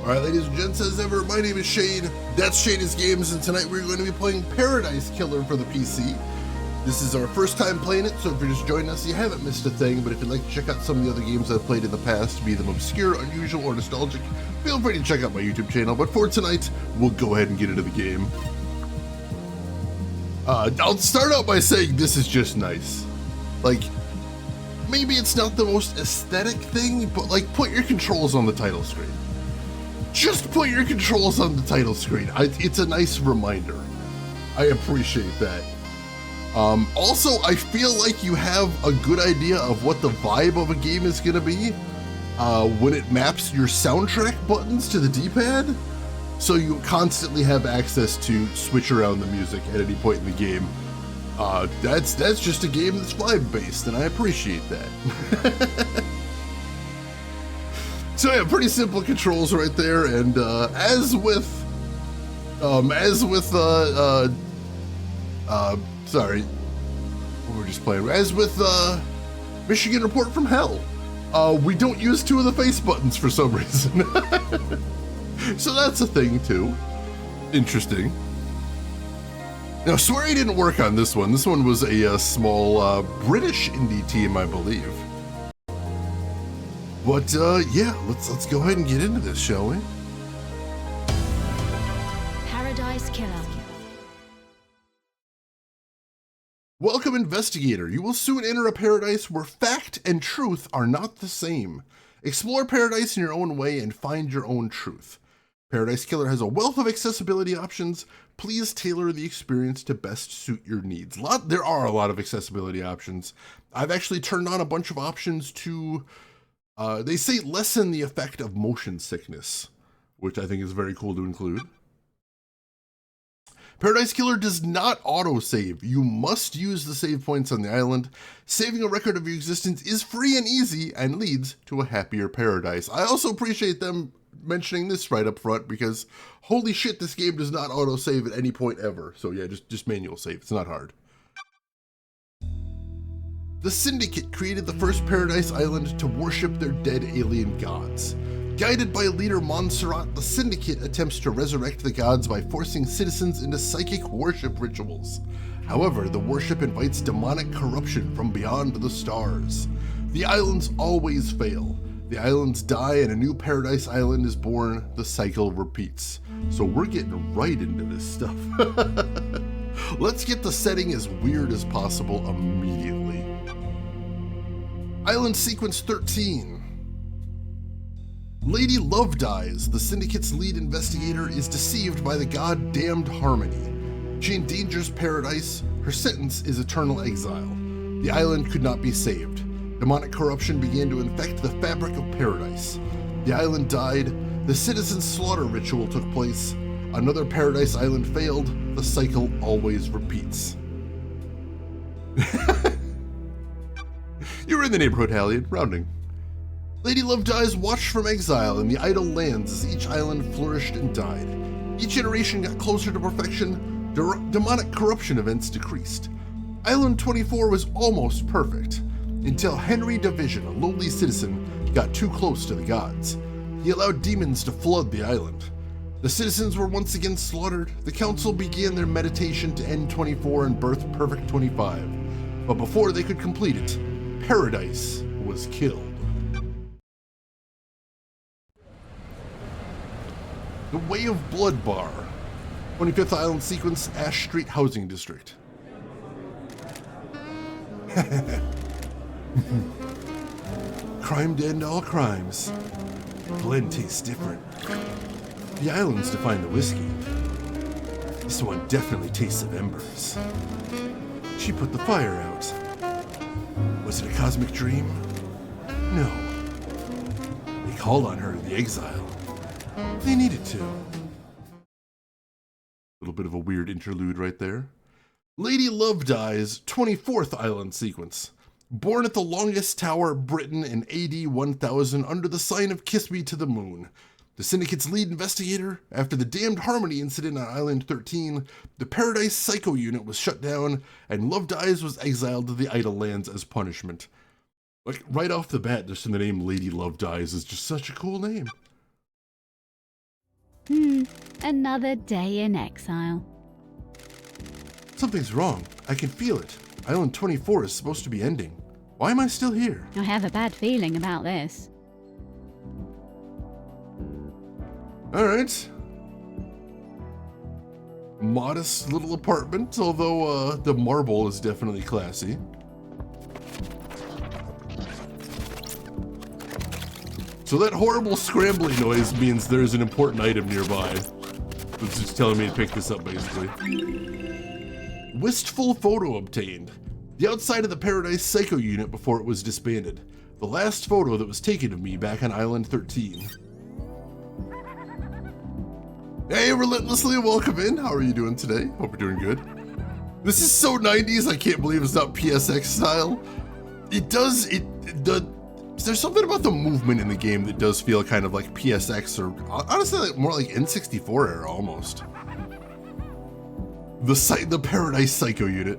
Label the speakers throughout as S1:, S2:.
S1: Alright, ladies and gents, as ever, my name is Shane, that's Shane's Games, and tonight we're going to be playing Paradise Killer for the PC. This is our first time playing it, so if you're just joining us, you haven't missed a thing, but if you'd like to check out some of the other games I've played in the past, be them obscure, unusual, or nostalgic, feel free to check out my YouTube channel, but for tonight, we'll go ahead and get into the game. I'll start out by saying this is just nice. Like, maybe it's not the most aesthetic thing, but like, put your controls on the title screen. Just put your controls on the title screen. It's a nice reminder. I appreciate that. Also, I feel like you have a good idea of what the vibe of a game is going to be when it maps your soundtrack buttons to the D-pad. So you constantly have access to switch around the music at any point in the game. That's just a game that's vibe-based, and I appreciate that. So yeah, pretty simple controls right there, and as with sorry, we were just playing. As with Michigan Report from Hell, we don't use two of the face buttons for some reason. So that's a thing too. Interesting. Now, Swery didn't work on this one. This one was a small British indie team, I believe. But yeah, let's go ahead and get into this, shall we?
S2: Paradise Killer.
S1: Welcome, investigator. You will soon enter a paradise where fact and truth are not the same. Explore paradise in your own way and find your own truth. Paradise Killer has a wealth of accessibility options. Please tailor the experience to best suit your needs. There are a lot of accessibility options. I've actually turned on a bunch of options to they say lessen the effect of motion sickness, which I think is very cool to include. Paradise Killer does not auto-save. You must use the save points on the island. Saving a record of your existence is free and easy and leads to a happier paradise. I also appreciate them mentioning this right up front because holy shit, this game does not auto-save at any point ever. So yeah, just manual save. It's not hard. The Syndicate created the first Paradise Island to worship their dead alien gods. Guided by leader Montserrat, the Syndicate attempts to resurrect the gods by forcing citizens into psychic worship rituals. However, the worship invites demonic corruption from beyond the stars. The islands always fail. The islands die and a new Paradise Island is born. The cycle repeats. So we're getting right into this stuff. Let's get the setting as weird as possible immediately. Island Sequence 13. Lady Love dies. The Syndicate's lead investigator is deceived by the god-damned Harmony. She endangers paradise. Her sentence is eternal exile. The island could not be saved. Demonic corruption began to infect the fabric of paradise. The island died. The citizen slaughter ritual took place. Another Paradise Island failed. The cycle always repeats. You're in the neighborhood, Hallion. Rounding. Lady Love dies watched from exile in the idle lands as each island flourished and died. Each iteration got closer to perfection. Demonic corruption events decreased. Island 24 was almost perfect, until Henry Division, a lowly citizen, got too close to the gods. He allowed demons to flood the island. The citizens were once again slaughtered. The council began their meditation to end 24 and birth Perfect 25. But before they could complete it, Paradise was killed. The Way of Blood Bar. 25th Island Sequence, Ash Street Housing District. Crime to end all crimes. Blend tastes different. The islands define the whiskey. This one definitely tastes of embers. She put the fire out. Was it a cosmic dream? No. They called on her in the exile. They needed to. A little bit of a weird interlude right there. Lady Love dies, 24th Island Sequence. Born at the longest tower, Britain in AD 1000 under the sign of Kiss Me to the Moon. The Syndicate's lead investigator, after the damned Harmony incident on Island 13, the Paradise Psycho Unit was shut down, and Love Dies was exiled to the Idle Lands as punishment. Like, right off the bat, just in the name Lady Love Dies is just such a cool name.
S2: Another day in exile.
S1: Something's wrong. I can feel it. Island 24 is supposed to be ending. Why am I still here?
S2: I have a bad feeling about this.
S1: Alright. Modest little apartment, although the marble is definitely classy. So that horrible scrambling noise means there's an important item nearby. It's just telling me to pick this up, basically. Wistful photo obtained. The outside of the Paradise Psycho unit before it was disbanded. The last photo that was taken of me back on Island 13. Hey, relentlessly welcome in. How are you doing today? Hope you're doing good. This is so 90s, I can't believe it's not PSX style. There's something about the movement in the game that does feel kind of like PSX, or honestly like more like N64 era almost. The Paradise Psycho unit.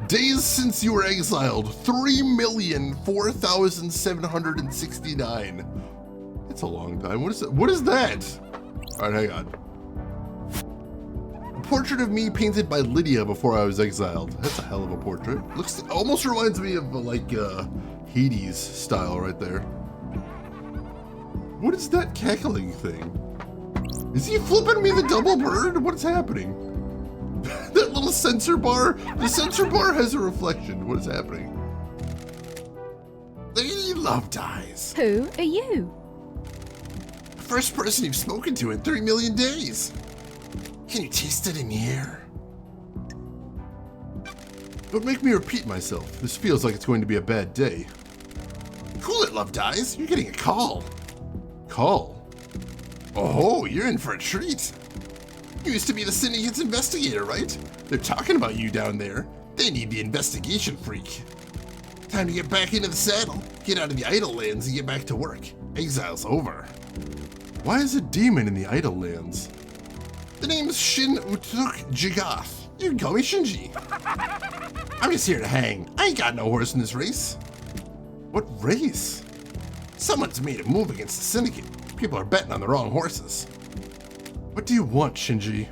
S1: Days since you were exiled, 3,004,769. That's a long time. What is that? All right, hang on. A portrait of me painted by Lydia before I was exiled. That's a hell of a portrait. Almost reminds me of like Hades style right there. What is that cackling thing? Is he flipping me the double bird? What's happening? That little sensor bar? The sensor bar has a reflection. What is happening? Lady Love dies.
S2: Who are you?
S1: The first person you've spoken to in 3 million days. Can you taste it in the air? Don't make me repeat myself. This feels like it's going to be a bad day. Cool it, Love dies. You're getting a call. Call? Oh, you're in for a treat. You used to be the Syndicate's investigator, right? They're talking about you down there. They need the investigation freak. Time to get back into the saddle, get out of the Idle Lands and get back to work. Exile's over. Why is a demon in the Idle Lands? The name's Shin Utuk Jigath. You can call me Shinji. I'm just here to hang. I ain't got no horse in this race. What race? Someone's made a move against the Syndicate. People are betting on the wrong horses. What do you want, Shinji?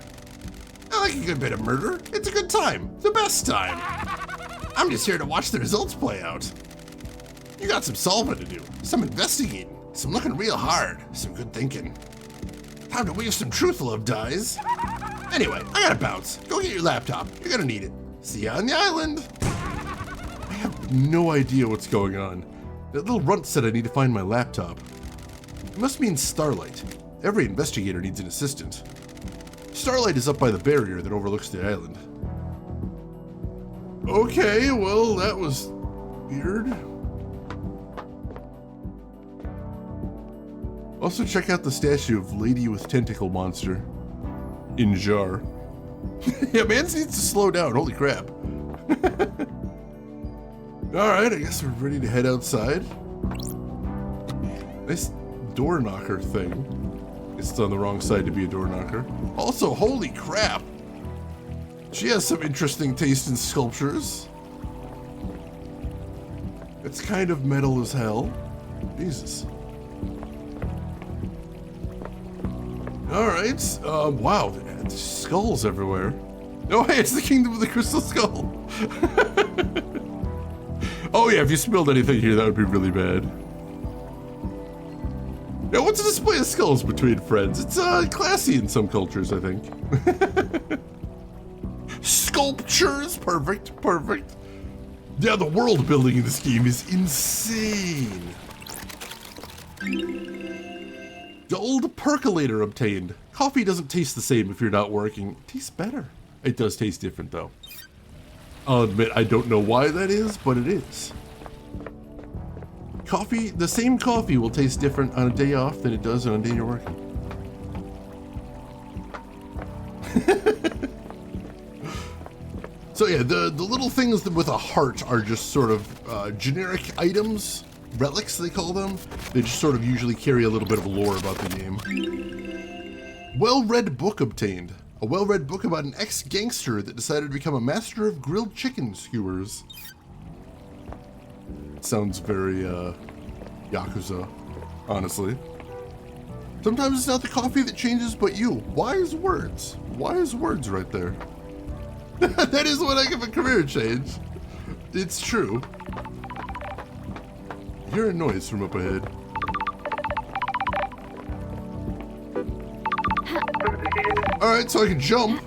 S1: I like a good bit of murder. It's a good time. The best time. I'm just here to watch the results play out. You got some solving to do, some investigating, some looking real hard, some good thinking. Time to weave some truth, Love dies. Anyway, I gotta bounce. Go get your laptop. You're gonna need it. See ya on the island. I have no idea what's going on. That little runt said I need to find my laptop. It must mean Starlight. Every investigator needs an assistant. Starlight is up by the barrier that overlooks the island. Okay, well, that was weird. Also check out the statue of Lady with Tentacle Monster in jar. Yeah, Mans needs to slow down, holy crap. Alright, I guess we're ready to head outside. Nice door knocker thing. It's on the wrong side to be a door knocker. Also, holy crap! She has some interesting taste in sculptures. It's kind of metal as hell. Jesus. Alright, wow, there's skulls everywhere. Oh hey, it's the Kingdom of the Crystal Skull! Oh yeah, if you spilled anything here, that would be really bad. Yeah, what's a display of skulls between friends? It's classy in some cultures, I think. Sculptures, perfect, perfect. Yeah, the world building in this game is insane. Gold percolator obtained. Coffee doesn't taste the same if you're not working. It tastes better. It does taste different though. I'll admit I don't know why that is, but it is. Coffee, the same coffee will taste different on a day off than it does on a day you're working. So yeah, the little things with a heart are just sort of generic items, relics they call them. They just sort of usually carry a little bit of lore about the game. Well-read book obtained. A well-read book about an ex-gangster that decided to become a master of grilled chicken skewers. Sounds very, Yakuza, honestly. Sometimes it's not the coffee that changes, but you. Wise words. Wise words right there. That is what I give a career change. It's true. I hear a noise from up ahead. Alright, so I can jump.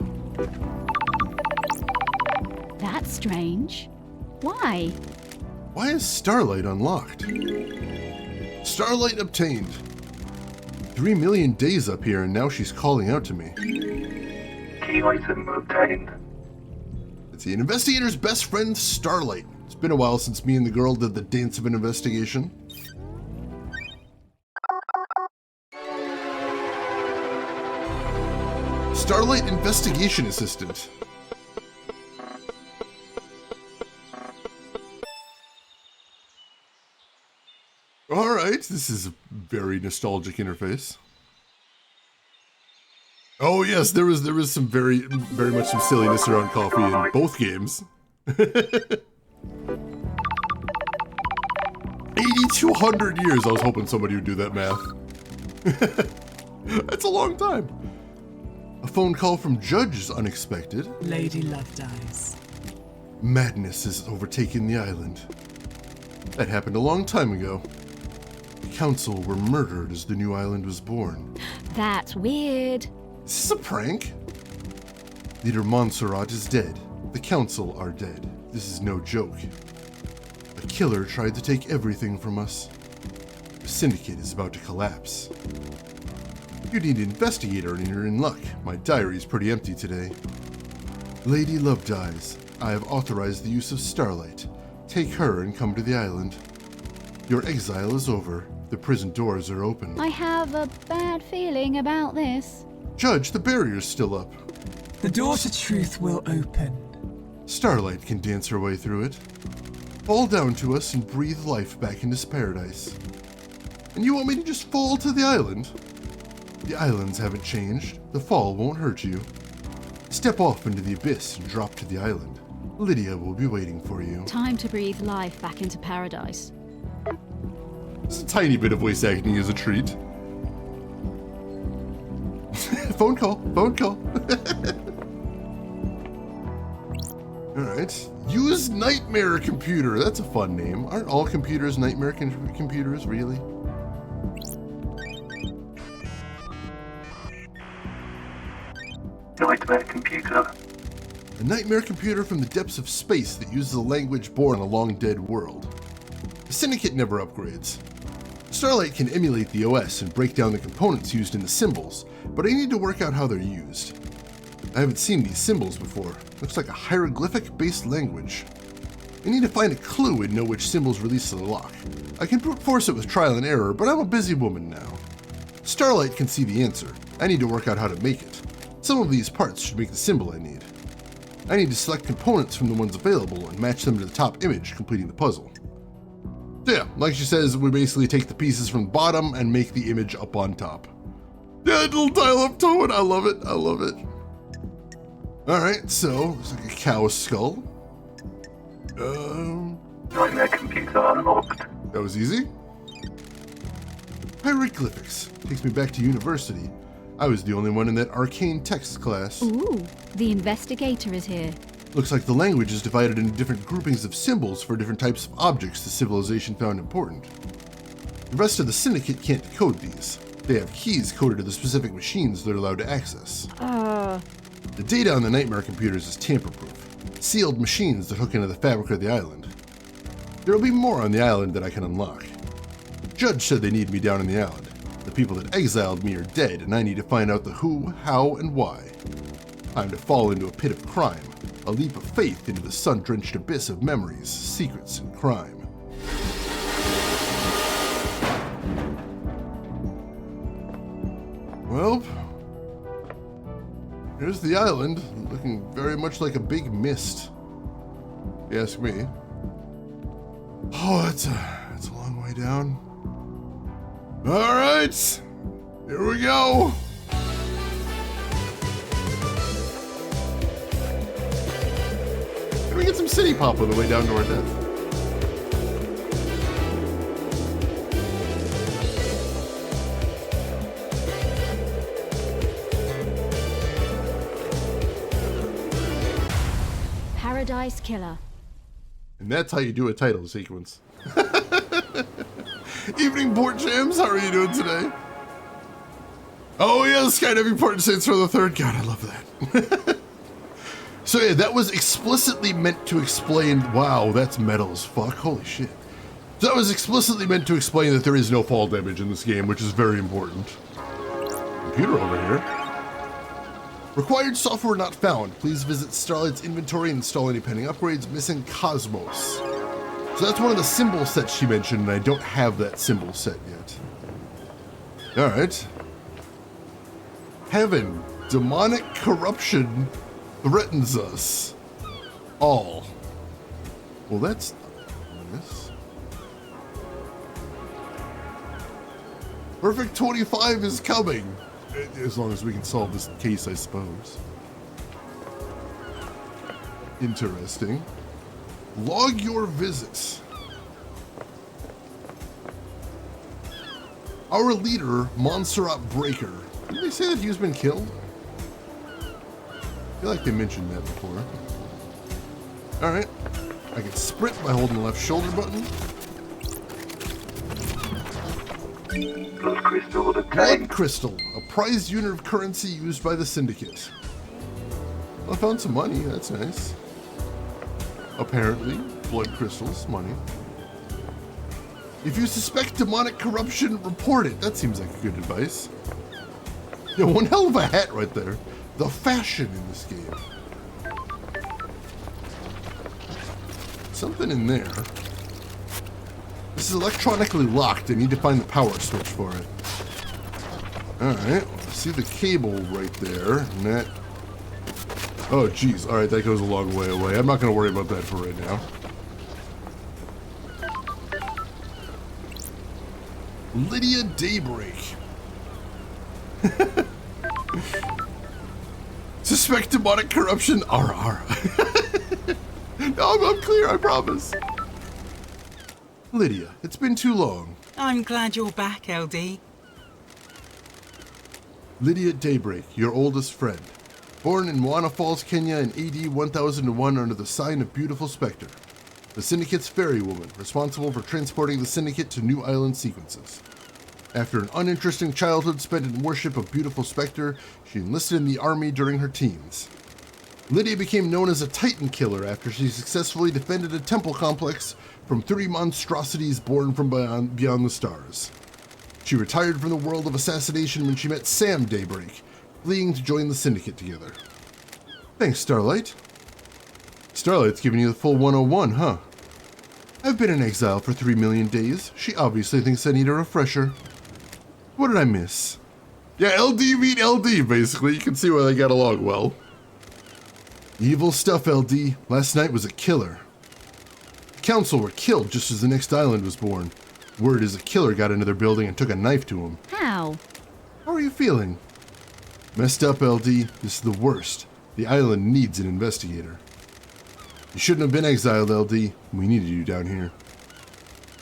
S2: That's strange. Why?
S1: Why is Starlight unlocked? Starlight obtained. 3 million days up here and now she's calling out to me.
S3: Key item obtained.
S1: It's the investigator's best friend, Starlight. It's been a while since me and the girl did the dance of an investigation. Starlight Investigation Assistant. Alright, this is a very nostalgic interface. Oh yes, there was some very much some silliness around coffee in both games. 8,200 years, I was hoping somebody would do that math. That's a long time. A phone call from Judge is unexpected.
S4: Lady Lovedies.
S1: Madness has overtaken the island. That happened a long time ago. The council were murdered as the new island was born.
S2: That's weird.
S1: Is this a prank? Leader Montserrat is dead. The council are dead. This is no joke. A killer tried to take everything from us. The syndicate is about to collapse. You need an investigator and you're in luck. My diary's pretty empty today. Lady Lovedies, I have authorized the use of Starlight. Take her and come to the island. Your exile is over. The prison doors are open.
S2: I have a bad feeling about this.
S1: Judge, the barrier's still up.
S4: The door to truth will open.
S1: Starlight can dance her way through it. Fall down to us and breathe life back into this paradise. And you want me to just fall to the island? The islands haven't changed. The fall won't hurt you. Step off into the abyss and drop to the island. Lydia will be waiting for you.
S2: Time to breathe life back into paradise.
S1: Just a tiny bit of voice acting is a treat. Phone call, phone call. Alright. Use Nightmare Computer. That's a fun name. Aren't all computers Nightmare computers, really?
S3: Nightmare computer.
S1: A nightmare computer from the depths of space that uses a language born on a long-dead world. The Syndicate never upgrades. Starlight can emulate the OS and break down the components used in the symbols, but I need to work out how they're used. I haven't seen these symbols before. Looks like a hieroglyphic-based language. I need to find a clue and know which symbols release the lock. I can brute force it with trial and error, but I'm a busy woman now. Starlight can see the answer. I need to work out how to make it. Some of these parts should make the symbol I need. I need to select components from the ones available and match them to the top image, completing the puzzle. So yeah, like she says, we basically take the pieces from the bottom and make the image up on top. Yeah, little dial-up tone, I love it, I love it. Alright, so, looks like a cow skull.
S3: Nightmare computer unlocked.
S1: That was easy. Hieroglyphics. Takes me back to university. I was the only one in that arcane text class.
S2: Ooh, the investigator is here.
S1: Looks like the language is divided into different groupings of symbols for different types of objects the civilization found important. The rest of the Syndicate can't decode these. They have keys coded to the specific machines they're allowed to access. The data on the Nightmare computers is tamper-proof. Sealed machines that hook into the fabric of the island. There will be more on the island that I can unlock. Judge said they need me down on the island. The people that exiled me are dead, and I need to find out the who, how, and why. Time to fall into a pit of crime. A leap of faith into the sun-drenched abyss of memories, secrets, and crime. Well, here's the island, looking very much like a big mist, if you ask me. Oh, that's a long way down. All right, here we go. Can we get some city pop on the way down to our death?
S2: Paradise Killer.
S1: And that's how you do a title sequence. Evening, Port Jams. How are you doing today? Oh, yeah, Skydiving Port Saints for the Third. God, I love that. So, yeah, that was explicitly meant to explain. Wow, that's metal as fuck. Holy shit. So that was explicitly meant to explain that there is no fall damage in this game, which is very important. Computer over here. Required software not found. Please visit Starlight's inventory and install any pending upgrades. Missing Cosmos. So that's one of the symbol sets she mentioned, and I don't have that symbol set yet. Alright. Heaven. Demonic corruption threatens us. All. Well, that's this. Perfect 25 is coming. As long as we can solve this case, I suppose. Interesting. Log your visits. Our leader, Montserrat Breaker. Did they say that he's been killed? I feel like they mentioned that before. Alright. I can sprint by holding the left shoulder button.
S3: Blood crystal
S1: Blood
S3: obtained.
S1: crystal, a prized unit of currency used by the Syndicate. I found some money, that's nice. Apparently, blood crystals, money. If you suspect demonic corruption, report it. That seems like good advice. Yeah, one hell of a hat right there. The fashion in this game. Something in there. This is electronically locked. I need to find the power switch for it. Alright, see the cable right there. And that... Oh, geez. Alright, that goes a long way away. I'm not going to worry about that for right now. Lydia Daybreak. Suspect demonic corruption. RR. No, I'm clear, I promise. Lydia, it's been too long.
S5: I'm glad you're back, LD.
S1: Lydia Daybreak, your oldest friend. Born in Moana Falls, Kenya in AD 1001 under the sign of Beautiful Spectre. The Syndicate's ferry woman, responsible for transporting the Syndicate to New Island sequences. After an uninteresting childhood spent in worship of Beautiful Spectre, she enlisted in the army during her teens. Lydia became known as a Titan killer after she successfully defended a temple complex from 3 monstrosities born from beyond the stars. She retired from the world of assassination when she met Sam Daybreak, fleeing to join the Syndicate together. Thanks, Starlight. Starlight's giving you the full 101, huh? I've been in exile for 3 million days. She obviously thinks I need a refresher. What did I miss? Yeah, LD meet LD, basically. You can see why they got along well. Evil stuff, LD. Last night was a killer. The Council were killed just as the next island was born. Word is a killer got into their building and took a knife to him.
S2: How?
S1: How are you feeling? Messed up, LD. This is the worst. The island needs an investigator. You shouldn't have been exiled, LD. We needed you down here.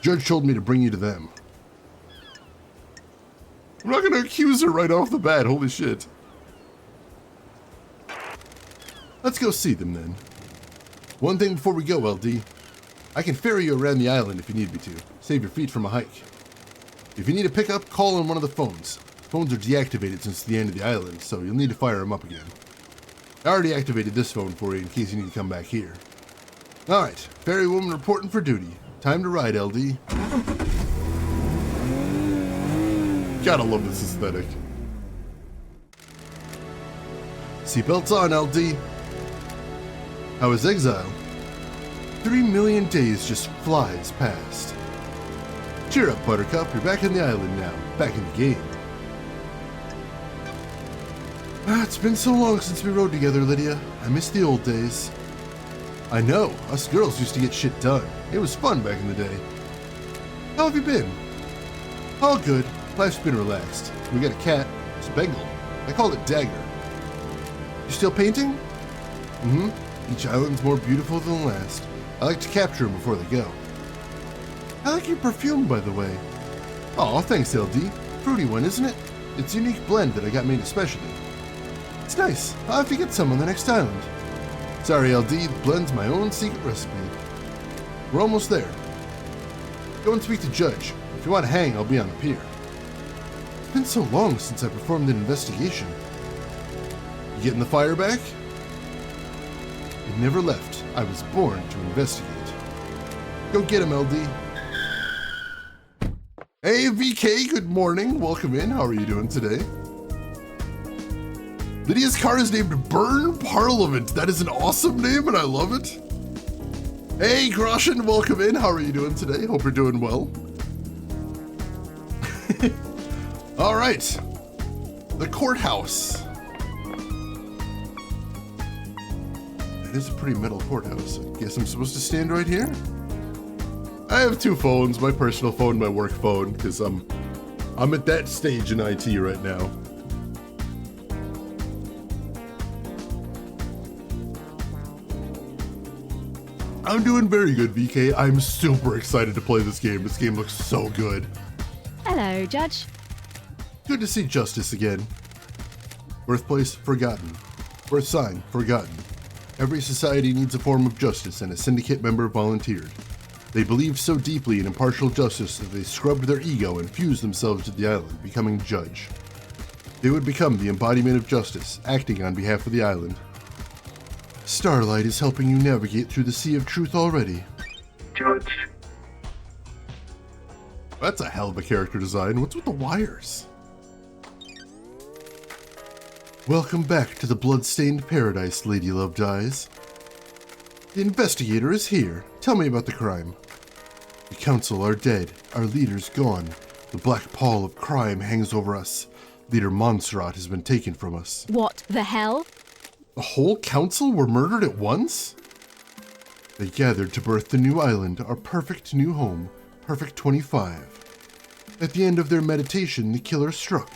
S1: Judge told me to bring you to them. I'm not going to accuse her right off the bat. Holy shit. Let's go see them then. One thing before we go, LD. I can ferry you around the island if you need me to. Save your feet from a hike. If you need a pickup, call on one of the phones. Phones are deactivated since the end of the island, so you'll need to fire them up again. I already activated this phone for you in case you need to come back here. Alright, ferry woman reporting for duty. Time to ride, LD. Gotta love this aesthetic. Seatbelts on, LD. How was exile? 3 million days just flies past. Cheer up, Buttercup. You're back in the island now. Back in the game. It's been so long since we rode together, Lydia. I miss the old days. I know. Us girls used to get shit done. It was fun back in the day. How have you been? All good. Life's been relaxed. We got a cat. It's Bengal. I call it Dagger. You still painting? Mm-hmm. Each island's more beautiful than the last. I like to capture them before they go. I like your perfume, by the way. Aw, thanks, LD. Fruity one, isn't it? It's a unique blend that I got made especially. It's nice. I'll have to get some on the next island. Sorry, LD, blends my own secret recipe. We're almost there. Go and speak to Judge. If you want to hang, I'll be on the pier. It's been so long since I performed an investigation. You getting the fire back? It never left. I was born to investigate. Go get him, LD. Hey, VK, good morning. Welcome in. How are you doing today? Lydia's car is named Burn Parliament. That is an awesome name, and I love it. Hey, Groshin, welcome in. How are you doing today? Hope you're doing well. All right. The courthouse. That is a pretty metal courthouse. I guess I'm supposed to stand right here? I have two phones, my personal phone, my work phone, because I'm at that stage in IT right now. I'm doing very good, VK. I'm super excited to play this game. This game looks so good.
S2: Hello, Judge.
S1: Good to see Justice again. Birthplace, forgotten. Birth sign, forgotten. Every society needs a form of justice, and a syndicate member volunteered. They believed so deeply in impartial justice that they scrubbed their ego and fused themselves to the island, becoming Judge. They would become the embodiment of justice, acting on behalf of the island. Starlight is helping you navigate through the sea of truth already.
S3: Judge.
S1: That's a hell of a character design. What's with the wires? Welcome back to the blood-stained paradise, Lady Love Dies. The investigator is here. Tell me about the crime. The council are dead. Our leader's gone. The black pall of crime hangs over us. Leader Montserrat has been taken from us.
S2: What the hell?
S1: The whole council were murdered at once? They gathered to birth the new island, our perfect new home, Perfect 25. At the end of their meditation, the killer struck.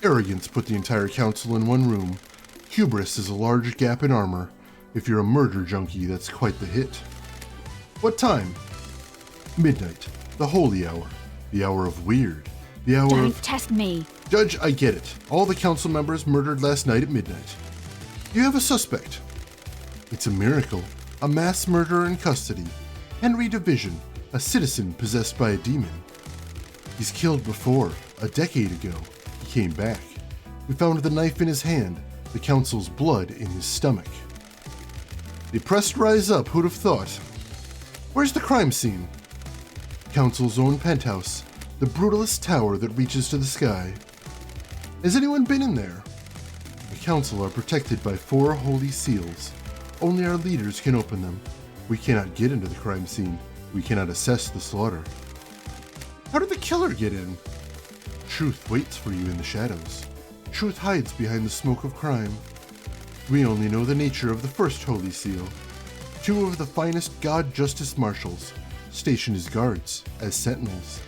S1: Arrogance put the entire council in one room. Hubris is a large gap in armor. If you're a murder junkie, that's quite the hit. What time? Midnight. The holy hour. The hour of weird. The hour
S2: Don't
S1: of...
S2: test me.
S1: Judge, I get it. All the council members murdered last night at midnight. You have a suspect. It's a miracle. A mass murderer in custody. Henry Division, a citizen possessed by a demon. He's killed before, a decade ago. He came back. We found the knife in his hand, the council's blood in his stomach. The oppressed rise up, who'd have thought? Where's the crime scene? Council's own penthouse, the brutalist tower that reaches to the sky. Has anyone been in there? The council are protected by 4 holy seals. Only our leaders can open them. We cannot get into the crime scene. We cannot assess the slaughter. How did the killer get in? Truth waits for you in the shadows. Truth hides behind the smoke of crime. We only know the nature of the first holy seal. 2 of the finest god justice marshals, stationed as guards, as sentinels.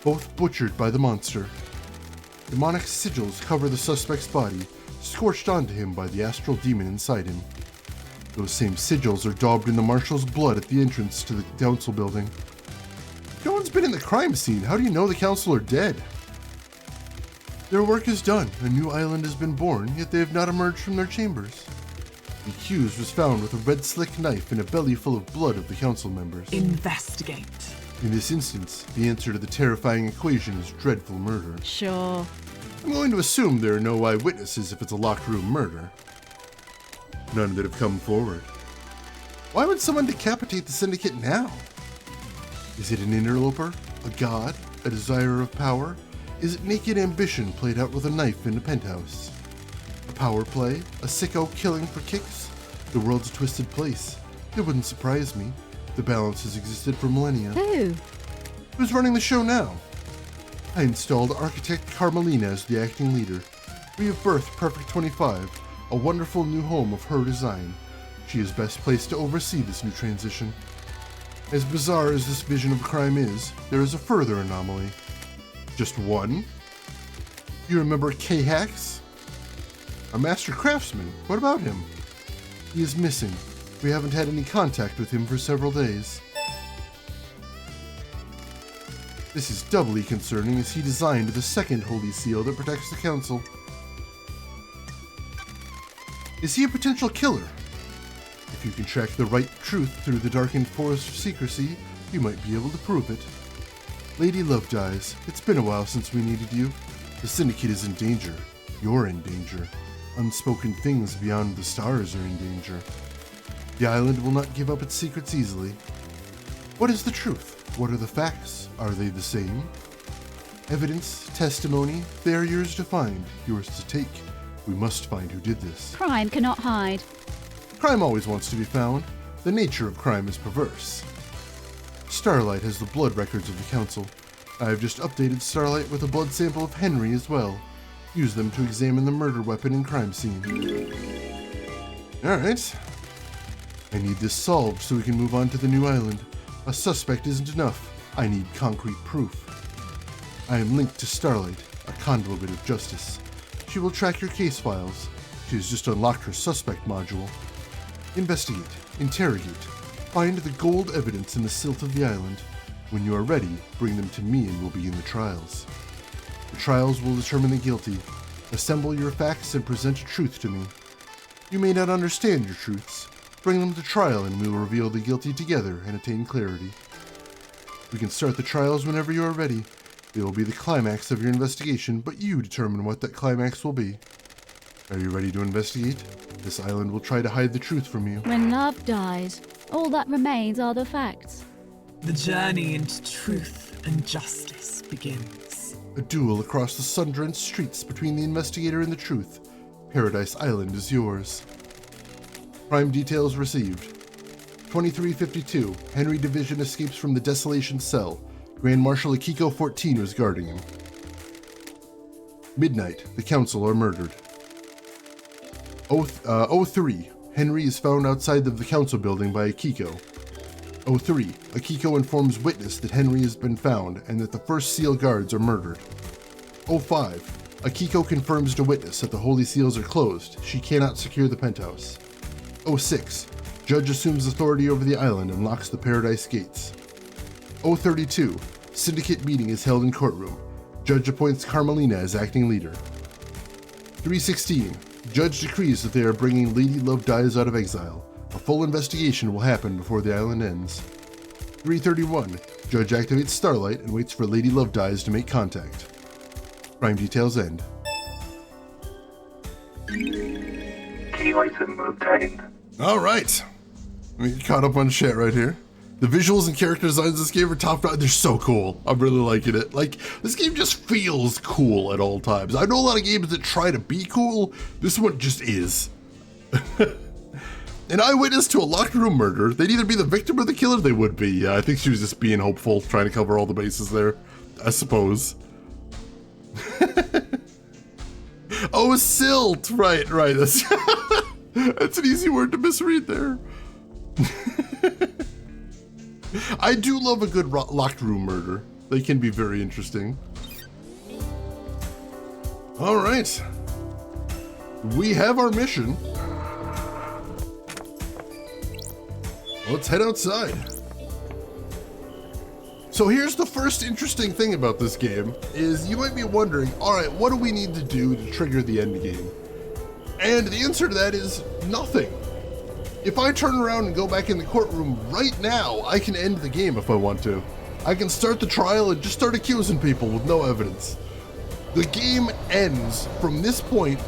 S1: Both butchered by the monster. Demonic sigils cover the suspect's body, scorched onto him by the astral demon inside him. Those same sigils are daubed in the marshal's blood at the entrance to the council building. No one's been in the crime scene. How do you know the council are dead? Their work is done. A new island has been born, yet they have not emerged from their chambers. The accused was found with a red slick knife and a belly full of blood of the council members.
S4: Investigate.
S1: In this instance, the answer to the terrifying equation is dreadful murder.
S2: Sure.
S1: I'm going to assume there are no eyewitnesses if it's a locked room murder. None that have come forward. Why would someone decapitate the syndicate now? Is it an interloper? A god? A desire of power? Is it naked ambition played out with a knife in a penthouse? A power play? A sicko killing for kicks? The world's a twisted place. It wouldn't surprise me. The balance has existed for millennia.
S2: Who?
S1: Who's running the show now? I installed architect Carmelina as the acting leader. We have birthed Perfect 25, a wonderful new home of her design. She is best placed to oversee this new transition. As bizarre as this vision of crime is, there is a further anomaly. Just one? You remember K-Hax? A master craftsman. What about him? He is missing. We haven't had any contact with him for several days. This is doubly concerning as he designed the second Holy Seal that protects the Council. Is he a potential killer? If you can track the right truth through the darkened forest of secrecy, you might be able to prove it. Lady Lovedeyes, it's been a while since we needed you. The Syndicate is in danger. You're in danger. Unspoken things beyond the stars are in danger. The island will not give up its secrets easily. What is the truth? What are the facts? Are they the same? Evidence, testimony, they are yours to find, yours to take. We must find who did this.
S2: Crime cannot hide.
S1: Crime always wants to be found. The nature of crime is perverse. Starlight has the blood records of the Council. I have just updated Starlight with a blood sample of Henry as well. Use them to examine the murder weapon and crime scene. Alright. I need this solved so we can move on to the new island. A suspect isn't enough. I need concrete proof. I am linked to Starlight, a conduit of justice. She will track your case files. She has just unlocked her suspect module. Investigate, interrogate, find the gold evidence in the silt of the island. When you are ready, bring them to me and we'll begin the trials. The trials will determine the guilty. Assemble your facts and present truth to me. You may not understand your truths. Bring them to trial and we will reveal the guilty together and attain clarity. We can start the trials whenever you are ready. They will be the climax of your investigation, but you determine what that climax will be. Are you ready to investigate? This island will try to hide the truth from you.
S2: When love dies, all that remains are the facts.
S4: The journey into truth and justice begins.
S1: A duel across the sun-drenched streets between the investigator and the truth. Paradise Island is yours. Prime details received. 2352, Henry Division escapes from the Desolation Cell. Grand Marshal Akiko 14 was guarding him. Midnight, the Council are murdered. 03, Henry is found outside of the Council building by Akiko. 03, Akiko informs witness that Henry has been found and that the first seal guards are murdered. 05, Akiko confirms to witness that the Holy Seals are closed. She cannot secure the penthouse. 06, Judge assumes authority over the island and locks the Paradise Gates. 032, Syndicate meeting is held in courtroom. Judge appoints Carmelina as acting leader. 316, Judge decrees that they are bringing Lady Lovedeyes out of exile. A full investigation will happen before the island ends. 331, Judge activates Starlight and waits for Lady Lovedeyes to make contact. Prime details end.
S3: Key item obtained.
S1: Alright. We get caught up on shit right here. The visuals and character designs of this game are top notch. They're so cool. I'm really liking it. Like, this game just feels cool at all times. I know a lot of games that try to be cool. This one just is. An eyewitness to a locked room murder. They'd either be the victim or the killer. They would be. Yeah, I think she was just being hopeful, trying to cover all the bases there. I suppose. Oh, silt. Right. That's, that's an easy word to misread there. I do love a good locked room murder. They can be very interesting. All right. We have our mission. Let's head outside. So here's the first interesting thing about this game is you might be wondering, all right, what do we need to do to trigger the end game? And the answer to that is nothing. If I turn around and go back in the courtroom right now, I can end the game if I want to. I can start the trial and just start accusing people with no evidence. The game ends from this point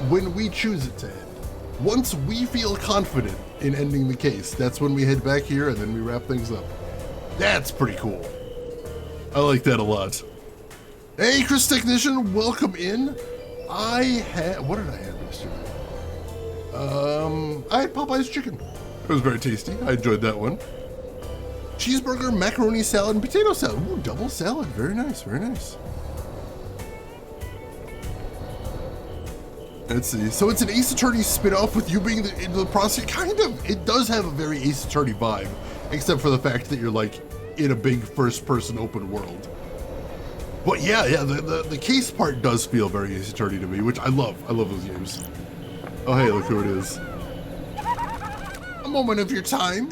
S1: when we choose it to end. Once we feel confident in ending the case, that's when we head back here and then we wrap things up. That's pretty cool. I like that a lot. Hey, Chris Technician, welcome in. What did I have yesterday? I had Popeye's chicken. It was very tasty. I enjoyed that one. Cheeseburger, macaroni salad, and potato salad. Ooh, double salad. Very nice, very nice. Let's see. So it's an Ace Attorney spin-off with you being the prosecutor. Kind of. It does have a very Ace Attorney vibe, except for the fact that you're like in a big first-person open world. But yeah, the case part does feel very Ace Attorney to me, which I love. I love those games. Oh, hey, look who it is. A moment of your time.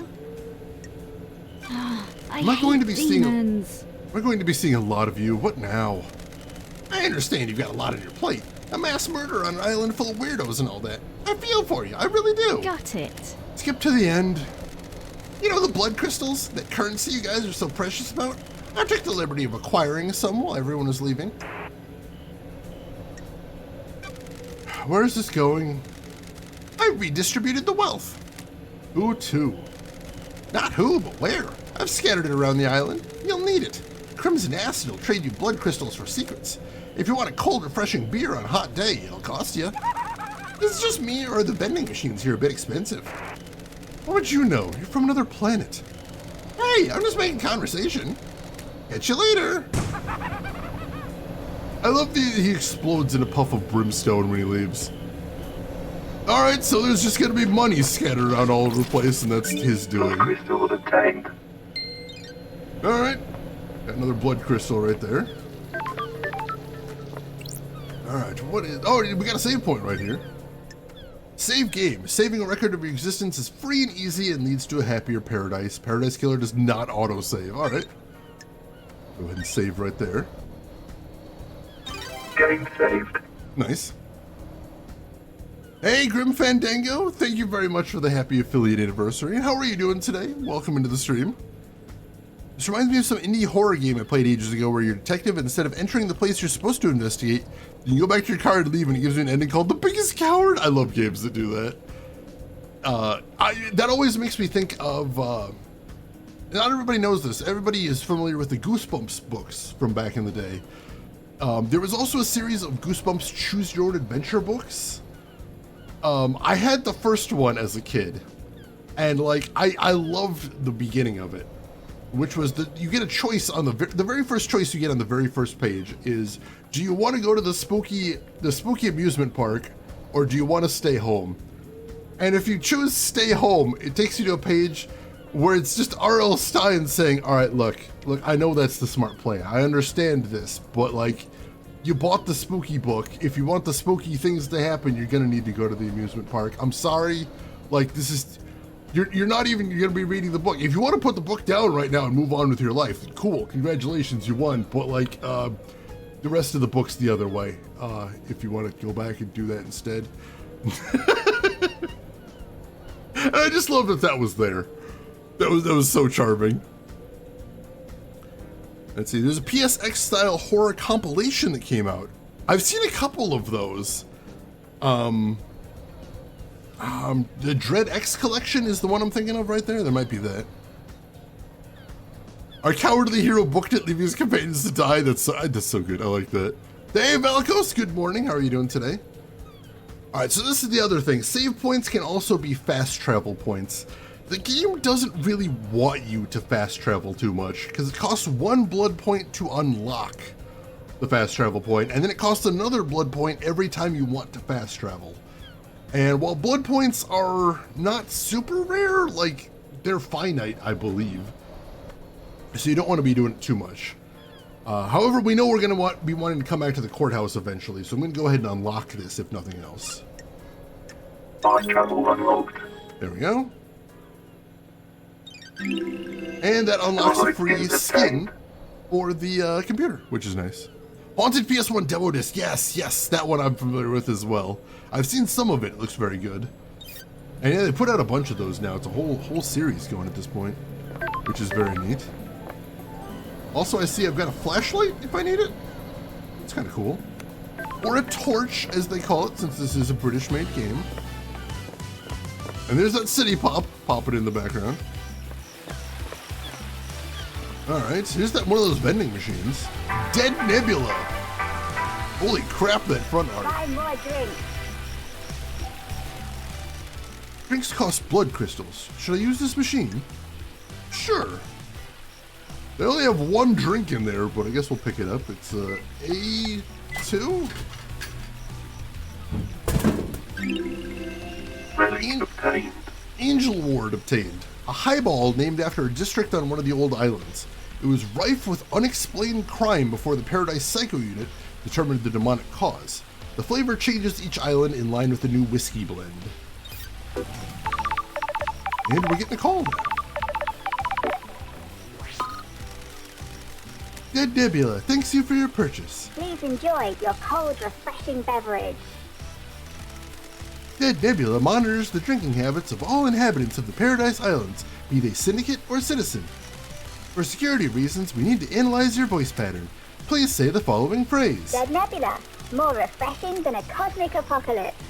S1: Am I going to be seeing a lot of you? What now? I understand you've got a lot on your plate. A mass murder on an island full of weirdos and all that. I feel for you. I really do.
S2: Got it.
S1: skip to the end. You know the blood crystals, that currency you guys are so precious about? I took the liberty of acquiring some while everyone was leaving. Where is this going? I redistributed the wealth. Who to? Not who, but where. I've scattered it around the island. You'll need it. Crimson Acid will trade you blood crystals for secrets. If you want a cold, refreshing beer on a hot day, it'll cost you. Is it just me, or are the vending machines here a bit expensive? What would you know? You're from another planet. Hey, I'm just making conversation. Catch you later. I love that he explodes in a puff of brimstone when he leaves. All right, so there's just gonna be money scattered around all over the place, and that's his doing.
S3: Blood crystal obtained.
S1: All right, got another blood crystal right there. All right, what is? Oh, we got a save point right here. Save game. Saving a record of your existence is free and easy and leads to a happier paradise. Paradise Killer does not auto-save. All right. Go ahead and save right there.
S3: Game saved.
S1: Nice. Hey, Grim Fandango. Thank you very much for the happy affiliate anniversary. How are you doing today? Welcome into the stream. This reminds me of some indie horror game I played ages ago where you're a detective, and instead of entering the place you're supposed to investigate, you can go back to your car and leave, and it gives you an ending called The Biggest Coward. I love games that do that. That always makes me think of, not everybody knows this. Everybody is familiar with the Goosebumps books from back in the day. There was also a series of Goosebumps Choose Your Own Adventure books. I had the first one as a kid, and like, I loved the beginning of it. Which was you get a choice on the very first choice you get on the very first page is, do you want to go to the spooky amusement park, or do you want to stay home? And if you choose stay home, it takes you to a page where it's just R.L. Stine saying, all right, look, I know that's the smart play. I understand this, but like, you bought the spooky book. If you want the spooky things to happen, you're going to need to go to the amusement park. I'm sorry. Like, this is... You're not even going to be reading the book. If you want to put the book down right now and move on with your life, cool, congratulations, you won. But like, the rest of the book's the other way. If you want to go back and do that instead. And I just love that was there. That was so charming. Let's see, there's a PSX style horror compilation that came out. I've seen a couple of those. The Dread X collection is the one I'm thinking of right there. There might be that. Our cowardly hero booked it, leaving his companions to die. That's so good. I like that. Hey, Velikos, good morning. How are you doing today? All right, so this is the other thing. Save points can also be fast travel points. The game doesn't really want you to fast travel too much because it costs 1 blood point to unlock the fast travel point, and then it costs another blood point every time you want to fast travel. And while blood points are not super rare, like, they're finite, I believe. So you don't want to be doing it too much. However, we know we're going to be wanting to come back to the courthouse eventually, so I'm going to go ahead and unlock this, if nothing else.
S3: Fast travel unlocked.
S1: There we go. And that unlocks a free skin for the computer, which is nice. Haunted PS1 demo disc, yes, that one I'm familiar with as well. I've seen some of it, it looks very good. And yeah, they put out a bunch of those now. It's a whole series going at this point, which is very neat. Also, I see I've got a flashlight if I need it. It's kind of cool. Or a torch, as they call it, since this is a British-made game. And there's that city pop popping in the background. All right, so here's one of those vending machines. Dead Nebula. Holy crap, that front art.
S6: Buy more drinks.
S1: Drinks cost blood crystals. Should I use this machine? Sure. They only have 1 drink in there, but I guess we'll pick it up. It's A2?
S3: Relic obtained.
S1: Angel Ward obtained. A highball named after a district on one of the old islands. It was rife with unexplained crime before the Paradise Psycho Unit determined the demonic cause. The flavor changes each island in line with the new whiskey blend. And we're getting a call now. Dead Nebula, thanks you for your purchase.
S6: Please enjoy your cold, refreshing beverage.
S1: Dead Nebula monitors the drinking habits of all inhabitants of the Paradise Islands, be they syndicate or citizen. For security reasons, we need to analyze your voice pattern. Please say the following phrase.
S6: Dead Nebula, more refreshing than a cosmic apocalypse.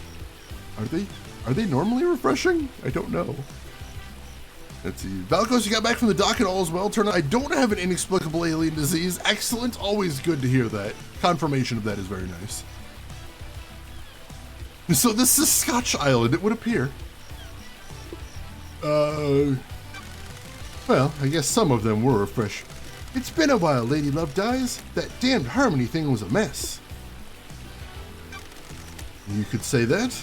S1: Are they normally refreshing? I don't know. Let's see. Valkos, you got back from the dock and all is well. Turn out I don't have an inexplicable alien disease. Excellent. Always good to hear that. Confirmation of that is very nice. So this is Scotch Island, it would appear. Well, I guess some of them were fresh. It's been a while, Lady Love Dies. That damned Harmony thing was a mess. You could say that.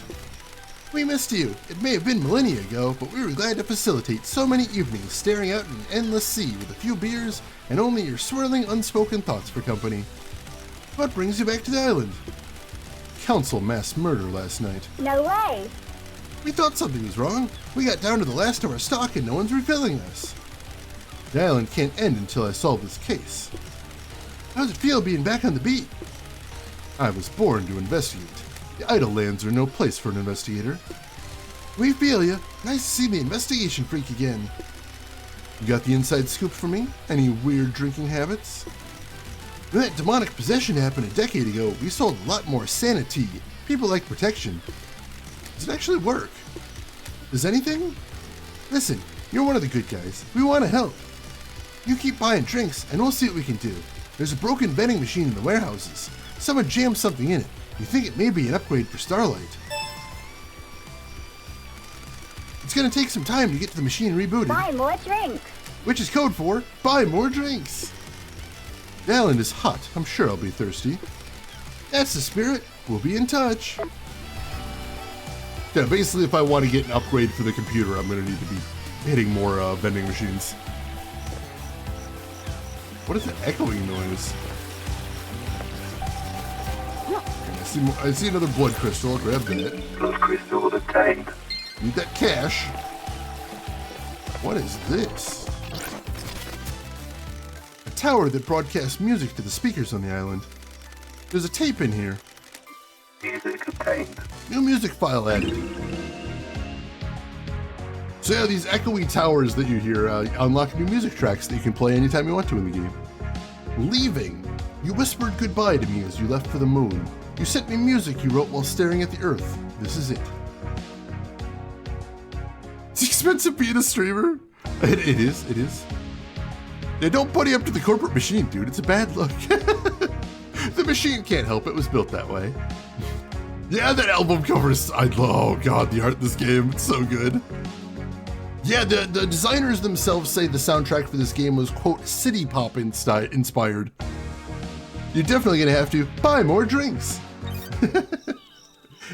S1: We missed you. It may have been millennia ago, but we were glad to facilitate so many evenings staring out an endless sea with a few beers and only your swirling unspoken thoughts for company. What brings you back to the island? Council mass murder last night.
S6: No way.
S1: We thought something was wrong. We got down to the last of our stock and no one's refilling us. The island can't end until I solve this case. How's it feel being back on the beat? I was born to investigate. The idle lands are no place for an investigator. We feel ya. Nice to see the investigation freak again. You got the inside scoop for me? Any weird drinking habits? When that demonic possession happened a decade ago, we sold a lot more sanity. People like protection. Does it actually work? Does anything? Listen, you're one of the good guys. We want to help. You keep buying drinks, and we'll see what we can do. There's a broken vending machine in the warehouses. Someone jammed something in it. You think it may be an upgrade for Starlight. It's gonna take some time to get the machine rebooted.
S6: Buy more drinks.
S1: Which is code for buy more drinks. The island is hot. I'm sure I'll be thirsty. That's the spirit. We'll be in touch. Yeah, basically if I want to get an upgrade for the computer, I'm gonna need to be hitting more vending machines. What is that echoing noise? I see another blood crystal. I'll grab that.
S3: Blood crystal obtained.
S1: Need that cash. What is this? A tower that broadcasts music to the speakers on the island. There's a tape in here.
S3: Music obtained.
S1: New music file added. So yeah, these echoey towers that you hear unlock new music tracks that you can play anytime you want to in the game. Leaving. You whispered goodbye to me as you left for the moon. You sent me music you wrote while staring at the earth. This is it. It's expensive being a streamer. It is. Yeah, don't buddy up to the corporate machine, dude. It's a bad look. The machine can't help it. Was built that way. Yeah, that album cover is... oh god, the art in this game. It's so good. Yeah, the designers themselves say the soundtrack for this game was, quote, city pop inspired. You're definitely gonna have to buy more drinks.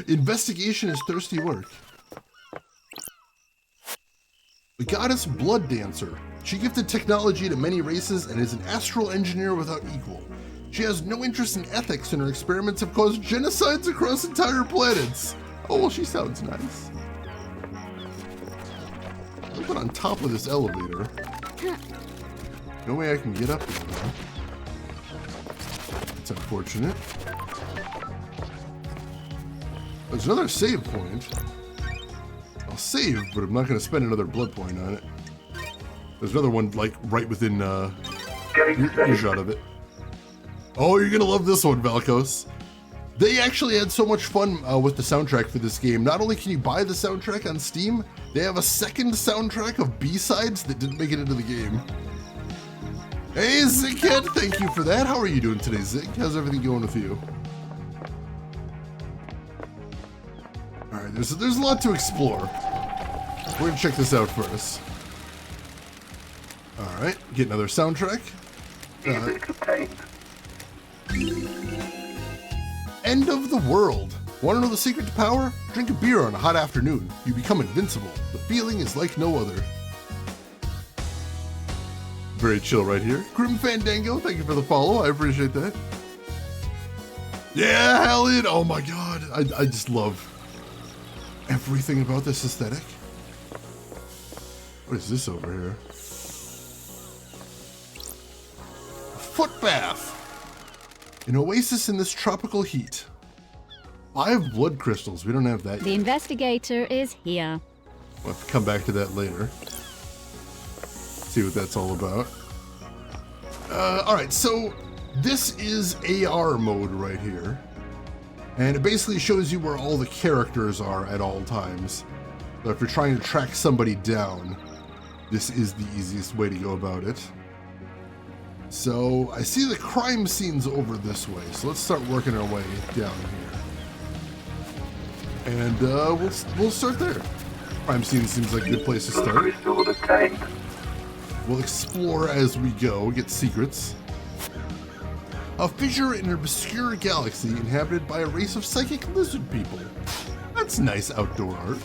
S1: Investigation is thirsty work. The goddess Blood Dancer. She gifted technology to many races and is an astral engineer without equal. She has no interest in ethics and her experiments have caused genocides across entire planets. Oh, well, she sounds nice. I'll put on top of this elevator. No way I can get up there, though. It's unfortunate. There's another save point. I'll save, but I'm not going to spend another blood point on it. There's another one, like, right within earshot of it. Oh, you're going to love this one, Valkos. They actually had so much fun with the soundtrack for this game. Not only can you buy the soundtrack on Steam, they have a second soundtrack of B-sides that didn't make it into the game. Hey, Zighead, thank you for that. How are you doing today, Zig? How's everything going with you? All right, there's a lot to explore. We're gonna check this out first. All right, get another soundtrack.
S3: Music obtained.
S1: End of the world. Want to know the secret to power? Drink a beer on a hot afternoon. You become invincible. The feeling is like no other. Very chill right here. Grim Fandango, thank you for the follow. I appreciate that. Yeah, Hallian. Oh my god. I just love everything about this aesthetic. What is this over here? A foot bath. An oasis in this tropical heat. 5 blood crystals. We don't have that
S2: The
S1: yet.
S2: investigator is here.
S1: We'll have to come back to that later. See what that's all about. Alright, so this is AR mode right here. And it basically shows you where all the characters are at all times. So if you're trying to track somebody down, this is the easiest way to go about it. So I see the crime scenes over this way, so let's start working our way down here. And we'll start there. Crime scene seems like a good place to
S3: Blood
S1: start.
S3: crystal obtained.
S1: We'll explore as we go, get secrets. A fissure in an obscure galaxy inhabited by a race of psychic lizard people. That's nice outdoor art.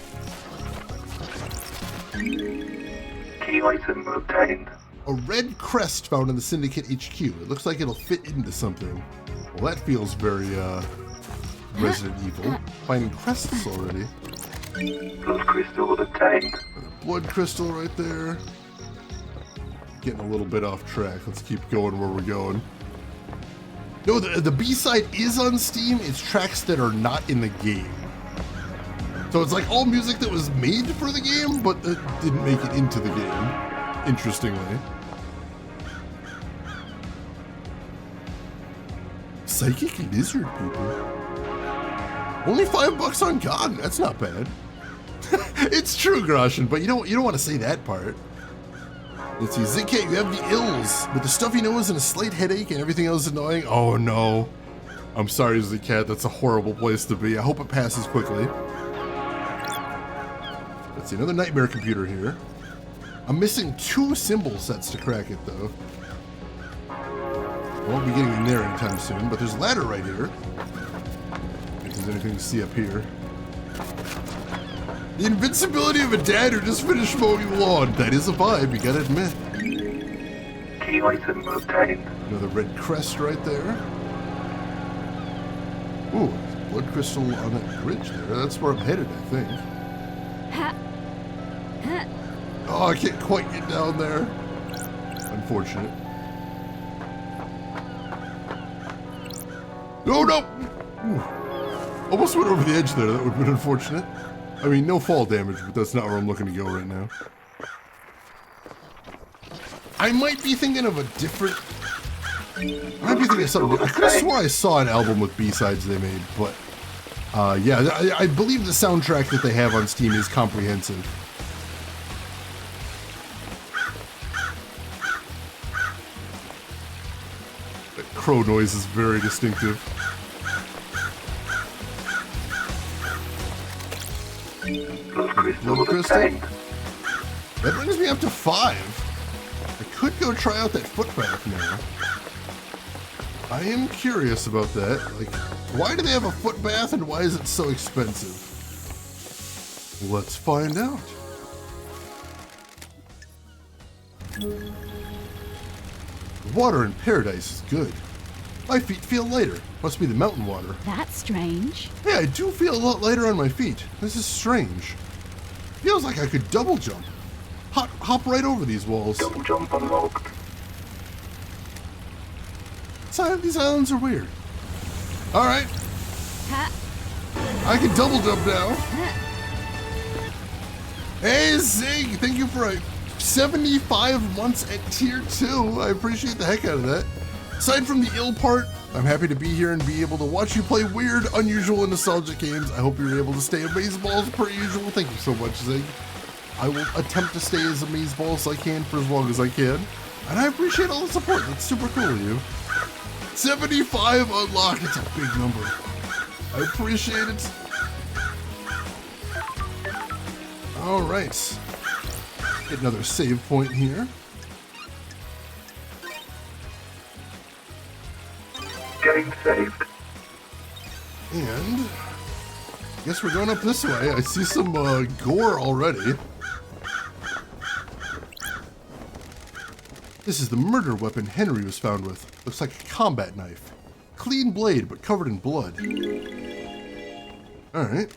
S3: Key item obtained.
S1: A red crest found in the Syndicate HQ. It looks like it'll fit into something. Well, that feels very, Resident Evil. Finding crests already.
S3: Blood crystal obtained.
S1: Blood crystal right there. Getting a little bit off track. Let's keep going where we're going. No, the B-side is on Steam. It's tracks that are not in the game. So it's like all music that was made for the game, but it didn't make it into the game. Interestingly. Psychic lizard people. Only $5 on GOG. That's not bad. It's true, Groshin, but you don't want to say that part. Let's see, Zigcat, you have the ills, but the stuffy nose and a slight headache and everything else annoying. Oh no. I'm sorry, Zigcat, that's a horrible place to be. I hope it passes quickly. Let's see, another nightmare computer here. I'm missing 2 symbol sets to crack it though. I won't be getting in there anytime soon, but there's a ladder right here. If there's anything to see up here. The invincibility of a dad who just finished mowing the lawn. That is a vibe, you gotta admit.
S3: Key item obtained.
S1: Another red crest right there. Ooh, blood crystal on that bridge there. That's where I'm headed, I think. Oh, I can't quite get down there. Unfortunate. No, no! Ooh. Almost went over the edge there. That would have been unfortunate. I mean, no fall damage, but that's not where I'm looking to go right now. I might be thinking of a different... I might be thinking of something. I could have swore I saw an album with B-sides they made, but... yeah, I believe the soundtrack that they have on Steam is comprehensive. That crow noise is very distinctive. Blood crystal? That brings me up to 5. I could go try out that foot bath now. I am curious about that. Like, why do they have a foot bath and why is it so expensive? Let's find out. The water in paradise is good. My feet feel lighter. Must be the mountain water.
S2: That's strange.
S1: Hey, I do feel a lot lighter on my feet. This is strange. Feels like I could double jump. Hop right over these walls.
S3: Double jump unlocked.
S1: These islands are weird. Alright. I can double jump now. Hey, Zig! Thank you for 75 months at tier 2. I appreciate the heck out of that. Aside from the ill part, I'm happy to be here and be able to watch you play weird, unusual, and nostalgic games. I hope you're able to stay amazeball as per usual. Thank you so much, Zig. I will attempt to stay as amazeball as I can for as long as I can. And I appreciate all the support. That's super cool of you. 75 unlocked. It's a big number. I appreciate it. All right. Get another save point here.
S3: Game saved.
S1: And I guess we're going up this way. I see some gore already. This is the murder weapon Henry was found with. Looks like a combat knife. Clean blade, but covered in blood. Alright.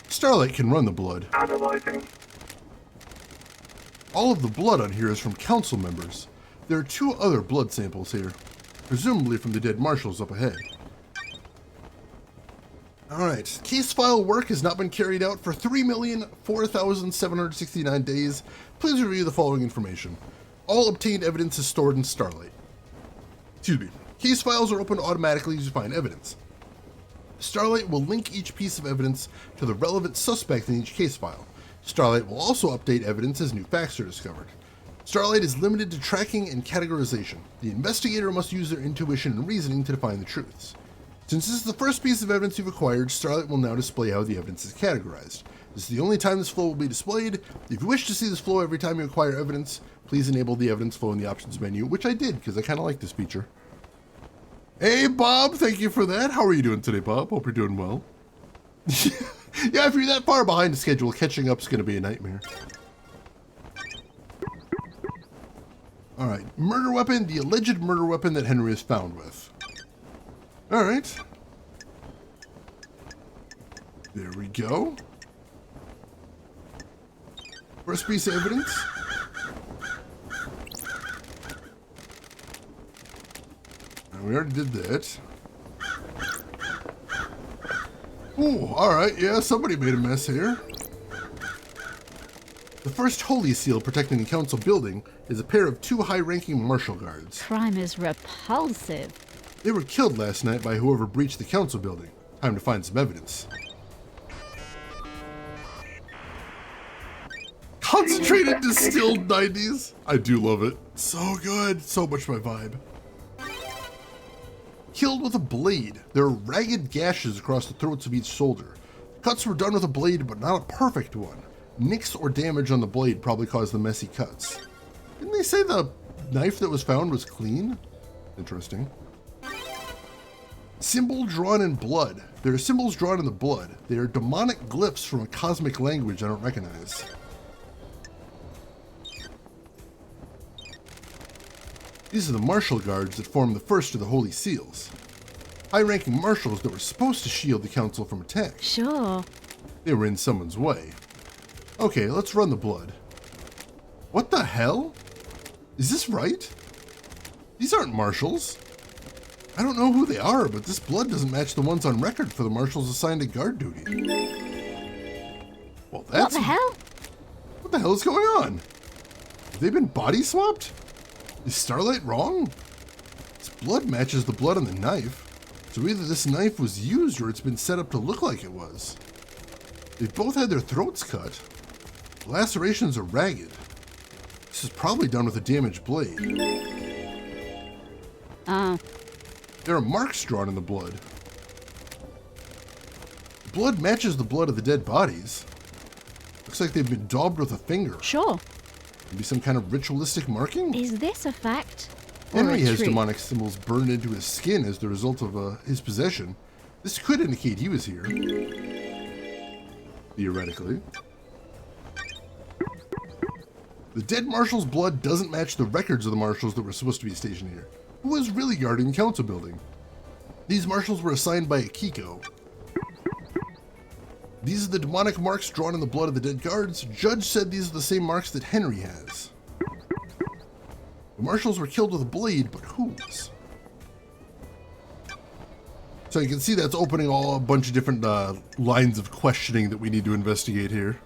S1: Starlight can run the blood.
S3: Analyzing.
S1: All of the blood on here is from council members. There are 2 other blood samples here. Presumably from the dead marshals up ahead. Alright, case file work has not been carried out for 3,004,769 days. Please review the following information. All obtained evidence is stored in Starlight. Excuse me. Case files are opened automatically as you find evidence. Starlight will link each piece of evidence to the relevant suspect in each case file. Starlight will also update evidence as new facts are discovered. Starlight is limited to tracking and categorization. The investigator must use their intuition and reasoning to define the truths. Since this is the first piece of evidence you've acquired, Starlight will now display how the evidence is categorized. This is the only time this flow will be displayed. If you wish to see this flow every time you acquire evidence, please enable the evidence flow in the options menu, which I did because I kind of like this feature. Hey Bob, thank you for that. How are you doing today, Bob? Hope you're doing well. Yeah, if you're that far behind the schedule, catching up's going to be a nightmare. Alright, murder weapon, the alleged murder weapon that Henry is found with. Alright. There we go. First piece of evidence. And we already did that. Ooh, alright, yeah, somebody made a mess here. The first holy seal protecting the council building is a pair of 2 high-ranking marshal guards.
S2: Crime is repulsive.
S1: They were killed last night by whoever breached the council building. Time to find some evidence. Concentrated distilled 90s. I do love it. So good. So much my vibe. Killed with a blade. There are ragged gashes across the throats of each soldier. The cuts were done with a blade, but not a perfect one. Nicks or damage on the blade probably caused the messy cuts. Didn't they say the knife that was found was clean? Interesting. Symbol drawn in blood. There are symbols drawn in the blood. They are demonic glyphs from a cosmic language I don't recognize. These are the marshal guards that form the first of the holy seals. High-ranking marshals that were supposed to shield the council from attack.
S2: Sure.
S1: They were in someone's way. Okay, let's run the blood. What the hell? Is this right? These aren't marshals. I don't know who they are, but this blood doesn't match the ones on record for the marshals assigned to guard duty. Well, that's...
S2: What the hell?
S1: What the hell is going on? Have they been body swapped? Is Starlight wrong? This blood matches the blood on the knife, so either this knife was used or it's been set up to look like it was. They've both had their throats cut. The lacerations are ragged. This is probably done with a damaged blade. There are marks drawn in the blood. The blood matches the blood of the dead bodies. Looks like they've been daubed with a finger.
S2: Sure.
S1: Maybe some kind of ritualistic marking?
S2: Is this a fact? Or
S1: Henry
S2: a
S1: has
S2: truth?
S1: demonic symbols burned into his skin as the result of his possession. This could indicate he was here. Theoretically. The dead marshal's blood doesn't match the records of the marshals that were supposed to be stationed here. Who was really guarding the council building? These marshals were assigned by Akiko. These are the demonic marks drawn in the blood of the dead guards. Judge said these are the same marks that Henry has. The marshals were killed with a blade, but whose? So you can see that's opening a bunch of different lines of questioning that we need to investigate here.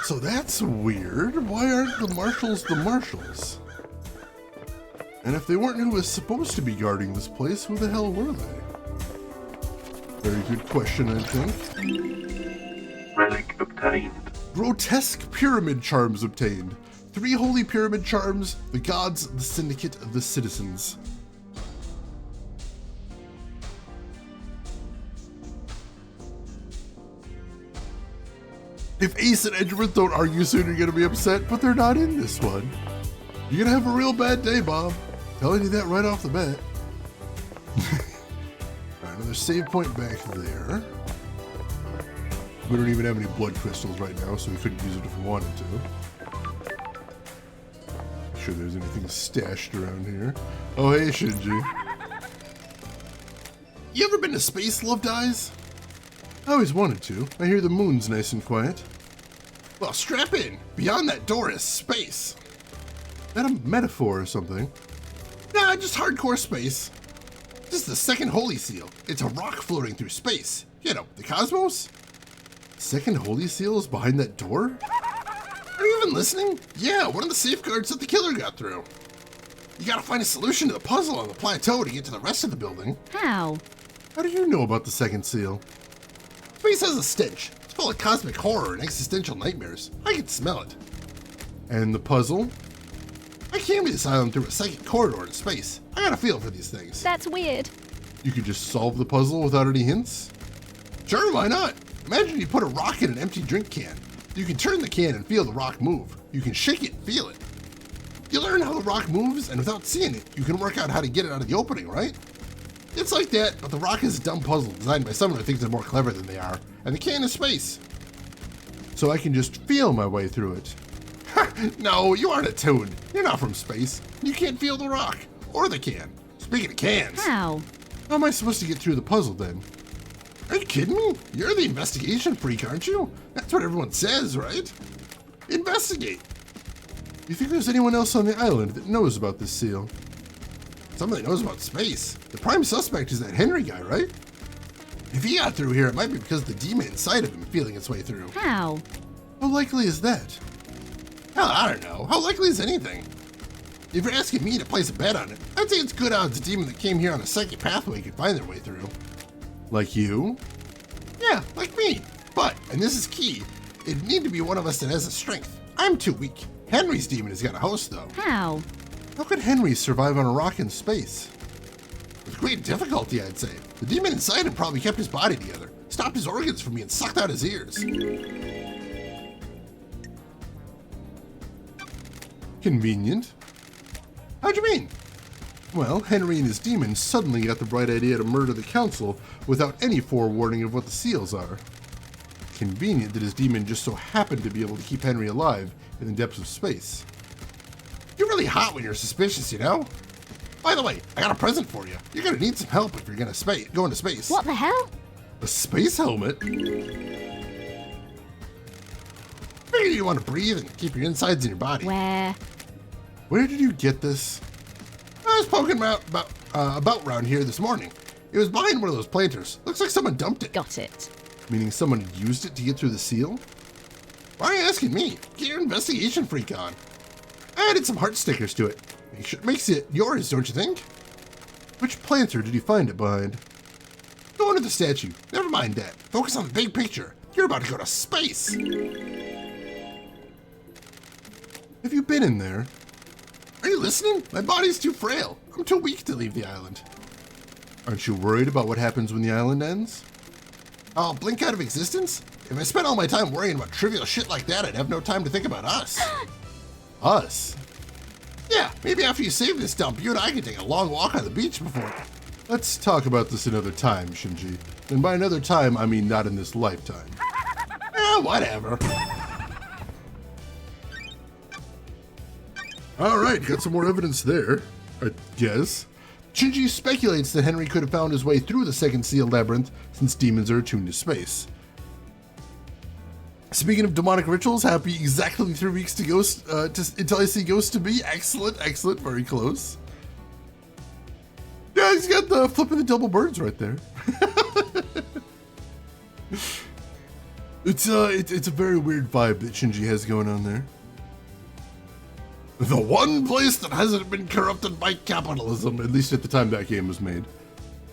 S1: So that's weird. Why aren't the marshals the marshals? And if they weren't who was supposed to be guarding this place, who the hell were they? Very good question, I think.
S3: Relic obtained.
S1: Grotesque pyramid charms obtained. 3 holy pyramid charms, the gods, the syndicate, the citizens. If Ace and Edgeworth don't argue soon, you're gonna be upset, but they're not in this one. You're gonna have a real bad day, Bob. Telling you that right off the bat. Alright, another save point back there. We don't even have any blood crystals right now, so we couldn't use it if we wanted to. Not sure there's anything stashed around here. Oh, hey, Shinji. You ever been to space, Loved Eyes? I always wanted to. I hear the moon's nice and quiet. Well, strap in. Beyond that door is space. Is that a metaphor or something? Nah, just hardcore space. Just This is the second Holy Seal. It's a rock floating through space. You know, the cosmos. Second Holy Seal is behind that door? Are you even listening? Yeah, one of the safeguards that the killer got through. You gotta find a solution to the puzzle on the plateau to get to the rest of the building.
S2: How?
S1: How do you know about the second seal? Space has a stench. It's full of cosmic horror and existential nightmares. I can smell it. And the puzzle? I came to this island through a psychic corridor in space. I got a feel for these things.
S2: That's weird.
S1: You could just solve the puzzle without any hints? Sure, why not? Imagine you put a rock in an empty drink can. You can turn the can and feel the rock move. You can shake it and feel it. You learn how the rock moves, and without seeing it, you can work out how to get it out of the opening, right? It's like that, but the rock is a dumb puzzle designed by someone who thinks they're more clever than they are, and the can is space. So I can just feel my way through it. No, you aren't attuned. You're not from space. You can't feel the rock, or the can. Speaking of cans.
S2: How?
S1: How am I supposed to get through the puzzle then? Are you kidding me? You're the investigation freak, aren't you? That's what everyone says, right? Investigate. You think there's anyone else on the island that knows about this seal? Somebody knows about space. The prime suspect is that Henry guy, right? If he got through here, it might be because the demon inside of him feeling its way through.
S2: How?
S1: How likely is that? Hell, I don't know. How likely is anything? If you're asking me to place a bet on it, I'd say it's good odds a demon that came here on a psychic pathway could find their way through. Like you? Yeah, like me. But, and this is key, it'd need to be one of us that has a strength. I'm too weak. Henry's demon has got a host, though.
S2: How?
S1: How could Henry survive on a rock in space? With great difficulty, I'd say. The demon inside him probably kept his body together, stopped his organs from being sucked out his ears. Convenient. How'd you mean? Well, Henry and his demon suddenly got the bright idea to murder the council without any forewarning of what the seals are. Convenient that his demon just so happened to be able to keep Henry alive in the depths of space. You're really hot when you're suspicious, you know? By the way, I got a present for you. You're gonna need some help if you're gonna go into space.
S2: What the hell?
S1: A space helmet? Figured you want to breathe and keep your insides in your body.
S2: Where
S1: did you get this? I was poking about around here this morning. It was behind one of those planters. Looks like someone dumped it.
S2: Got it.
S1: Meaning someone used it to get through the seal? Why are you asking me? Get your investigation freak on. I added some heart stickers to it. Makes it yours, don't you think? Which planter did you find it behind? Go under the statue. Never mind that. Focus on the big picture. You're about to go to space. Have you been in there? Are you listening? My body's too frail. I'm too weak to leave the island. Aren't you worried about what happens when the island ends? I'll blink out of existence? If I spent all my time worrying about trivial shit like that, I'd have no time to think about us. Us? Yeah, maybe after you save this dump, you and I can take a long walk on the beach before. Let's talk about this another time, Shinji. And by another time, I mean not in this lifetime. Whatever. Alright, got some more evidence there, I guess. Shinji speculates that Henry could have found his way through the second seal labyrinth since demons are attuned to space. Speaking of demonic rituals, happy exactly 3 weeks to Ghost until I see Ghost to be. Excellent, excellent, very close. Yeah, he's got the flipping the double birds right there. It's a very weird vibe that Shinji has going on there. The one place that hasn't been corrupted by capitalism, at least at the time that game was made.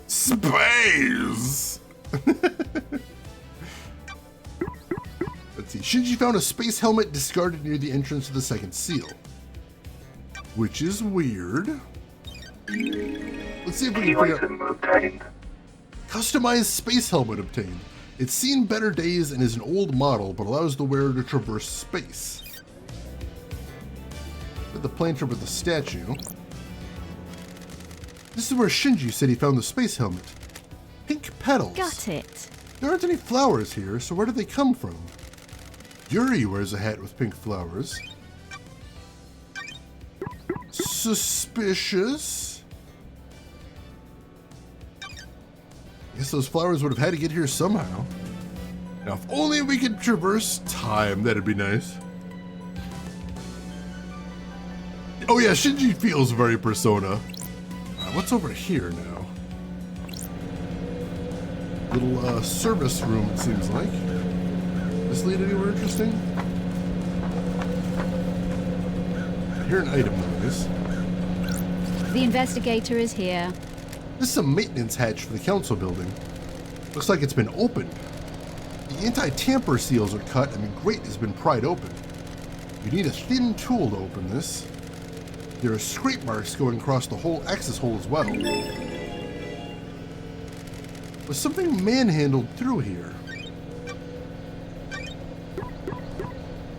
S1: Space! Let's see. Shinji found a space helmet discarded near the entrance to the second seal. Which is weird. Let's see if we can figure out...
S3: obtained.
S1: Customized space helmet obtained. It's seen better days and is an old model, but allows the wearer to traverse space. The planter with the statue. This is where Shinji said he found the space helmet. Pink petals.
S2: Got it.
S1: There aren't any flowers here, so where do they come from? Yuri wears a hat with pink flowers. Suspicious. Guess those flowers would have had to get here somehow. Now, if only we could traverse time, that'd be nice. Oh yeah, Shinji feels very Persona. What's over here now? Little service room, it seems like. This lead anywhere interesting? I hear an item noise.
S2: The investigator is here.
S1: This is a maintenance hatch for the council building. Looks like it's been opened. The anti-tamper seals are cut and the grate has been pried open. You need a thin tool to open this. There are scrape marks going across the whole access hole as well. Was something manhandled through here?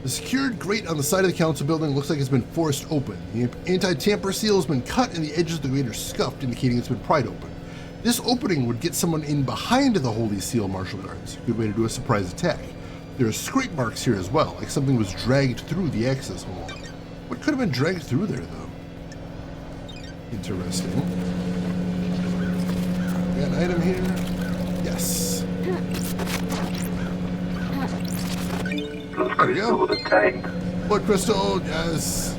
S1: The secured grate on the side of the council building looks like it's been forced open. The anti-tamper seal has been cut and the edges of the grate are scuffed, indicating it's been pried open. This opening would get someone in behind the Holy Seal Martial Guards. Good way to do a surprise attack. There are scrape marks here as well, like something was dragged through the access hole. What could have been dragged through there, though? Interesting. Got an item here? Yes. There we go.
S3: Obtained.
S1: Blood crystal, yes.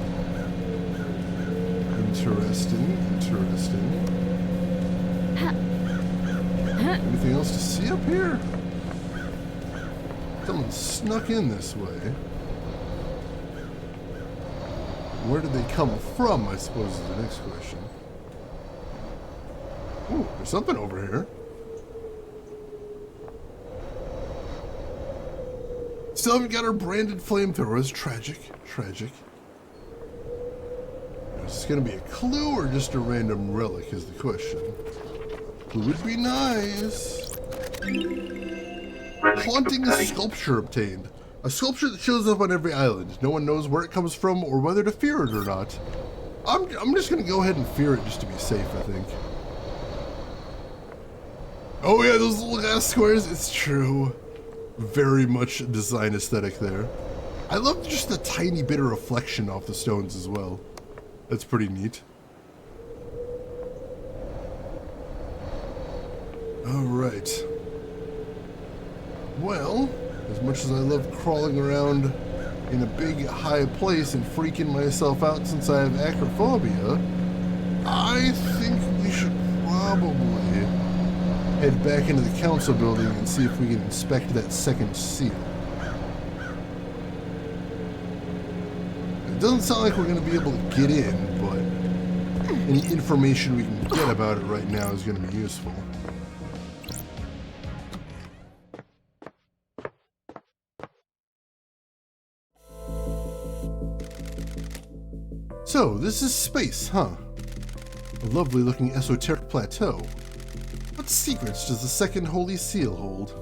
S1: Interesting, interesting. Anything else to see up here? Someone snuck in this way. Where did they come from, I suppose, is the next question. Ooh, there's something over here. Still haven't got our branded flamethrowers. Tragic, tragic. Is this gonna be a clue or just a random relic is the question. Clue would be nice. Haunting sculpture obtained. A sculpture that shows up on every island. No one knows where it comes from or whether to fear it or not. I'm just gonna go ahead and fear it just to be safe, I think. Oh yeah, those little glass squares, it's true. Very much design aesthetic there. I love just the tiny bit of reflection off the stones as well. That's pretty neat. Alright. Well, as much as I love crawling around in a big high place and freaking myself out since I have acrophobia, I think we should probably head back into the council building and see if we can inspect that second seal. It doesn't sound like we're going to be able to get in, but any information we can get about it right now is going to be useful. So, this is space, huh? A lovely looking esoteric plateau. What secrets does the second Holy Seal hold?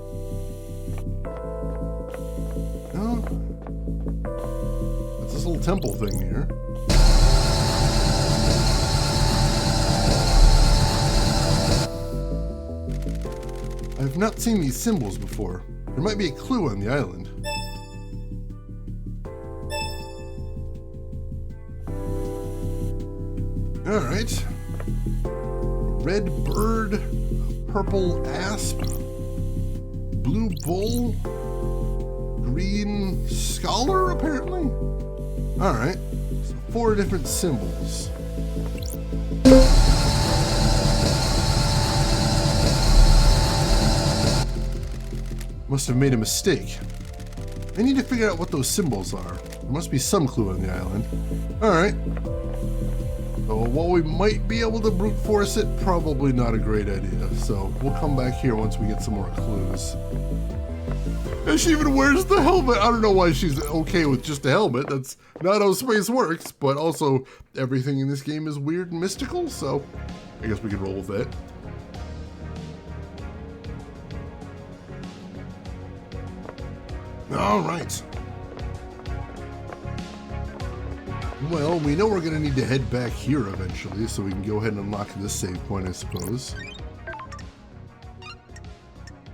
S1: Oh, that's this little temple thing here. I have not seen these symbols before. There might be a clue on the island. Alright. Red bird, purple asp, blue bull, green scholar, apparently? Alright. So 4 different symbols. Must have made a mistake. I need to figure out what those symbols are. There must be some clue on the island. Alright. So while we might be able to brute force it, probably not a great idea. So we'll come back here once we get some more clues. And she even wears the helmet. I don't know why she's okay with just a helmet. That's not how space works. But also, everything in this game is weird and mystical, so I guess we can roll with that. All right. Well, we know we're going to need to head back here eventually, so we can go ahead and unlock this save point, I suppose.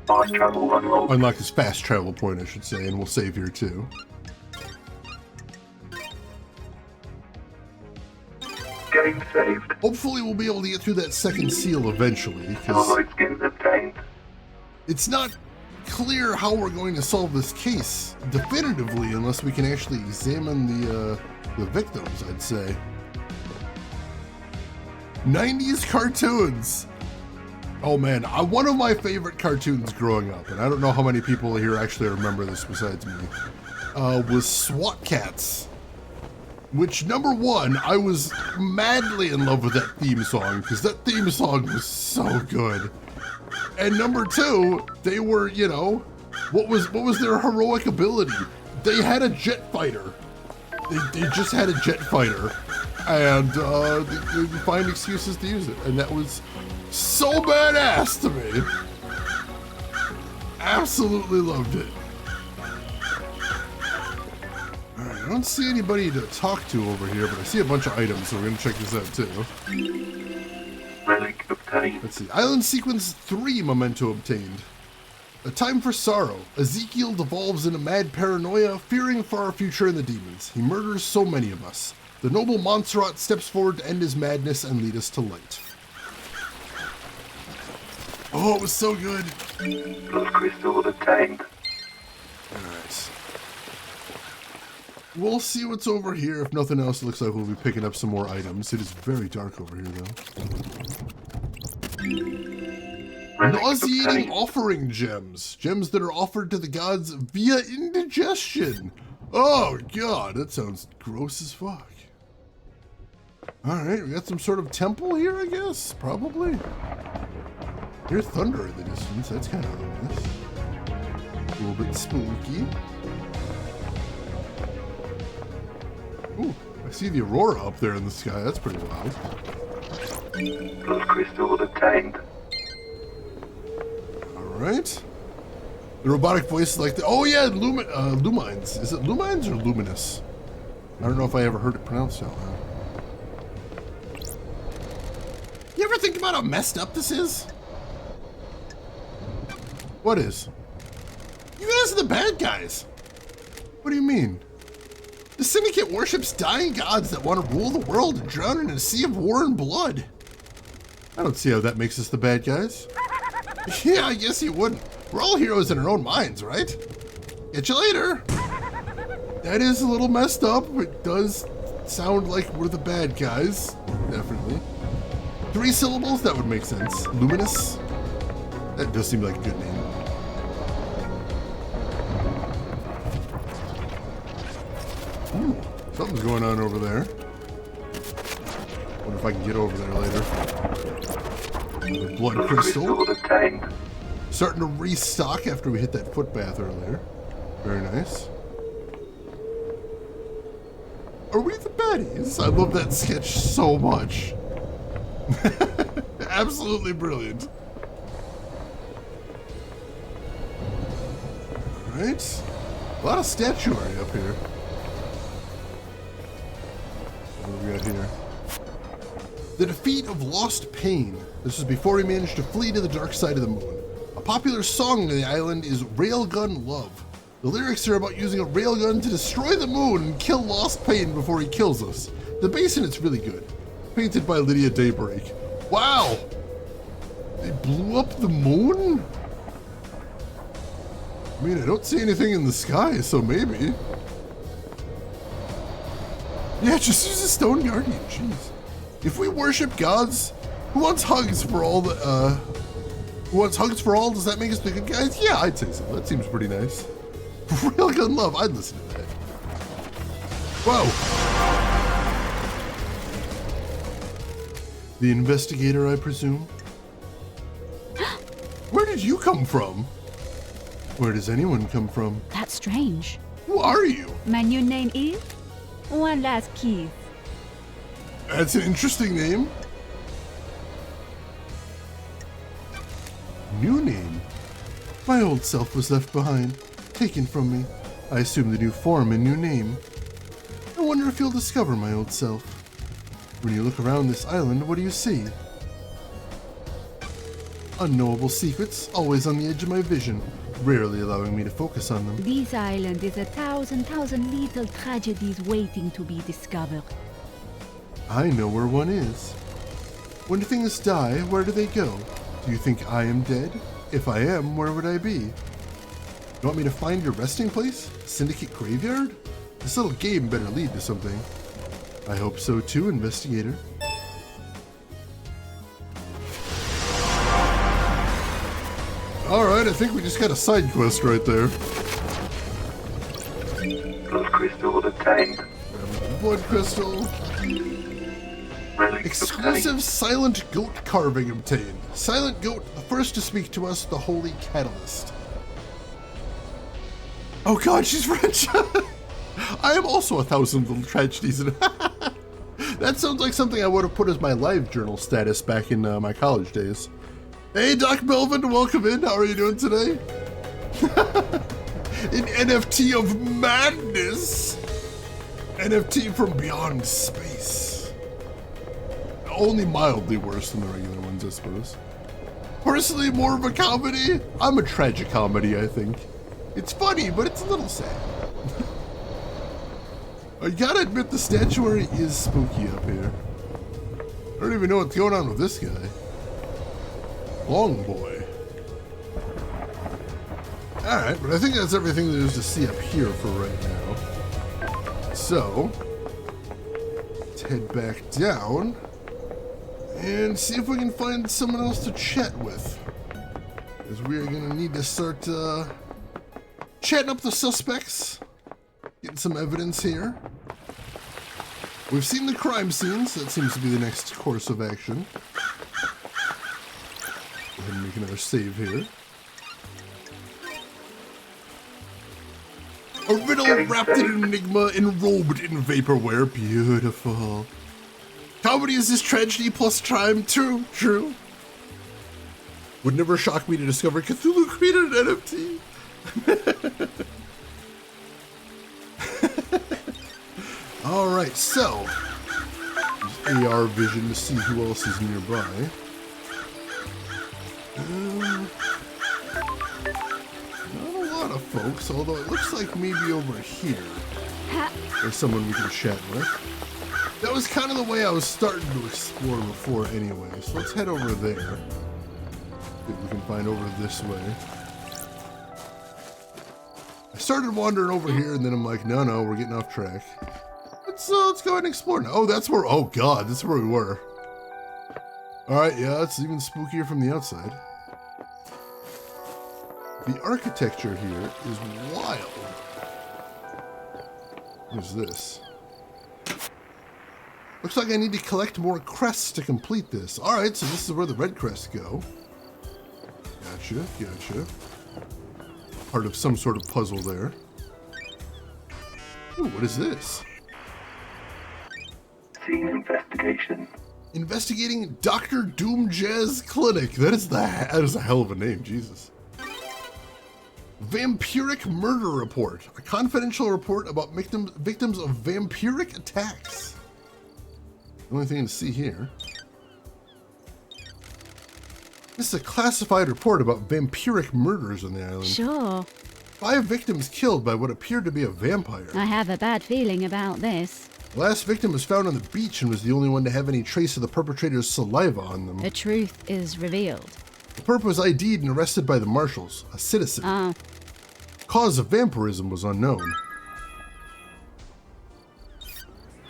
S3: Fast travel unlocked.
S1: Unlock this fast travel point, I should say, and we'll save here too.
S3: Getting saved.
S1: Hopefully we'll be able to get through that second seal eventually, because
S3: Alloy skins obtained.
S1: it's not clear how we're going to solve this case definitively unless we can actually examine the victims, I'd say. 90s cartoons! Oh man, one of my favorite cartoons growing up, and I don't know how many people here actually remember this besides me, was SWAT Kats. Which, number one, I was madly in love with that theme song, because that theme song was so good. And number two, they were, you know, what was their heroic ability? They had a jet fighter. They just had a jet fighter, and they would find excuses to use it, and that was so badass to me. Absolutely loved it. Alright, I don't see anybody to talk to over here, but I see a bunch of items, so we're gonna check this out too.
S3: Relic obtained.
S1: Let's see. Island Sequence 3 memento obtained. A time for sorrow. Ezekiel devolves into mad paranoia, fearing for our future and the demons. He murders so many of us. The noble Montserrat steps forward to end his madness and lead us to light. Oh, it was so good.
S3: Blood crystal obtained.
S1: Alright. We'll see what's over here. If nothing else, it looks like we'll be picking up some more items. It is very dark over here, though. Nauseating offering gems. Gems that are offered to the gods via indigestion. Oh, God. That sounds gross as fuck. Alright, we got some sort of temple here, I guess? Probably. Here's thunder in the distance. That's kind of ominous. A little bit spooky. Ooh, I see the aurora up there in the sky. That's pretty wild.
S3: Blood crystal obtained.
S1: Alright. The robotic voice is like the... Oh, yeah, Lumines. Is it Lumines or Luminous? I don't know if I ever heard it pronounced out loud. You ever think about how messed up this is? What is? You guys are the bad guys. What do you mean? The Syndicate worships dying gods that want to rule the world and drown in a sea of war and blood. I don't see how that makes us the bad guys. Yeah, I guess you wouldn't. We're all heroes in our own minds, right? Get you later. That is a little messed up. It does sound like we're the bad guys. Definitely. 3 syllables? That would make sense. Luminous? That does seem like a good name. Ooh, something's going on over there. Wonder if I can get over there later. Another blood crystal.
S3: Obtained.
S1: Starting to restock after we hit that foot bath earlier. Very nice. Are we the baddies? I love that sketch so much. Absolutely brilliant. Alright. A lot of statuary up here. What do we got here? The defeat of Lost Pain. This was before he managed to flee to the dark side of the moon. A popular song on the island is Railgun Love. The lyrics are about using a railgun to destroy the moon and kill Lost Pain before he kills us. The bass in it's really good. Painted by Lydia Daybreak. Wow! They blew up the moon? I mean, I don't see anything in the sky, so maybe. Yeah, just use a stone guardian, jeez. If we worship gods, who wants hugs for all the, who wants hugs for all? Does that make us the good guys? Yeah, I'd say so. That seems pretty nice. Railgun Love, I'd listen to that. Whoa! The investigator, I presume? Where did you come from? Where does anyone come from?
S2: That's strange.
S1: Who are you?
S2: My new name is One Last Kiss.
S1: That's an interesting name. New name? My old self was left behind, taken from me. I assume the new form and new name. I wonder if you'll discover my old self. When you look around this island, what do you see? Unknowable secrets, always on the edge of my vision, rarely allowing me to focus on them.
S2: This island is a thousand little tragedies waiting to be discovered.
S1: I know where one is. When things die, where do they go? Do you think I am dead? If I am, where would I be? You want me to find your resting place? Syndicate Graveyard? This little game better lead to something. I hope so too, investigator. Alright, I think we just got a side quest right there.
S3: Blood crystal obtained.
S1: Blood crystal.
S3: Relic
S1: Exclusive
S3: obtained. silent
S1: goat carving obtained. Silent goat, the first to speak to us, the holy catalyst. Oh god, she's French! I am also 1,000 little tragedies. That sounds like something I would have put as my live journal status back in my college days. Hey, Doc Melvin, welcome in. How are you doing today? An NFT of madness. NFT from beyond space. Only mildly worse than the regular ones, I suppose. Personally, more of a comedy. I'm a tragicomedy, I think. It's funny, but it's a little sad. I gotta admit, the statuary is spooky up here. I don't even know what's going on with this guy. Long boy. Alright, but I think that's everything there is to see up here for right now. So, let's head back down and see if we can find someone else to chat with. Because we are gonna need to start chatting up the suspects. Getting some evidence here. We've seen the crime scenes. That seems to be the next course of action. Go ahead and make another save here. A riddle wrapped in an enigma, enrobed in vaporware. Beautiful. Comedy is this tragedy plus crime. True, true. Would never shock me to discover Cthulhu created an NFT. Alright, so use AR vision to see who else is nearby. Not a lot of folks, although it looks like maybe over here there's someone we can chat with. That was kind of the way I was starting to explore before anyway, so let's head over there. See if we can find over this way. I started wandering over here and then I'm like, no, we're getting off track. Let's go ahead and explore now. Oh, that's where, oh god, that's where we were. Alright, yeah, it's even spookier from the outside. The architecture here is wild. What is this? Looks like I need to collect more crests to complete this. Alright, so this is where the red crests go. Gotcha. Part of some sort of puzzle there. Ooh, what is this?
S3: Scene investigation.
S1: Investigating Dr. Doom Jazz Clinic. That is a hell of a name, Jesus. Vampiric Murder Report. A confidential report about victims of vampiric attacks. The only thing to see here. This is a classified report about vampiric murders on the island.
S2: Sure.
S1: 5 victims killed by what appeared to be a vampire.
S2: I have a bad feeling about this.
S1: The last victim was found on the beach and was the only one to have any trace of the perpetrator's saliva on them.
S2: The truth is revealed.
S1: The perp was ID'd and arrested by the marshals, a citizen.
S2: Oh.
S1: Cause of vampirism was unknown.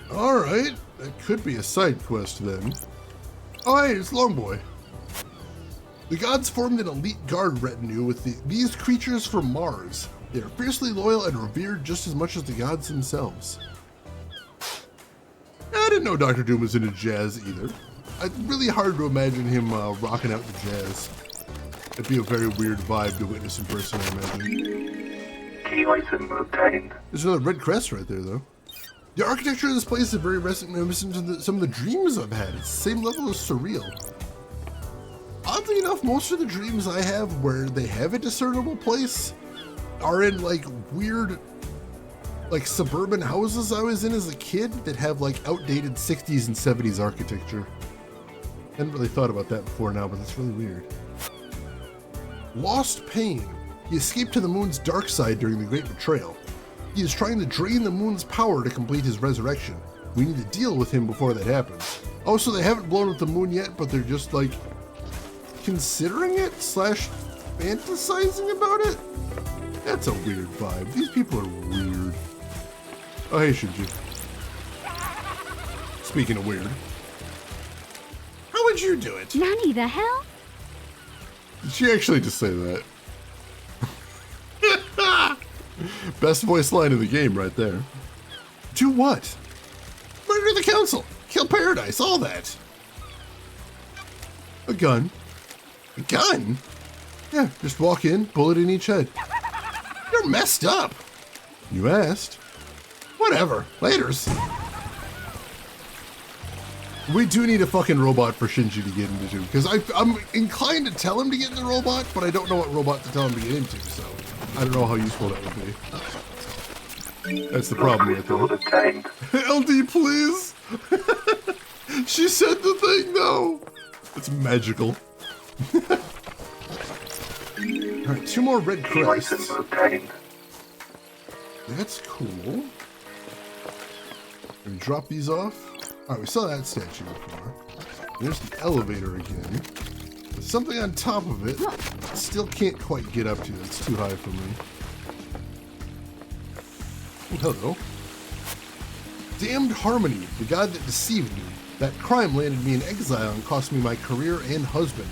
S1: Alright, that could be a side quest then. Oh hey, it's Longboy. The gods formed an elite guard retinue with these creatures from Mars. They are fiercely loyal and revered just as much as the gods themselves. I didn't know Dr. Doom was into jazz either. It's really hard to imagine him rocking out the jazz. It'd be a very weird vibe to witness in person, I imagine.
S3: Key item obtained.
S1: There's another red crest right there, though. The architecture of this place is very reminiscent to some of the dreams I've had. It's the same level as surreal. Oddly enough, most of the dreams I have where they have a discernible place are in like weird, like suburban houses I was in as a kid that have like outdated 60s and 70s architecture. Hadn't really thought about that before now, but that's really weird. Lost Pain. He escaped to the moon's dark side during the Great Betrayal. He is trying to drain the moon's power to complete his resurrection. We need to deal with him before that happens. Oh, so they haven't blown up the moon yet, but they're just like considering it / fantasizing about it? That's a weird vibe. These people are weird. Oh, hey, Shinji. Speaking of weird. How would you do it?
S2: Nanny, the hell?
S1: Did she actually just say that? Best voice line in the game right there. Do what? Murder the council, kill Paradise, all that. A gun. A gun? Yeah, just walk in, bullet in each head. You're messed up. You asked. Whatever, laters. We do need a fucking robot for Shinji to get into, because I'm inclined to tell him to get in the robot, but I don't know what robot to tell him to get into, so I don't know how useful that would be. That's the problem right there.
S3: Obtained.
S1: LD, please! She said the thing, though! It's magical. Alright, 2 more red
S3: Key
S1: crests.
S3: license obtained.
S1: That's cool. We drop these off. Alright, we saw that statue before. There's the elevator again. There's something on top of it. Still can't quite get up to. It's too high for me. Oh, hello. Damned Harmony, the god that deceived me. That crime landed me in exile and cost me my career and husband.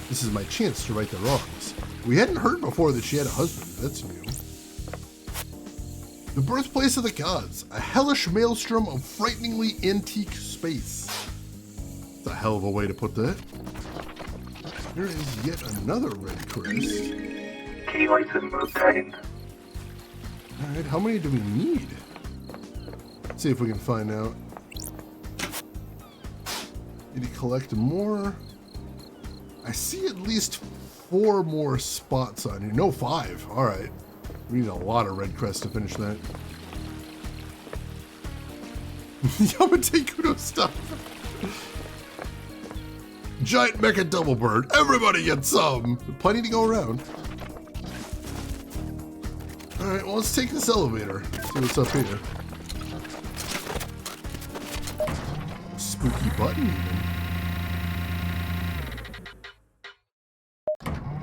S1: This is my chance to right the wrongs. We hadn't heard before that she had a husband. That's new. The birthplace of the gods, a hellish maelstrom of frighteningly antique space. That's a hell of a way to put that. There is yet another red crest.
S3: Key license obtained.
S1: Alright, how many do we need? Let's see if we can find out. Need to collect more. I see at least 4 more spots on here. No, 5. Alright. We need a lot of red crests to finish that. Yamate Kudo stuff. Giant mecha double bird. Everybody gets some. Plenty to go around. Alright, well, let's take this elevator. See what's up here. Spooky button, even.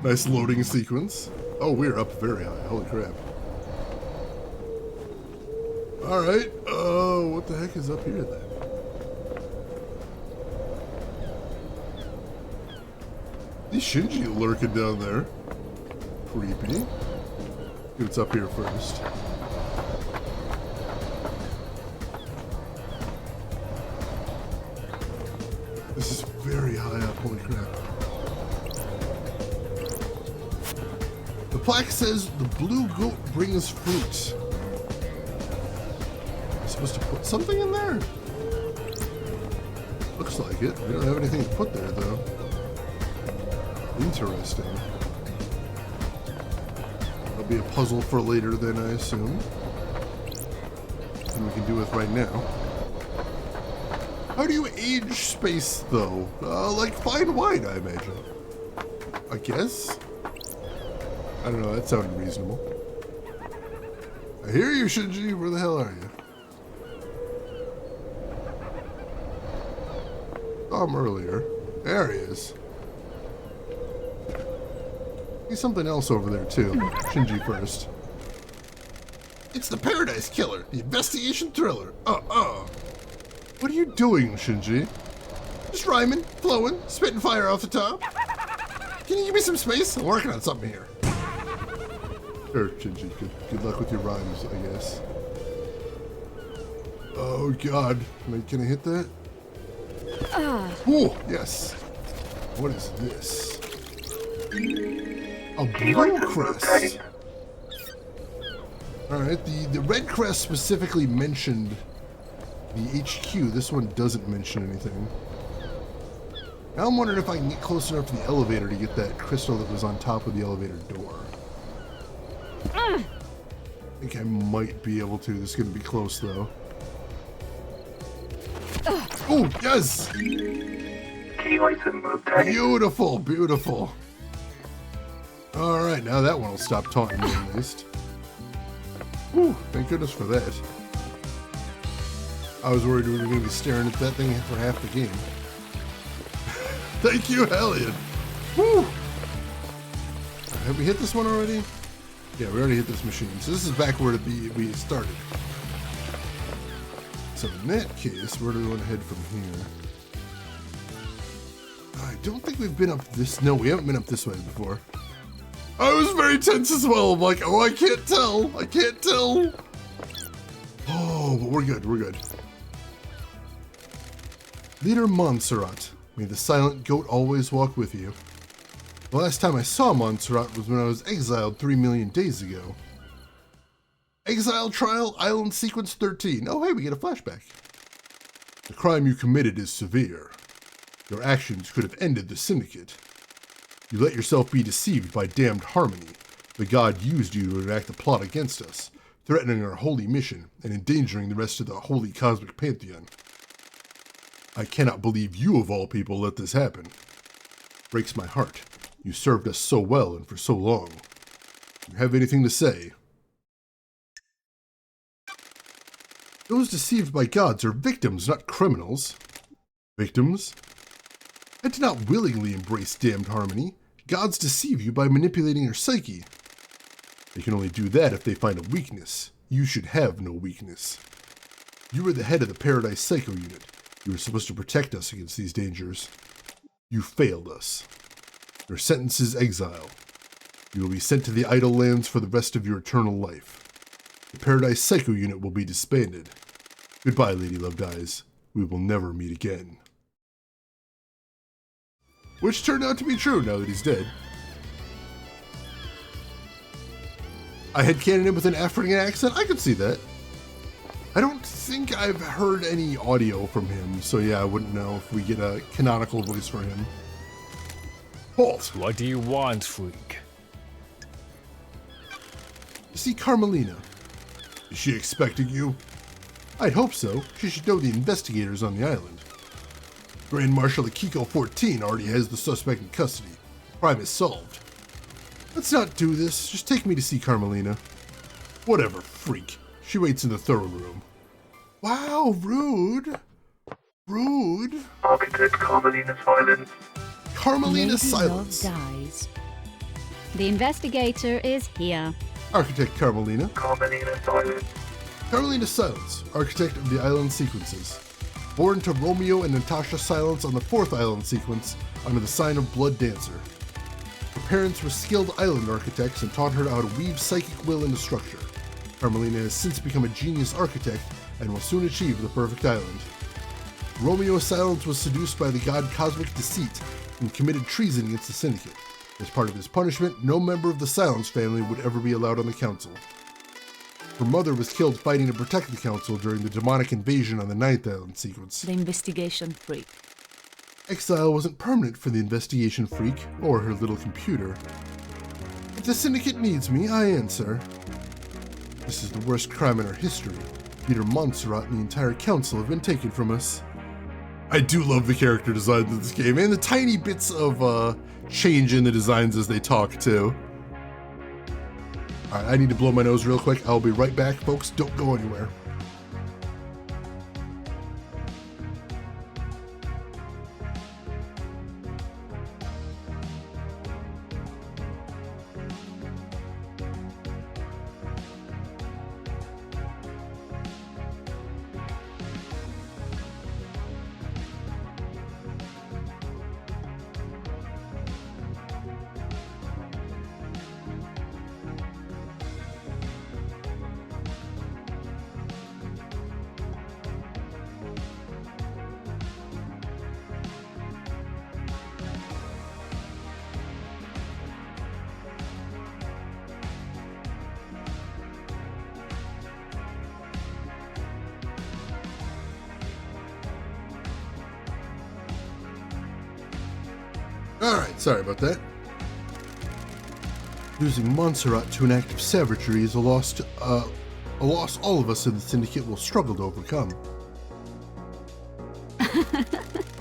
S1: Nice loading sequence. Oh, we're up very high. Holy crap. Alright, what the heck is up here then? Is Shinji lurking down there? Creepy. See what's up here first. This is very high up, holy crap. The plaque says the blue goat brings fruit. Am I supposed to put something in there? Looks like it. We don't have anything to put there though. Interesting. That'll be a puzzle for later then, I assume. And we can do with right now. How do you age space though? Like fine wine, I imagine. I guess? I don't know, that sounded reasonable. I hear you, Shinji. Where the hell are you? Saw him earlier. There he is. He's something else over there, too. Shinji first. It's the Paradise Killer, the investigation thriller. What are you doing, Shinji? Just rhyming, flowing, spitting fire off the top. Can you give me some space? I'm working on something here. Sure, Shinji. Good luck with your rhymes, I guess. Oh, God. Can I hit that? Oh, yes. What is this? A blue crest. Alright, the red crest specifically mentioned the HQ. This one doesn't mention anything. Now I'm wondering if I can get close enough to the elevator to get that crystal that was on top of the elevator door. I think I might be able to. This is going to be close, though. Oh, yes!
S3: Key item obtained.
S1: Beautiful, beautiful. Alright, now that one will stop taunting me at least. Whew, thank goodness for that. I was worried we were going to be staring at that thing for half the game. Thank you, Hellion. Woo! Have we hit this one already? Yeah, we already hit this machine. So this is back where we started. So in that case, where do we want to head from here? I don't think we've been up this... No, we haven't been up this way before. I was very tense as well. I'm like, oh, I can't tell. I can't tell. Oh, but we're good. We're good. Leader Montserrat, may the silent goat always walk with you. The last time I saw Montserrat was when I was exiled 3 million days ago. Exile Trial, Island Sequence 13. Oh, hey, we get a flashback. The crime you committed is severe. Your actions could have ended the Syndicate. You let yourself be deceived by damned Harmony. The god used you to enact a plot against us, threatening our holy mission and endangering the rest of the holy cosmic pantheon. I cannot believe you of all people let this happen. Breaks my heart. You served us so well and for so long. You have anything to say? Those deceived by gods are victims, not criminals. Victims? I did not willingly embrace damned Harmony. Gods deceive you by manipulating your psyche. They can only do that if they find a weakness. You should have no weakness. You were the head of the Paradise Psycho Unit. You were supposed to protect us against these dangers. You failed us. Your sentence is exile. You will be sent to the Idle Lands for the rest of your eternal life. The Paradise Psycho Unit will be disbanded. Goodbye, Lady Lovedyes. We will never meet again. Which turned out to be true now that he's dead. I had cannoned him with an African accent. I could see that. I don't think I've heard any audio from him, so yeah, I wouldn't know if we get a canonical voice for him. Halt!
S7: What do you want, freak?
S1: To see Carmelina. Is she expecting you? I'd hope so. She should know the investigators on the island. Grand Marshal Akiko 14 already has the suspect in custody. Crime is solved. Let's not do this. Just take me to see Carmelina. Whatever, freak. She waits in the throne room. Wow, rude. Rude.
S3: Architect Carmelina Silence.
S1: Carmelina
S2: Lady
S1: Silence.
S2: Love dies. The investigator is here.
S1: Architect Carmelina.
S3: Carmelina Silence.
S1: Carmelina Silence, architect of the island sequences. Born to Romeo and Natasha Silence on the 4th island sequence under the sign of Blood Dancer. Her parents were skilled island architects and taught her how to weave psychic will into structure. Carmelina has since become a genius architect and will soon achieve the perfect island. Romeo Silence was seduced by the god Cosmic Deceit and committed treason against the Syndicate. As part of his punishment, no member of the Silence family would ever be allowed on the council. Her mother was killed fighting to protect the council during the demonic invasion on the 9th island sequence.
S2: The investigation freak.
S1: Exile wasn't permanent for the investigation freak or her little computer. If the Syndicate needs me, I answer. This is the worst crime in our history. Leader Montserrat and the entire council have been taken from us. I do love the character designs of this game and the tiny bits of change in the designs as they talk too. Alright, I need to blow my nose real quick. I'll be right back, folks. Don't go anywhere. Alright, sorry about that. Losing Montserrat to an act of savagery is a loss all of us in the Syndicate will struggle to overcome.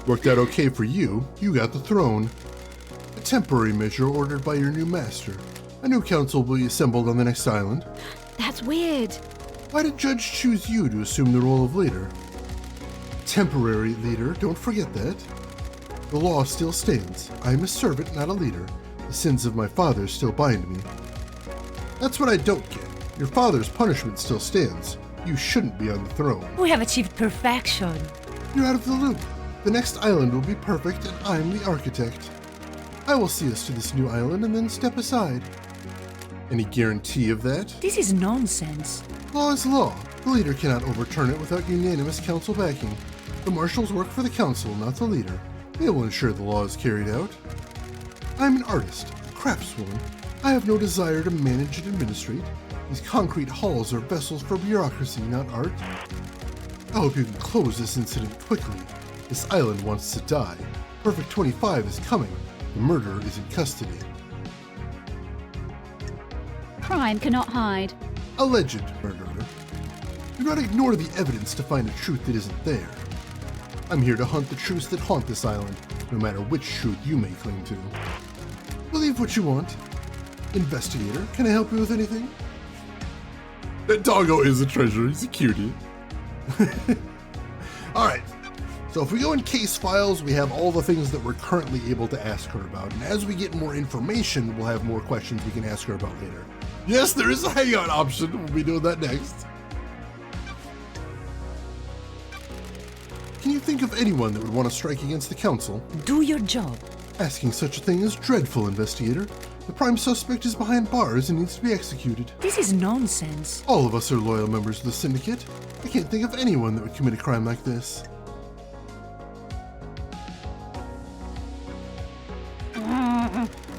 S1: Worked out okay for you. You got the throne. A temporary measure ordered by your new master. A new council will be assembled on the next island.
S2: That's weird.
S1: Why did Judge choose you to assume the role of leader? Temporary leader, don't forget that. The law still stands. I am a servant, not a leader. The sins of my father still bind me. That's what I don't get. Your father's punishment still stands. You shouldn't be on the throne.
S2: We have achieved perfection.
S1: You're out of the loop. The next island will be perfect and I'm the architect. I will see us to this new island and then step aside. Any guarantee of that?
S8: This is nonsense.
S1: Law is law. The leader cannot overturn it without unanimous council backing. The marshals work for the council, not the leader. They will ensure the law is carried out. I am an artist, a craftswoman. I have no desire to manage and administrate. These concrete halls are vessels for bureaucracy, not art. I hope you can close this incident quickly. This island wants to die. Perfect 25 is coming. The murderer is in custody.
S2: Crime cannot hide.
S1: Alleged murderer. Do not ignore the evidence to find a truth that isn't there. I'm here to hunt the truths that haunt this island, no matter which truth you may cling to. Believe what you want. Investigator, can I help you with anything? That doggo is a treasure. He's a cutie. Alright, so if we go in case files, we have all the things that we're currently able to ask her about. And as we get more information, we'll have more questions we can ask her about later. Yes, there is a hangout option. We'll be doing that next. Can you think of anyone that would want to strike against the council?
S8: Do your job.
S1: Asking such a thing is dreadful, investigator. The prime suspect is behind bars and needs to be executed.
S8: This is nonsense.
S1: All of us are loyal members of the syndicate. I can't think of anyone that would commit a crime like this.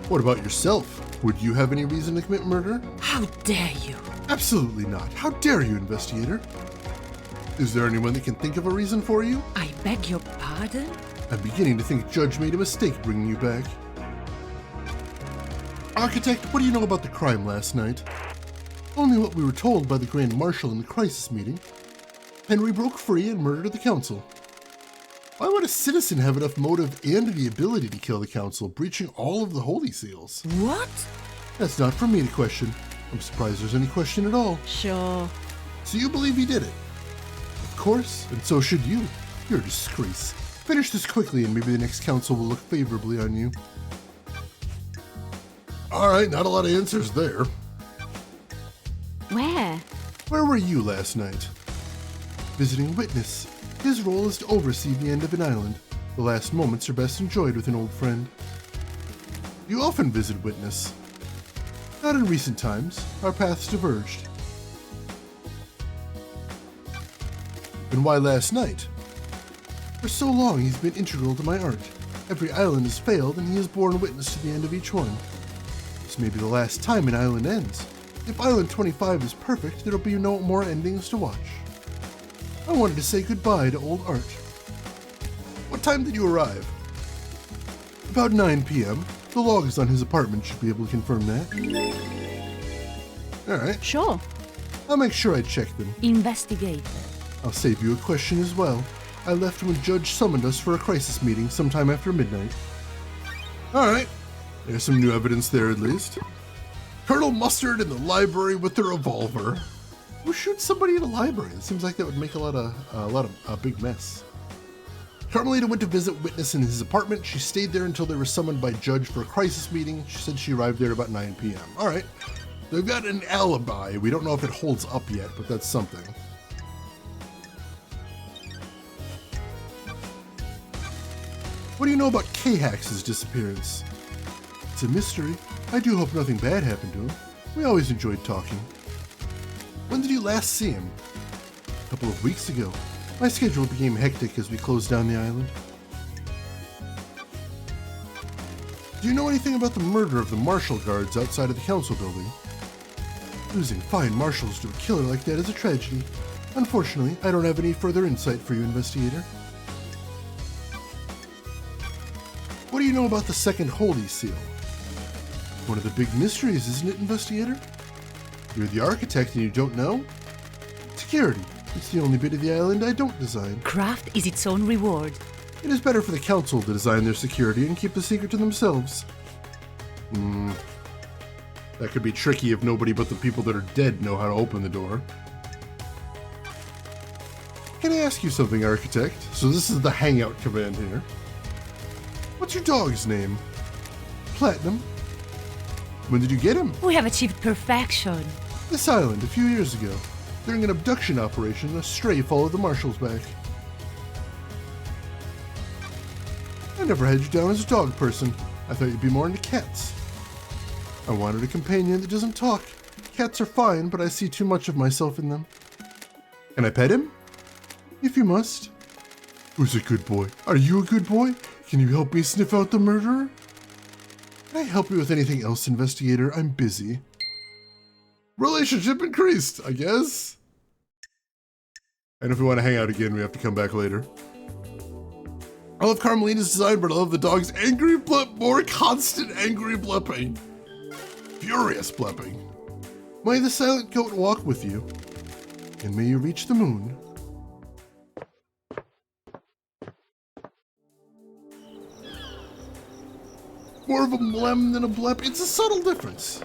S1: What about yourself? Would you have any reason to commit murder?
S8: How dare you?
S1: Absolutely not. How dare you, investigator? Is there anyone that can think of a reason for you?
S8: I beg your pardon?
S1: I'm beginning to think Judge made a mistake bringing you back. Architect, what do you know about the crime last night? Only what we were told by the Grand Marshal in the crisis meeting. Henry broke free and murdered the council. Why would a citizen have enough motive and the ability to kill the council, breaching all of the holy seals?
S8: What?
S1: That's not for me to question. I'm surprised there's any question at all.
S8: Sure.
S1: So you believe he did it? Of course, and so should you. You're a disgrace. Finish this quickly and maybe the next council will look favorably on you. Alright, not a lot of answers there.
S2: Where?
S1: Where were you last night? Visiting Witness. His role is to oversee the end of an island. The last moments are best enjoyed with an old friend. You often visit Witness. Not in recent times. Our paths diverged. And why last night? For so long he's been integral to my art. Every island has failed and he has borne witness to the end of each one. This may be the last time an island ends. If Island 25 is perfect, there'll be no more endings to watch. I wanted to say goodbye to old art. What time did you arrive? About 9 p.m. The logs on his apartment should be able to confirm that. Alright,
S2: Sure.
S1: I'll make sure I check them.
S8: Investigate.
S1: I'll save you a question as well. I left when Judge summoned us for a crisis meeting sometime after midnight. Alright, there's some new evidence there at least. Colonel Mustard in the library with the revolver. Who shoots somebody in a library? It seems like that would make a big mess. Carmelita went to visit Witness in his apartment. She stayed there until they were summoned by Judge for a crisis meeting. She said she arrived there about 9 p.m. Alright, they've got an alibi. We don't know if it holds up yet, but that's something. What do you know about K-Hax's disappearance? It's a mystery. I do hope nothing bad happened to him. We always enjoyed talking. When did you last see him? A couple of weeks ago. My schedule became hectic as we closed down the island. Do you know anything about the murder of the marshal guards outside of the council building? Losing fine marshals to a killer like that is a tragedy. Unfortunately, I don't have any further insight for you, investigator. What do you know about the second Holy Seal? One of the big mysteries, isn't it, investigator? You're the architect and you don't know? Security. It's the only bit of the island I don't design.
S8: Craft is its own reward.
S1: It is better for the council to design their security and keep the secret to themselves. That could be tricky if nobody but the people that are dead know how to open the door. Can I ask you something, architect? So this is the hangout command here. What's your dog's name? Platinum. When did you get him?
S8: We have achieved perfection.
S1: This island, a few years ago. During an abduction operation, a stray followed the marshals back. I never had you down as a dog person. I thought you'd be more into cats. I wanted a companion that doesn't talk. Cats are fine, but I see too much of myself in them. Can I pet him? If you must. Who's a good boy? Are you a good boy? Can you help me sniff out the murderer? Can I help you with anything else, investigator? I'm busy. Relationship increased, I guess. And if we want to hang out again, we have to come back later. I love Carmelina's design, but I love the dog's angry blip, more constant angry blipping. Furious blipping. May the silent goat walk with you, and may you reach the moon. More of a blem than a blep. It's a subtle difference.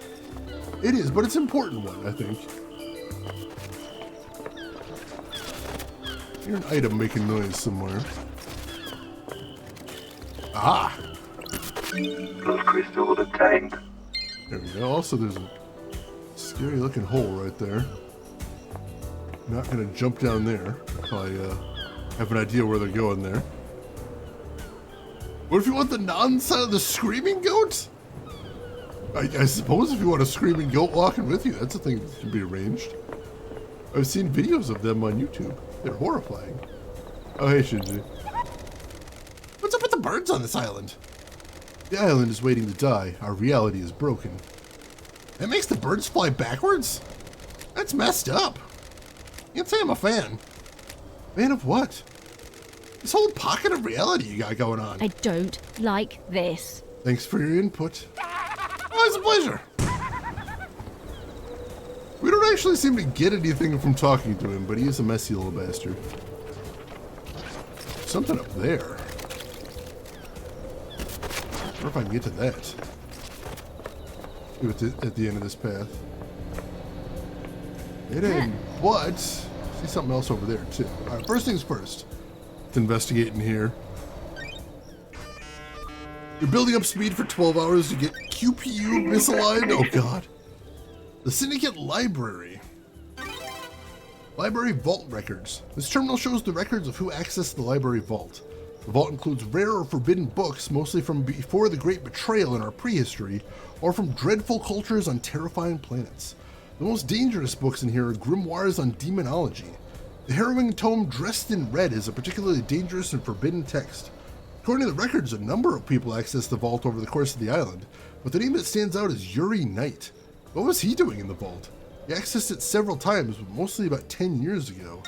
S1: It is, but it's an important one, I think. Hear an item making noise somewhere. Ah!
S3: Plus crystal obtained.
S1: There we go. Also, there's a scary looking hole right there. I'm not gonna jump down there if I have an idea where they're going there. What if you want the non-silent, the screaming goat? I suppose if you want a screaming goat walking with you, that's a thing that can be arranged. I've seen videos of them on YouTube. They're horrifying. Oh, hey, Shinji. What's up with the birds on this island? The island is waiting to die. Our reality is broken. That makes the birds fly backwards? That's messed up. You can't say I'm a fan. Fan of what? This whole pocket of reality you got going on.
S2: I don't like this.
S1: Thanks for your input. Oh, it's a pleasure. We don't actually seem to get anything from talking to him, but he is a messy little bastard. Something up there. I wonder if I can get to that. See what's at the end of this path. It ain't what? See something else over there too. Alright, first things first. Let's investigate in here. You're building up speed for 12 hours to get QPU misaligned? Oh god. The Syndicate Library. Library Vault Records. This terminal shows the records of who accessed the library vault. The vault includes rare or forbidden books, mostly from before the Great Betrayal in our prehistory, or from dreadful cultures on terrifying planets. The most dangerous books in here are grimoires on demonology. The harrowing tome Dressed in Red is a particularly dangerous and forbidden text. According to the records, a number of people accessed the vault over the course of the island, but the name that stands out is Yuri Knight. What was he doing in the vault? He accessed it several times, but mostly about 10 years ago.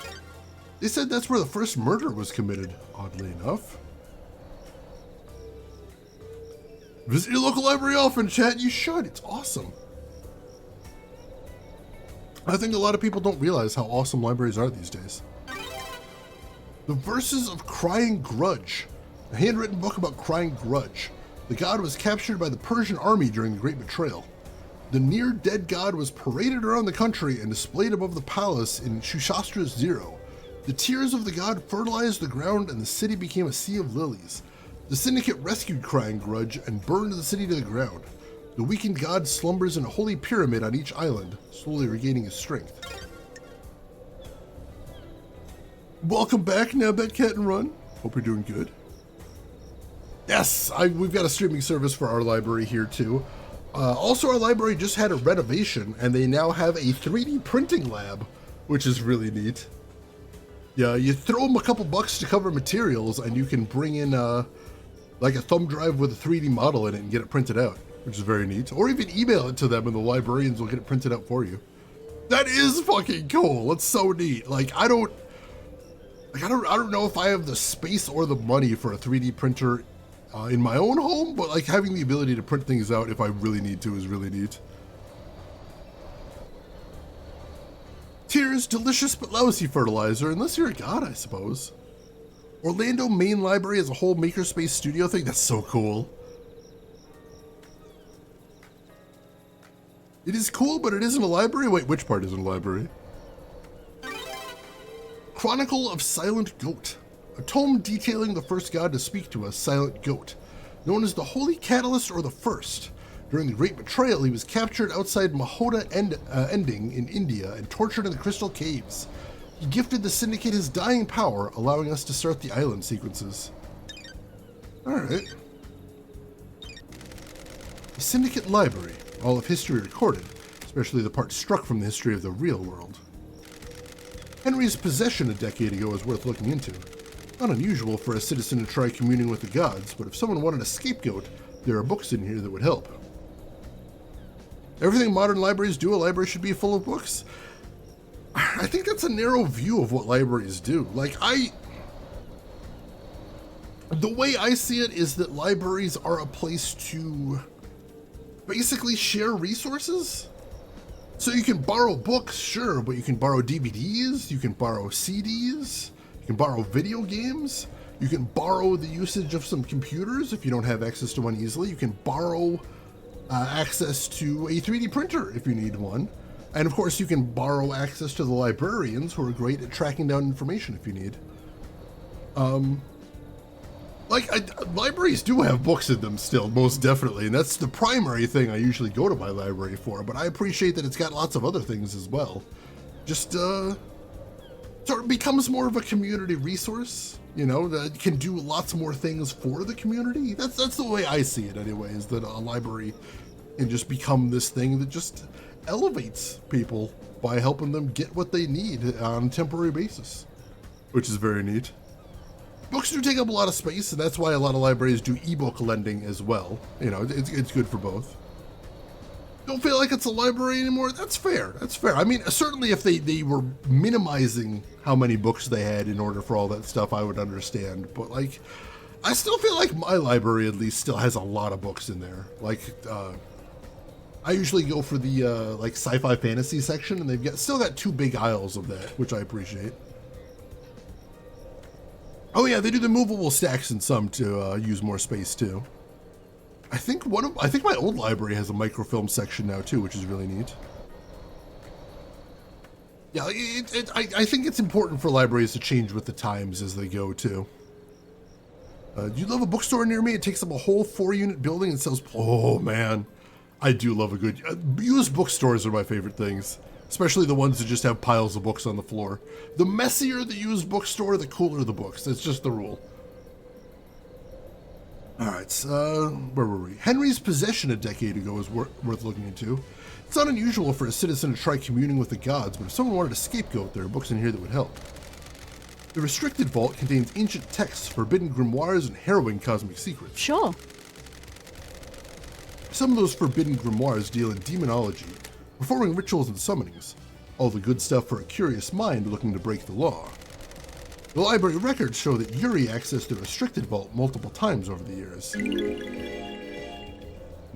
S1: They said that's where the first murder was committed, oddly enough. Visit your local library often, chat. You should. It's awesome. I think a lot of people don't realize how awesome libraries are these days. The Verses of Crying Grudge. A handwritten book about Crying Grudge. The god was captured by the Persian army during the Great Betrayal. The near-dead god was paraded around the country and displayed above the palace in Shushastra Zero. The tears of the god fertilized the ground and the city became a sea of lilies. The Syndicate rescued Crying Grudge and burned the city to the ground. The weakened god slumbers in a holy pyramid on each island, slowly regaining his strength. Welcome back, Nabet Cat and Run. Hope you're doing good. Yes, we've got a streaming service for our library here too. Also, our library just had a renovation, and they now have a 3D printing lab, which is really neat. Yeah, you throw them a couple bucks to cover materials, and you can bring in like a thumb drive with a 3D model in it and get it printed out, which is very neat. Or even email it to them, and the librarians will get it printed out for you. That is fucking cool. It's so neat. Like I don't know if I have the space or the money for a 3D printer in my own home, but like having the ability to print things out if I really need to is really neat. Tears, delicious but lousy fertilizer, unless you're a god, I suppose. Orlando Main Library has a whole makerspace studio thing. That's so cool. It is cool, but it isn't a library? Wait, which part isn't a library? Chronicle of Silent Goat. A tome detailing the first god to speak to us, Silent Goat. Known as the Holy Catalyst or the First. During the Great Betrayal, he was captured outside Mahoda Ending in India and tortured in the Crystal Caves. He gifted the Syndicate his dying power, allowing us to start the island sequences. Alright. The Syndicate Library. all of history recorded, especially the parts struck from the history of the real world. Henry's possession a decade ago is worth looking into. Not unusual for a citizen to try communing with the gods, but if someone wanted a scapegoat, there are books in here that would help. Everything modern libraries do, a library should be full of books. I think that's a narrow view of what libraries do. The way I see it is that libraries are a place to basically share resources. So you can borrow books, sure, but you can borrow DVDs, you can borrow CDs, you can borrow video games, you can borrow the usage of some computers if you don't have access to one easily, you can borrow access to a 3D printer if you need one. And of course, you can borrow access to the librarians who are great at tracking down information if you need. Libraries do have books in them still, most definitely, and that's the primary thing I usually go to my library for, but I appreciate that it's got lots of other things as well. Just, sort of becomes more of a community resource, you know, that can do lots more things for the community. That's the way I see it anyway, is that a library can just become this thing that just elevates people by helping them get what they need on a temporary basis, which is very neat. Books do take up a lot of space, and that's why a lot of libraries do ebook lending as well. You know, it's good for both. Don't feel like it's a library anymore? That's fair. That's fair. I mean, certainly if they were minimizing how many books they had in order for all that stuff, I would understand. But, like, I still feel like my library at least still has a lot of books in there. Like, I usually go for the, like, sci-fi fantasy section, and they've still got 2 big aisles of that, which I appreciate. Oh yeah, they do the movable stacks in some to use more space too. I think my old library has a microfilm section now too, which is really neat. Yeah, I think it's important for libraries to change with the times as they go too. Do you love a bookstore near me? It takes up a whole 4-unit building and sells. Oh man, I do love a good used bookstores are my favorite things. Especially the ones that just have piles of books on the floor. The messier the used bookstore, the cooler the books. That's just the rule. Alright, where were we? Henry's possession a decade ago is worth looking into. It's not unusual for a citizen to try communing with the gods, but if someone wanted a scapegoat, there are books in here that would help. The Restricted Vault contains ancient texts, forbidden grimoires, and harrowing cosmic secrets.
S2: Sure.
S1: Some of those forbidden grimoires deal in demonology, performing rituals and summonings, all the good stuff for a curious mind looking to break the law. The library records show that Yuri accessed the Restricted Vault multiple times over the years.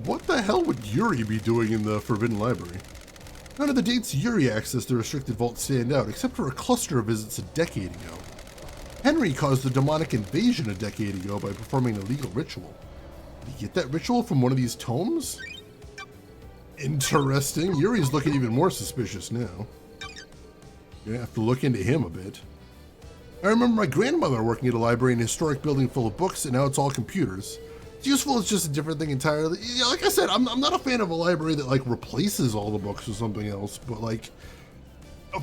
S1: What the hell would Yuri be doing in the Forbidden Library? None of the dates Yuri accessed the Restricted Vault stand out, except for a cluster of visits a decade ago. Henry caused a demonic invasion a decade ago by performing a legal ritual. Did he get that ritual from one of these tomes? Interesting. Yuri's looking even more suspicious now. You're gonna have to look into him a bit. I remember my grandmother working at a library in a historic building full of books, and now it's all computers. It's useful, it's just a different thing entirely. Yeah, like I said, I'm not a fan of a library that like replaces all the books with something else, but like,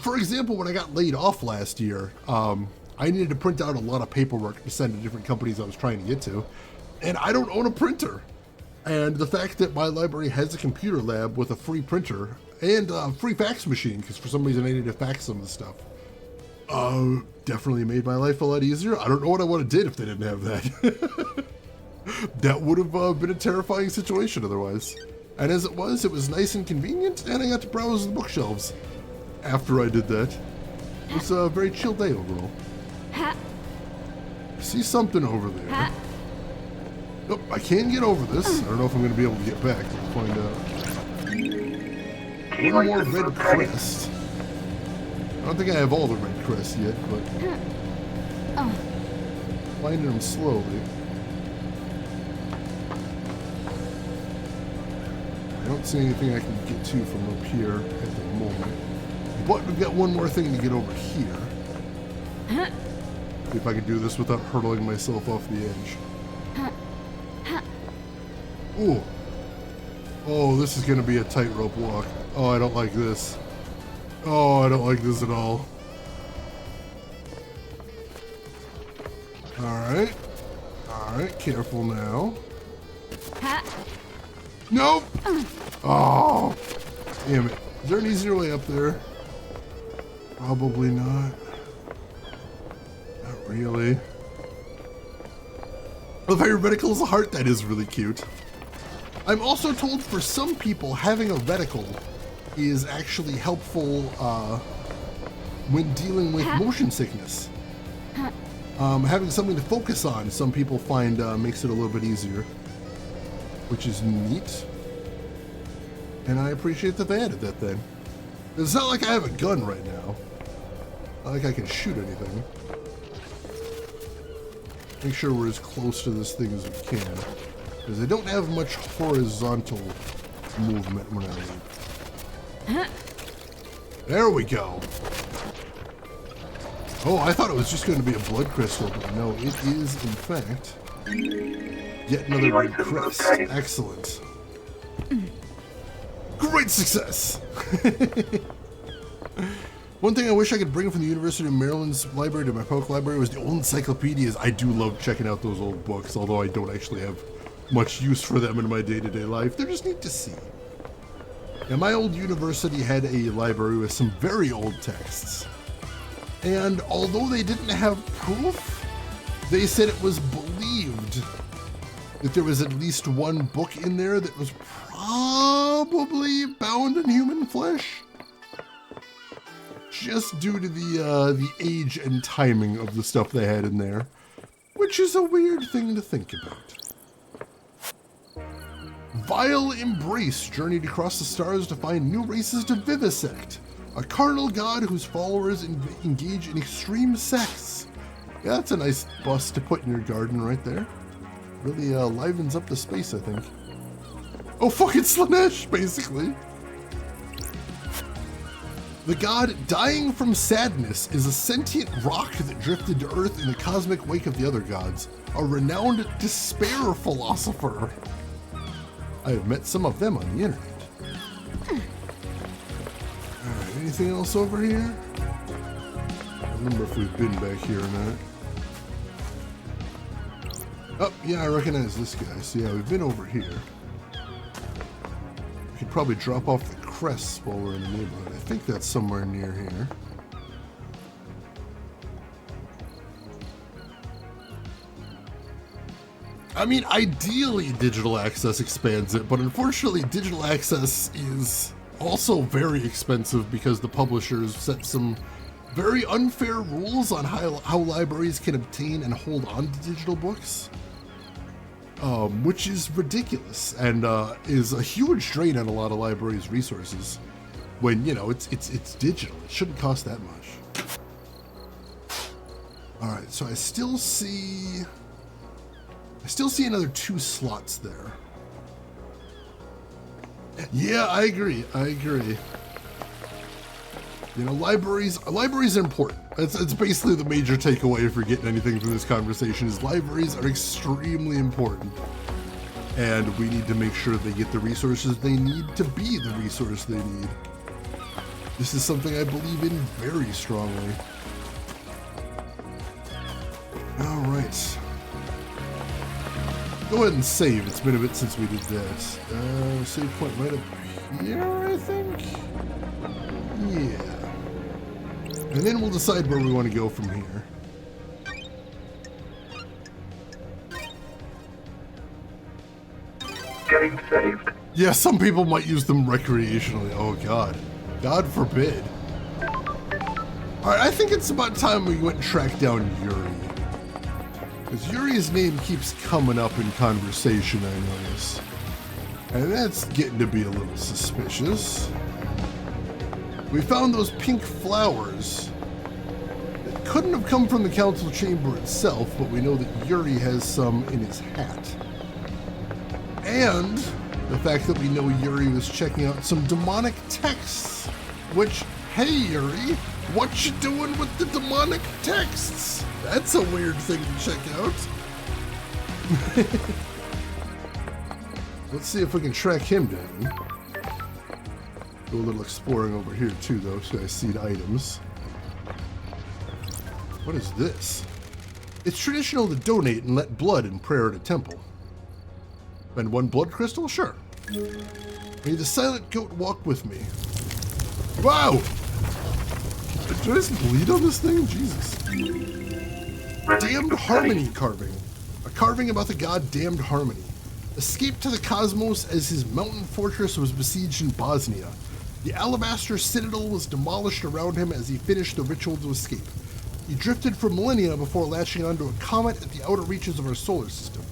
S1: for example, when I got laid off last year, I needed to print out a lot of paperwork to send to different companies I was trying to get to, and I don't own a printer. And the fact that my library has a computer lab with a free printer and a free fax machine, because for some reason I needed to fax some of the stuff, definitely made my life a lot easier. I don't know what I would have did if they didn't have that. That would have been a terrifying situation otherwise. And as it was nice and convenient, and I got to browse the bookshelves after I did that. It was a very chill day overall. I see something over there. Nope, I can get over this. I don't know if I'm going to be able to get back. We'll find out. One more red crest. I don't think I have all the red crests yet, but finding them slowly. I don't see anything I can get to from up here at the moment. But we've got one more thing to get over here. See if I can do this without hurtling myself off the edge. Ooh. Oh, this is going to be a tightrope walk. Oh, I don't like this. Oh, I don't like this at all. Alright. Alright, careful now. Nope. Oh, damn it. Is there an easier way up there? Probably not. Not really. Love how your reticle is a heart. That is really cute. I'm also told for some people having a reticle is actually helpful when dealing with motion sickness. Having something to focus on, some people find makes it a little bit easier, which is neat. And I appreciate that they added that then. It's not like I have a gun right now. Not like I can shoot anything. Make sure we're as close to this thing as we can, because I don't have much horizontal movement when I leave. There we go. Oh, I thought it was just going to be a blood crystal, but no, it is in fact yet another red crest. Excellent. Great success. One thing I wish I could bring from the University of Maryland's library to my public library was the old encyclopedias. I do love checking out those old books, although I don't actually have much use for them in my day-to-day life. They're just neat to see. Now, my old university had a library with some very old texts. And although they didn't have proof, they said it was believed that there was at least one book in there that was probably bound in human flesh. Just due to the age and timing of the stuff they had in there, which is a weird thing to think about. Vile Embrace journeyed across the stars to find new races to vivisect. A carnal god whose followers engage in extreme sex. Yeah, that's a nice bust to put in your garden right there. Really livens up the space, I think. Oh, fucking Slanesh, basically. The god Dying from Sadness is a sentient rock that drifted to Earth in the cosmic wake of the other gods. A renowned despair philosopher. I have met some of them on the internet. Alright, anything else over here? I don't remember if we've been back here or not. Oh, yeah, I recognize this guy. So yeah, we've been over here. We could probably drop off the crests while we're in the neighborhood. I think that's somewhere near here. I mean, ideally digital access expands it, but unfortunately digital access is also very expensive because the publishers set some very unfair rules on how libraries can obtain and hold on to digital books. Which is ridiculous and is a huge drain on a lot of libraries' resources. When, you know, it's digital. It shouldn't cost that much. Alright, so I still see another 2 slots there. Yeah, I agree. You know, libraries are important. It's basically the major takeaway if you're getting anything from this conversation is libraries are extremely important. And we need to make sure they get the resources they need to be the resource they need. This is something I believe in very strongly. Alright. Go ahead and save. It's been a bit since we did that. Save point right up here, I think? Yeah. And then we'll decide where we want to go from here.
S3: Game saved.
S1: Yeah, some people might use them recreationally. Oh god. God forbid. Alright, I think it's about time we went and tracked down Yuri. Because Yuri's name keeps coming up in conversation, I notice. And that's getting to be a little suspicious. We found those pink flowers that couldn't have come from the council chamber itself, but we know that Yuri has some in his hat. And the fact that we know Yuri was checking out some demonic texts, which, hey Yuri, what you doing with the demonic texts? That's a weird thing to check out. Let's see if we can track him down. Do a little exploring over here too, though, so I see the items. What is this? It's traditional to donate and let blood in prayer at a temple. Spend 1 blood crystal? Sure. May the silent goat walk with me. Wow! Did I just bleed on this thing? Jesus. Damned Harmony carving. A carving about the god Damned Harmony. Escaped to the cosmos as his mountain fortress was besieged in Bosnia. The alabaster citadel was demolished around him as he finished the ritual to escape. He drifted for millennia before latching onto a comet at the outer reaches of our solar system.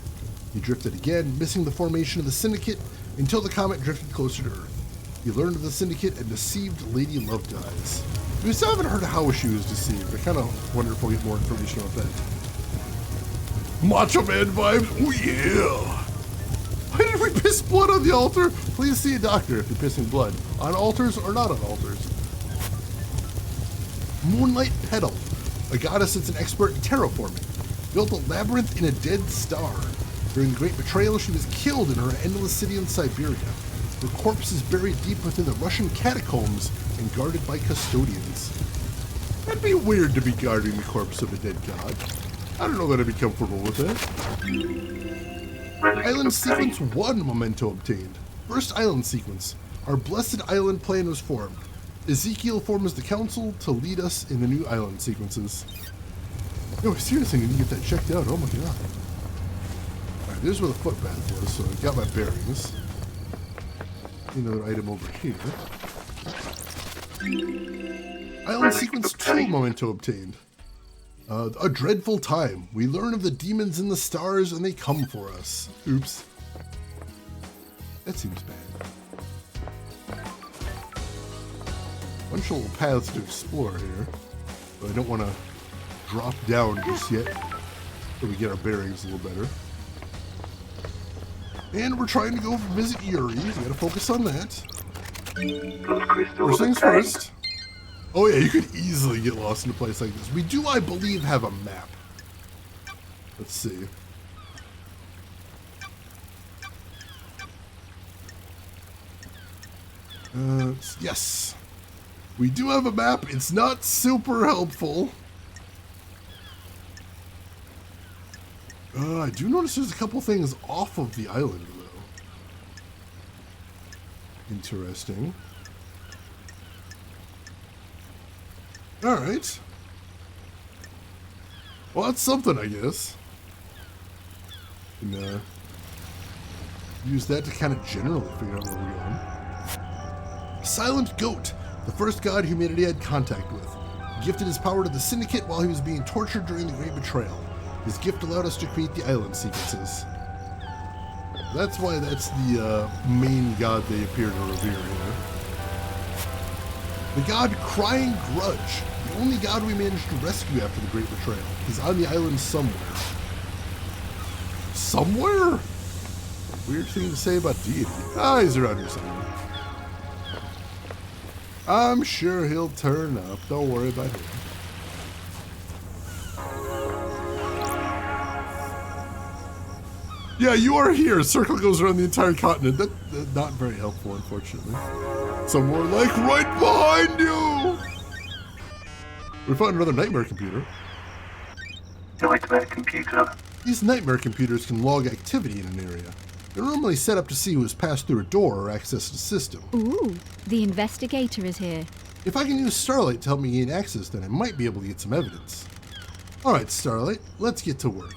S1: He drifted again, missing the formation of the Syndicate until the comet drifted closer to Earth. He learned of the Syndicate and deceived Lady Loved Eyes. We still haven't heard how she was deceived. I kind of wonder if we'll get more information about that. Macho Man vibes? Oh yeah! Why did we piss blood on the altar? Please see a doctor if you're pissing blood. On altars or not on altars. Moonlight Petal. A goddess that's an expert in terraforming. Built a labyrinth in a dead star. During the Great Betrayal, she was killed in her endless city in Siberia. Her corpse is buried deep within the Russian catacombs and guarded by custodians. That'd be weird to be guarding the corpse of a dead god. I don't know that I'd be comfortable with that. Island Sequence 1 memento obtained. First island sequence. Our blessed island plan was formed. Ezekiel forms the council to lead us in the new island sequences. No, seriously, I need to get that checked out. Oh my god. Alright, there's where the footpath was, so I got my bearings. Another item over here. Island Sequence 2 memento obtained. A dreadful time. We learn of the demons in the stars and they come for us. Oops. That seems bad. Bunch of little paths to explore here. But I don't want to drop down just yet. So we get our bearings a little better. And we're trying to go visit Yuri. We gotta focus on that. First things first. Oh yeah, you could easily get lost in a place like this. We do, I believe, have a map. Let's see. Yes. We do have a map. It's not super helpful. I do notice there's a couple things off of the island, though. Interesting. Alright. Well, that's something, I guess. Can use that to kind of generally figure out where we're going. Silent Goat, the first god humanity had contact with. He gifted his power to the Syndicate while he was being tortured during the Great Betrayal. His gift allowed us to create the island sequences. That's why that's the main god they appear to revere here. The god Crying Grudge, the only god we managed to rescue after the Great Betrayal. He's on the island somewhere. Somewhere? Weird thing to say about deity. Ah, he's around here somewhere. I'm sure he'll turn up. Don't worry about him. Yeah, you are here. Circle goes around the entire continent. That's not very helpful, unfortunately. Somewhere like right behind you! We found another nightmare computer.
S3: Nightmare computer.
S1: These nightmare computers can log activity in an area. They're normally set up to see who has passed through a door or accessed a system.
S2: Ooh, the investigator is here.
S1: If I can use Starlight to help me gain access, then I might be able to get some evidence. Alright, Starlight, let's get to work.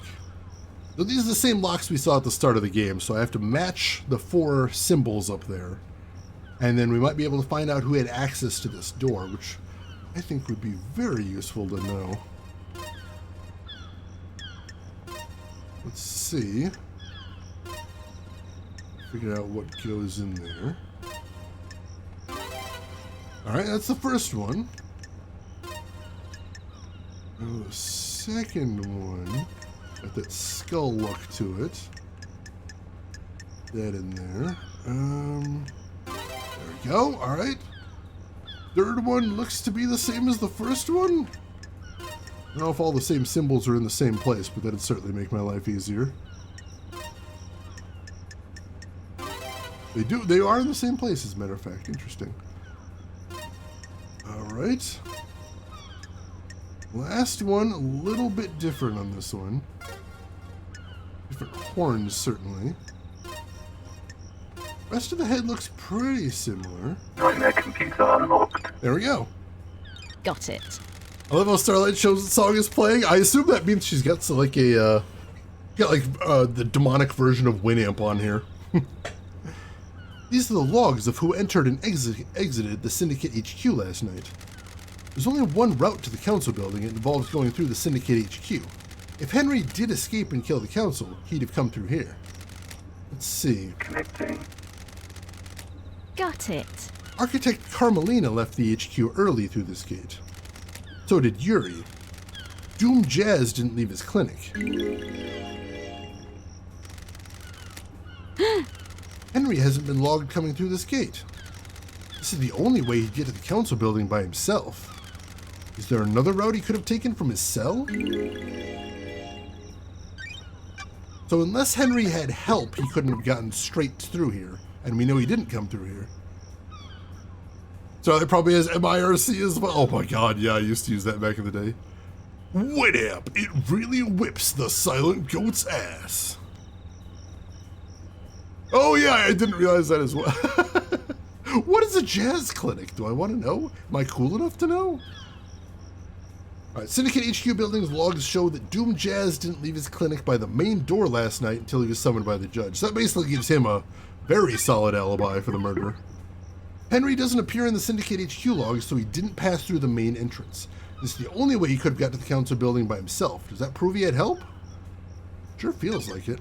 S1: So these are the same locks we saw at the start of the game, so I have to match the 4 symbols up there. And then we might be able to find out who had access to this door, which I think would be very useful to know. Let's see. Figure out what goes in there. Alright, that's the first one. Oh, the second one. Got that skull look to it. That in there. There we go. Alright. Third one looks to be the same as the first one. I don't know if all the same symbols are in the same place, but that'd certainly make my life easier. They are in the same place, as a matter of fact. Interesting. Alright. Last one, a little bit different on this one. Different horns, certainly. Rest of the head looks pretty similar.
S3: Nightmare computer unlocked.
S1: There we go.
S2: Got it.
S1: I love how Starlight shows the song is playing. I assume that means she's got the demonic version of Winamp on here. These are the logs of who entered and exited the Syndicate HQ last night. There's only one route to the Council building. It involves going through the Syndicate HQ. If Henry did escape and kill the Council, he'd have come through here. Let's see.
S3: Connecting.
S2: Got it.
S1: Architect Carmelina left the HQ early through this gate. So did Yuri. Doom Jazz didn't leave his clinic. Henry hasn't been logged coming through this gate. This is the only way he'd get to the Council building by himself. Is there another route he could have taken from his cell? So unless Henry had help, he couldn't have gotten straight through here. And we know he didn't come through here. So it probably has MIRC as well. Oh my god, yeah, I used to use that back in the day. Winamp, it really whips the silent goat's ass. Oh yeah, I didn't realize that as well. What is a jazz clinic? Do I want to know? Am I cool enough to know? Alright, Syndicate HQ building's logs show that Doom Jazz didn't leave his clinic by the main door last night until he was summoned by the judge. So that basically gives him a very solid alibi for the murder. Henry doesn't appear in the Syndicate HQ logs, so he didn't pass through the main entrance. This is the only way he could have got to the Council building by himself. Does that prove he had help? Sure feels like it.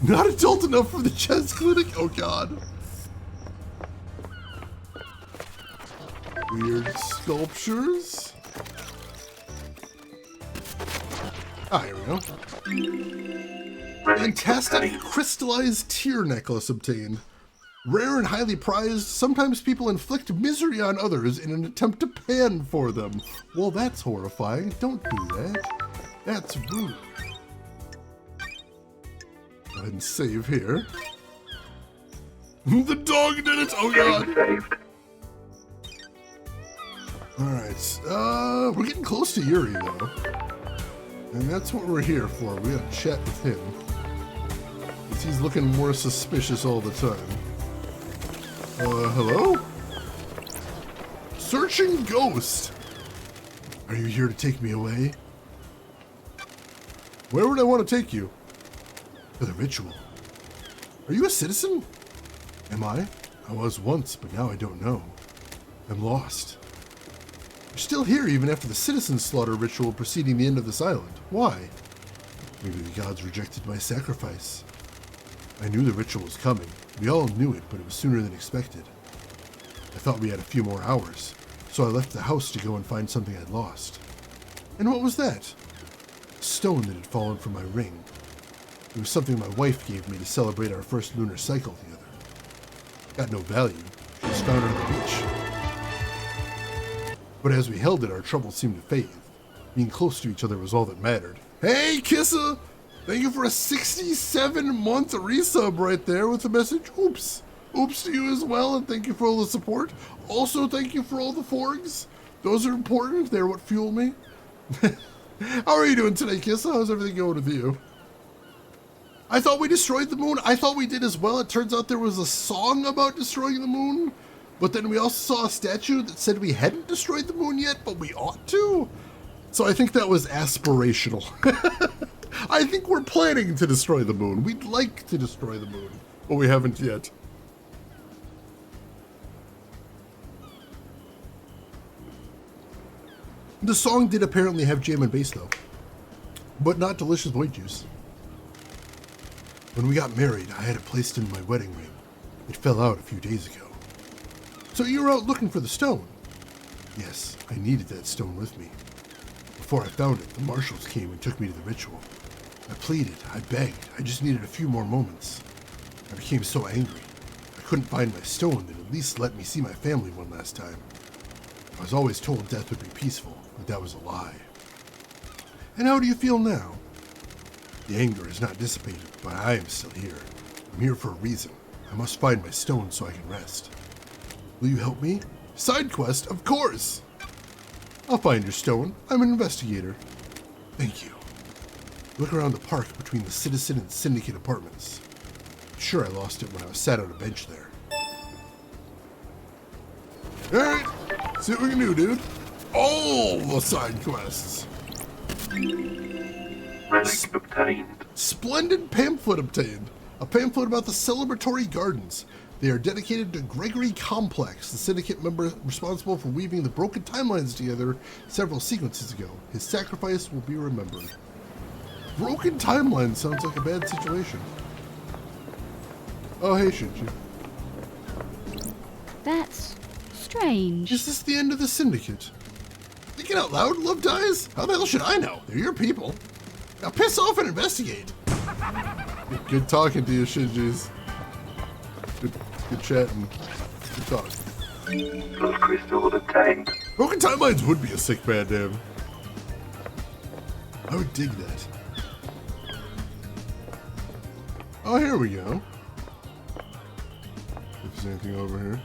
S1: Not adult enough for the jazz clinic? Oh god. Weird sculptures. Ah, here we go. Fantastic crystallized tear necklace obtained. Rare and highly prized, sometimes people inflict misery on others in an attempt to pan for them. Well, that's horrifying. Don't do that. That's rude. Go ahead and save here. The dog did it! Oh god!
S3: Game saved.
S1: Alright, we're getting close to Yuri though. And that's what we're here for. We gotta chat with him. Because he's looking more suspicious all the time. Hello? Searching Ghost! Are you here to take me away? Where would I want to take you? To the ritual. Are you a citizen? Am I? I was once, but now I don't know. I'm lost. You're still here even after the citizen slaughter ritual preceding the end of this island. Why? Maybe the gods rejected my sacrifice. I knew the ritual was coming. We all knew it, but it was sooner than expected. I thought we had a few more hours, so I left the house to go and find something I'd lost. And what was that? A stone that had fallen from my ring. It was something my wife gave me to celebrate our first lunar cycle together. Got no value. She was found on the beach. But as we held it, our troubles seemed to fade. Being close to each other was all that mattered. Hey, Kissa! Thank you for a 67-month resub right there with the message, oops. Oops to you as well, and thank you for all the support. Also, thank you for all the forgs. Those are important. They're what fuel me. How are you doing today, Kissa? How's everything going with you? I thought we destroyed the moon. I thought we did as well. It turns out there was a song about destroying the moon. But then we also saw a statue that said we hadn't destroyed the moon yet, but we ought to. So I think that was aspirational. I think we're planning to destroy the moon. We'd like to destroy the moon, but we haven't yet. The song did apparently have jam and bass though, but not delicious white juice. When we got married, I had it placed in my wedding ring. It fell out a few days ago. So you were out looking for the stone? Yes, I needed that stone with me. Before I found it, the marshals came and took me to the ritual. I pleaded, I begged, I just needed a few more moments. I became so angry. I couldn't find my stone that at least let me see my family one last time. I was always told death would be peaceful, but that was a lie. And how do you feel now? The anger is not dissipated, but I am still here. I'm here for a reason. I must find my stone so I can rest. Will you help me? Side quest, of course! I'll find your stone. I'm an investigator. Thank you. Look around the park between the Citizen and Syndicate apartments. Sure, I lost it when I was sat on a bench there. Alright, see what we can do, dude. All the side quests.
S3: Relic obtained.
S1: Splendid pamphlet obtained. A pamphlet about the celebratory gardens. They are dedicated to Gregory Complex, the syndicate member responsible for weaving the broken timelines together several sequences ago. His sacrifice will be remembered. Broken timeline sounds like a bad situation. Oh, hey, Shinji.
S2: That's strange.
S1: Is this the end of the syndicate? Thinking out loud, Love Dies? How the hell should I know? They're your people. Now piss off and investigate. Good talking to you, Shinjis. Good chatting. Good talk.
S3: Plus crystal obtained.
S1: Broken timelines would be a sick bad name. I would dig that. Oh, here we go. If there's anything over here.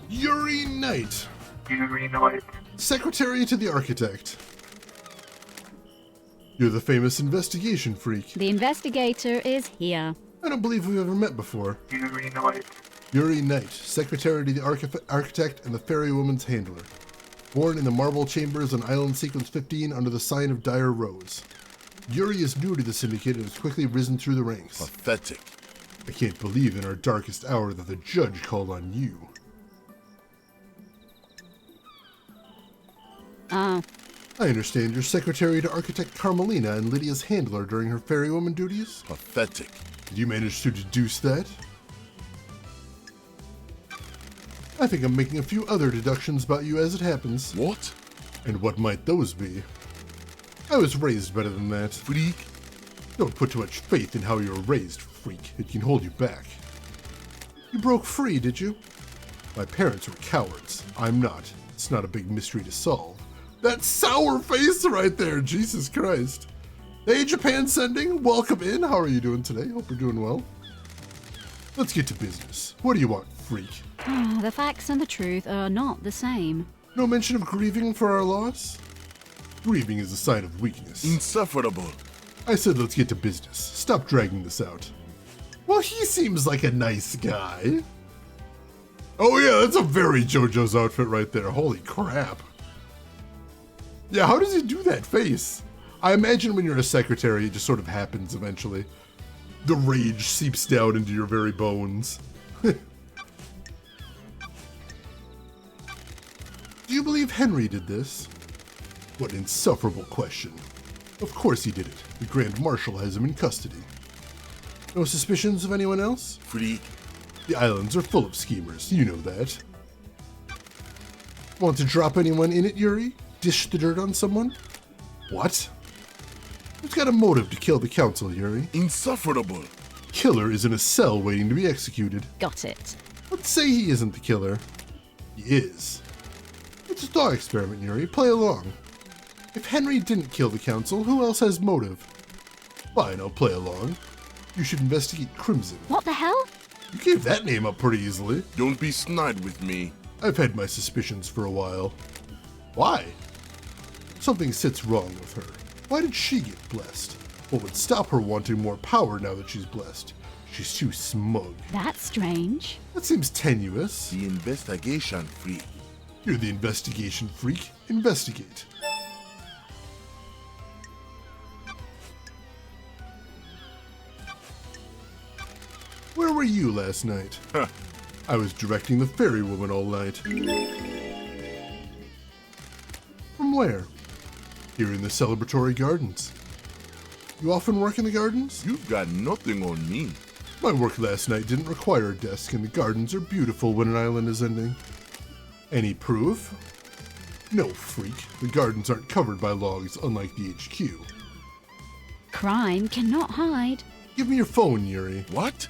S1: Yuri Knight,
S3: Yuri Knight.
S1: secretary to the architect. You're the famous investigation freak.
S2: The investigator is here.
S1: I don't believe we've ever met before.
S3: Yuri Knight.
S1: Yuri Knight, secretary to the architect and the fairy woman's handler. Born in the marble chambers on Island Sequence 15 under the sign of Dire Rose. Yuri is new to the syndicate and has quickly risen through the ranks.
S9: Pathetic.
S1: I can't believe in our darkest hour that the judge called on you. I understand you're secretary to architect Carmelina and Lydia's handler during her fairy woman duties?
S9: Pathetic.
S1: Did you manage to deduce that? I think I'm making a few other deductions about you as it happens.
S9: What?
S1: And what might those be? I was raised better than that.
S9: Freak?
S1: Don't put too much faith in how you were raised, freak. It can hold you back. You broke free, did you? My parents were cowards. I'm not. It's not a big mystery to solve. That sour face right there, Jesus Christ. Hey, Japan Sending, welcome in. How are you doing today? Hope you're doing well. Let's get to business. What do you want, freak?
S2: The facts and the truth are not the same.
S1: No mention of grieving for our loss? Grieving is a sign of weakness.
S9: Insufferable.
S1: I said let's get to business. Stop dragging this out. Well, he seems like a nice guy. Oh yeah, that's a very JoJo's outfit right there. Holy crap. Yeah, how does he do that face? I imagine when you're a secretary, it just sort of happens eventually. The rage seeps down into your very bones. Do you believe Henry did this? What an insufferable question. Of course he did it. The Grand Marshal has him in custody. No suspicions of anyone else?
S9: Freak.
S1: The islands are full of schemers, you know that. Want to drop anyone in it, Yuri? Dish the dirt on someone? What? Who's got a motive to kill the council, Yuri?
S9: Insufferable.
S1: Killer is in a cell waiting to be executed.
S2: Got it.
S1: Let's say he isn't the killer. He is. It's a thought experiment, Yuri. Play along. If Henry didn't kill the council, who else has motive? Fine, I'll play along. You should investigate Crimson.
S2: What the hell?
S1: You gave that name up pretty easily.
S9: Don't be snide with me.
S1: I've had my suspicions for a while. Why? Something sits wrong with her. Why did she get blessed? What would stop her wanting more power now that she's blessed? She's too smug.
S2: That's strange.
S1: That seems tenuous.
S9: The investigation freak.
S1: You're the investigation freak. Investigate. Where were you last night?
S9: Huh.
S1: I was directing the fairy woman all night. From where? Here in the celebratory gardens. You often work in the gardens?
S9: You've got nothing on me.
S1: My work last night didn't require a desk, and the gardens are beautiful when an island is ending. Any proof? No, freak. The gardens aren't covered by logs, unlike the HQ.
S2: Crime cannot hide.
S1: Give me your phone, Yuri.
S9: What?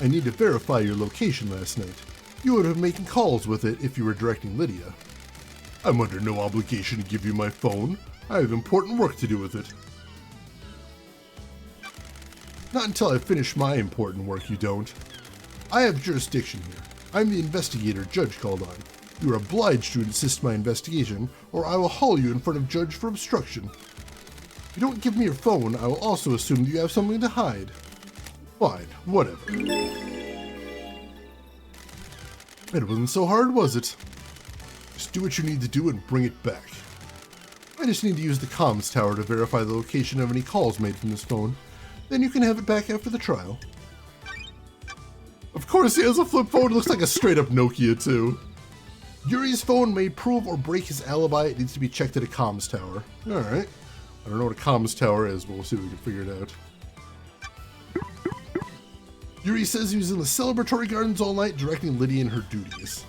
S1: I need to verify your location last night. You would have been making calls with it if you were directing Lydia. I'm under no obligation to give you my phone. I have important work to do with it. Not until I finish my important work, you don't. I have jurisdiction here. I'm the investigator Judge called on. You are obliged to assist my investigation, or I will haul you in front of Judge for obstruction. If you don't give me your phone, I will also assume that you have something to hide. Fine, whatever. It wasn't so hard, was it? Just do what you need to do and bring it back. I just need to use the comms tower to verify the location of any calls made from this phone. Then you can have it back after the trial. Of course he has a flip phone. It looks like a straight up Nokia too. Yuri's phone may prove or break his alibi. It needs to be checked at a comms tower. Alright. I don't know what a comms tower is, but we'll see if we can figure it out. Yuri says he was in the celebratory gardens all night directing Lydia in her duties.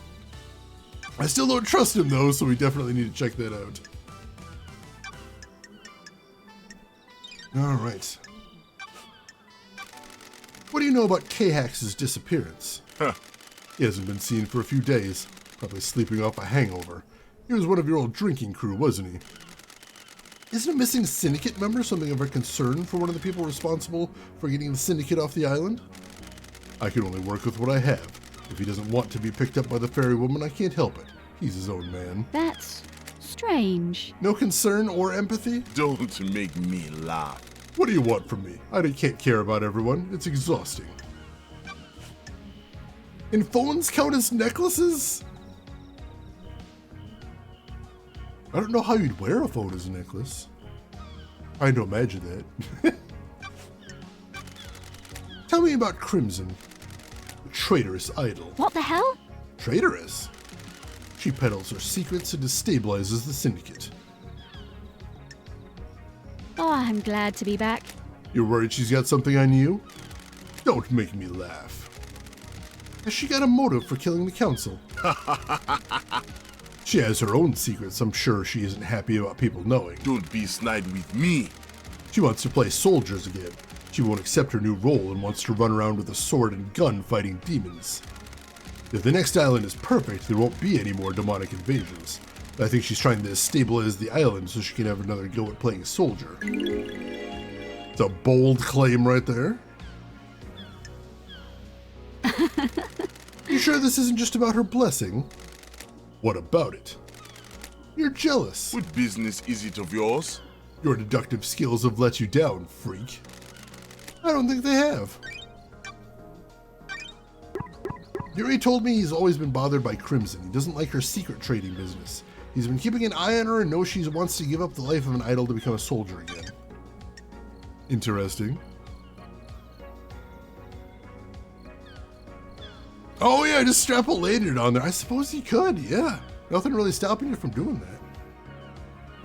S1: I still don't trust him though, so we definitely need to check that out. Alright. What do you know about K-Hax's disappearance?
S9: Huh.
S1: He hasn't been seen for a few days, probably sleeping off a hangover. He was one of your old drinking crew, wasn't he? Isn't a missing syndicate member something of a concern for one of the people responsible for getting the syndicate off the island? I can only work with what I have. If he doesn't want to be picked up by the fairy woman, I can't help it. He's his own man.
S2: That's strange.
S1: No concern or empathy?
S9: Don't make me laugh.
S1: What do you want from me? I can't care about everyone. It's exhausting. And phones count as necklaces? I don't know how you'd wear a phone as a necklace. I don't imagine that. Tell me about Crimson, the traitorous idol.
S2: What the hell?
S1: Traitorous? She peddles her secrets and destabilizes the syndicate.
S2: Oh, I'm glad to be back.
S1: You're worried she's got something on you? Don't make me laugh. Has she got a motive for killing the council? She has her own secrets I'm sure she isn't happy about people knowing.
S9: Don't be snide with me.
S1: She wants to play soldiers again. She won't accept her new role and wants to run around with a sword and gun fighting demons. If the next island is perfect, there won't be any more demonic invasions. I think she's trying to stabilize the island so she can have another go at playing a soldier. It's a bold claim right there. You sure this isn't just about her blessing? What about it? You're jealous.
S9: What business is it of yours?
S1: Your deductive skills have let you down, freak. I don't think they have. Yuri told me he's always been bothered by Crimson. He doesn't like her secret trading business. He's been keeping an eye on her and knows she wants to give up the life of an idol to become a soldier again. Interesting. Oh yeah, just strap a lanyard on there. I suppose you could, yeah. Nothing really stopping you from doing that.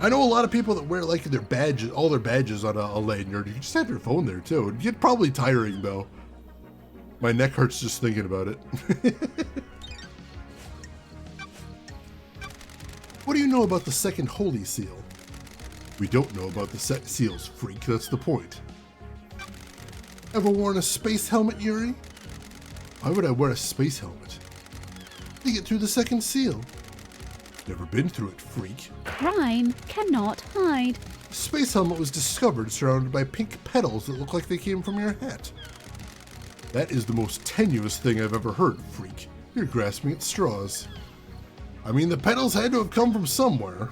S1: I know a lot of people that wear like their badges, all their badges on a lanyard. You can just have your phone there too. It'd get probably tiring though. My neck hurts just thinking about it. What do you know about the second holy seal? We don't know about the set seals, freak. That's the point. Ever worn a space helmet, Yuri? Why would I wear a space helmet? To get through the second seal. Never been through it, freak.
S2: Crime cannot hide.
S1: The space helmet was discovered surrounded by pink petals that look like they came from your hat. That is the most tenuous thing I've ever heard, freak. You're grasping at straws. I mean, the petals had to have come from somewhere.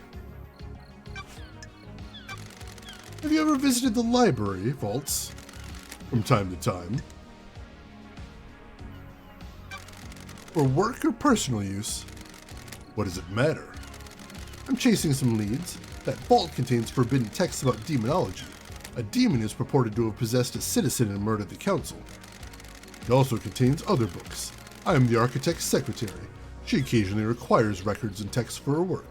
S1: Have you ever visited the library vaults? From time to time. For work or personal use? What does it matter? I'm chasing some leads. That vault contains forbidden texts about demonology. A demon is purported to have possessed a citizen and murdered the council. It also contains other books. I am the architect's secretary. She occasionally requires records and texts for her work.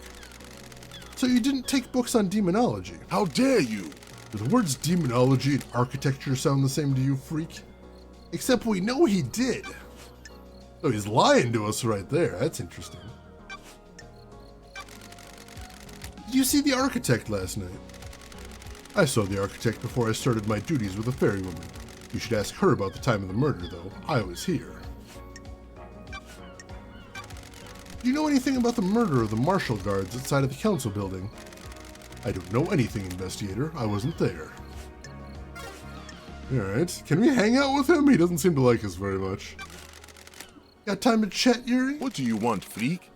S1: So you didn't take books on demonology?
S9: How dare you?
S1: Do the words demonology and architecture sound the same to you, freak? Except we know he did. So he's lying to us right there. That's interesting. Did you see the architect last night? I saw the architect before I started my duties with the fairy woman. You should ask her about the time of the murder, though. I was here. Do you know anything about the murder of the marshal guards outside of the council building? I don't know anything, investigator. I wasn't there. Alright, can we hang out with him? He doesn't seem to like us very much. Got time to chat, Yuri?
S9: What do you want, freak?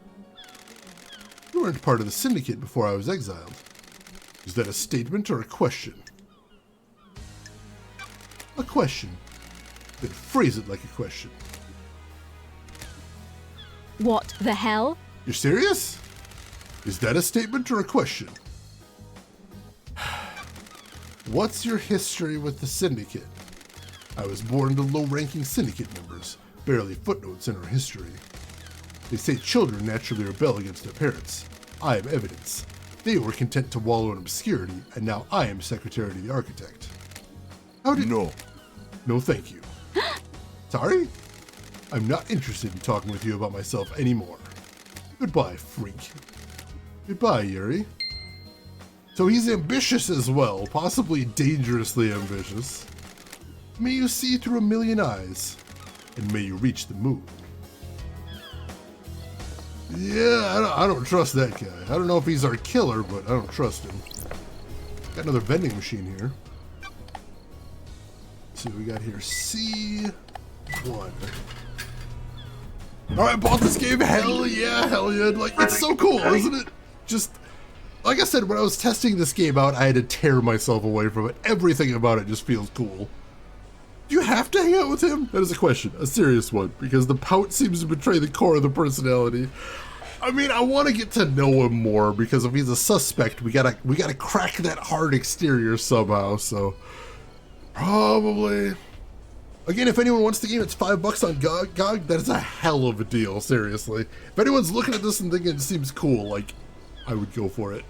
S1: You weren't part of the syndicate before I was exiled. Is that a statement or a question? A question. Then phrase it like a question.
S2: What the hell?
S1: You're serious? Is that a statement or a question? What's your history with the Syndicate? I was born to low-ranking Syndicate members, barely footnotes in our history. They say children naturally rebel against their parents. I am evidence. They were content to wallow in obscurity, and now I am secretary to the architect. How did—
S9: No.
S1: No, thank you. Sorry? I'm not interested in talking with you about myself anymore. Goodbye, freak. Goodbye, Yuri. So he's ambitious as well, possibly dangerously ambitious. May you see through a million eyes, and may you reach the moon. Yeah, I don't trust that guy. I don't know if he's our killer, but I don't trust him. Got another vending machine here. Let's see what we got here. C1. Alright, bought this game. Hell yeah, hell yeah. Like, it's so cool, isn't it? Just, like I said, when I was testing this game out, I had to tear myself away from it. Everything about it just feels cool. Do you have to hang out with him? That is a question, a serious one, because the pout seems to betray the core of the personality. I mean, I want to get to know him more, because if he's a suspect, we gotta crack that hard exterior somehow, so probably. Again, if anyone wants the game, it's $5 on GOG. That is a hell of a deal, seriously. If anyone's looking at this and thinking it seems cool, like, I would go for it.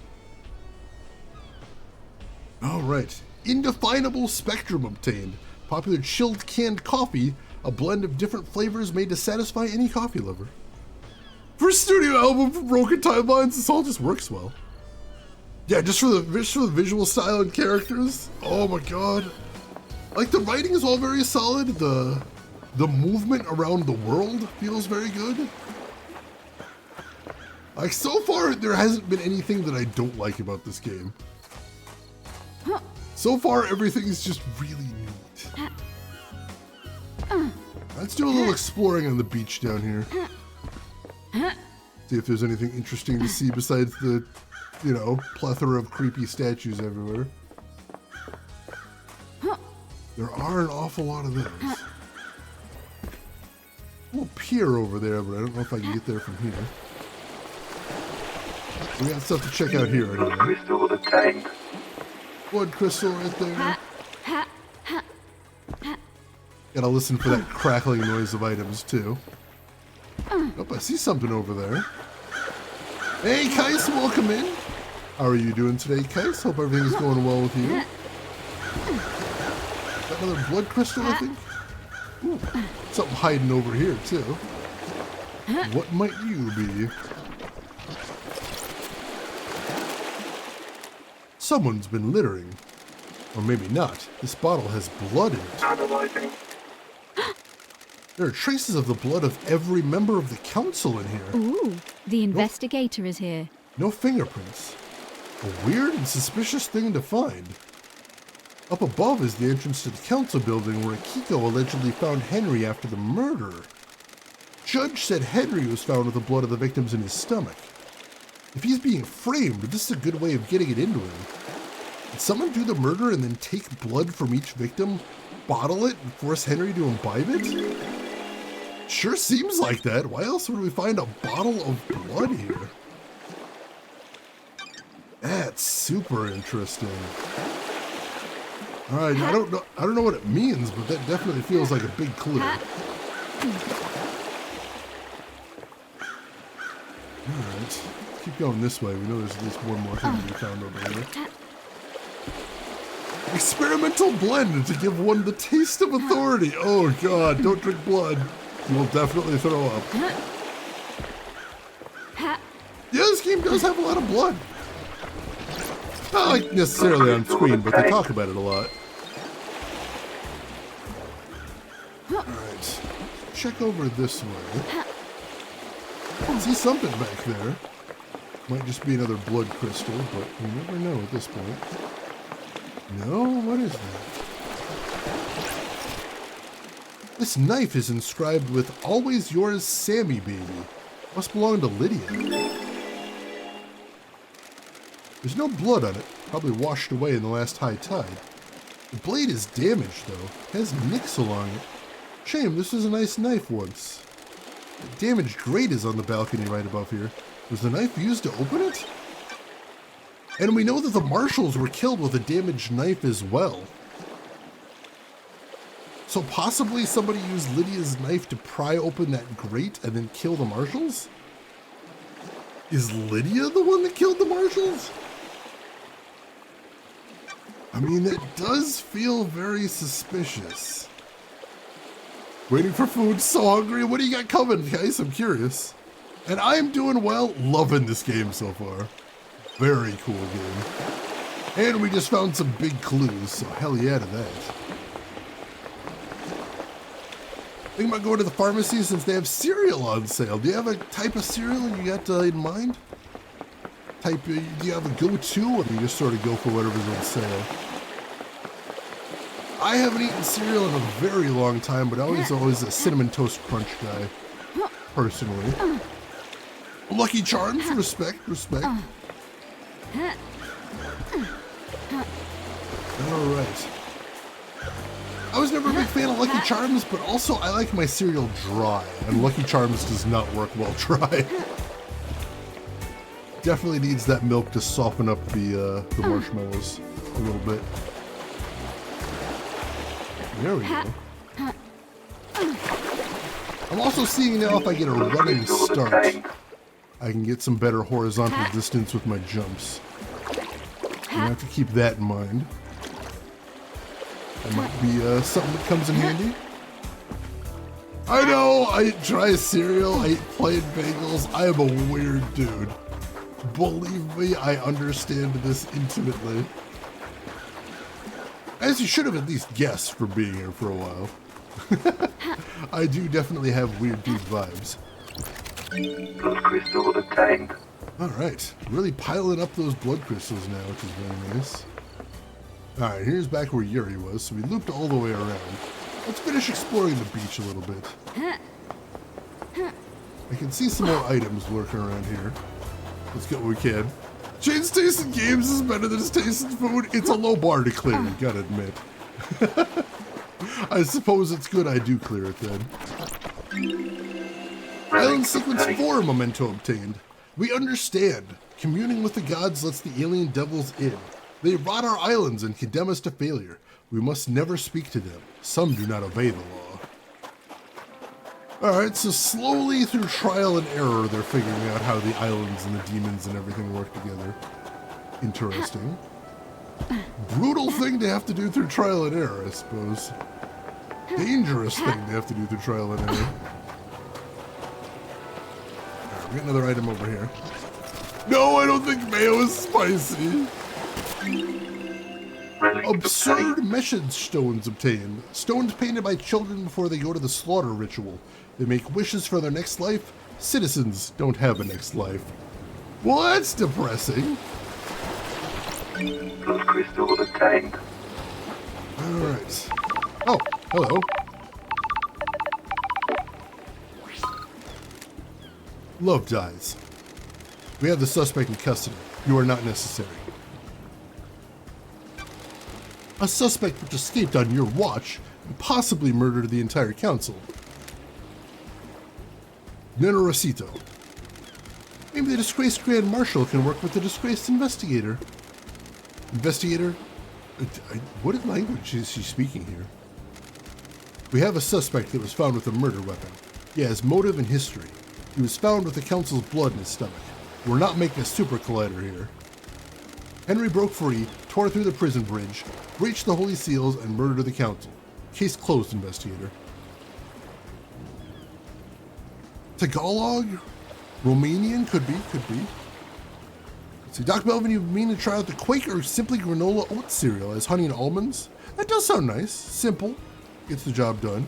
S1: Alright, Indefinable Spectrum obtained. Popular chilled canned coffee, a blend of different flavors made to satisfy any coffee lover. First studio album from Broken Timelines, this all just works well. Yeah, just for the visual style and characters. Oh my god. Like, the writing is all very solid, the movement around the world feels very good. Like, so far, there hasn't been anything that I don't like about this game. So far, everything's just really neat. Let's do a little exploring on the beach down here. See if there's anything interesting to see besides the, you know, plethora of creepy statues everywhere. There are an awful lot of those. A little pier over there, but I don't know if I can get there from here. We got stuff to check out here
S3: Blood
S1: anyway.
S3: crystal obtained.
S1: Blood crystal right there. Gotta listen for that crackling noise of items too. Oh, I see something over there. Hey, Kais, welcome in. How are you doing today, Kais? Hope everything is going well with you. Got another blood crystal, I think? Ooh, something hiding over here too. What might you be? Someone's been littering. Or maybe not. This bottle has blood in it.
S3: Analyzing.
S1: There are traces of the blood of every member of the council in here.
S2: Ooh, the investigator is here.
S1: No fingerprints. A weird and suspicious thing to find. Up above is the entrance to the council building where Akiko allegedly found Henry after the murder. Judge said Henry was found with the blood of the victims in his stomach. If he's being framed, this is a good way of getting it into him. Did someone do the murder and then take blood from each victim, bottle it, and force Henry to imbibe it? Sure seems like that. Why else would we find a bottle of blood here? That's super interesting. All right, I don't know what it means, but that definitely feels like a big clue. All right, keep going this way. We know there's at least one more thing to be found over here. Experimental blend to give one the taste of authority. Oh god, don't drink blood. You will definitely throw up. Yeah, this game does have a lot of blood. Not like necessarily on screen, but they talk about it a lot. Alright, check over this way. I see something back there. Might just be another blood crystal, but you never know at this point. No? What is that? This knife is inscribed with "Always yours, Sammy, baby." Must belong to Lydia. There's no blood on it, probably washed away in the last high tide. The blade is damaged though, it has nicks along it. Shame, this was a nice knife once. The damaged grate is on the balcony right above here. Was the knife used to open it? And we know that the marshals were killed with a damaged knife as well. So possibly somebody used Lydia's knife to pry open that grate and then kill the marshals? Is Lydia the one that killed the marshals? I mean, it does feel very suspicious. Waiting for food, so hungry. What do you got coming, guys? I'm curious. And I'm doing well, loving this game so far. Very cool game. And we just found some big clues, so hell yeah to that. Think about going to the pharmacy since they have cereal on sale. Do you have a type of cereal you got in mind? Do you have a go-to, or do you just sort of go for whatever's on sale? I haven't eaten cereal in a very long time, but I was always a Cinnamon Toast Crunch guy, personally. Lucky Charms, respect. Alright. I was never a big fan of Lucky Charms, but also I like my cereal dry, and Lucky Charms does not work well dry. Definitely needs that milk to soften up the marshmallows a little bit. There we go. I'm also seeing now if I get a running start, I can get some better horizontal distance with my jumps. I have to keep that in mind. That might be something that comes in handy. I know, I eat dry cereal, I eat plain bagels, I am a weird dude. Believe me, I understand this intimately. As you should have at least guessed for being here for a while. I do definitely have weird dude vibes.
S3: Blood crystal obtained.
S1: Alright, really piling up those blood crystals now, which is very nice. Alright, here's back where Yuri was, so we looped all the way around. Let's finish exploring the beach a little bit. I can see some more items lurking around here. Let's get what we can. Shane's tasting games is better than his tasting food. It's a low bar to clear, you gotta admit. I suppose it's good I do clear it then. Island Sequence 4 memento obtained. We understand. Communing with the gods lets the alien devils in. They rot our islands and condemn us to failure. We must never speak to them. Some do not obey the law. Alright, so slowly through trial and error, they're figuring out how the islands and the demons and everything work together. Interesting. Brutal thing to have to do through trial and error, I suppose. Dangerous thing to have to do through trial and error. Alright, we got another item over here. No, I don't think mayo is spicy. Absurd message stones obtained. Stones painted by children before they go to the slaughter ritual. They make wishes for their next life. Citizens don't have a next life. Well, that's depressing.
S3: Blood crystal obtained.
S1: Alright. Oh, hello. Love dies. We have the suspect in custody. You are not necessary. A suspect which escaped on your watch and possibly murdered the entire council. Nenorosito. Maybe the disgraced Grand Marshal can work with the disgraced investigator. Investigator? What language is she speaking here? We have a suspect that was found with a murder weapon. He has motive and history. He was found with the council's blood in his stomach. We're not making a super collider here. Henry broke free, tore through the prison bridge, breached the Holy Seals, and murdered the council. Case closed, investigator. Tagalog? Romanian? Could be. Let's see, Doc Melvin, you mean to try out the Quaker Simply Granola Oat Cereal as honey and almonds? That does sound nice. Simple. Gets the job done.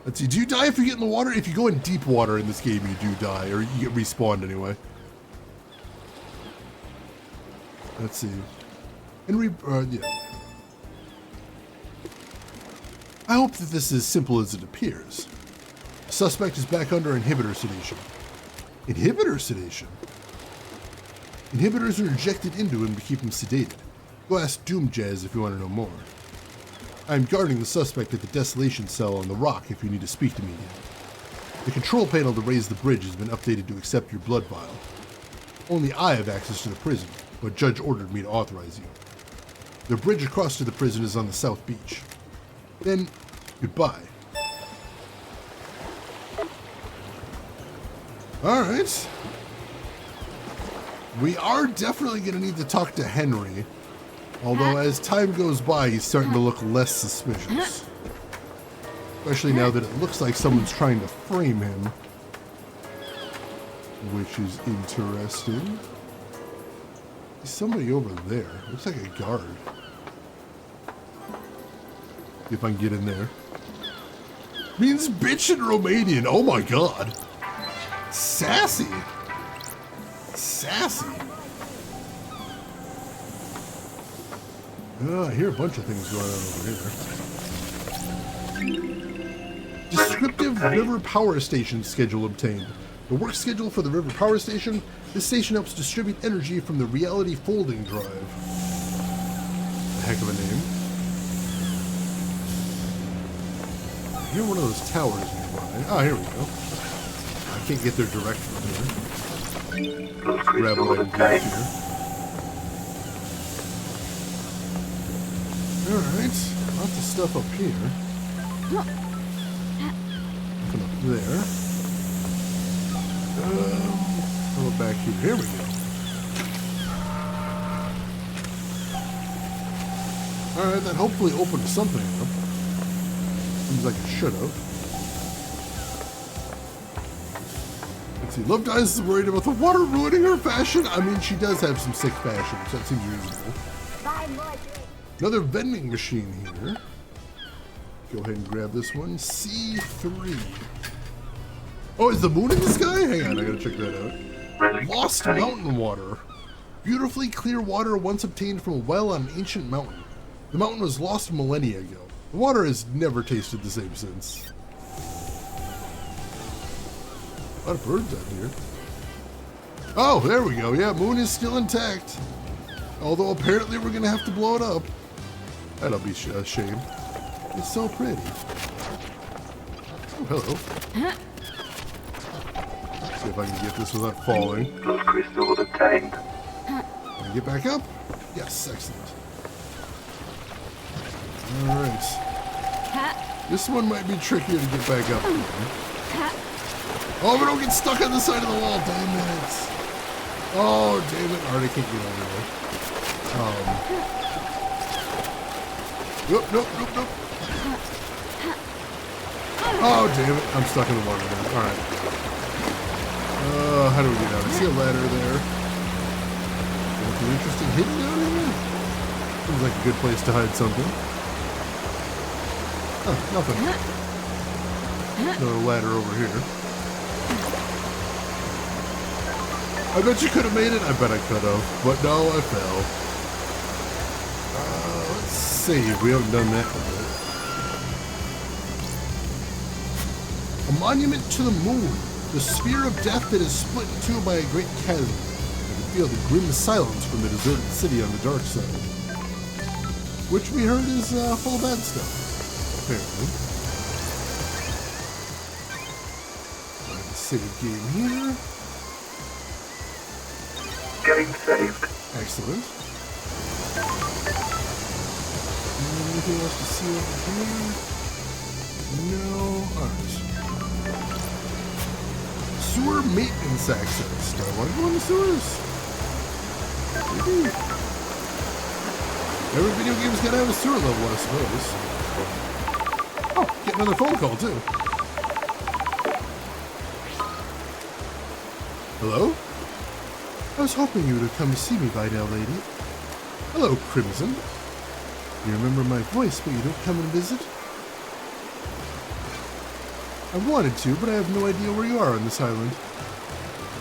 S1: Let's see, do you die if you get in the water? If you go in deep water in this game, you do die, or you get respawned anyway. Let's see. Yeah. I hope that this is as simple as it appears. Suspect is back under inhibitor sedation. Inhibitor sedation? Inhibitors are injected into him to keep him sedated. Go ask Doom Jazz if you want to know more. I'm guarding the suspect at the desolation cell on the rock if you need to speak to me again. The control panel to raise the bridge has been updated to accept your blood vial. Only I have access to the prison, but Judge ordered me to authorize you. The bridge across to the prison is on the south beach. Then, goodbye. Alright. We are definitely going to need to talk to Henry. Although as time goes by, he's starting to look less suspicious. Especially now that it looks like someone's trying to frame him. Which is interesting. There's somebody over there. Looks like a guard. See if I can get in there. Means bitch in Romanian. Oh my god. Sassy. Sassy. I hear a bunch of things going on over here. Descriptive River Power Station schedule obtained. The work schedule for the River Power Station. This station helps distribute energy from the Reality Folding Drive. A heck of a name. I hear one of those towers nearby. Ah, here we go. I can't get there direct from here.
S3: Blood
S1: Grab
S3: crystal
S1: what I can grab
S3: obtained.
S1: here. Alright, lots of stuff up here. Nothing up there. How about back here? Here we go. Alright, that hopefully opened something up. Seems like it should have. Let's see, Love Dies is worried about the water ruining her fashion. I mean, she does have some sick fashion, so that seems reasonable.
S6: 5 more drinks.
S1: Another vending machine here. Go ahead and grab this one. C3. Oh, is the moon in the sky? Hang on, I gotta check that out.
S3: Relic
S1: Lost
S3: obtained.
S1: mountain water. Beautifully clear water once obtained from a well on an ancient mountain. The mountain was lost millennia ago. The water has never tasted the same since. A lot of birds out here. Oh, there we go. Yeah, moon is still intact. Although apparently we're gonna have to blow it up. That'll be a shame. It's so pretty. Oh, hello. See if I can get this without falling.
S3: Blood crystal obtained.
S1: Can I get back up? Yes, excellent. Alright. This one might be trickier to get back up. Oh, but don't get stuck on the side of the wall, damn it. Oh, damn it. Alright, I can't get over there. Nope. Oh, damn it. I'm stuck in the water now. Alright. How do we get out? I see a ladder there. Anything interesting hidden down here? Seems like a good place to hide something. Oh, nothing. Another ladder over here. I bet you could have made it. I bet I could have. But no, I fell. Let's save. We haven't done that yet. A monument to the moon. The sphere of death that is split in two by a great chasm. You can feel the grim silence from the deserted city on the dark side. Which we heard is full of bad stuff, apparently. Save game here.
S3: Game saved.
S1: Excellent. Anything else to see over here? No. Alright. Sewer maintenance access. Do I want to go in the sewers? Maybe. Every video game's got to have a sewer level, I suppose. Oh, get another phone call, too. Hello? I was hoping you would have come to see me by now, lady. Hello, Crimson. You remember my voice, but you don't come and visit? I wanted to, but I have no idea where you are on this island.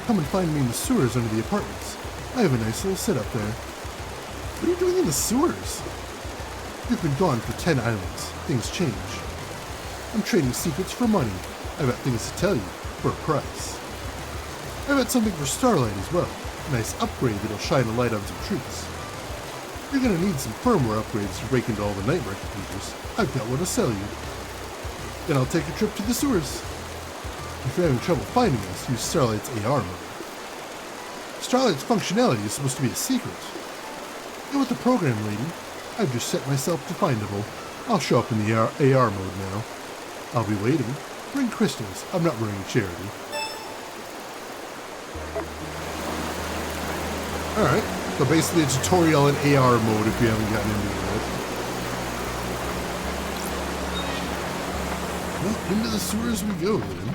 S1: Come and find me in the sewers under the apartments. I have a nice little setup there. What are you doing in the sewers? You've been gone for 10 islands. Things change. I'm trading secrets for money. I've got things to tell you, for a price. I've got something for Starlight as well. A nice upgrade that'll shine a light on some truths. You're gonna need some firmware upgrades to break into all the nightmare computers. I've got one to sell you. Then I'll take a trip to the sewers. If you're having trouble finding us, use Starlight's AR mode. Starlight's functionality is supposed to be a secret. Get with the program, lady. I've just set myself to findable. I'll show up in the AR mode now. I'll be waiting. Bring crystals. I'm not running a charity. Alright, so basically a tutorial in AR mode if you haven't gotten into it yet. Well, into the sewers we go then.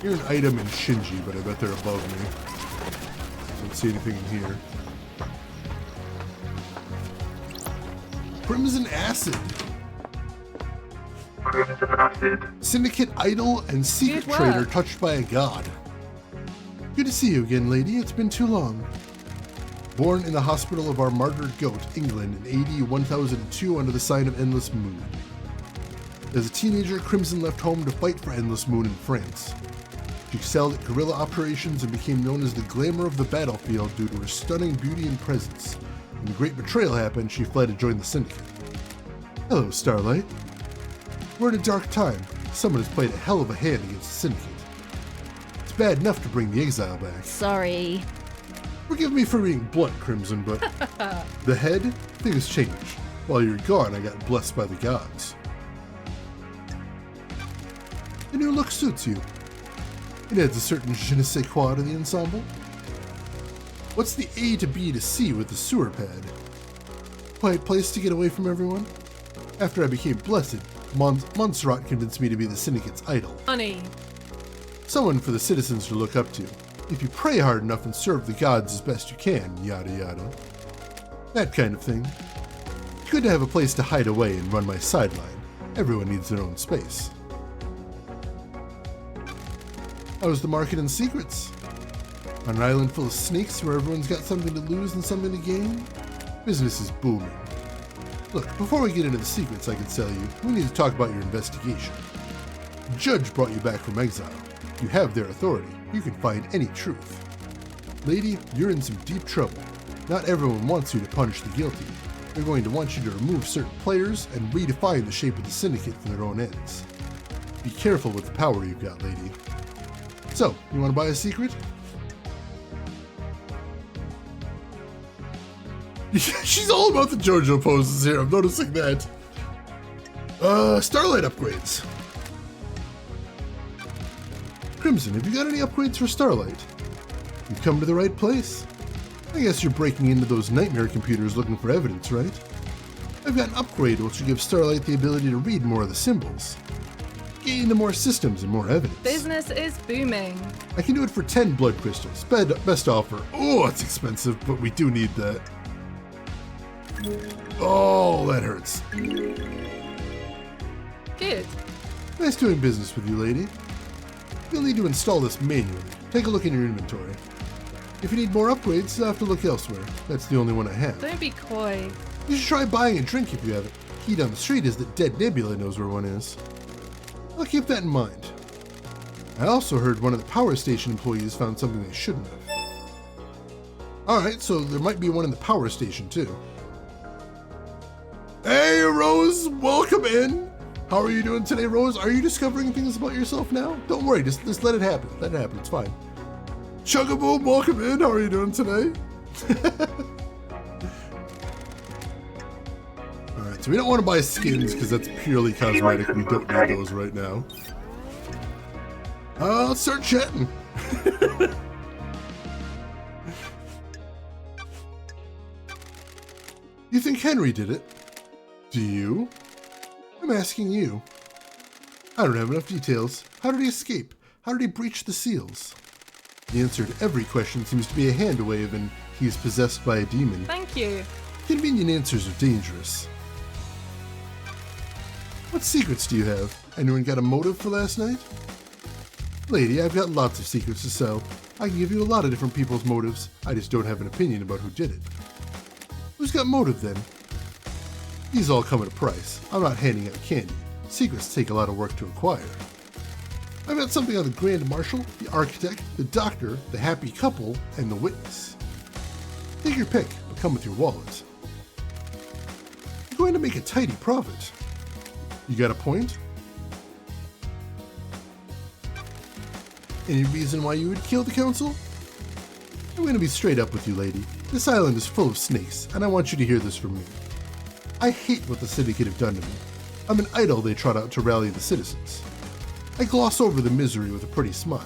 S1: Here's an item in Shinji, but I bet they're above me. Don't see anything in here. Crimson Acid.
S3: Crimson Acid.
S1: Syndicate idol and secret
S4: Good work.
S1: trader touched by a god. Good to see you again, lady. It's been too long. Born in the hospital of our martyred goat, England, in AD 1002 under the sign of Endless Moon. As a teenager, Crimson left home to fight for Endless Moon in France. She excelled at guerrilla operations and became known as the glamour of the battlefield due to her stunning beauty and presence. When the Great Betrayal happened, she fled to join the Syndicate. Hello, Starlight. We're in a dark time. Someone has played a hell of a hand against the Syndicate. It's bad enough to bring the exile back.
S2: Sorry.
S1: Forgive me for being blunt, Crimson, but the head, things change. While you're gone, I got blessed by the gods. The new look suits you. It adds a certain je ne sais quoi to the ensemble. What's the A to B to C with the sewer pad? Quiet place to get away from everyone? After I became blessed, Montserrat convinced me to be the Syndicate's idol.
S4: Honey.
S1: Someone for the citizens to look up to. If you pray hard enough and serve the gods as best you can, yada yada. That kind of thing. It's good to have a place to hide away and run my sideline. Everyone needs their own space. How's the market in secrets? On an island full of snakes where everyone's got something to lose and something to gain? Business is booming. Look, before we get into the secrets I can sell you, we need to talk about your investigation. The judge brought you back from exile. You have their authority. You can find any truth. Lady, you're in some deep trouble. Not everyone wants you to punish the guilty. They're going to want you to remove certain players and redefine the shape of the Syndicate for their own ends. Be careful with the power you've got, lady. So, you want to buy a secret? She's all about the JoJo poses here, I'm noticing that. Starlight upgrades. Crimson, have you got any upgrades for Starlight? You've come to the right place. I guess you're breaking into those nightmare computers looking for evidence, right? I've got an upgrade which will give Starlight the ability to read more of the symbols. Get into more systems and more evidence.
S4: Business is booming.
S1: I can do it for 10 blood crystals. Best offer. Oh, it's expensive, but we do need that. Oh, that hurts.
S4: Good.
S1: Nice doing business with you, lady. You'll need to install this manually. Take a look in your inventory. If you need more upgrades, you'll have to look elsewhere. That's the only one I have.
S4: Don't be coy.
S1: You should try buying a drink if you haven't. Key down the street is that Dead Nebula knows where one is. I'll keep that in mind. I also heard one of the power station employees found something they shouldn't have. Alright, so there might be one in the power station too. Hey Rose, welcome in! How are you doing today, Rose? Are you discovering things about yourself now? Don't worry, just let it happen. Let it happen, it's fine. Chugaboom, welcome in. How are you doing today? Alright, so we don't want to buy skins because that's purely cosmetic. We don't need those right now. Let's start chatting. You think Henry did it? Do you? I'm asking you. I don't have enough details. How did he escape? How did he breach the seals? The answer to every question seems to be a hand wave and he's possessed by a demon.
S4: Thank you.
S1: Convenient answers are dangerous. What secrets do you have? Anyone got a motive for last night? Lady, I've got lots of secrets to sell. I can give you a lot of different people's motives. I just don't have an opinion about who did it. Who's got motive then? These all come at a price. I'm not handing out candy. Secrets take a lot of work to acquire. I've got something on the Grand Marshal, the Architect, the Doctor, the Happy Couple, and the Witness. Take your pick, but come with your wallet. You're going to make a tidy profit. You got a point? Any reason why you would kill the Council? I'm going to be straight up with you, lady. This island is full of snakes, and I want you to hear this from me. I hate what the Syndicate have done to me. I'm an idol they trot out to rally the citizens. I gloss over the misery with a pretty smile.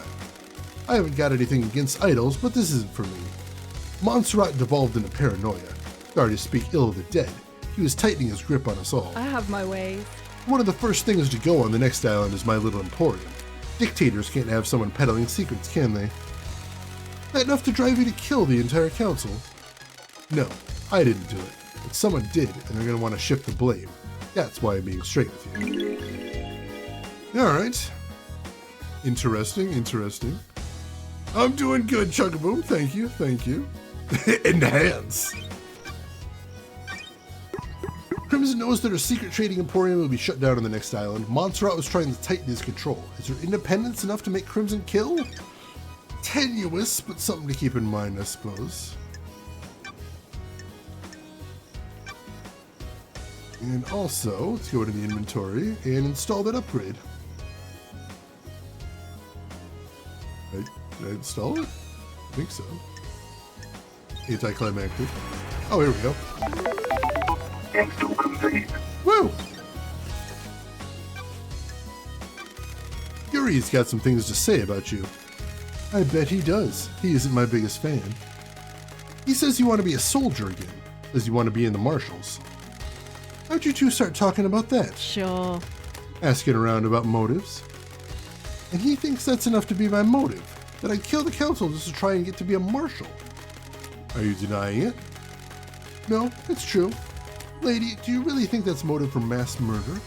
S1: I haven't got anything against idols, but this isn't for me. Montserrat devolved into paranoia. Started to speak ill of the dead. He was tightening his grip on us all.
S10: I have my ways.
S1: One of the first things to go on the next island is my little emporium. Dictators can't have someone peddling secrets, can they? That enough to drive you to kill the entire council? No, I didn't do it. But someone did, and they're going to want to shift the blame. That's why I'm being straight with you. Alright. Interesting, interesting. I'm doing good, Chugaboom. Thank you, thank you. Enhance! Crimson knows that her secret trading emporium will be shut down on the next island. Montserrat was trying to tighten his control. Is her independence enough to make Crimson kill? Tenuous, but something to keep in mind, I suppose. And also, let's go to the inventory and install that upgrade. Did I install it? I think so. Anticlimactic. Oh, here we go.
S3: Install complete.
S1: Woo! Yuri's got some things to say about you. I bet he does. He isn't my biggest fan. He says you want to be a soldier again. Says you want to be in the Marshals. How'd you two start talking about that?
S10: Sure.
S1: Asking around about motives. And he thinks that's enough to be my motive. That I'd kill the council just to try and get to be a marshal. Are you denying it? No, it's true. Lady, do you really think that's motive for mass murder?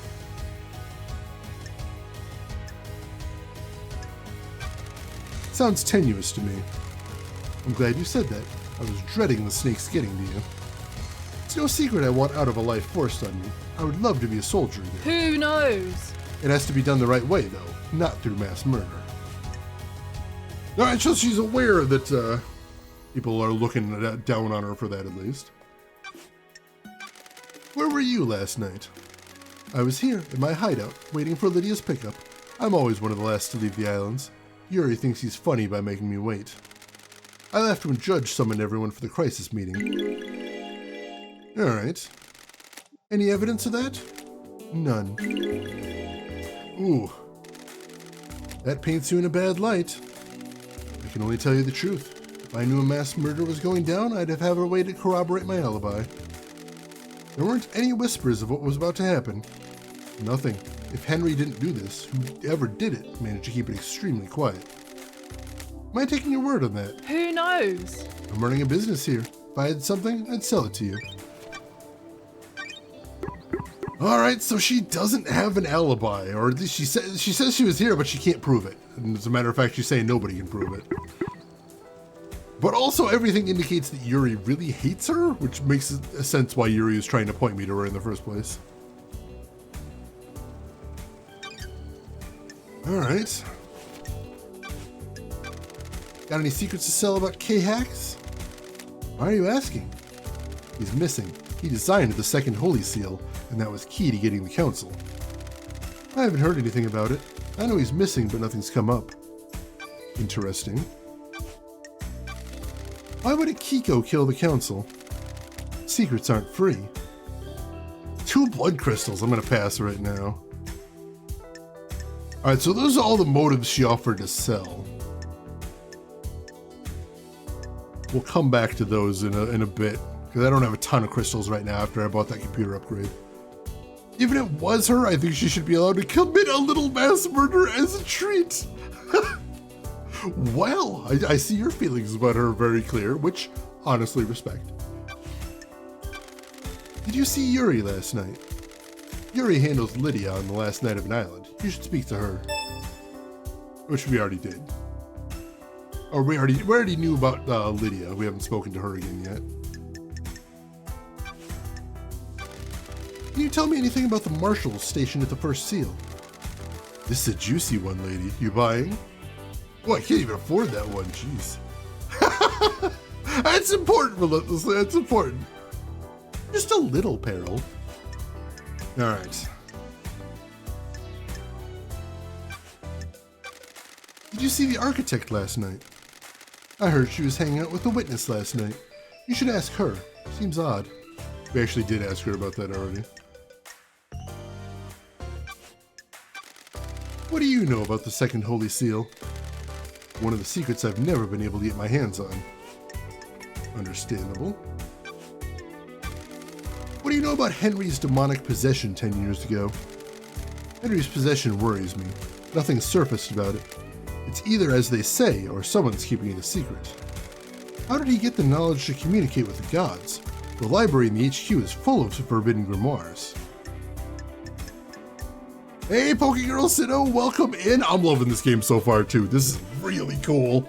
S1: Sounds tenuous to me. I'm glad you said that. I was dreading the snakes getting to you. It's no secret I want out of a life forced on me. I would love to be a soldier again.
S10: Who knows?
S1: It has to be done the right way, though, not through mass murder. Alright, so she's aware that people are looking down on her for that, at least. Where were you last night? I was here, in my hideout, waiting for Lydia's pickup. I'm always one of the last to leave the islands. Yuri thinks he's funny by making me wait. I left when Judge summoned everyone for the crisis meeting. Alright. Any evidence of that? None. Ooh. That paints you in a bad light. I can only tell you the truth. If I knew a mass murder was going down, I'd have a way to corroborate my alibi. There weren't any whispers of what was about to happen. Nothing. If Henry didn't do this, whoever did it managed to keep it extremely quiet. Am I taking your word on that?
S10: Who knows?
S1: I'm running a business here. If I had something, I'd sell it to you. Alright, so she doesn't have an alibi, or at least she says she was here, but she can't prove it. And as a matter of fact, she's saying nobody can prove it. But also everything indicates that Yuri really hates her, which makes a sense why Yuri was trying to point me to her in the first place. Alright. Got any secrets to sell about K-Hacks? Why are you asking? He's missing. He designed the second Holy Seal, and that was key to getting the council. I haven't heard anything about it. I know he's missing, but nothing's come up. Interesting. Why would a Kiko kill the council? Secrets aren't free. 2 blood crystals. I'm gonna pass right now. Alright, so those are all the motives she offered to sell. We'll come back to those in a bit, because I don't have a ton of crystals right now after I bought that computer upgrade. Even if it was her, I think she should be allowed to commit a little mass murder as a treat. Well, I see your feelings about her very clear, which honestly respect. Did you see Yuri last night? Yuri handles Lydia on the last night of an island. You should speak to her. Which we already did. Or we already knew about Lydia. We haven't spoken to her again yet. Can you tell me anything about the marshals stationed at the First Seal? This is a juicy one, lady. You buying? Oh, I can't even afford that one. Jeez. That's important, Relentlessly. That's important. Just a little peril. All right. Did you see the architect last night? I heard she was hanging out with the witness last night. You should ask her. Seems odd. We actually did ask her about that already. What do you know about the Second Holy Seal? One of the secrets I've never been able to get my hands on. Understandable. What do you know about Henry's demonic possession 10 years ago? Henry's possession worries me. Nothing surfaced about it. It's either as they say, or someone's keeping it a secret. How did he get the knowledge to communicate with the gods? The library in the HQ is full of forbidden grimoires. Hey, Pokegirl Sinnoh, welcome in. I'm loving this game so far, too. This is really cool.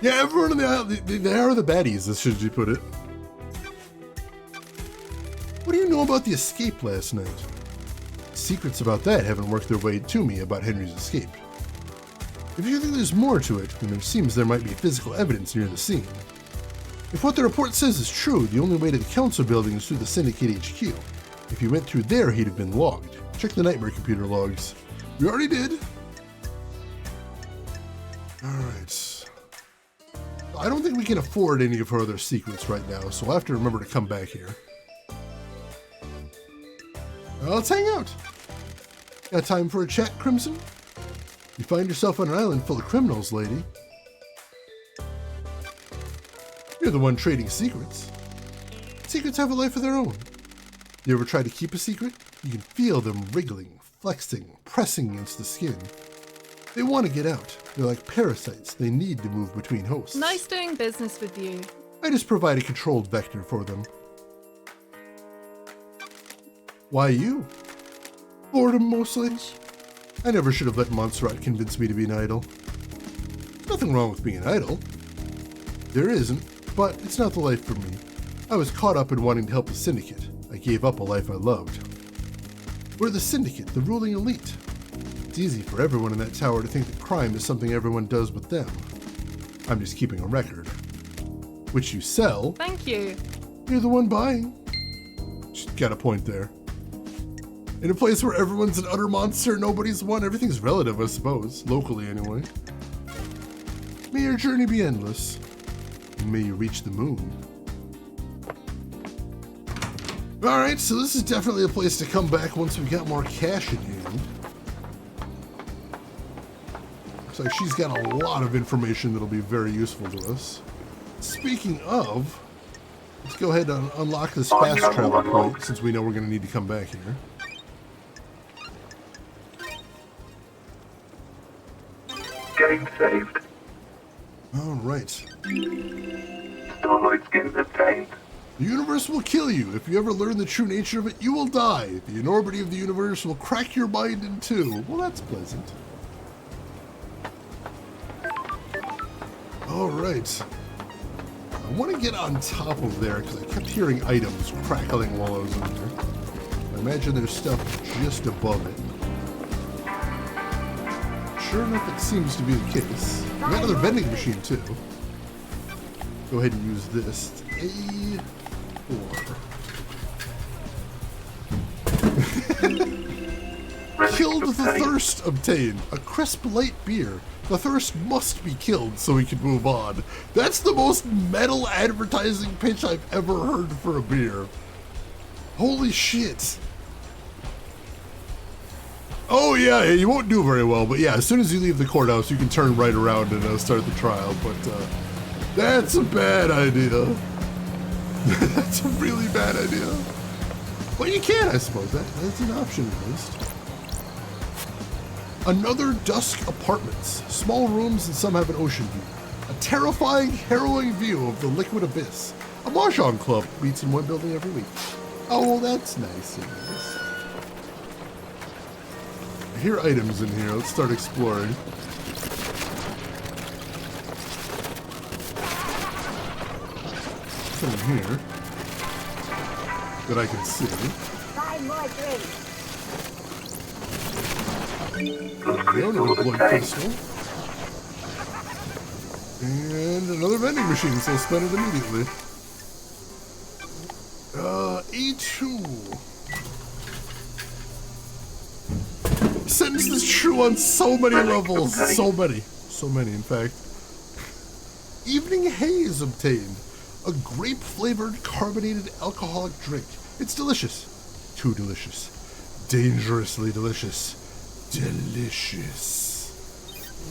S1: Yeah, everyone in the island, they are the baddies, as should you put it. What do you know about the escape last night? Secrets about that haven't worked their way to me about Henry's escape. If you think there's more to it, then it seems there might be physical evidence near the scene. If what the report says is true, the only way to the council building is through the Syndicate HQ. If he went through there, he'd have been logged. Check the Nightmare computer logs. We already did. Alright. I don't think we can afford any of her other secrets right now, so I'll have to remember to come back here. Let's hang out. Got time for a chat, Crimson? You find yourself on an island full of criminals, lady. You're the one trading secrets. Secrets have a life of their own. You ever try to keep a secret? You can feel them wriggling, flexing, pressing against the skin. They want to get out. They're like parasites. They need to move between hosts.
S10: Nice doing business with you.
S1: I just provide a controlled vector for them. Why you? Boredom, mostly. I never should have let Montserrat convince me to be an idol. Nothing wrong with being an idol. There isn't, but it's not the life for me. I was caught up in wanting to help the Syndicate. I gave up a life I loved. We're the Syndicate, the ruling elite. It's easy for everyone in that tower to think that crime is something everyone does with them. I'm just keeping a record. Which you sell.
S10: Thank you.
S1: You're the one buying. She's got a point there. In a place where everyone's an utter monster, nobody's one, everything's relative, I suppose. Locally, anyway. May your journey be endless. And may you reach the moon. Alright, so this is definitely a place to come back once we got more cash in hand. Looks like she's got a lot of information that'll be very useful to us. Speaking of, let's go ahead and unlock this fast travel point since we know we're going to need to come back here.
S3: Getting saved.
S1: Alright.
S3: Starlight skins obtained.
S1: The universe will kill you. If you ever learn the true nature of it, you will die. The enormity of the universe will crack your mind in two. Well, that's pleasant. Alright. I want to get on top of there because I kept hearing items crackling while I was in there. I imagine there's stuff just above it. Sure enough, it seems to be the case. We got another vending machine, too. Go ahead and use this. A4. Killed the thirst obtained. A crisp light beer. The thirst must be killed so we can move on. That's the most metal advertising pitch I've ever heard for a beer. Holy shit. Oh yeah, you won't do very well, but yeah, as soon as you leave the courthouse, you can turn right around and start the trial, but that's a bad idea. That's a really bad idea. Well, you can, I suppose. That's an option at least. Another Dusk Apartments. Small rooms and some have an ocean view. A terrifying, harrowing view of the liquid abyss. A mahjong club meets in one building every week. Oh, well, that's nice. I hear items in here. Let's start exploring. Something here that I can see.
S6: Buy more drinks.
S1: Another blood crystal. And another vending machine, so I'll spend it immediately. E2. Sentence is true on so many levels. So many, in fact. Evening Haze obtained. A grape-flavored carbonated alcoholic drink. It's delicious. Too delicious. Dangerously delicious. Delicious.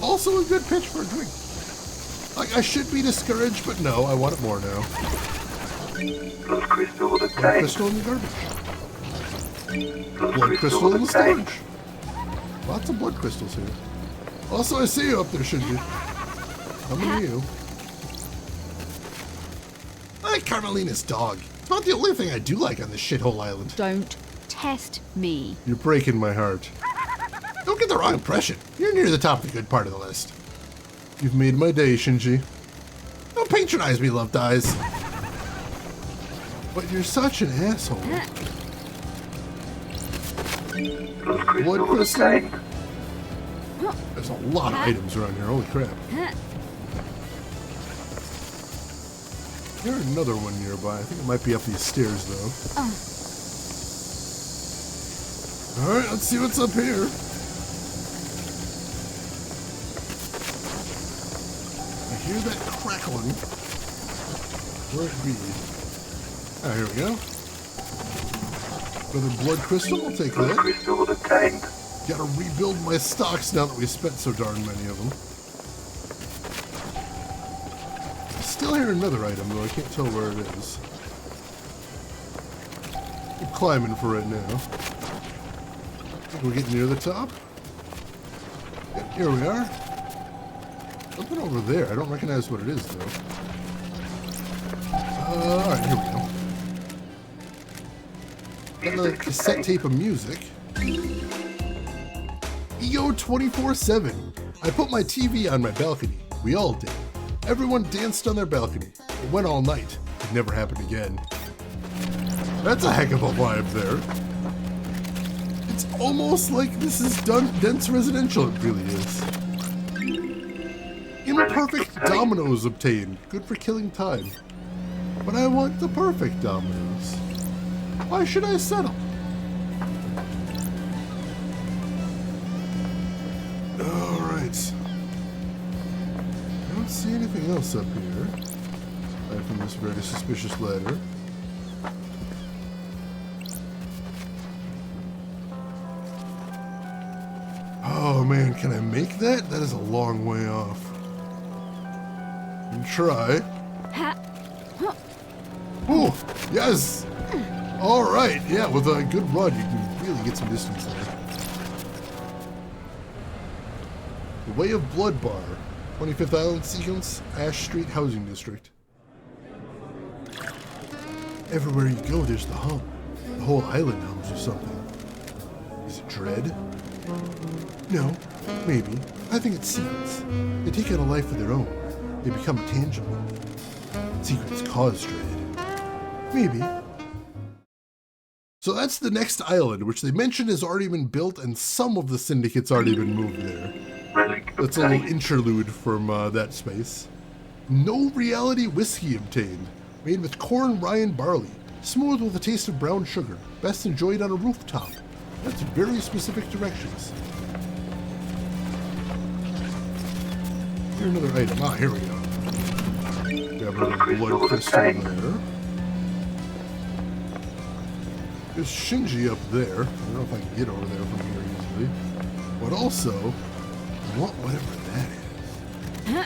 S1: Also a good pitch for a drink. Like, I should be discouraged, but no, I want it more now.
S3: Blood crystal
S1: Blood
S3: obtained.
S1: crystal in the garbage. Blood crystal in the storage. Lots of blood crystals here. Also, I see you up there, Shinji. Coming to you. I like Carmelina's dog. It's not the only thing I do like on this shithole island.
S2: Don't test me.
S1: You're breaking my heart. Don't get the wrong impression. You're near the top of the good part of the list. You've made my day, Shinji. Don't patronize me, Love Dies. But you're such an asshole. Blood crystal.
S3: Obtained.
S1: There's a lot of items around here. Holy crap. There's another one nearby. I think it might be up these stairs, though. Alright, let's see what's up here. I hear that crackling. Where it be? Ah, here we go. Another blood crystal. I'll take
S3: Blood
S1: that.
S3: crystal obtained.
S1: Gotta rebuild my stocks now that we spent so darn many of them. Still hear another item, though I can't tell where it is. Keep climbing for right now. We're getting near the top. Yep, here we are. Something over there. I don't recognize what it is, though. Alright, here we go. Got another cassette tape of music. EO 24/7. I put my TV on my balcony. We all did. Everyone danced on their balcony. It went all night. It never happened again. That's a heck of a vibe there. It's almost like this is dense residential. It really is. Imperfect dominoes obtained. Good for killing time. But I want the perfect dominoes. Why should I settle? Alright. I don't see anything else up here. Aside from this very suspicious ladder. Oh man, can I make that? That is a long way off. And try. Oh, yes! Alright, yeah, with a good run, you can really get some distance there. The Way of Blood Bar, 25th Island Sequence, Ash Street Housing District. Everywhere you go, there's the hum. The whole island hums or something. Is it dread? No, maybe. I think it's secrets. They take on a life of their own. They become tangible. Secrets cause dread. Maybe. So that's the next island, which they mentioned has already been built and some of the syndicates already been moved there. That's a little interlude from that space. No Reality Whiskey obtained. Made with corn, rye, and barley. Smooth with a taste of brown sugar. Best enjoyed on a rooftop. That's very specific directions. Here's another item. Ah, here we go. Grab another blood crystal there. There's Shinji up there. I don't know if I can get over there from here easily. But also, I want whatever that is.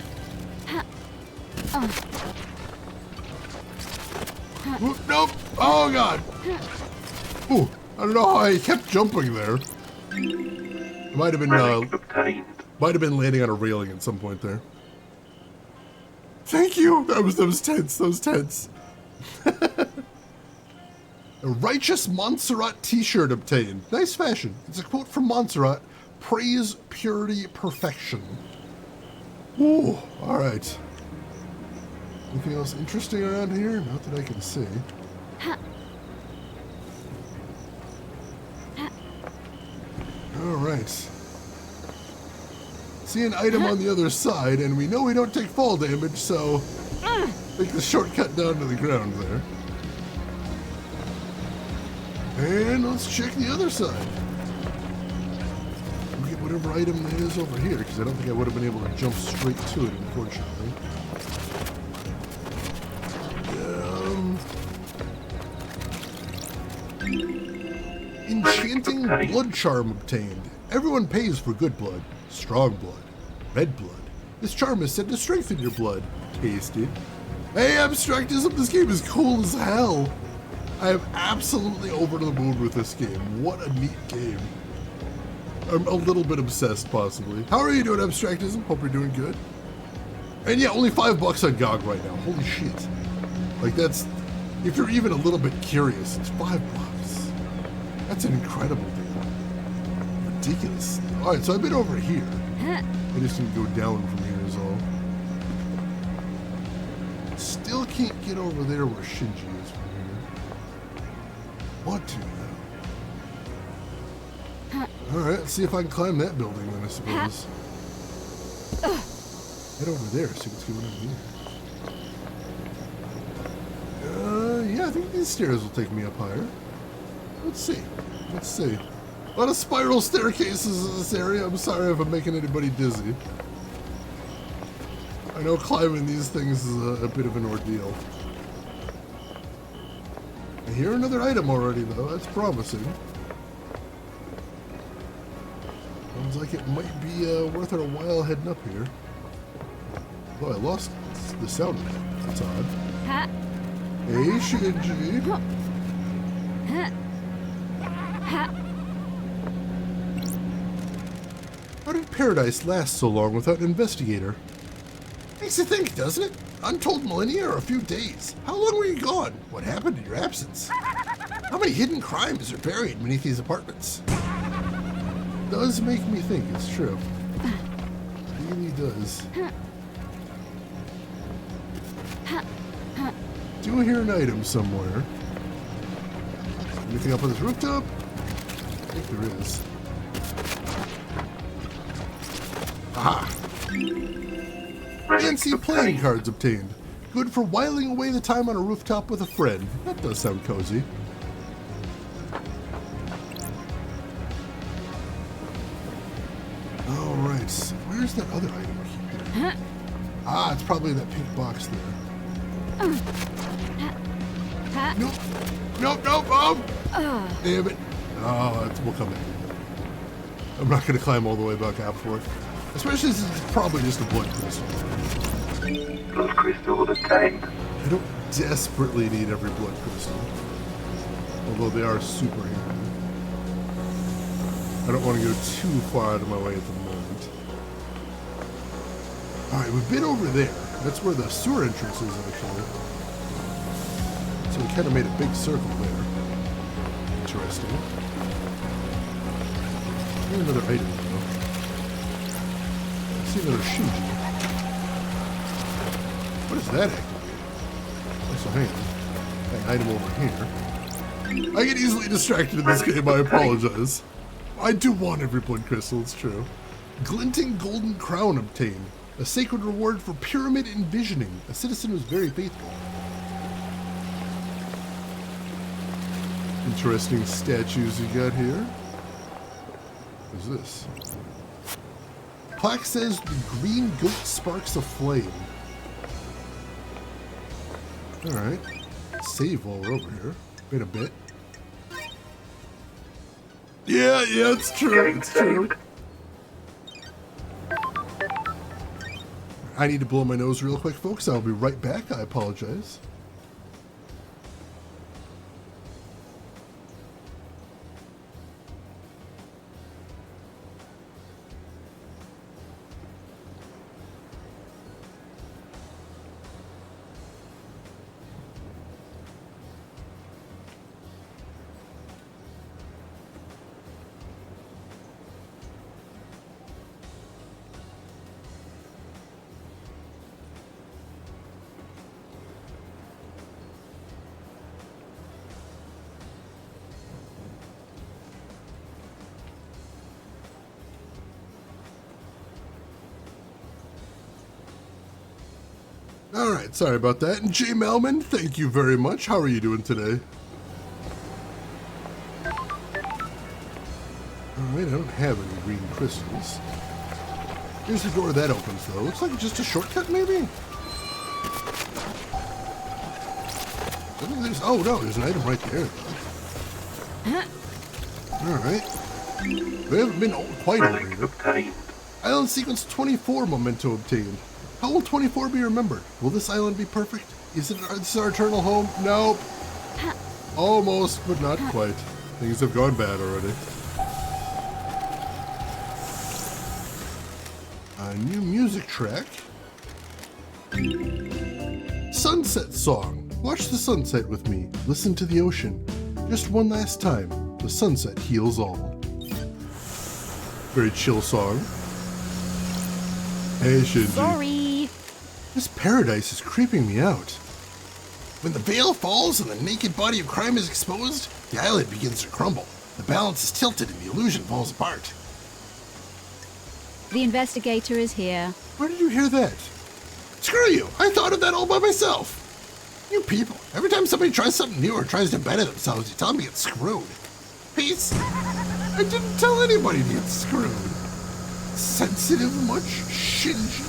S1: Ooh, nope! Oh god! Ooh, I don't know how I kept jumping there. It might have been landing on a railing at some point there. Thank you! That was tense, that was tense. A Righteous Montserrat t-shirt obtained. Nice fashion. It's a quote from Montserrat. Praise, purity, perfection. Ooh, alright. Anything else interesting around here? Not that I can see. Alright. See an item on the other side, and we know we don't take fall damage, so take the shortcut down to the ground there. And let's check the other side. We'll get whatever item that is over here, because I don't think I would have been able to jump straight to it, unfortunately. Enchanting blood charm obtained. Everyone pays for good blood, strong blood, red blood. This charm is said to strengthen your blood. Tasted. Hey, Abstractism, this game is cool as hell. I am absolutely over the moon with this game. What a neat game. I'm a little bit obsessed, possibly. How are you doing, Abstractism? Hope you're doing good. And yeah, only $5 on GOG right now. Holy shit. Like, that's... If you're even a little bit curious, it's $5. That's an incredible deal. Ridiculous. Alright, so I've been over here. I just need to go down from here is all. Still can't get over there where Shinji is from here. Want to, though. Alright, let's see if I can climb that building then, I suppose. Head over there, see what's going on here. Yeah, I think these stairs will take me up higher. Let's see. Let's see. A lot of spiral staircases in this area. I'm sorry if I'm making anybody dizzy. I know climbing these things is a bit of an ordeal. I hear another item already, though. That's promising. Sounds like it might be worth our while heading up here. Oh, I lost the sound of it. That's odd. Hey, Shinji. How did Paradise last so long without an investigator? Makes you think, doesn't it? Untold millennia or a few days? How long were you gone? What happened in your absence? How many hidden crimes are buried beneath these apartments? Does make me think, it's true. It really does. Do hear an item somewhere. Anything up on this rooftop? I think there is. Aha! Fancy playing cards obtained. Good for whiling away the time on a rooftop with a friend. That does sound cozy. Alright, so where's that other item I keep getting? Ah, it's probably that pink box there. Nope. Nope, nope, damn it. Oh, we'll come in. I'm not going to climb all the way back up for it. Especially since it's probably just a blood crystal.
S3: Blood crystal obtained.
S1: I don't desperately need every blood crystal. Although they are super handy. I don't want to go too far out of my way at the moment. Alright, we've been over there. That's where the sewer entrance is, actually. So we kind of made a big circle there. Interesting. Here's another item, though. I see another Shinji. What does that activate? Also, hang on. An item over here. I get easily distracted in this game, I apologize. I do want every blood crystal, it's true. Glinting golden crown obtained. A sacred reward for pyramid envisioning. A citizen who's very faithful. Interesting statues you got here. What is this? Plaque says the green goat sparks a flame. Alright. Save while we're over here. Wait a bit. Yeah, it's true. It's true. I need to blow my nose real quick, folks. I'll be right back. I apologize. Alright, sorry about that. And Jay Melman, thank you very much. How are you doing today? Alright, I don't have any green crystals. Here's the door that opens, though. Looks like it's just a shortcut, maybe? Oh, no, there's an item right there. Alright. We haven't been quite over
S3: Relic
S1: here.
S3: obtained.
S1: Island sequence 24 memento obtained. How will 24 be remembered? Will this island be perfect? Is this our eternal home? Nope. Almost, but not quite. Things have gone bad already. A new music track. Sunset song. Watch the sunset with me. Listen to the ocean. Just one last time. The sunset heals all. Very chill song. Hey, Shinji.
S2: Sorry.
S1: This paradise is creeping me out. When the veil falls and the naked body of crime is exposed, the island begins to crumble. The balance is tilted and the illusion falls apart.
S2: The investigator is here.
S1: Where did you hear that? Screw you! I thought of that all by myself! You people, every time somebody tries something new or tries to better themselves, you tell them to get screwed. Peace? I didn't tell anybody to get screwed. Sensitive much, Shinji?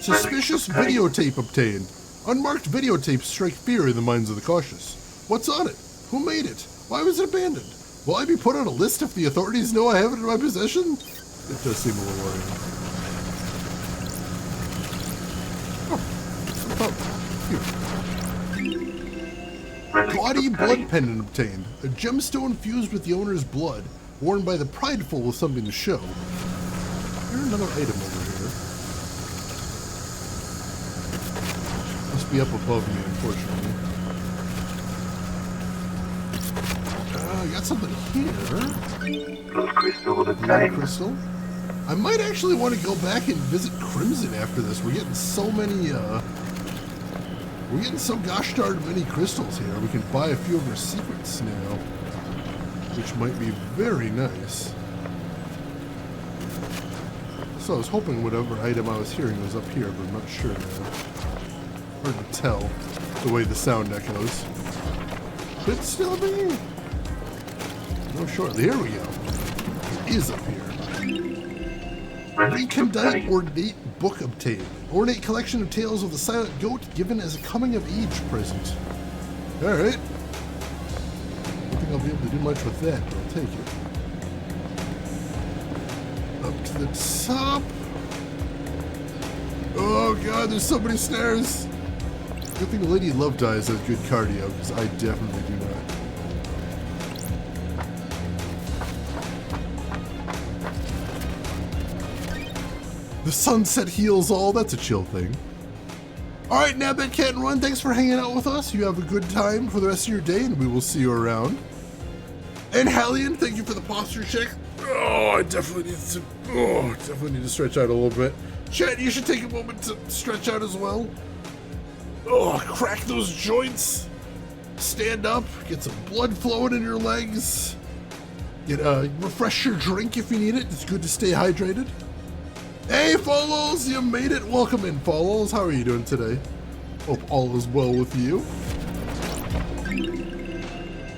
S1: Suspicious videotape obtained. Unmarked videotapes strike fear in the minds of the cautious. What's on it? Who made it? Why was it abandoned? Will I be put on a list if the authorities know I have it in my possession? It does seem a little worrying. Gaudy blood pendant obtained. A gemstone fused with the owner's blood, worn by the prideful with something to show. Here's another item over here. Must be up above me, unfortunately. I got something here.
S3: Blood crystal
S1: Blood
S3: obtained.
S1: crystal. I might actually want to go back and visit Crimson after this. We're getting so many, we're getting so gosh darn many crystals here. We can buy a few of her secrets now, which might be very nice. So I was hoping whatever item I was hearing was up here, but I'm not sure now. Hard to tell the way the sound echoes. Could still be. No, shortly. Here we go. It is up here. Recondite Ornate Book obtained. Ornate collection of tales of the silent goat given as a coming of age present. Alright. Don't think I'll be able to do much with that, but I'll take it. Up to the top. Oh god, there's so many stairs. Good thing Lady Love Dies has good cardio, because I definitely do not. The sunset heals all. That's a chill thing. All right, Nabbit Cat and Run, thanks for hanging out with us. You have a good time for the rest of your day, and we will see you around. And Hallian, thank you for the posture check. Oh, I definitely need to stretch out a little bit. Chat, you should take a moment to stretch out as well. Oh, crack those joints. Stand up, get some blood flowing in your legs. Refresh your drink if you need it. It's good to stay hydrated. Hey, Follows, you made it. Welcome in, Follows. How are you doing today? Hope all is well with you.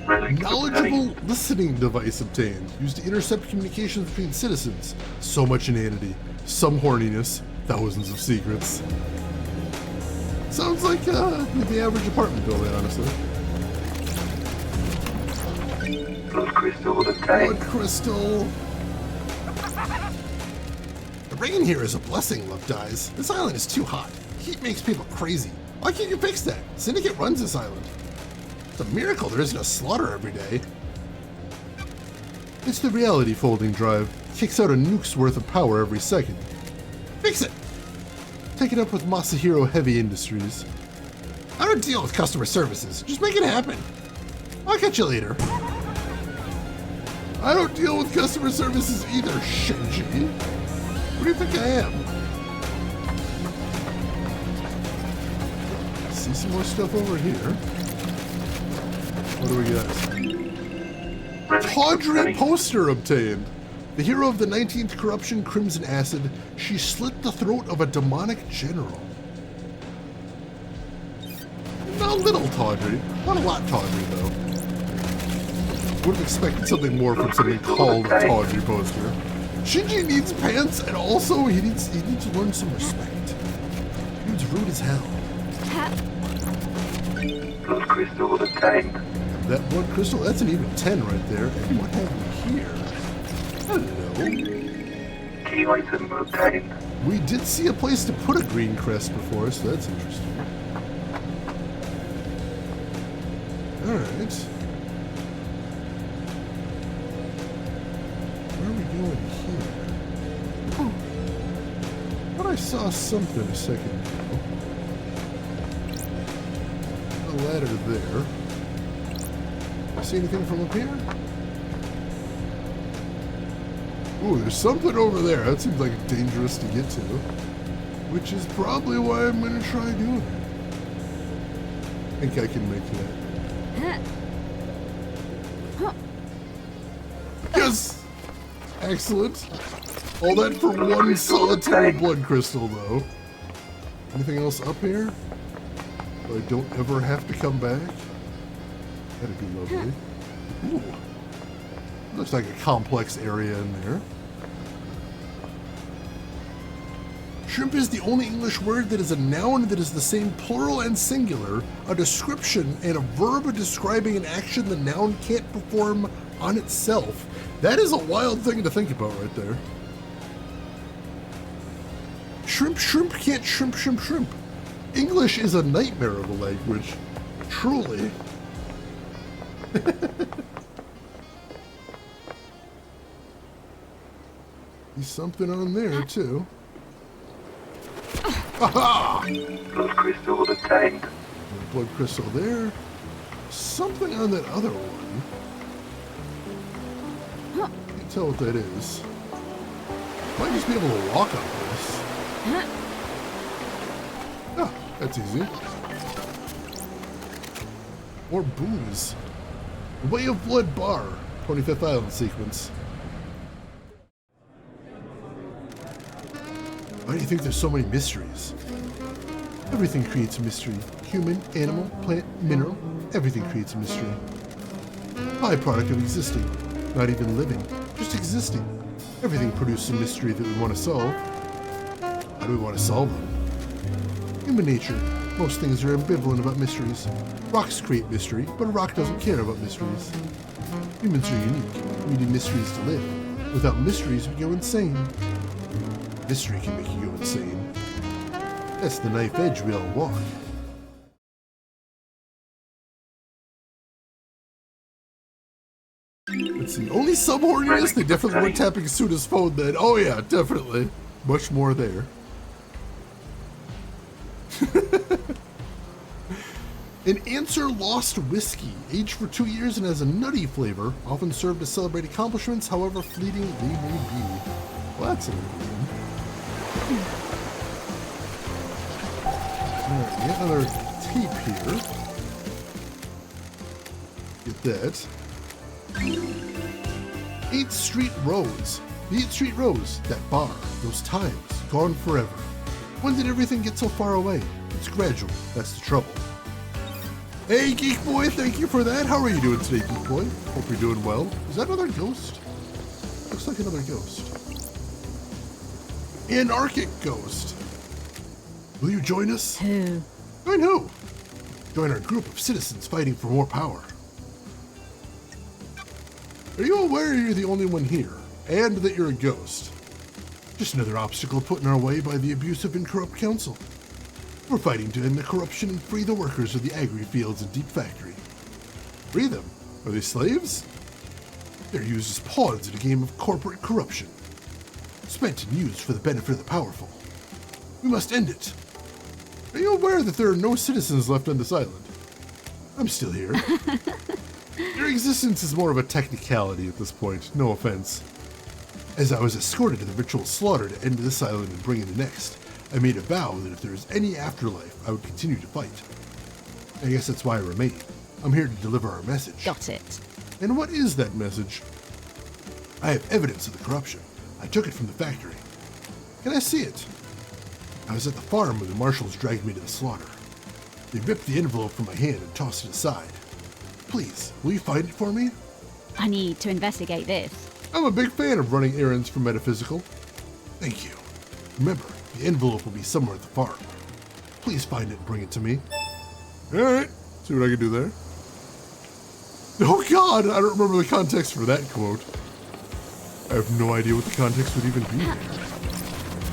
S1: Knowledgeable listening device obtained. Used to intercept communications between citizens. So much inanity, some horniness, thousands of secrets. Sounds like the average apartment building, honestly.
S3: Blood crystal obtained.
S1: Blood crystal. The rain here is a blessing, Love Dies. This island is too hot. Heat makes people crazy. Why can't you fix that? Syndicate runs this island. It's a miracle there isn't a slaughter every day. It's the reality folding drive. Kicks out a nuke's worth of power every second. Fix it! Take it up with Masahiro Heavy Industries. I don't deal with customer services. Just make it happen. I'll catch you later. I don't deal with customer services either, Shinji. What do you think I am? See some more stuff over here. What do we got? Tawdry poster obtained. The hero of the 19th corruption, Crimson Acid, she slit the throat of a demonic general. Not a little tawdry, not a lot tawdry though. Would have expected something more from something called a tawdry poster. Shinji needs pants, and also he needs to learn some respect. Dude's rude as hell.
S3: Blood crystal obtained.
S1: That blood crystal, that's an even 10 right there. And what have we here? Hello.
S3: Key item obtained.
S1: We did see a place to put a green crest before, so that's interesting. Alright. Where are we going here? Oh. But I saw something a second ago. A ladder there. See anything from up here? Ooh, there's something over there. That seems like dangerous to get to. Which is probably why I'm going to try doing it. I think I can make that. Yes! Excellent. All that for one solitary blood crystal, though. Anything else up here? So I don't ever have to come back? That'd be lovely. Ooh. Looks like a complex area in there. Shrimp is the only English word that is a noun that is the same plural and singular, a description, and a verb describing an action the noun can't perform on itself. That is a wild thing to think about right there. Shrimp can't shrimp. English is a nightmare of a language. Truly. There's something on there, too. Aha!
S3: Blood crystal obtained.
S1: Blood crystal there. Something on that other one. Can't tell what that is. Might just be able to walk up this. Ah, that's easy. More booze. Way of Blood Bar. 25th Island sequence. Why do you think there's so many mysteries? Everything creates a mystery. Human, animal, plant, mineral. Everything creates a mystery. Byproduct of existing. Not even living. Just existing. Everything produces a mystery that we want to solve. How do we want to solve them? Human nature. Most things are ambivalent about mysteries. Rocks create mystery, but a rock doesn't care about mysteries. Humans are unique. We need mysteries to live. Without mysteries, we go insane. Mystery can make you go insane. That's the knife edge we all walk. Let's see. Only some horniness? They definitely weren't tapping Suda's phone then. Oh yeah, definitely. Much more there. An Answer Lost whiskey, aged for 2 years and has a nutty flavor, often served to celebrate accomplishments, however fleeting they may be. Well, that's a good one. Alright, get another tape here. Get that. 8th Street Rose. The 8th Street Rose, that bar, those times, gone forever. When did everything get so far away? It's gradual, that's the trouble. Hey, Geek Boy, thank you for that. How are you doing today, Geek Boy? Hope you're doing well. Is that another ghost? Looks like another ghost. Anarchic Ghost. Will you join us?
S8: Who?
S1: Join who? Join our group of citizens fighting for more power. Are you aware you're the only one here, and that you're a ghost? Just another obstacle put in our way by the abusive and corrupt council. We're fighting to end the corruption and free the workers of the agri fields and deep factory. Free them? Are they slaves? They're used as pawns in a game of corporate corruption. Spent and used for the benefit of the powerful. We must end it. Are you aware that there are no citizens left on this island? I'm still here. Your existence is more of a technicality at this point, no offense. As I was escorted to the ritual slaughter to end this island and bring in the next, I made a vow that if there is any afterlife, I would continue to fight. I guess that's why I remain. I'm here to deliver our message.
S8: Got it.
S1: And what is that message? I have evidence of the corruption. I took it from the factory. Can I see it? I was at the farm when the marshals dragged me to the slaughter. They ripped the envelope from my hand and tossed it aside. Please, will you find it for me?
S2: I need to investigate this.
S1: I'm a big fan of running errands for Metaphysical. Thank you. Remember, the envelope will be somewhere at the farm. Please find it and bring it to me. Alright, see what I can do there. Oh god, I don't remember the context for that quote. I have no idea what the context would even be.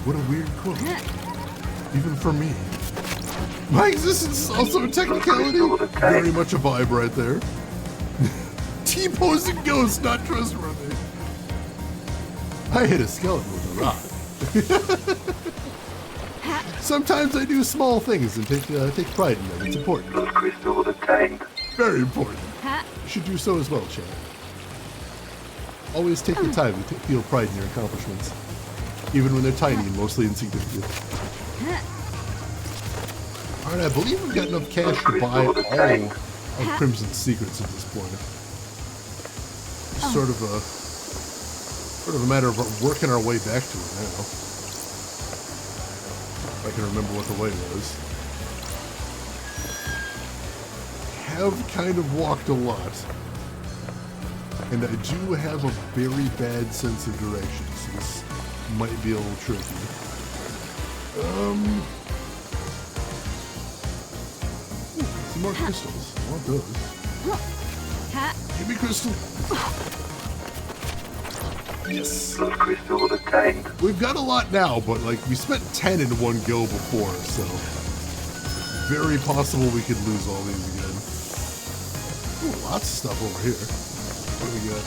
S1: What a weird quote. Even for me. My existence is also a technicality. Very much a vibe right there. T-posing ghost, not trustworthy. I hit a skeleton with a rock. Sometimes I do small things and take pride in them. It's important.
S3: Blood crystal obtained.
S1: Very important. You should do so as well, Chad. Always take the time to feel pride in your accomplishments, even when they're tiny and mostly insignificant. Alright, I believe we've got enough cash to buy all of Crimson's secrets at this point. It's sort of a matter of working our way back to it now. If I can remember what the way was. Have kind of walked a lot. And I do have a very bad sense of direction, so this might be a little tricky. Some more crystals. I want those. Give me crystal. Yes.
S3: Blood crystal obtained.
S1: We've got a lot now, but like we spent 10 in one go before, so very possible we could lose all these again. Ooh, lots of stuff over here. What do we got?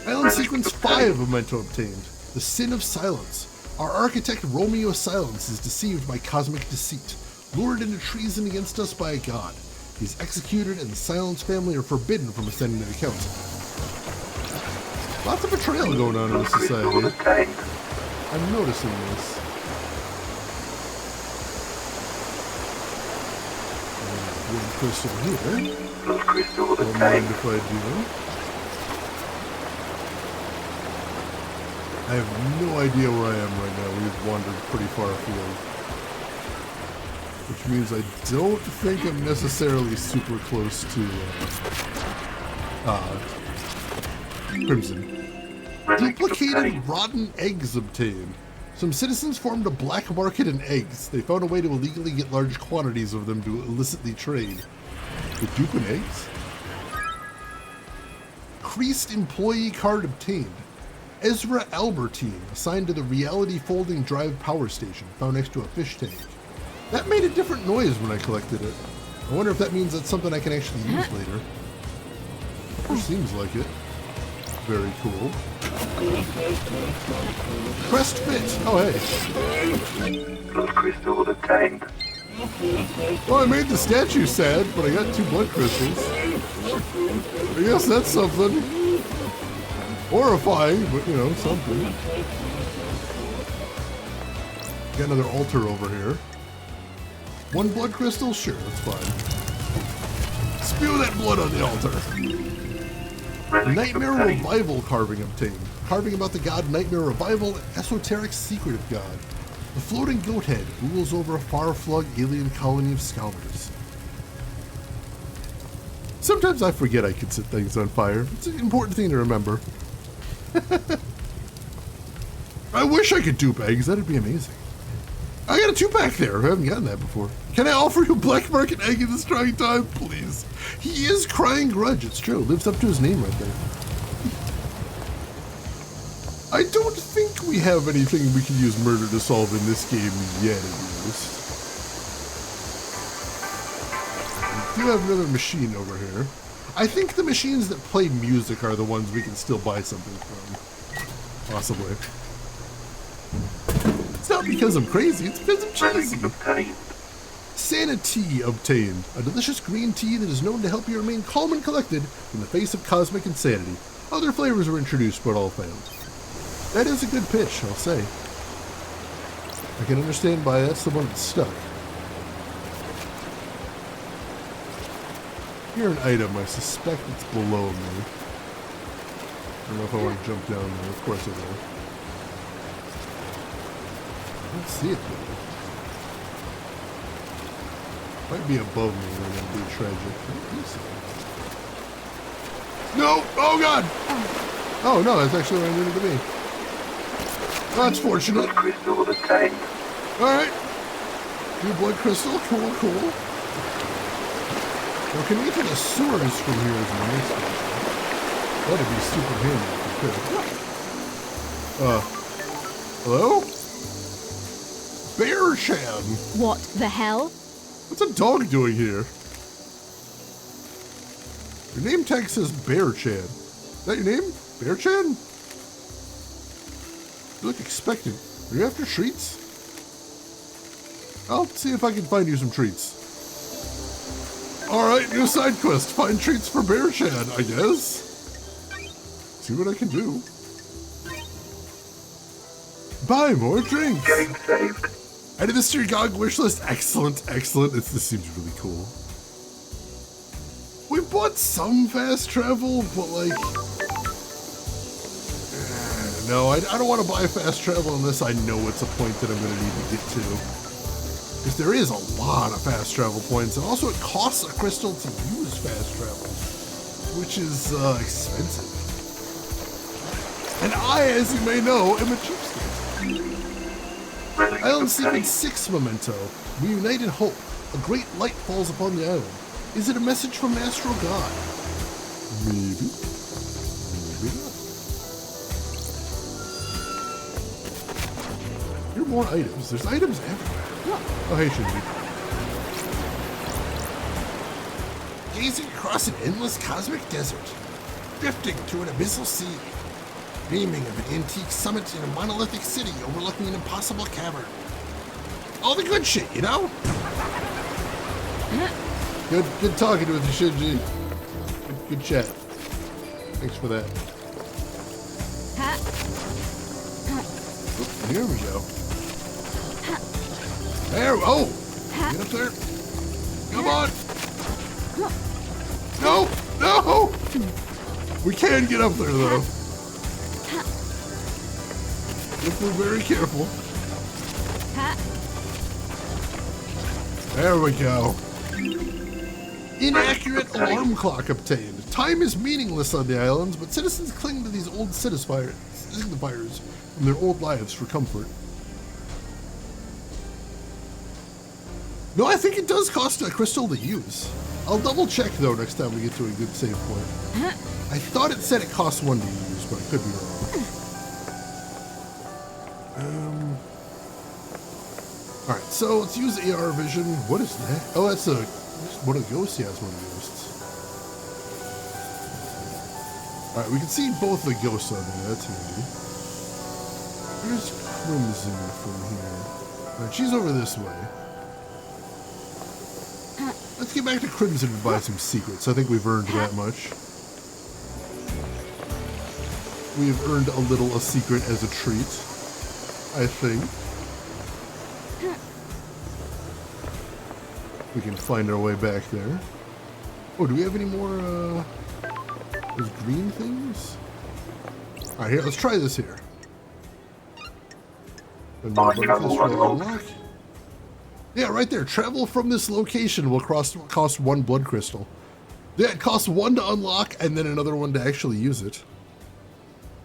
S1: Island Sequence 5 memento obtained. The Sin of Silence. Our architect Romeo Silence is deceived by cosmic deceit, lured into treason against us by a god. He's executed and the Silence family are forbidden from ascending to the council. Lots of betrayal going on in this society. I'm noticing this. One crystal here. Don't mind if I do. I have no idea where I am right now. We've wandered pretty far afield. Which means I don't think I'm necessarily super close to Crimson. Duplicated rotten eggs obtained. Some citizens formed a black market in eggs. They found a way to illegally get large quantities of them to illicitly trade. The duping eggs? Creased employee card obtained. Ezra Albertine, assigned to the Reality Folding Drive power station, found next to a fish tank. That made a different noise when I collected it. I wonder if that means that's something I can actually use later. Sure seems like it. Very cool. Crest fit. Oh, hey.
S3: Blood crystal obtained.
S1: Well, I made the statue sad, but I got 2 blood crystals. I guess that's something. Horrifying, but you know, something. Got another altar over here. 1 blood crystal? Sure, that's fine. Spew that blood on the altar. Nightmare Revival carving obtained. Carving about the god Nightmare Revival, an esoteric secret of God. The floating goat head rules over a far-flung alien colony of scholars. Sometimes I forget I can set things on fire. It's an important thing to remember. I wish I could dupe eggs. That'd be amazing. I got a 2-pack there. I haven't gotten that before. Can I offer you a black market egg in this trying time, please? He is Crying Grudge. It's true. Lives up to his name right there. I don't think we have anything we can use murder to solve in this game yet, at least. We do have another machine over here. I think the machines that play music are the ones we can still buy something from. Possibly. It's not because I'm crazy, it's because I'm cheesy. Sanity obtained. A delicious green tea that is known to help you remain calm and collected in the face of cosmic insanity. Other flavors were introduced, but all failed. That is a good pitch, I'll say. I can understand why that's the one that's stuck. Here an item, I suspect it's below me. don't know if I want to jump down there. Of course I will. I don't see it though. Might be above me, and that'd be tragic. I don't think so. No! Oh god! Oh no, that's actually right into me. That's fortunate.
S3: Crystal attained.
S1: Alright. New blood crystal. Cool, cool. Now, can we get to the sewers from here as a nice one? That'd be super handy if we could. Hello? Bear Chan!
S2: What the hell?
S1: What's a dog doing here? Your name tag says Bear Chan. Is that your name? Bear Chan? You look expectant. Are you after treats? I'll see if I can find you some treats. Alright, new side quest. Find treats for Bear Chan, I guess. See what I can do. Buy more drinks!
S3: Game saved.
S1: Added this to your GOG wish list. Excellent, excellent. This seems really cool. We bought some fast travel, but like... no, I don't want to buy fast travel unless I know it's a point that I'm going to need to get to. Because there is a lot of fast travel points, and also it costs a crystal to use fast travel, which is expensive. And I, as you may know, am a cheapskate. Island Sequence 6 memento. We unite in hope. A great light falls upon the island. Is it a message from Astral God? Maybe. Maybe not. Here are more items. There's items everywhere. Oh, hey, Shinji. Gazing across an endless cosmic desert. Drifting through an abyssal sea. Dreaming of an antique summit in a monolithic city overlooking an impossible cavern. All the good shit, you know? Good talking with you, Shinji. Good chat. Thanks for that. Oh, here we go. There, oh! Get up there. Come on! No! No! We can get up there, though. If we're very careful. There we go. Inaccurate alarm clock obtained. Time is meaningless on the islands, but citizens cling to these old signifiers from their old lives for comfort. No, I think it does cost a crystal to use. I'll double check though next time we get to a good save point. I thought it said it cost one to use, but I could be wrong. Alright, so let's use AR vision. What is that? Oh, that's one of the ghosts. Yeah, it's one of the ghosts. Alright, we can see both the ghosts on there. That's handy. Here's Crimson from here. Alright, she's over this way. Let's get back to Crimson and buy some secrets. I think we've earned that much. We have earned a little a secret as a treat, I think. We can find our way back there. Oh, do we have any more, those green things? Alright, here, let's try this here. Unlock. Yeah, right there. Travel from this location will cost one blood crystal. Yeah, it costs one to unlock and then another one to actually use it.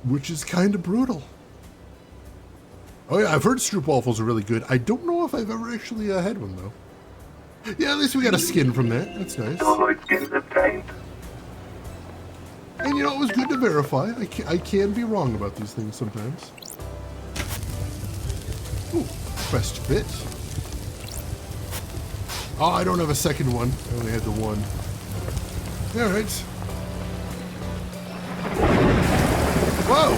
S1: Which is kind of brutal. Oh yeah, I've heard Stroop Waffles are really good. I don't know if I've ever actually had one though. Yeah, at least we got a skin from that. That's nice. And you know, it was good to verify. I can be wrong about these things sometimes. Ooh, quest bit. Oh, I don't have a second one. I only had the one. Alright. Whoa!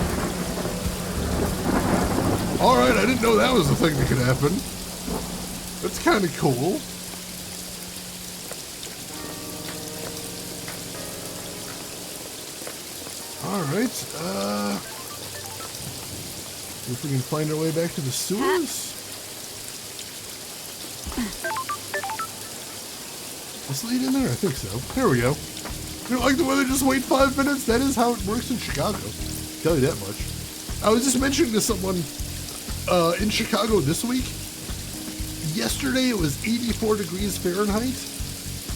S1: Alright, I didn't know that was a thing that could happen. That's kind of cool. Alright, if we can find our way back to the sewers. Let's lead in there, I think so. There we go. You don't like the weather, just wait 5 minutes? That is how it works in Chicago. tell you that much. I was just mentioning to someone in Chicago this week. Yesterday it was 84 degrees Fahrenheit,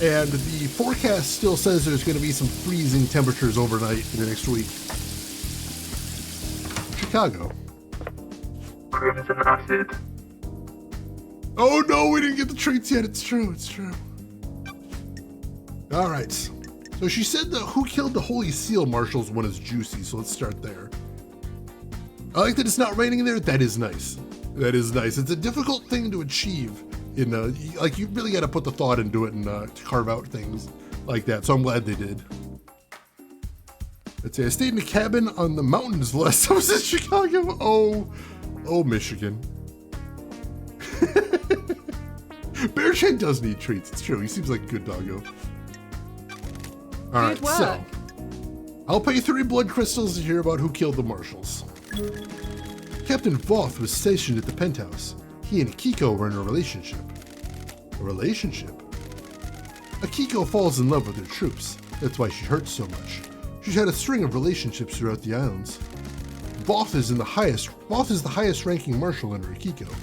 S1: and the forecast still says there's going to be some freezing temperatures overnight in the next week. Chicago.
S3: Crimson acid.
S1: Oh no, we didn't get the traits yet. It's true, it's true. All right. So she said the Who Killed the Holy Seal Marshals one is juicy, so let's start there. I like that it's not raining there. That is nice. That is nice. It's a difficult thing to achieve. Like you really got to put the thought into it and to carve out things like that. So I'm glad they did. Let's see. I stayed in a cabin on the mountains the last time I was in Chicago. Oh, Michigan. Bearchan does need treats. It's true. He seems like a good doggo. All right,
S10: Good work.
S1: so I'll pay 3 blood crystals to hear about who killed the marshals. Captain Voth was stationed at the penthouse. He and Akiko were in a relationship. A relationship? Akiko falls in love with her troops. That's why she hurts so much. She's had a string of relationships throughout the islands. Voth is the highest ranking marshal under Akiko.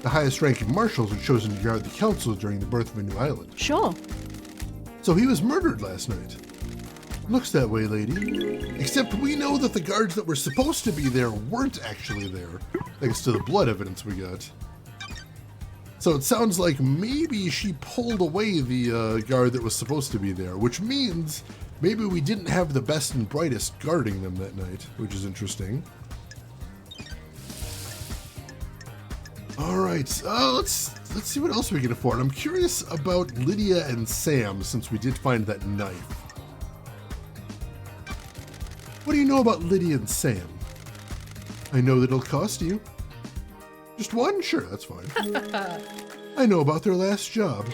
S1: The highest ranking marshals are chosen to guard the council during the birth of a new island.
S8: Sure.
S1: So he was murdered last night. Looks that way, lady. Except we know that the guards that were supposed to be there weren't actually there, thanks to the blood evidence we got. So it sounds like maybe she pulled away the guard that was supposed to be there, which means maybe we didn't have the best and brightest guarding them that night, which is interesting. All right, let's see what else we can afford. I'm curious about Lydia and Sam, since we did find that knife. What do you know about Lydia and Sam? I know that it'll cost you. Just one? Sure, that's fine. I know about their last job.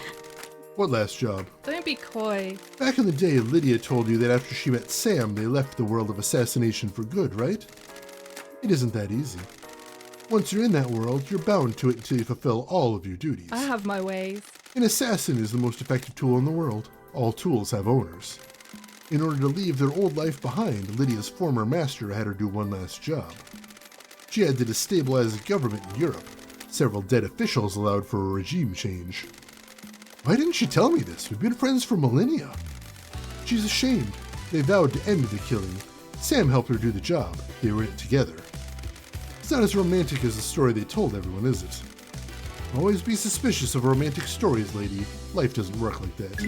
S1: What last job?
S10: Don't be coy.
S1: Back in the day, Lydia told you that after she met Sam, they left the world of assassination for good, right? It isn't that easy. Once you're in that world, you're bound to it until you fulfill all of your duties.
S10: I have my ways.
S1: An assassin is the most effective tool in the world. All tools have owners. In order to leave their old life behind, Lydia's former master had her do one last job. She had to destabilize the government in Europe. Several dead officials allowed for a regime change. Why didn't she tell me this? We've been friends for millennia. She's ashamed. They vowed to end the killing. Sam helped her do the job. They were in it together. It's not as romantic as the story they told everyone, is it? Always be suspicious of romantic stories, lady. Life doesn't work like that.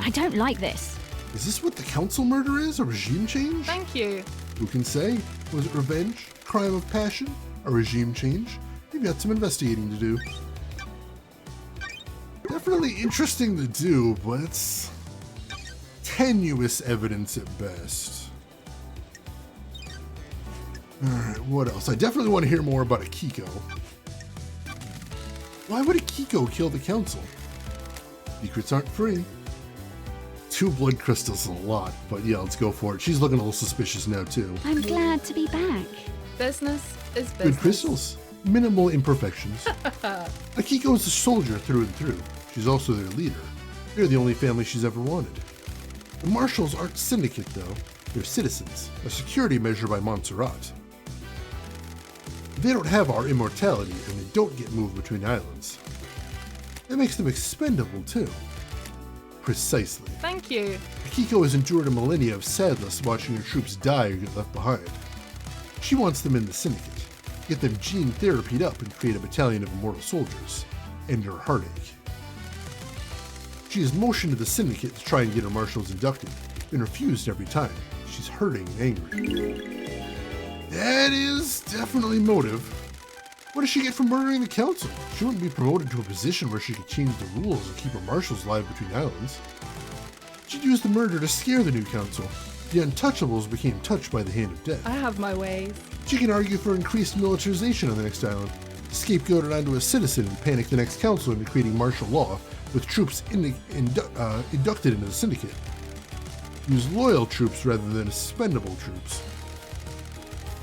S2: I don't like this.
S1: Is this what the council murder is? A regime change?
S10: Thank you.
S1: Who can say? Was it revenge? Crime of passion? A regime change? You've got some investigating to do. Definitely interesting to do, but it's tenuous evidence at best. Alright, what else? I definitely want to hear more about Akiko. Why would Akiko kill the council? Secrets aren't free. 2 blood crystals is a lot, but yeah, let's go for it. She's looking a little suspicious now, too.
S2: I'm glad to be back.
S10: Business is business.
S1: Good crystals. Minimal imperfections. Akiko is a soldier through and through. She's also their leader. They're the only family she's ever wanted. The marshals aren't syndicate, though. They're citizens, a security measure by Montserrat. They don't have our immortality, and they don't get moved between islands. That makes them expendable, too. Precisely.
S10: Thank you.
S1: Akiko has endured a millennia of sadness watching her troops die or get left behind. She wants them in the syndicate, get them gene therapied up and create a battalion of immortal soldiers. End her heartache. She has motioned to the syndicate to try and get her marshals inducted, and refused every time. She's hurting and angry. That is definitely motive. What does she get from murdering the council? She wouldn't be promoted to a position where she could change the rules and keep her marshals alive between islands. She'd use the murder to scare the new council. The untouchables became touched by the hand of death.
S10: I have my ways.
S1: She can argue for increased militarization on the next island, scapegoat it onto a citizen and panic the next council into creating martial law with troops inducted into the syndicate. Use loyal troops rather than expendable troops.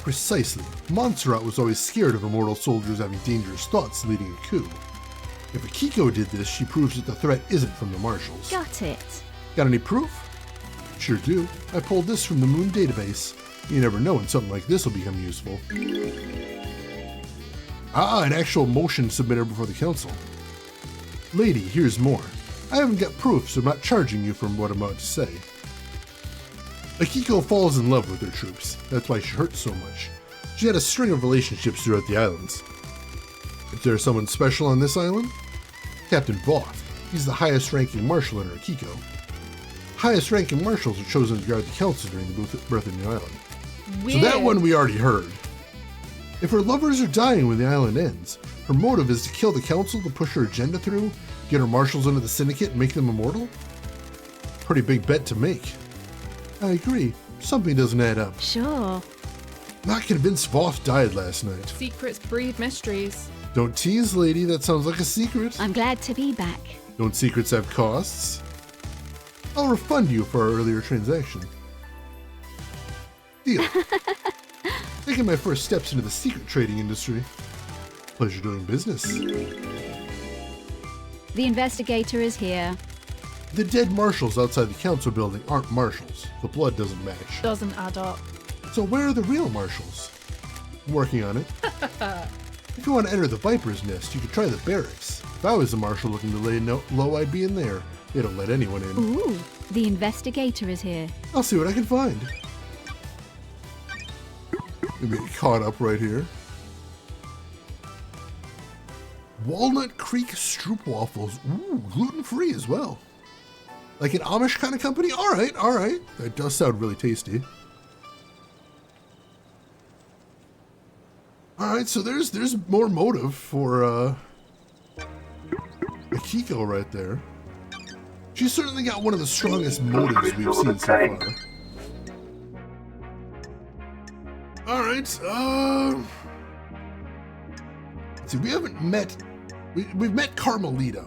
S1: Precisely. Montserrat was always scared of immortal soldiers having dangerous thoughts leading a coup. If Akiko did this, she proves that the threat isn't from the marshals.
S2: Got it.
S1: Got any proof? Sure do. I pulled this from the Moon database. You never know when something like this will become useful. Ah, an actual motion submitted before the council. Lady, here's more. I haven't got proof, so I'm not charging you for what I'm about to say. Akiko falls in love with her troops. That's why she hurts so much. She had a string of relationships throughout the islands. If there's someone special on this island, Captain Voth. He's the highest ranking marshal under Akiko. Highest ranking marshals are chosen to guard the council during the birth of the island.
S10: Weird.
S1: So that one we already heard. If her lovers are dying when the island ends, her motive is to kill the council to push her agenda through, get her marshals into the syndicate and make them immortal? Pretty big bet to make. I agree. Something doesn't add up.
S2: Sure.
S1: Not convinced Voth died last night.
S10: Secrets breed mysteries.
S1: Don't tease, lady. That sounds like a secret.
S2: I'm glad to be back.
S1: Don't secrets have costs? I'll refund you for our earlier transaction. Deal. Taking my first steps into the secret trading industry. Pleasure doing business.
S2: The investigator is here.
S1: The dead marshals outside the council building aren't marshals. The blood doesn't match.
S10: Doesn't add up.
S1: So where are the real marshals? I'm working on it. If you want to enter the Viper's Nest, you could try the barracks. If I was a marshal looking to lay low, I'd be in there. They don't let anyone in.
S2: Ooh, the investigator is here.
S1: I'll see what I can find. Let me get caught up right here. Walnut Creek Stroop Waffles. Ooh, gluten-free as well. Like an Amish kind of company? All right. That does sound really tasty. All right, so there's more motive for Akiko right there. She's certainly got one of the strongest motives we've seen so far. All right, let's see, we haven't met. We've met Carmelita.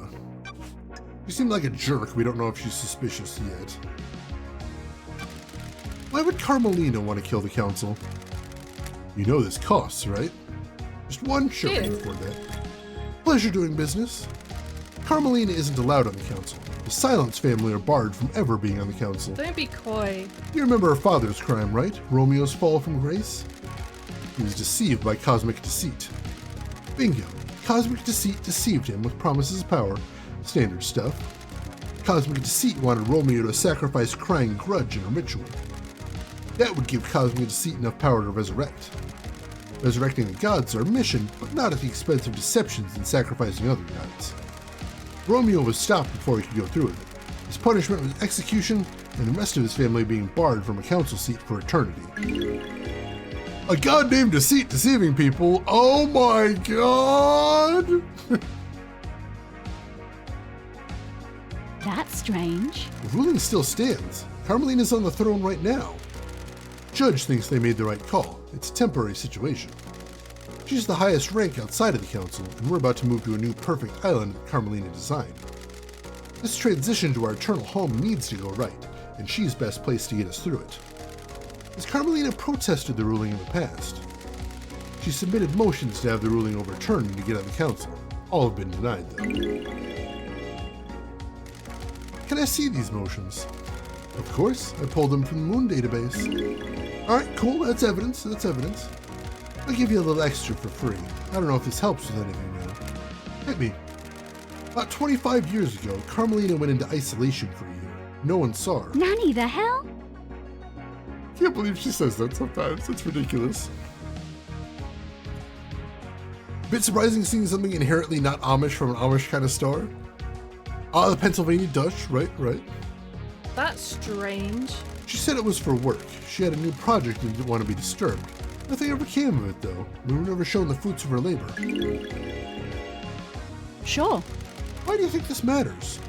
S1: She seemed like a jerk. We don't know if she's suspicious yet. Why would Carmelina want to kill the council? You know this costs, right? Just one? Sure, we can afford that. Pleasure doing business. Carmelina isn't allowed on the council. The Silence family are barred from ever being on the council.
S10: Don't be coy.
S1: You remember her father's crime, right? Romeo's fall from grace? He was deceived by cosmic deceit. Bingo. Cosmic deceit deceived him with promises of power. Standard stuff. Cosmic deceit wanted Romeo to sacrifice crying grudge in a ritual. That would give Cosmic deceit enough power to resurrect. Resurrecting the gods are a mission, but not at the expense of deceptions and sacrificing other gods. Romeo was stopped before he could go through with it. His punishment was execution, and the rest of his family being barred from a council seat for eternity. A god named Deceit deceiving people? Oh my god!
S2: That's strange.
S1: The ruling still stands. Carmelina's on the throne right now. Judge thinks they made the right call. It's a temporary situation. She's the highest rank outside of the council, and we're about to move to a new perfect island that Carmelina designed. This transition to our eternal home needs to go right, and she's best placed to get us through it. As Carmelina protested the ruling in the past, she submitted motions to have the ruling overturned and to get on the council. All have been denied, though. Can I see these motions? Of course, I pulled them from the Moon database. Alright, cool, that's evidence. I'll give you a little extra for free. I don't know if this helps with anything now. Hit me. About 25 years ago, Carmelina went into isolation for a year. No one saw her.
S2: Nanny, the hell?
S1: Can't believe she says that sometimes. It's ridiculous. Bit surprising seeing something inherently not Amish from an Amish kind of star. Ah, the Pennsylvania Dutch, right.
S10: That's strange.
S1: She said it was for work. She had a new project and didn't want to be disturbed. Nothing ever came of it, though. We were never shown the fruits of her labor.
S2: Sure.
S1: Why do you think this matters?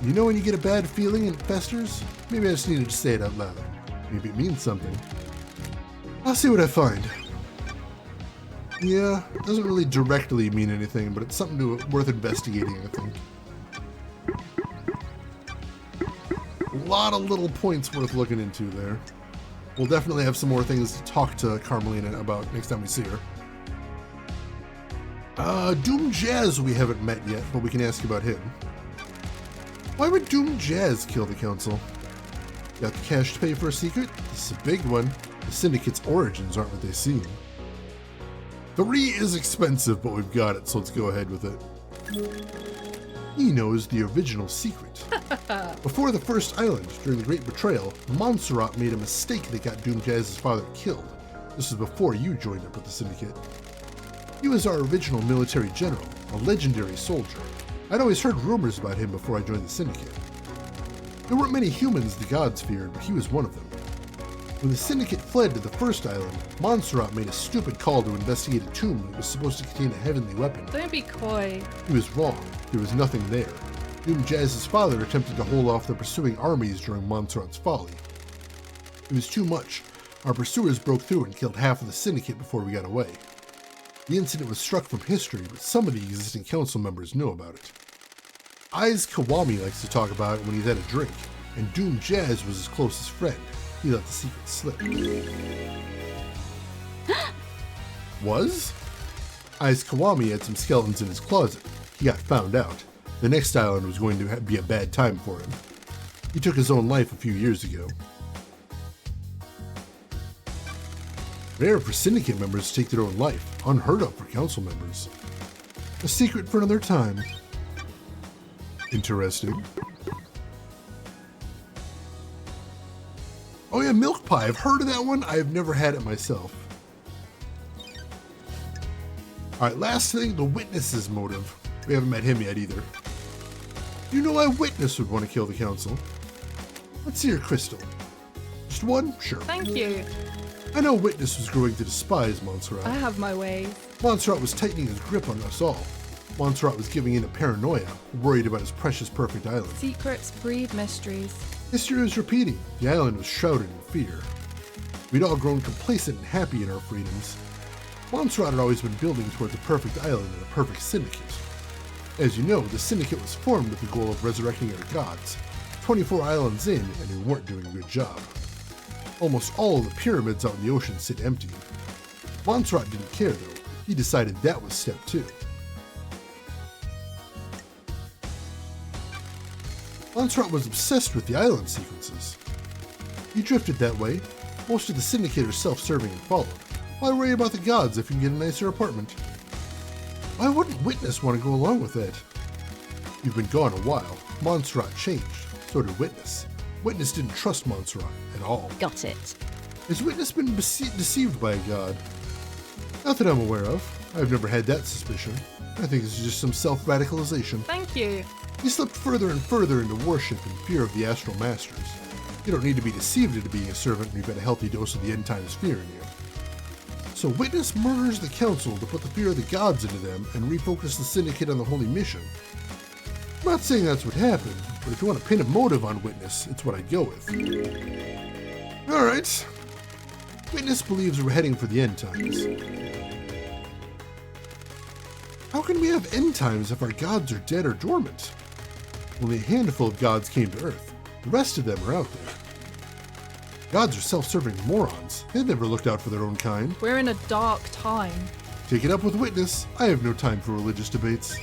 S1: You know when you get a bad feeling and it festers? Maybe I just needed to say it out loud. Maybe it means something. I'll see what I find. Yeah, it doesn't really directly mean anything, but it's something worth investigating, I think. A lot of little points worth looking into there. We'll definitely have some more things to talk to Carmelina about next time we see her. Doom Jazz we haven't met yet, but we can ask about him. Why would Doom Jazz kill the council? Got the cash to pay for a secret? This is a big one. The Syndicate's origins aren't what they seem. 3 is expensive, but we've got it, so let's go ahead with it. He knows the original secret. Before the first island, during the Great Betrayal, Montserrat made a mistake that got Doom Jazz's father killed. This was before you joined up with the Syndicate. He was our original military general, a legendary soldier. I'd always heard rumors about him before I joined the Syndicate. There weren't many humans the gods feared, but he was one of them. When the Syndicate fled to the first island, Montserrat made a stupid call to investigate a tomb that was supposed to contain a heavenly weapon.
S10: Don't be coy.
S1: He was wrong. There was nothing there. Doom Jazz's father attempted to hold off the pursuing armies during Montserrat's folly. It was too much. Our pursuers broke through and killed half of the Syndicate before we got away. The incident was struck from history, but some of the existing council members know about it. Aiz Kiwami likes to talk about it when he's had a drink, and Doom Jazz was his closest friend. He let the secret slip. Was? Aiz Kiwami had some skeletons in his closet. He got found out. The next island was going to be a bad time for him. He took his own life a few years ago. Rare for Syndicate members to take their own life. Unheard of for council members. A secret for another time. Interesting. Oh yeah, milk pie. I've heard of that one. I've never had it myself. Alright, last thing, the Witness's motive. We haven't met him yet either. You know why Witness would want to kill the council? Let's see your crystal. Just one? Sure.
S10: Thank you.
S1: I know Witness was growing to despise Montserrat.
S10: I have my ways.
S1: Montserrat was tightening his grip on us all. Montserrat was giving in to paranoia, worried about his precious perfect island.
S10: Secrets breed mysteries.
S1: History was repeating. The island was shrouded in fear. We'd all grown complacent and happy in our freedoms. Montserrat had always been building towards a perfect island and a perfect syndicate. As you know, the Syndicate was formed with the goal of resurrecting our gods. 24 islands in, and we weren't doing a good job. Almost all of the pyramids out in the ocean sit empty. Montserrat didn't care though. He decided that was step 2. Montserrat was obsessed with the island sequences. He drifted that way. Most of the Syndicate are self-serving and followed. Why worry about the gods if you can get a nicer apartment? Why wouldn't Witness want to go along with that? You've been gone a while. Montserrat changed. So did Witness. Witness didn't trust Montserrat at all.
S8: Got it.
S1: Has Witness been deceived by a god? Not that I'm aware of. I've never had that suspicion. I think this is just some self-radicalization.
S10: Thank you.
S1: He slipped further and further into worship and fear of the Astral Masters. You don't need to be deceived into being a servant when you've got a healthy dose of the end times fear in you. So Witness murders the Council to put the fear of the gods into them and refocus the Syndicate on the holy mission. I'm not saying that's what happened, but if you want to pin a motive on Witness, it's what I'd go with. Alright. Witness believes we're heading for the end times. How can we have end times if our gods are dead or dormant? Only a handful of gods came to Earth. The rest of them are out there. Gods are self-serving morons. They've never looked out for their own kind.
S10: We're in a dark time.
S1: Take it up with Witness. I have no time for religious debates.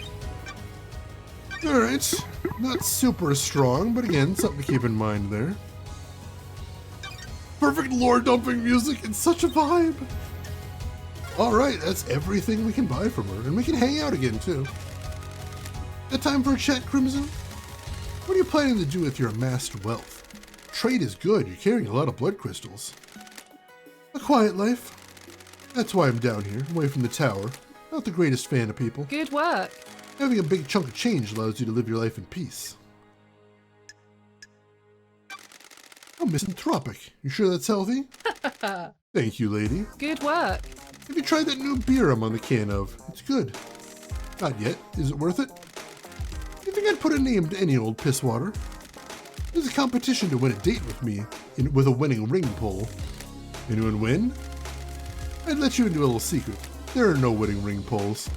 S1: Alright. Not super strong, but again, something to keep in mind there. Perfect lore dumping music. It's such a vibe. Alright, that's everything we can buy from her. And we can hang out again, too. Got time for a chat, Crimson? What are you planning to do with your amassed wealth? Trade is good. You're carrying a lot of blood crystals. A quiet life. That's why I'm down here, away from the tower. Not the greatest fan of people.
S10: Good work.
S1: Having a big chunk of change allows you to live your life in peace. Oh, misanthropic. You sure that's healthy? Thank you, lady.
S10: Good work.
S1: Have you tried that new beer I'm on the can of? It's good. Not yet. Is it worth it? You think I'd put a name to any old piss water? There's a competition to win a date with me with a winning ring pull. Anyone win? I'd let you into a little secret. There are no winning ring pulls.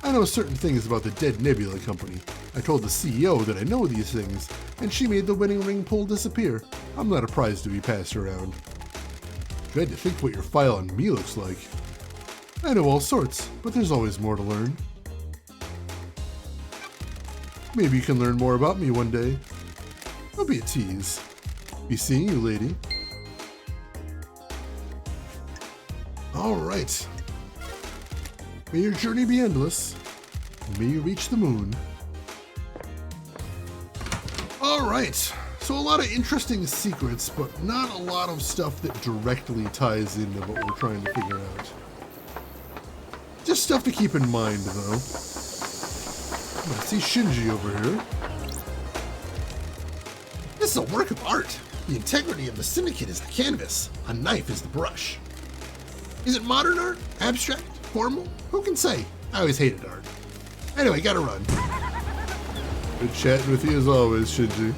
S1: I know certain things about the Dead Nebula Company. I told the CEO that I know these things, and she made the winning ring pull disappear. I'm not a prize to be passed around. Dread to think what your file on me looks like. I know all sorts, but there's always more to learn. Maybe you can learn more about me one day. Don't be a tease. Be seeing you, lady. All right. May your journey be endless. May you reach the moon. All right. So a lot of interesting secrets, but not a lot of stuff that directly ties into what we're trying to figure out. Just stuff to keep in mind, though. I see Shinji over here. This is a work of art. The integrity of the Syndicate is the canvas. A knife is the brush. Is it modern art? Abstract? Formal? Who can say? I always hated art. Anyway, gotta run. Good chatting with you as always, Shinji.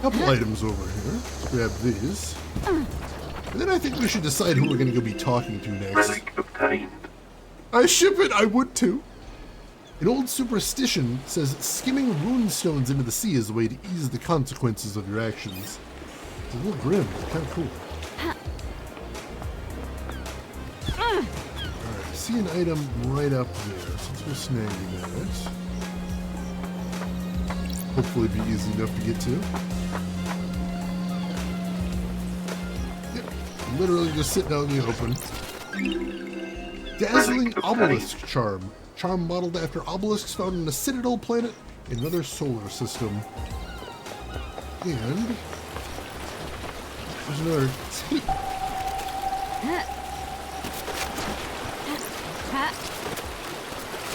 S1: Couple items over here. Let's grab these. And then I think we should decide who we're gonna go be talking to next.
S3: Relic obtained.
S1: I ship it, I would too. An old superstition says skimming rune stones into the sea is a way to ease the consequences of your actions. It's a little grim, but kind of cool. Alright, I see an item right up there, so let's go snagging that. Hopefully be easy enough to get to. Yep, literally just sitting out in the open. Dazzling Obelisk Charm. Charm modeled after obelisks found on a Citadel planet in another solar system. And there's another tape.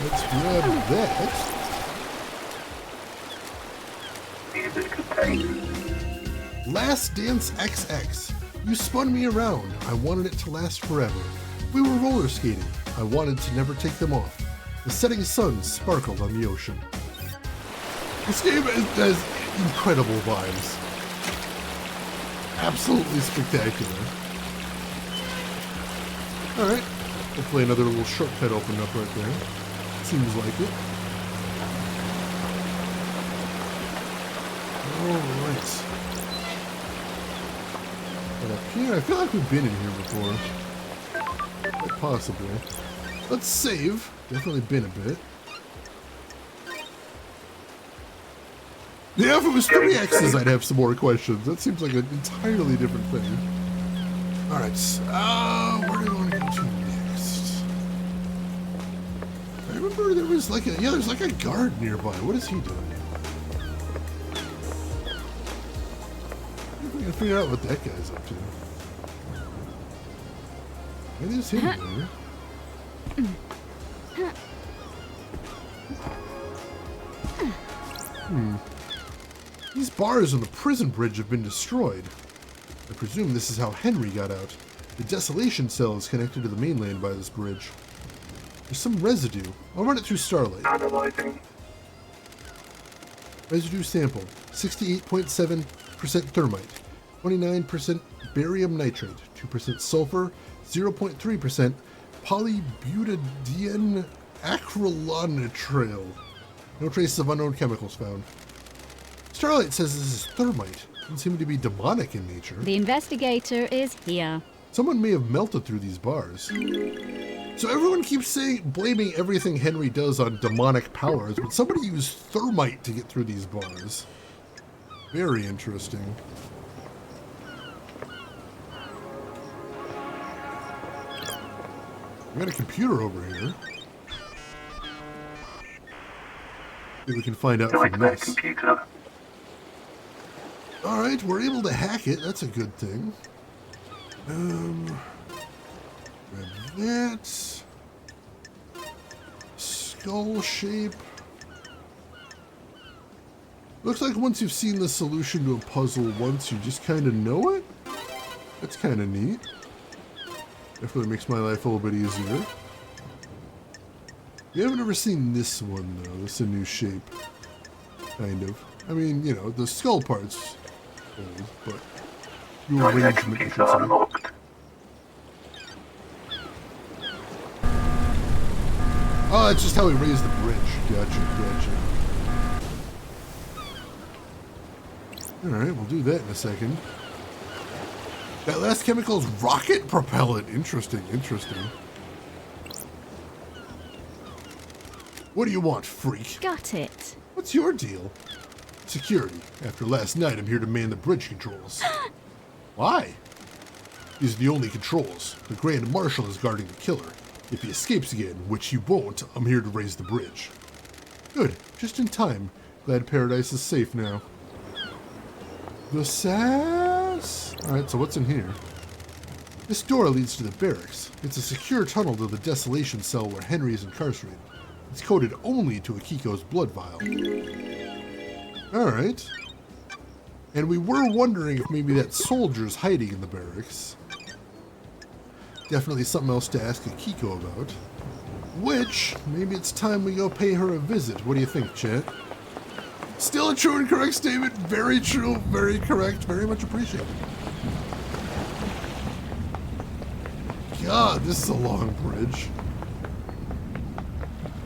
S1: Let's grab that.
S3: Music obtained.
S1: Last Dance XX. You spun me around. I wanted it to last forever. We were roller skating. I wanted to never take them off. The setting sun sparkled on the ocean. This game has incredible vibes. Absolutely spectacular. Alright. Hopefully another little shortcut opened up right there. Seems like it. Alright. But up here, I feel like we've been in here before. Quite possibly. Let's save. Definitely been a bit. Yeah, if it was 3X's, I'd have some more questions. That seems like an entirely different thing. Alright, where do I want to go to next? I remember there was like there's like a guard nearby. What is he doing? I can figure out what that guy's up to. It is him there. These bars on the prison bridge have been destroyed. I presume this is how Henry got out. The desolation cell is connected to the mainland by this bridge. There's some residue. I'll run it through Starlight.
S3: Analyzing.
S1: Residue sample. 68.7% thermite. 29% barium nitrate. 2% sulfur. 0.3% polybutadiene acrylonitrile. No traces of unknown chemicals found. Starlight says this is thermite. Doesn't seem to be demonic in nature.
S2: The investigator is here.
S1: Someone may have melted through these bars. So everyone keeps blaming everything Henry does on demonic powers, but somebody used thermite to get through these bars. Very interesting. We got a computer over here. Maybe we can find out from
S3: Nightmare
S1: this.
S3: computer.
S1: Alright, we're able to hack it. That's a good thing. Grab that. Skull shape. Looks like once you've seen the solution to a puzzle once, you just kind of know it. That's kind of neat. Definitely makes my life a little bit easier. We haven't ever seen this one, though. This is a new shape. Kind of. I mean, you know, the skull part's old, but new
S3: Nightmare
S1: arrangement, I
S3: computer
S1: should say.
S3: unlocked.
S1: Oh, that's just how we raised the bridge. Gotcha. Alright, we'll do that in a second. That last chemical is rocket propellant. Interesting. What do you want, freak?
S2: Got it.
S1: What's your deal? Security. After last night, I'm here to man the bridge controls. Why? These are the only controls. The Grand Marshal is guarding the killer. If he escapes again, which he won't, I'm here to raise the bridge. Good. Just in time. Glad Paradise is safe now. The sass? Alright, so what's in here? This door leads to the barracks. It's a secure tunnel to the desolation cell where Henry is incarcerated. It's coded only to Akiko's blood vial. Alright. And we were wondering if maybe that soldier's hiding in the barracks. Definitely something else to ask Akiko about. Which, maybe it's time we go pay her a visit. What do you think, chat? Still a true and correct statement. Very true, very correct, very much appreciated. God, this is a long bridge.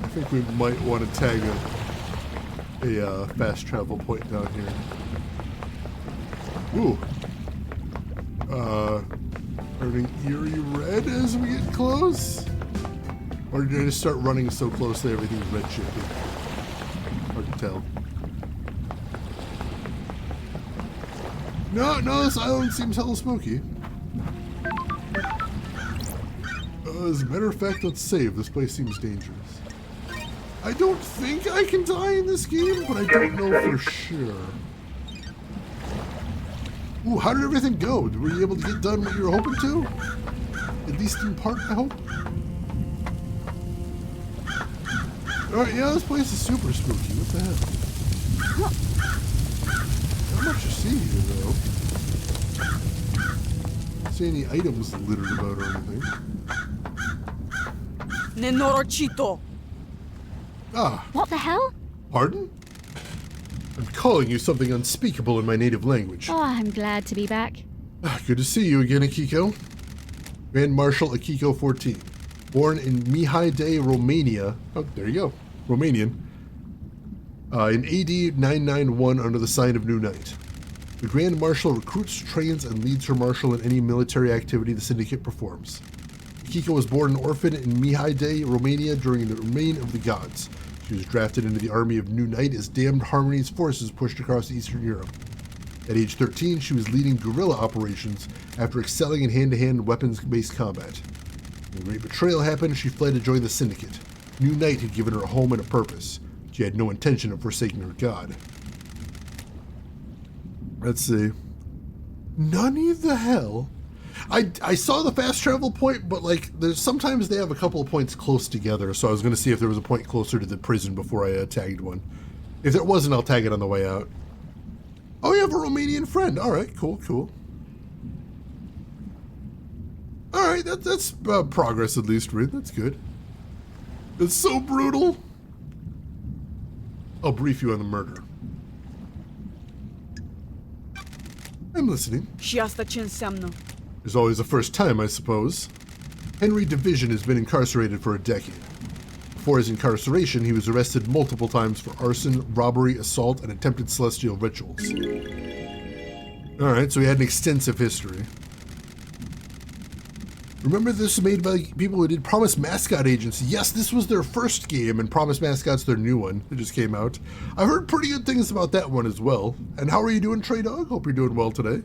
S1: I think we might want to tag a fast travel point down here. Ooh. Turning eerie red as we get close? Or did I just start running so closely everything's red shifted? Hard to tell. No, this island seems hella spooky. As a matter of fact, let's save. This place seems dangerous. I don't think I can die in this game, but I don't know for sure. Ooh, how did everything go? Were you able to get done what you were hoping to? At least in part, I hope? Alright, yeah, this place is super spooky. What the hell? Not much to see here, though. Don't see any items littered about or anything.
S8: Nenorochito.
S1: Ah,
S2: What the hell?
S1: pardon? I'm calling you something unspeakable in my native language.
S2: Oh, I'm glad to be back.
S1: Good to see you again, Akiko. Grand Marshal Akiko 14. Born in Mihai Day, Romania. Oh, there you go. Romanian. In AD 991 under the sign of New Night. The Grand Marshal recruits, trains, and leads her marshal in any military activity the Syndicate performs. Akiko was born an orphan in Mihai Day, Romania during the reign of the gods. She was drafted into the army of New Night as Damned Harmony's forces pushed across Eastern Europe. At age 13, she was leading guerrilla operations after excelling in hand-to-hand weapons-based combat. When the Great Betrayal happened, she fled to join the Syndicate. New Night had given her a home and a purpose. She had no intention of forsaking her god. Let's see. Nani the hell? I saw the fast travel point, but like, there's sometimes they have a couple of points close together, so I was going to see if there was a point closer to the prison before I tagged one. If there wasn't, I'll tag it on the way out. Oh, you have a Romanian friend. All right, cool. All right, that's progress at least, Rid. That's good. It's so brutal. I'll brief you on the murder. I'm listening. There's always a first time, I suppose. Henry Division has been incarcerated for a decade. Before his incarceration, he was arrested multiple times for arson, robbery, assault, and attempted celestial rituals. Alright, so he had an extensive history. Remember, this was made by people who did Promise Mascot Agents. Yes, this was their first game, and Promise Mascot's their new one. It just came out. I've heard pretty good things about that one as well. And how are you doing, Trey Dog? Hope you're doing well today.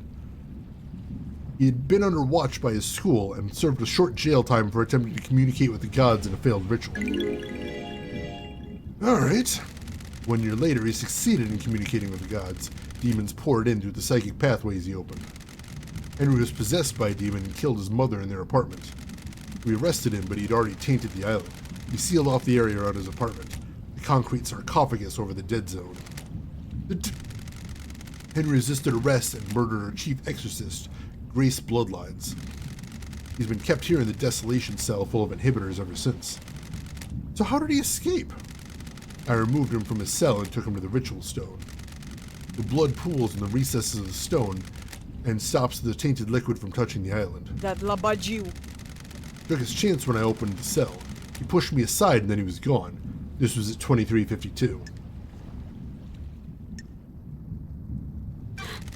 S1: He had been under watch by his school and served a short jail time for attempting to communicate with the gods in a failed ritual. Alright. 1 year later, he succeeded in communicating with the gods. Demons poured in through the psychic pathways he opened. Henry was possessed by a demon and killed his mother in their apartment. We arrested him, but he'd already tainted the island. We sealed off the area around his apartment, the concrete sarcophagus over the dead zone. Henry resisted arrest and murdered our chief exorcist, Grace Bloodlines. He's been kept here in the desolation cell full of inhibitors ever since. So how did he escape? I removed him from his cell and took him to the ritual stone. The blood pools in the recesses of the stone and stops the tainted liquid from touching the island. Took his chance when I opened the cell. He pushed me aside and then he was gone. This was at 23:52.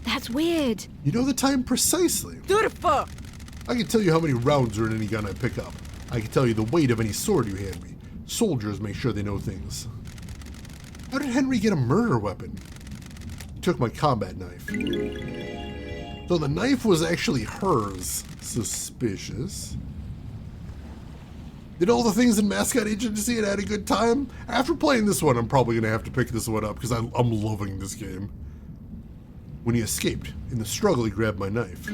S2: That's weird.
S1: You know the time precisely. I can tell you how many rounds are in any gun I pick up. I can tell you the weight of any sword you hand me. Soldiers make sure they know things. How did Henry get a murder weapon? took my combat knife. So the knife was actually hers. Suspicious. Did all the things in Mascot Agency and had a good time? After playing this one, I'm probably going to have to pick this one up because I'm loving this game. When he escaped, in the struggle he grabbed my knife.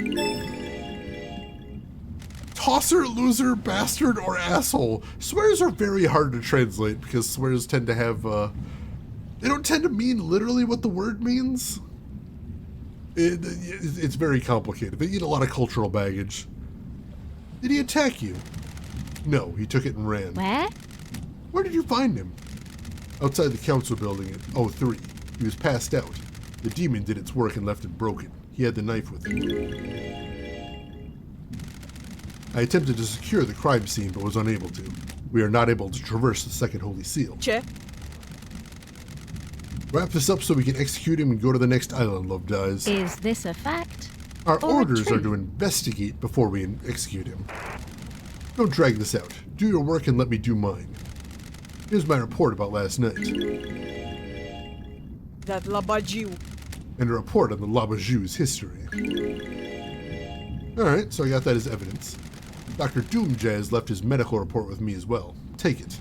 S1: Tosser, loser, bastard, or asshole. Swears are very hard to translate because swears tend to have, they don't tend to mean literally what the word means. It's very complicated. They need a lot of cultural baggage. Did he attack you? No, he took it and ran.
S2: Where?
S1: Where did you find him? Outside the council building at 03. He was passed out. The demon did its work and left it broken. He had the knife with him. I attempted to secure the crime scene, but was unable to. We are not able to traverse the second holy seal.
S8: Check.
S1: Wrap this up so we can execute him and go to the next island, Love Dies.
S2: Is this a fact?
S1: Our
S2: or a
S1: orders are
S2: truth?
S1: to investigate before we execute him. Don't drag this out. Do your work and let me do mine. Here's my report about last night.
S8: That Labaju.
S1: And a report on the Labaju's history. Alright, so I got that as evidence. Dr. Doomjazz left his medical report with me as well. Take it.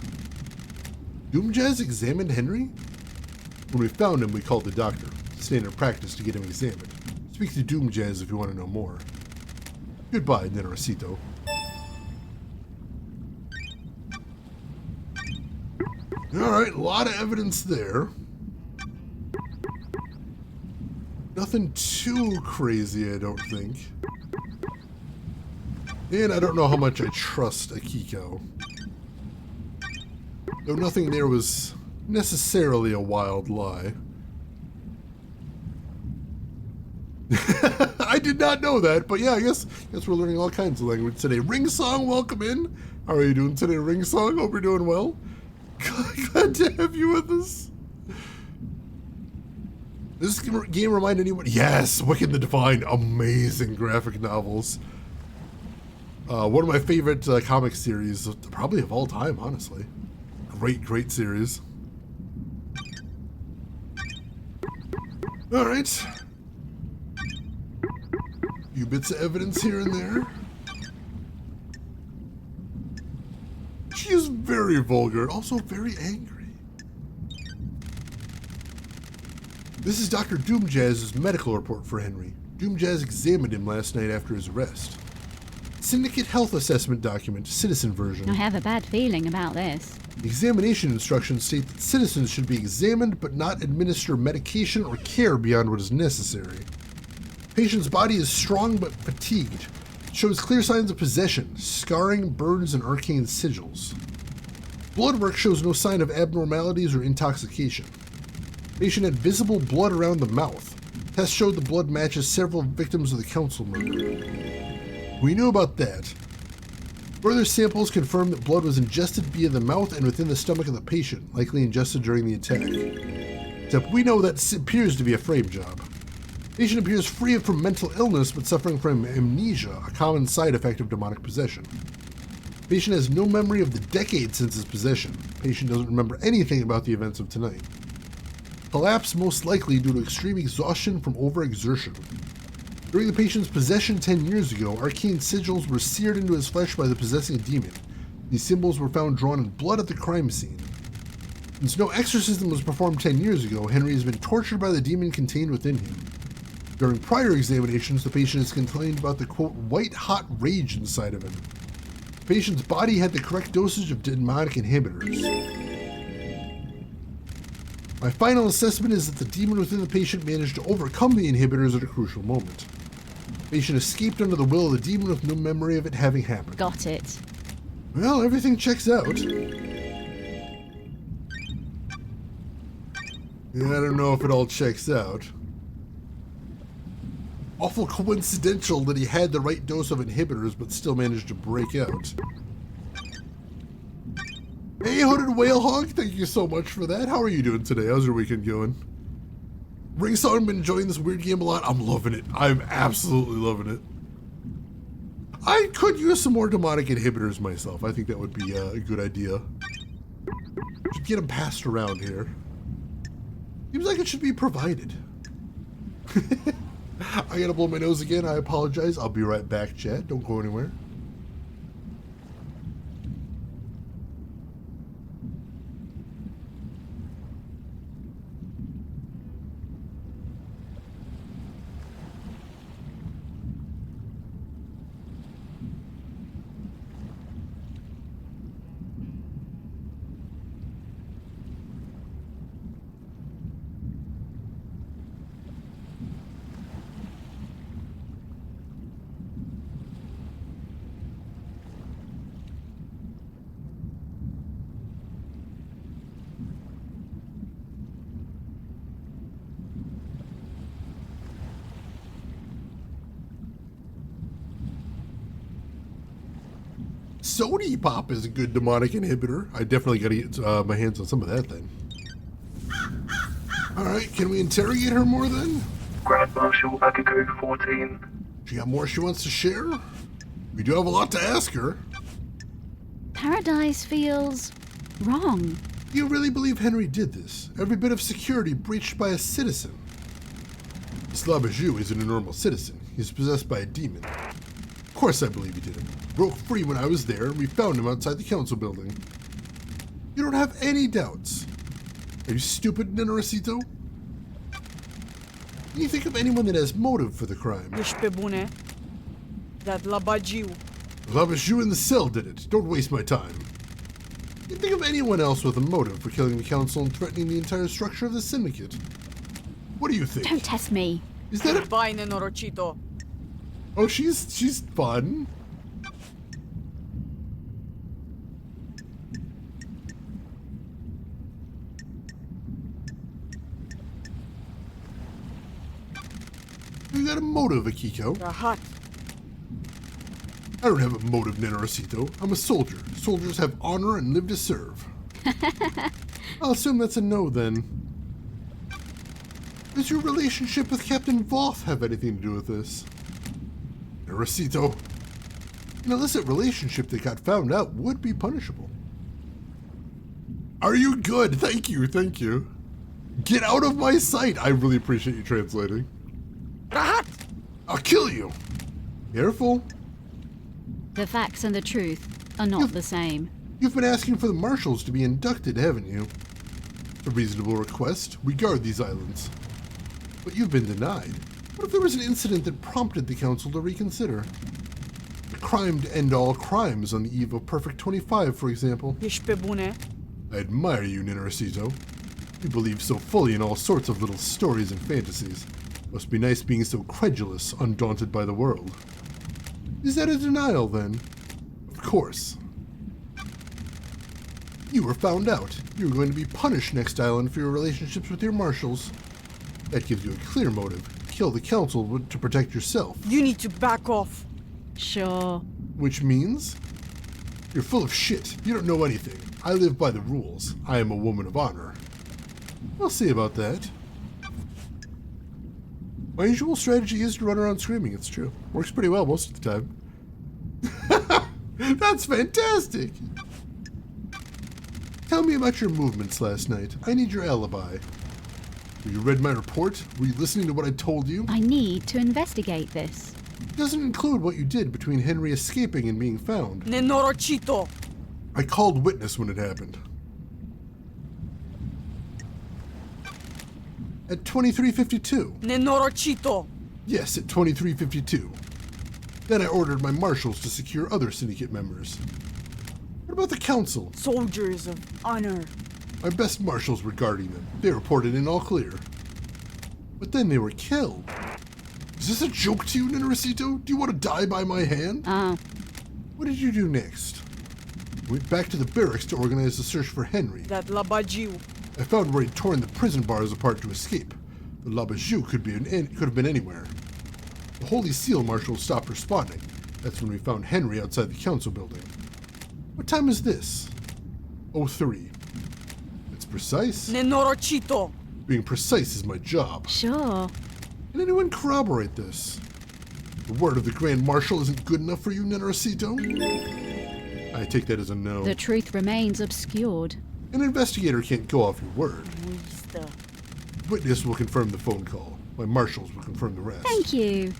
S1: Doomjazz examined Henry? When we found him, we called the doctor. Standard practice to get him examined. Speak to Doomjazz if you want to know more. Goodbye, Nenorosito. Alright, a lot of evidence there. Nothing too crazy, I don't think. And I don't know how much I trust Akiko. Though nothing there was necessarily a wild lie. I did not know that, but yeah, I guess we're learning all kinds of language today. Ring Song, welcome in. How are you doing today, Ring Song? Hope you're doing well. Glad to have you with us. Does this game remind anyone? Yes, Wicked the Divine. Amazing graphic novels. One of my favorite comic series, probably of all time, honestly. Great series. Alright. Few bits of evidence here and there. She is very vulgar, also very angry. This is Dr. Doomjazz's medical report for Henry. Doomjazz examined him last night after his arrest. Syndicate Health Assessment Document, Citizen version.
S2: I have a bad feeling about this.
S1: The examination instructions state that citizens should be examined but not administer medication or care beyond what is necessary. Patient's body is strong but fatigued. Shows clear signs of possession, scarring, burns, and arcane sigils. Blood work shows no sign of abnormalities or intoxication. Patient had visible blood around the mouth. Tests showed the blood matches several victims of the council murder. We knew about that. Further samples confirmed that blood was ingested via the mouth and within the stomach of the patient, likely ingested during the attack. Except we know that appears to be a frame job. Patient appears free from mental illness but suffering from amnesia, a common side effect of demonic possession. Patient has no memory of the decade since his possession. Patient doesn't remember anything about the events of tonight. Collapse most likely due to extreme exhaustion from overexertion. During the patient's possession 10 years ago, arcane sigils were seared into his flesh by the possessing demon. These symbols were found drawn in blood at the crime scene. Since no exorcism was performed 10 years ago, Henry has been tortured by the demon contained within him. During prior examinations, the patient has complained about the, quote, white-hot rage inside of him. The patient's body had the correct dosage of demonic inhibitors. My final assessment is that the demon within the patient managed to overcome the inhibitors at a crucial moment. The patient escaped under the will of the demon with no memory of it having happened.
S2: Got it.
S1: Well, everything checks out. Yeah, I don't know if it all checks out. Awful coincidental that he had the right dose of inhibitors but still managed to break out. Hey, Hooded Whale Hog, thank you so much for that. How are you doing today? How's your weekend going? Ringsong, been enjoying this weird game a lot. I'm loving it. I'm absolutely loving it. I could use some more demonic inhibitors myself. I think that would be a good idea. Should get them passed around here. Seems like it should be provided. I gotta blow my nose again. I apologize. I'll be right back, chat. Don't go anywhere. Sody Pop is a good demonic inhibitor. I definitely gotta get my hands on some of that then. Alright, can we interrogate her more then?
S3: Grand Marshal Agago 14.
S1: She got more she wants to share? We do have a lot to ask her.
S2: Paradise feels wrong.
S1: Do you really believe Henry did this? Every bit of security breached by a citizen. Slabajou isn't a normal citizen. He's possessed by a demon. Of course I believe he did it. Broke free when I was there, and we found him outside the council building. You don't have any doubts. Are you stupid, Nenorosito? Can you think of anyone that has motive for the crime?
S11: That Labajiu.
S1: Labajou in the cell did it. Don't waste my time. Can you think of anyone else with a motive for killing the council and threatening the entire structure of the syndicate? What do you think?
S2: Don't test me.
S1: Is that a...
S11: Bye, Nenorochito.
S1: Oh, she's fun. You got a motive, Akiko.
S11: Rahat.
S1: I don't have a motive, Nenorosito. I'm a soldier. Soldiers have honor and live to serve. I'll assume that's a no, then. Does your relationship with Captain Voth have anything to do with this? Nenorosito, an illicit relationship that got found out would be punishable. Are you good? Thank you, thank you. Get out of my sight! I really appreciate you translating.
S11: Rahat!
S1: I'll kill you! Careful.
S2: The facts and the truth are not the same.
S1: You've been asking for the marshals to be inducted, haven't you? It's a reasonable request. We guard these islands. But you've been denied. What if there was an incident that prompted the council to reconsider? A crime to end all crimes on the eve of Perfect 25, for example. I admire you, Nenorosito. You believe so fully in all sorts of little stories and fantasies. Must be nice being so credulous, undaunted by the world. Is that a denial, then? Of course. You were found out. You were going to be punished next island for your relationships with your marshals. That gives you a clear motive. Kill the council to protect yourself.
S11: You need to back off.
S2: Sure.
S1: Which means? You're full of shit. You don't know anything. I live by the rules. I am a woman of honor. We'll see about that. My usual strategy is to run around screaming, it's true. Works pretty well most of the time. That's fantastic! Tell me about your movements last night. I need your alibi. You read my report? Were you listening to what I told you?
S2: I need to investigate this.
S1: It doesn't include what you did between Henry escaping and being found.
S11: Nenorochito.
S1: I called witness when it happened. At 2352.
S11: Nenorochito.
S1: Yes, at 2352. Then I ordered my marshals to secure other syndicate members. What about the council?
S11: Soldiers of honor.
S1: My best marshals were guarding them. They reported in all clear. But then they were killed. Is this a joke to you, Nenorosito? Do you want to die by my hand? What did you do next? I went back to the barracks to organize the search for Henry.
S11: That Labajiu.
S1: I found where he'd torn the prison bars apart to escape. The Labajou could have been anywhere. The Holy Seal marshals stopped responding. That's when we found Henry outside the council building. What time is this? 03. It's precise.
S11: Nenorochito.
S1: Being precise is my job.
S2: Sure.
S1: Can anyone corroborate this? The word of the Grand Marshal isn't good enough for you, Nenorosito? I take that as a no.
S2: The truth remains obscured.
S1: An investigator can't go off your word. Witness will confirm the phone call. My marshals will confirm the rest.
S2: Thank you.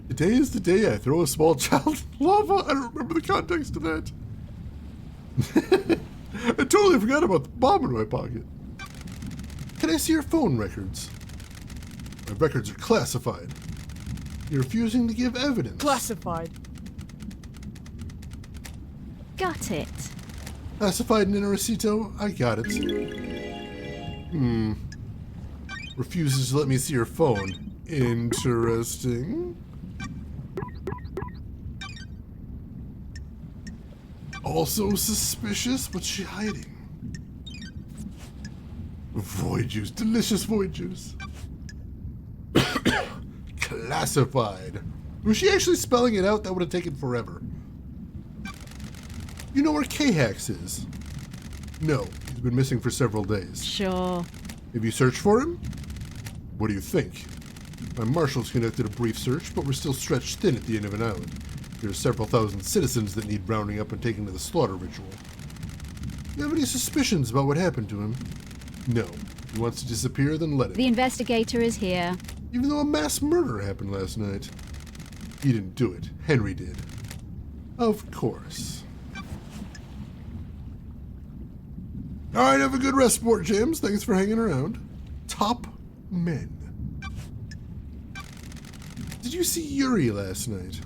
S1: Today is the day I throw a small child in lava. I don't remember the context of that. I totally forgot about the bomb in my pocket. Can I see your phone records? My records are classified. You're refusing to give evidence.
S11: Classified.
S2: Got it.
S1: Classified, Nenaricito? I got it. Refuses to let me see your phone. Interesting. Also suspicious? What's she hiding? Void juice. Delicious void juice. Classified. Was she actually spelling it out? That would have taken forever. You know where K-Hax is? No, he's been missing for several days.
S2: Sure.
S1: Have you searched for him? What do you think? My marshals conducted a brief search, but we're still stretched thin at the end of an island. There are several thousand citizens that need rounding up and taken to the slaughter ritual. You have any suspicions about what happened to him? No. If he wants to disappear, then let it.
S2: The investigator is here.
S1: Even though a mass murder happened last night. He didn't do it. Henry did. Of course. Alright, have a good rest, Sport James. Thanks for hanging around. Top men. Did you see Yuri last night?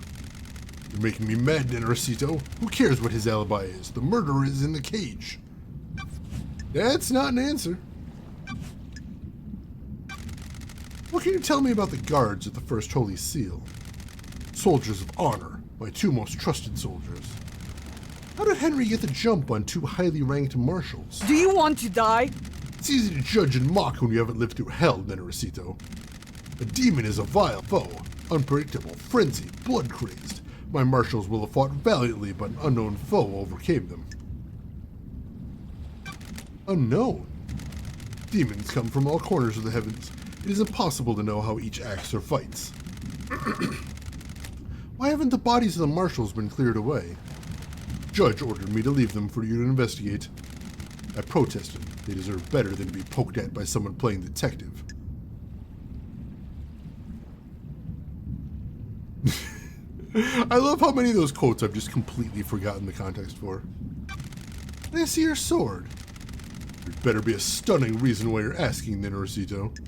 S1: You're making me mad, Nenaricito. Who cares what his alibi is? The murderer is in the cage. That's not an answer. What can you tell me about the guards at the First Holy Seal? Soldiers of honor, my two most trusted soldiers. How did Henry get the jump on two highly ranked marshals?
S11: Do you want to die?
S1: It's easy to judge and mock when you haven't lived through hell, Nenaricito. A demon is a vile foe, unpredictable, frenzied, blood-crazed. My marshals will have fought valiantly, but an unknown foe overcame them. Unknown? Demons come from all corners of the heavens. It is impossible to know how each acts or fights. Why haven't the bodies of the marshals been cleared away? Judge ordered me to leave them for you to investigate. I protested. They deserve better than to be poked at by someone playing detective. I love how many of those quotes I've just completely forgotten the context for. I see your sword. There'd better be a stunning reason why you're asking, Nenaricito.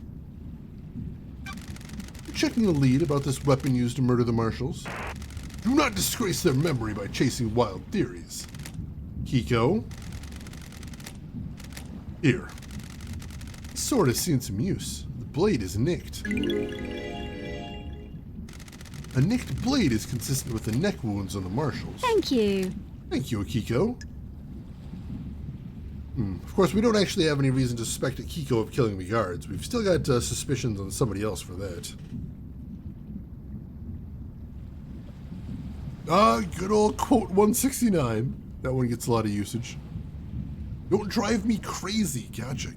S1: You're checking the lead about this weapon used to murder the marshals. Do not disgrace their memory by chasing wild theories. Kiko? Here. The sword has seen some use. The blade is nicked. A nicked blade is consistent with the neck wounds on the marshals.
S2: Thank you.
S1: Thank you, Akiko. Of course, we don't actually have any reason to suspect Akiko of killing the guards. We've still got suspicions on somebody else for that. Good old quote 169. That one gets a lot of usage. Don't drive me crazy. Gotcha.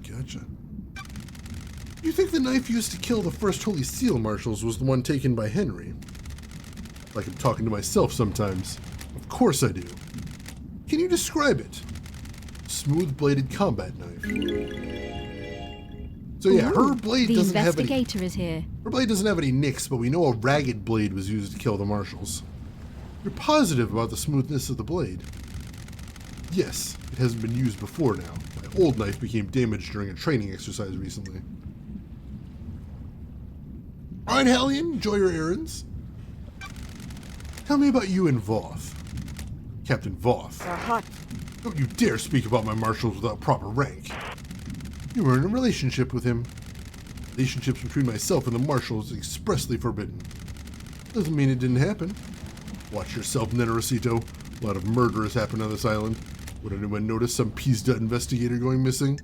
S1: You think the knife used to kill the First Holy Seal marshals was the one taken by Henry? Like I'm talking to myself sometimes. Of course I do. Can you describe it? Smooth-bladed combat knife. So yeah, her blade doesn't have any...
S2: The investigator is here.
S1: Her blade doesn't have any nicks, but we know a ragged blade was used to kill the marshals. You're positive about the smoothness of the blade? Yes, it hasn't been used before now. My old knife became damaged during a training exercise recently. Alright, Hellion, enjoy your errands. Tell me about you and Voth. Captain Voth.
S11: Rahat.
S1: Don't you dare speak about my marshals without proper rank. You were in a relationship with him. Relationships between myself and the marshals is expressly forbidden. Doesn't mean it didn't happen. Watch yourself, Nenaricito. A lot of murder has happened on this island. Would anyone notice some Pizda investigator going missing?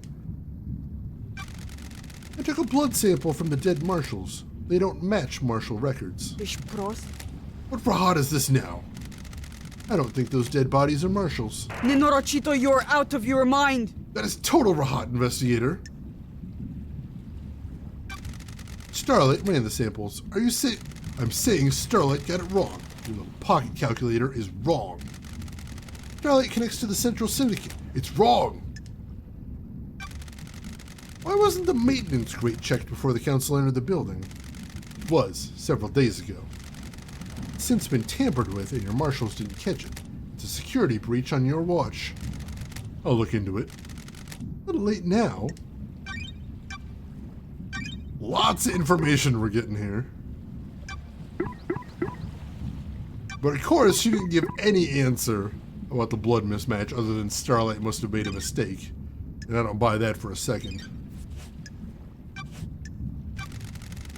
S1: I took a blood sample from the dead marshals. They don't match marshal records. What Rahat is this now? I don't think those dead bodies are marshals.
S11: Nenaricito, you're out of your mind.
S1: That is total Rahat, investigator. Starlight ran the samples. Are you saying... I'm saying Starlight got it wrong. Your little pocket calculator is wrong. Starlight connects to the Central Syndicate. It's wrong. Why wasn't the maintenance grate checked before the council entered the building? It was, several days ago. It's since been tampered with and your marshals didn't catch it. It's a security breach on your watch. I'll look into it. A little late now. Lots of information we're getting here. But of course, she didn't give any answer about the blood mismatch other than Starlight must have made a mistake. And I don't buy that for a second.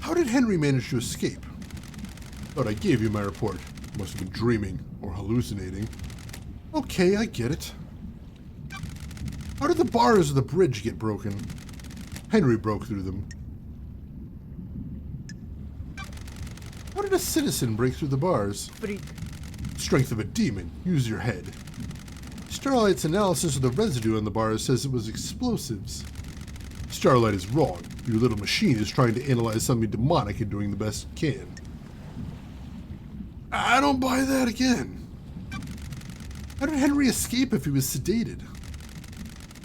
S1: How did Henry manage to escape? Thought I gave you my report. Must have been dreaming or hallucinating. Okay, I get it. How did the bars of the bridge get broken? Henry broke through them. How did a citizen break through the bars?
S11: Freak.
S1: Strength of a demon. Use your head. Starlight's analysis of the residue on the bars says it was explosives. Starlight is wrong. Your little machine is trying to analyze something demonic and doing the best it can. I don't buy that again. How did Henry escape if he was sedated?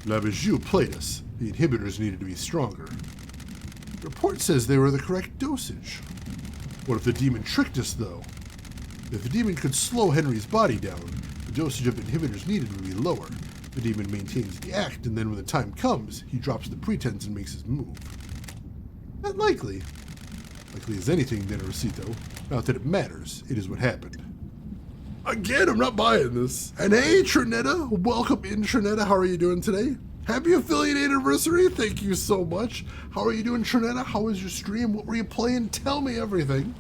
S1: Labajou played us. The inhibitors needed to be stronger. The report says they were the correct dosage. What if the demon tricked us, though? If the demon could slow Henry's body down, the dosage of inhibitors needed would be lower. The demon maintains the act, and then when the time comes, he drops the pretense and makes his move. Not likely. Likely as anything, Nenarosito. Not that it matters, it is what happened. Again, I'm not buying this. And hey, Trinetta, welcome in, Trinetta. How are you doing today? Happy affiliate anniversary. Thank you so much. How are you doing, Trinetta? How was your stream? What were you playing? Tell me everything.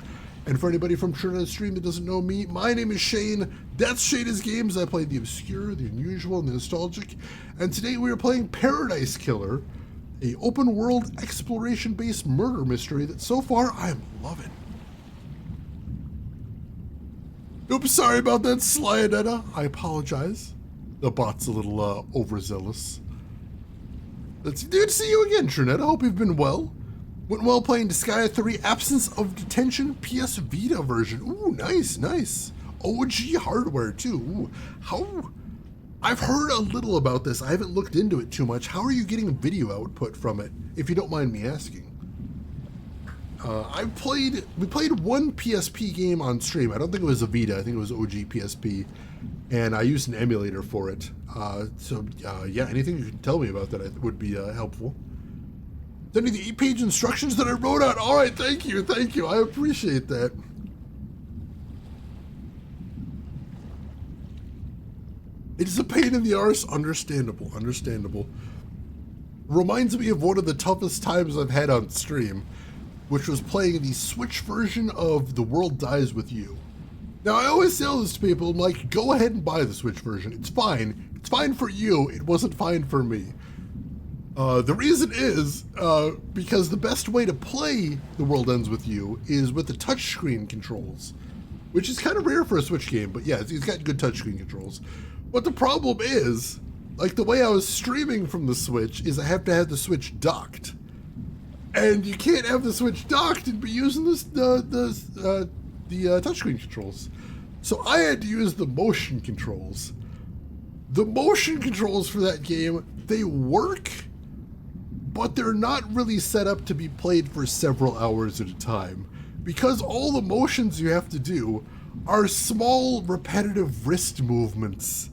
S1: And for anybody from Trinetta's stream that doesn't know me, my name is Shane. That's Shada's Games. I played the obscure, the unusual, and the nostalgic. And today we are playing Paradise Killer, a open world exploration-based murder mystery that so far I am loving. Oops, sorry about that, Slyonetta. I apologize. The bot's a little overzealous. Let's good to see you again, Trinetta. Hope you've been well. Went well playing Disgaea 3 Absence of Detention PS Vita version. Ooh, nice, nice. OG hardware too. Ooh, how? I've heard a little about this. I haven't looked into it too much. How are you getting video output from it, if you don't mind me asking? We played one PSP game on stream. I don't think it was a Vita. I think it was OG PSP, and I used an emulator for it. Yeah, anything you can tell me about that would be helpful. Sending the 8-page instructions that I wrote out. All right, thank you. I appreciate that. It is a pain in the arse. Understandable. Reminds me of one of the toughest times I've had on stream, which was playing the Switch version of The World Dies With You. Now, I always tell this to people, I'm like, go ahead and buy the Switch version. It's fine. It's fine for you. It wasn't fine for me. The reason is because the best way to play The World Ends With You is with the touchscreen controls, which is kind of rare for a Switch game, but yeah, it's got good touchscreen controls. But the problem is, like the way I was streaming from the Switch is I have to have the Switch docked. And you can't have the Switch docked and be using the touchscreen controls. So I had to use the motion controls. The motion controls for that game, they work, but they're not really set up to be played for several hours at a time, because all the motions you have to do are small, repetitive wrist movements.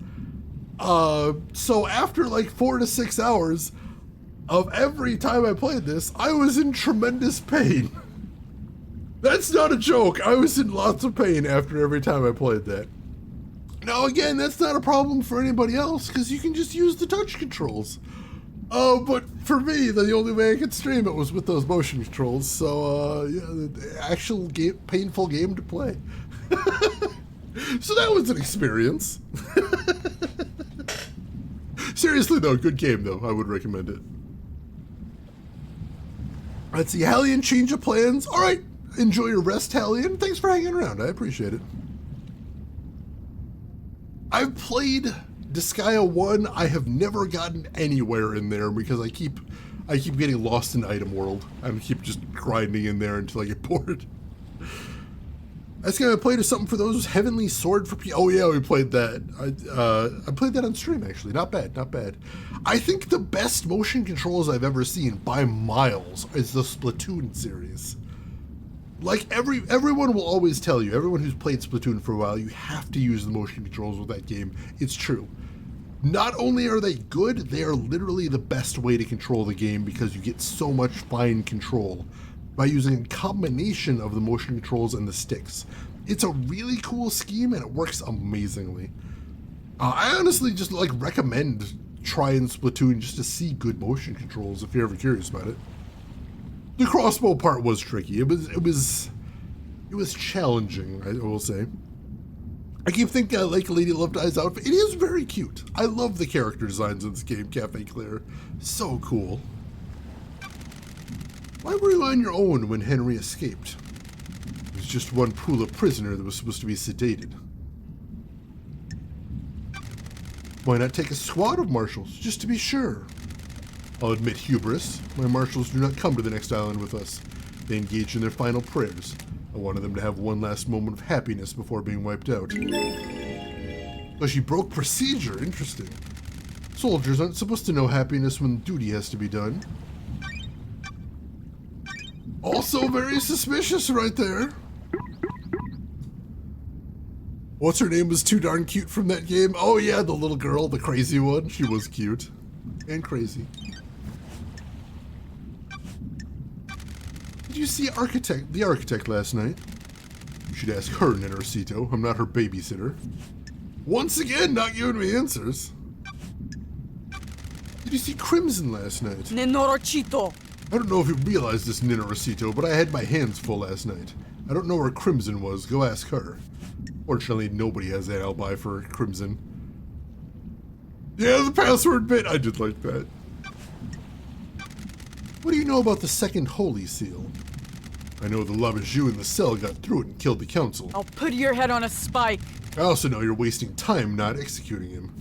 S1: So after like 4 to 6 hours of every time I played this, I was in tremendous pain. That's not a joke. I was in lots of pain after every time I played that. Now again, that's not a problem for anybody else, because you can just use the touch controls. But for me, the only way I could stream it was with those motion controls, so yeah, the actual painful game to play. So that was an experience. Seriously though, good game though, I would recommend it. Let's see, Hallian, change of plans. Alright, enjoy your rest, Hallian. Thanks for hanging around, I appreciate it. I've played Disgaea 1, I have never gotten anywhere in there because I keep getting lost in Item World. I keep just grinding in there until I get bored. Last game I played is something for those was Heavenly Sword for Oh yeah, we played that. I played that on stream actually. Not bad, not bad. I think the best motion controls I've ever seen by miles is the Splatoon series. Like everyone will always tell you, everyone who's played Splatoon for a while, you have to use the motion controls with that game. It's true. Not only are they good, they are literally the best way to control the game because you get so much fine control by using a combination of the motion controls and the sticks. It's a really cool scheme and it works amazingly. I honestly just like recommend trying Splatoon just to see good motion controls if you're ever curious about it. The crossbow part was tricky. It was challenging, I will say. I keep thinking I like Lady Love Dies outfit. It is very cute. I love the character designs in this game, Cafe Claire. So cool. Why were you on your own when Henry escaped? It was just one pool of prisoner that was supposed to be sedated. Why not take a squad of marshals, just to be sure? I'll admit hubris. My marshals do not come to the next island with us. They engage in their final prayers. I wanted them to have one last moment of happiness before being wiped out. So she broke procedure. Interesting. Soldiers aren't supposed to know happiness when duty has to be done. Also very suspicious right there. What's her name was too darn cute from that game? Oh yeah, the little girl, the crazy one. She was cute. And crazy. Did you see the architect last night? You should ask her, Nenarcito. I'm not her babysitter. Once again, not giving me answers. Did you see Crimson last night?
S11: Nenorochito.
S1: I don't know if you realize this, Nenarcito, but I had my hands full last night. I don't know where Crimson was. Go ask her. Fortunately, nobody has that alibi for Crimson. Yeah, the password bit. I did like that. What do you know about the second Holy Seal? I know the Labajou in the cell got through it and killed the council.
S11: I'll put your head on a spike.
S1: I also know you're wasting time not executing him.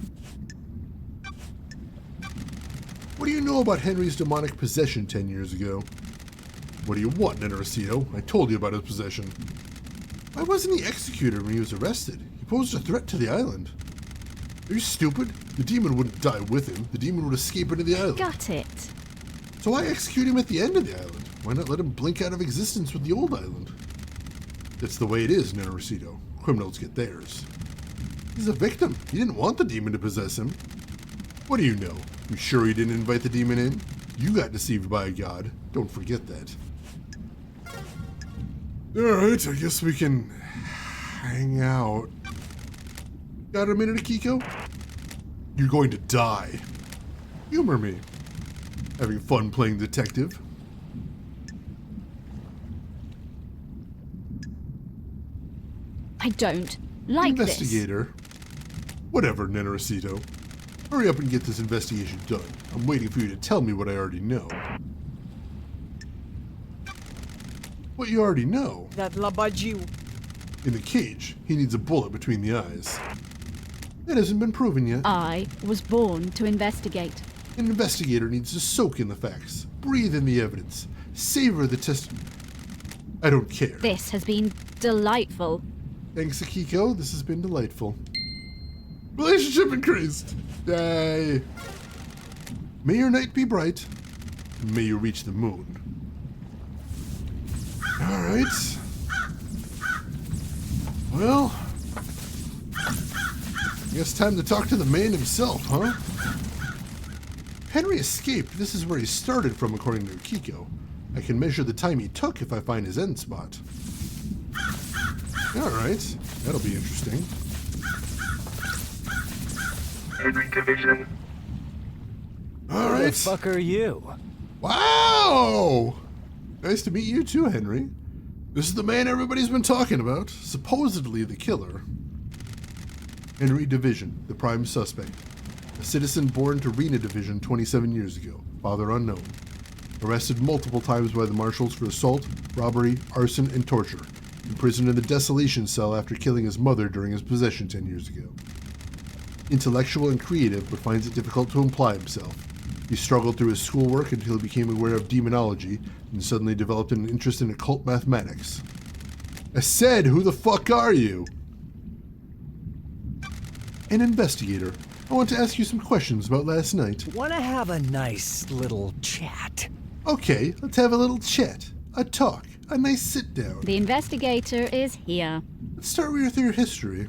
S1: What do you know about Henry's demonic possession 10 years ago? What do you want, Nenarcito? I told you about his possession. Why wasn't he executed when he was arrested? He posed a threat to the island. Are you stupid? The demon wouldn't die with him. The demon would escape into the island.
S2: Got it.
S1: So why execute him at the end of the island? Why not let him blink out of existence with the old island? That's the way it is, Nenarcito. Criminals get theirs. He's a victim. He didn't want the demon to possess him. What do you know? You sure he didn't invite the demon in? You got deceived by a god. Don't forget that. Alright, I guess we can hang out. Got a minute, Akiko? You're going to die. Humor me. Having fun playing detective?
S2: I don't like this.
S1: Investigator. Whatever, Nenarcito. Hurry up and get this investigation done. I'm waiting for you to tell me what I already know. What you already know?
S11: That Labajou.
S1: In the cage, he needs a bullet between the eyes. That hasn't been proven yet.
S2: I was born to investigate.
S1: An investigator needs to soak in the facts, breathe in the evidence, savor the testimony. I don't care.
S2: This has been delightful.
S1: Thanks, Akiko. This has been delightful. Relationship increased. Yay. May your night be bright. And may you reach the moon. Alright. Well, I guess time to talk to the man himself, huh? Henry escaped. This is where he started from, according to Akiko. I can measure the time he took if I find his end spot. Alright, that'll be interesting.
S3: Henry Division.
S1: Alright.
S7: Who the fuck are you?
S1: Wow! Nice to meet you too, Henry. This is the man everybody's been talking about. Supposedly the killer. Henry Division, the prime suspect. A citizen born to Rena Division 27 years ago. Father unknown. Arrested multiple times by the marshals for assault, robbery, arson, and torture. Imprisoned in the desolation cell after killing his mother during his possession 10 years ago. Intellectual and creative, but finds it difficult to apply himself. He struggled through his schoolwork until he became aware of demonology and suddenly developed an interest in occult mathematics. I said, who the fuck are you? An investigator. I want to ask you some questions about last night.
S7: Wanna have a nice little chat?
S1: Okay, let's have a little chat. A talk. A nice sit down.
S2: The investigator is here.
S1: Let's start with your history.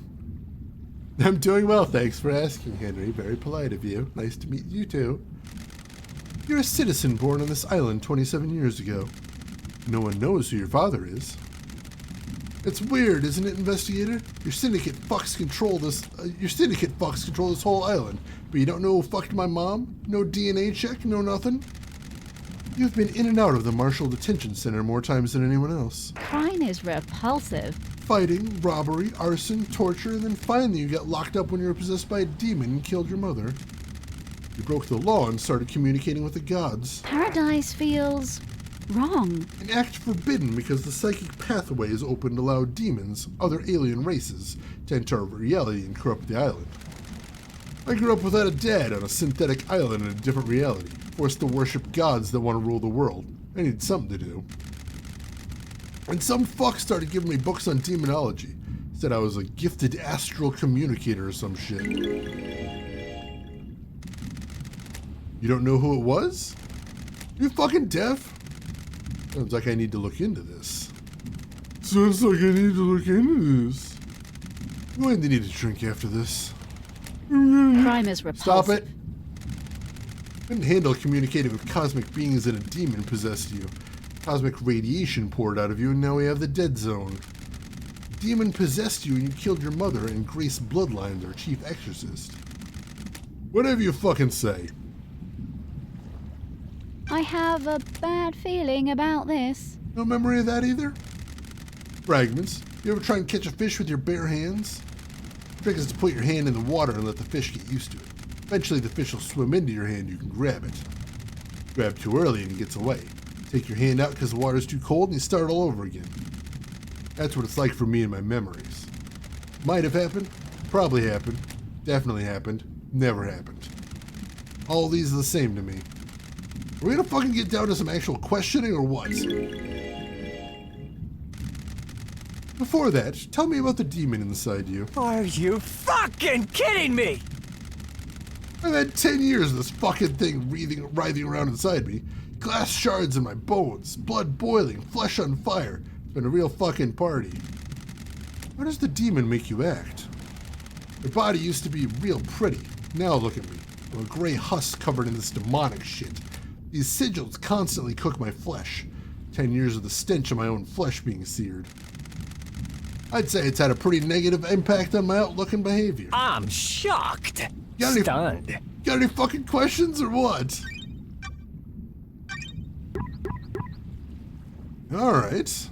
S1: I'm doing well, thanks for asking, Henry. Very polite of you. Nice to meet you too. You're a citizen born on this island 27 years ago. No one knows who your father is. It's weird, isn't it, investigator? Your syndicate fucks control this whole island, but you don't know who fucked my mom? No DNA check, no nothing? You've been in and out of the Marshall Detention Center more times than anyone else.
S2: Crime is repulsive.
S1: Fighting, robbery, arson, torture, and then finally you got locked up when you were possessed by a demon and killed your mother. You broke the law and started communicating with the gods.
S2: Paradise feels wrong.
S1: An act forbidden because the psychic pathways opened allow demons, other alien races, to enter our reality and corrupt the island. I grew up without a dad on a synthetic island in a different reality, forced to worship gods that want to rule the world. I needed something to do. And some fuck started giving me books on demonology. Said I was a gifted astral communicator or some shit. You don't know who it was? You fucking deaf? Sounds like I need to look into this. I'm going to need a drink after this.
S2: Crime is repulsive.
S1: Stop it. Couldn't handle communicating with cosmic beings and a demon possessed you. Cosmic radiation poured out of you and now we have the dead zone. Demon possessed you and you killed your mother and Grace Bloodline, our chief exorcist. Whatever you fucking say.
S2: I have a bad feeling about this.
S1: No memory of that either? Fragments. You ever try and catch a fish with your bare hands? The trick is to put your hand in the water and let the fish get used to it. Eventually the fish will swim into your hand and you can grab it. Grab too early and it gets away. Take your hand out because the water's too cold and you start all over again. That's what it's like for me and my memories. Might have happened. Probably happened. Definitely happened. Never happened. All these are the same to me. Are we gonna fucking get down to some actual questioning or what? Before that, tell me about the demon inside you.
S7: Are you fucking kidding me?
S1: I've had 10 years of this fucking thing writhing around inside me. Glass shards in my bones, blood boiling, flesh on fire. It's been a real fucking party. How does the demon make you act? My body used to be real pretty. Now look at me. I'm a gray husk covered in this demonic shit. These sigils constantly cook my flesh. 10 years of the stench of my own flesh being seared. I'd say it's had a pretty negative impact on my outlook and behavior.
S7: I'm shocked.
S1: Stunned. Got any fucking questions or what? Alright.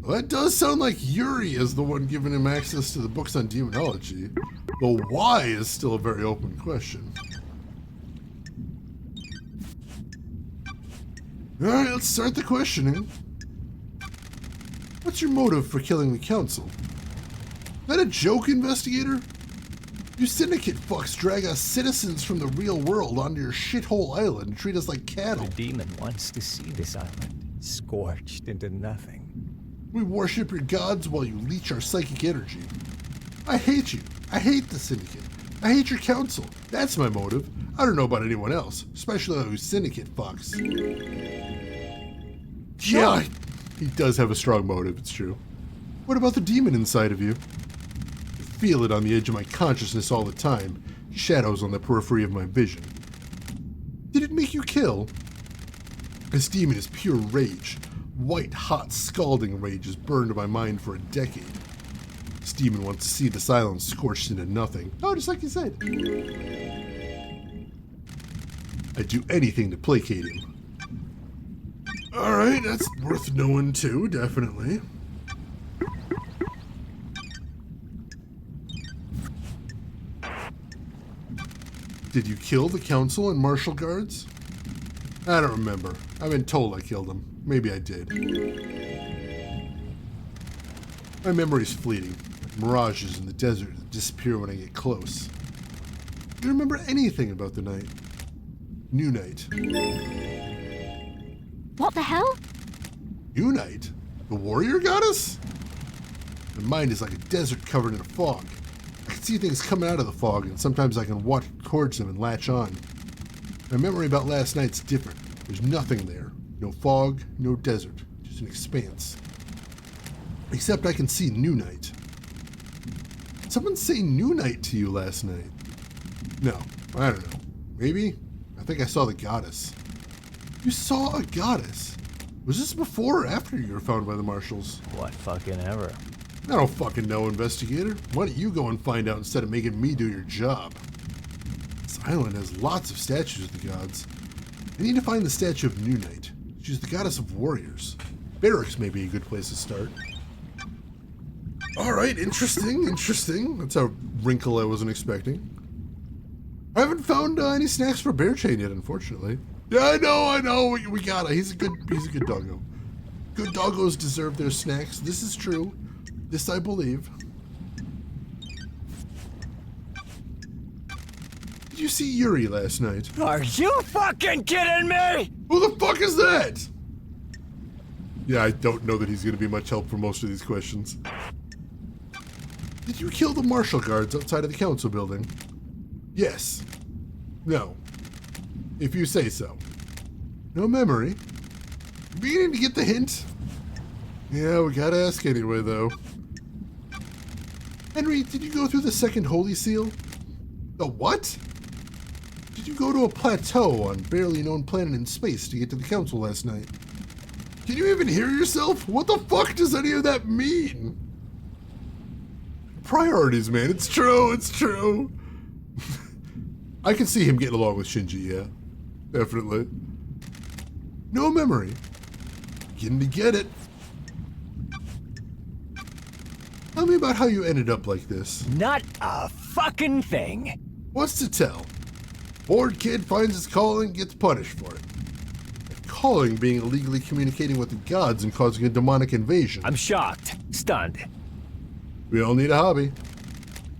S1: Well, that does sound like Yuri is the one giving him access to the books on demonology. The why is still a very open question. Alright, let's start the questioning. What's your motive for killing the council? Is that a joke, investigator? You syndicate fucks drag us citizens from the real world onto your shithole island and treat us like cattle.
S7: The demon wants to see this island scorched into nothing.
S1: We worship your gods while you leech our psychic energy. I hate you. I hate the syndicate. I hate your council. That's my motive. I don't know about anyone else, especially those syndicate fucks. Yeah, he does have a strong motive, it's true. What about the demon inside of you? I feel it on the edge of my consciousness all the time, shadows on the periphery of my vision. Did it make you kill? This demon is pure rage. White, hot, scalding rage has burned my mind for a decade. This demon wants to see this island scorched into nothing. Oh, just like you said. I'd do anything to placate him. Alright, that's worth knowing too, definitely. Did you kill the council and martial guards? I don't remember. I've been told I killed them. Maybe I did. My memory's fleeting, like mirages in the desert that disappear when I get close. Do you remember anything about the night? New night.
S2: What the hell?
S1: New night? The warrior goddess? My mind is like a desert covered in a fog. I can see things coming out of the fog, and sometimes I can walk towards them and latch on. My memory about last night's different. There's nothing there. No fog, no desert, just an expanse. Except I can see New Night. Did someone say New Night to you last night? No, I don't know. Maybe? I think I saw the goddess. You saw a goddess? Was this before or after you were found by the marshals?
S7: What fucking ever.
S1: I don't fucking know, investigator. Why don't you go and find out instead of making me do your job? This island has lots of statues of the gods. I need to find the statue of New Night. She's the goddess of warriors. Barracks may be a good place to start. Alright, interesting. That's a wrinkle I wasn't expecting. I haven't found any snacks for Bear Chain yet, unfortunately. Yeah, I know. We got it. He's a good doggo. Good doggos deserve their snacks. This is true. This I believe. Did you see Yuri last night?
S7: Are you fucking kidding me?
S1: Who the fuck is that? Yeah, I don't know that he's going to be much help for most of these questions. Did you kill the marshal guards outside of the council building? Yes. No. If you say so. No memory. Beginning to get the hint? Yeah, we gotta ask anyway, though. Henry, did you go through the second Holy Seal? The what? Did you go to a plateau on barely known planet in space to get to the council last night? Can you even hear yourself? What the fuck does any of that mean? Priorities, man. It's true. I can see him getting along with Shinji, yeah. Definitely. No memory. Beginning to get it. Tell me about how you ended up like this.
S7: Not a fucking thing.
S1: What's to tell? Bored kid finds his calling, gets punished for it. A calling being illegally communicating with the gods and causing a demonic invasion.
S7: I'm shocked. Stunned.
S1: We all need a hobby.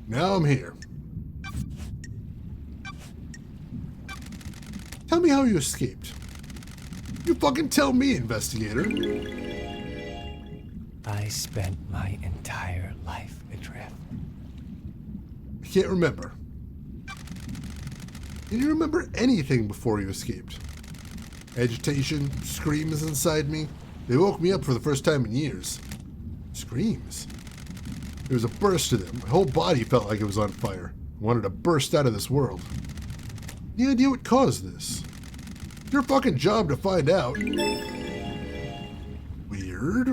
S1: Now I'm here. Tell me how you escaped. You fucking tell me, investigator.
S7: I spent my entire life adrift.
S1: I can't remember. Can you remember anything before you escaped? Agitation, screams inside me. They woke me up for the first time in years. Screams? There was a burst to them. My whole body felt like it was on fire. I wanted to burst out of this world. Any idea what caused this? It's your fucking job to find out. Weird.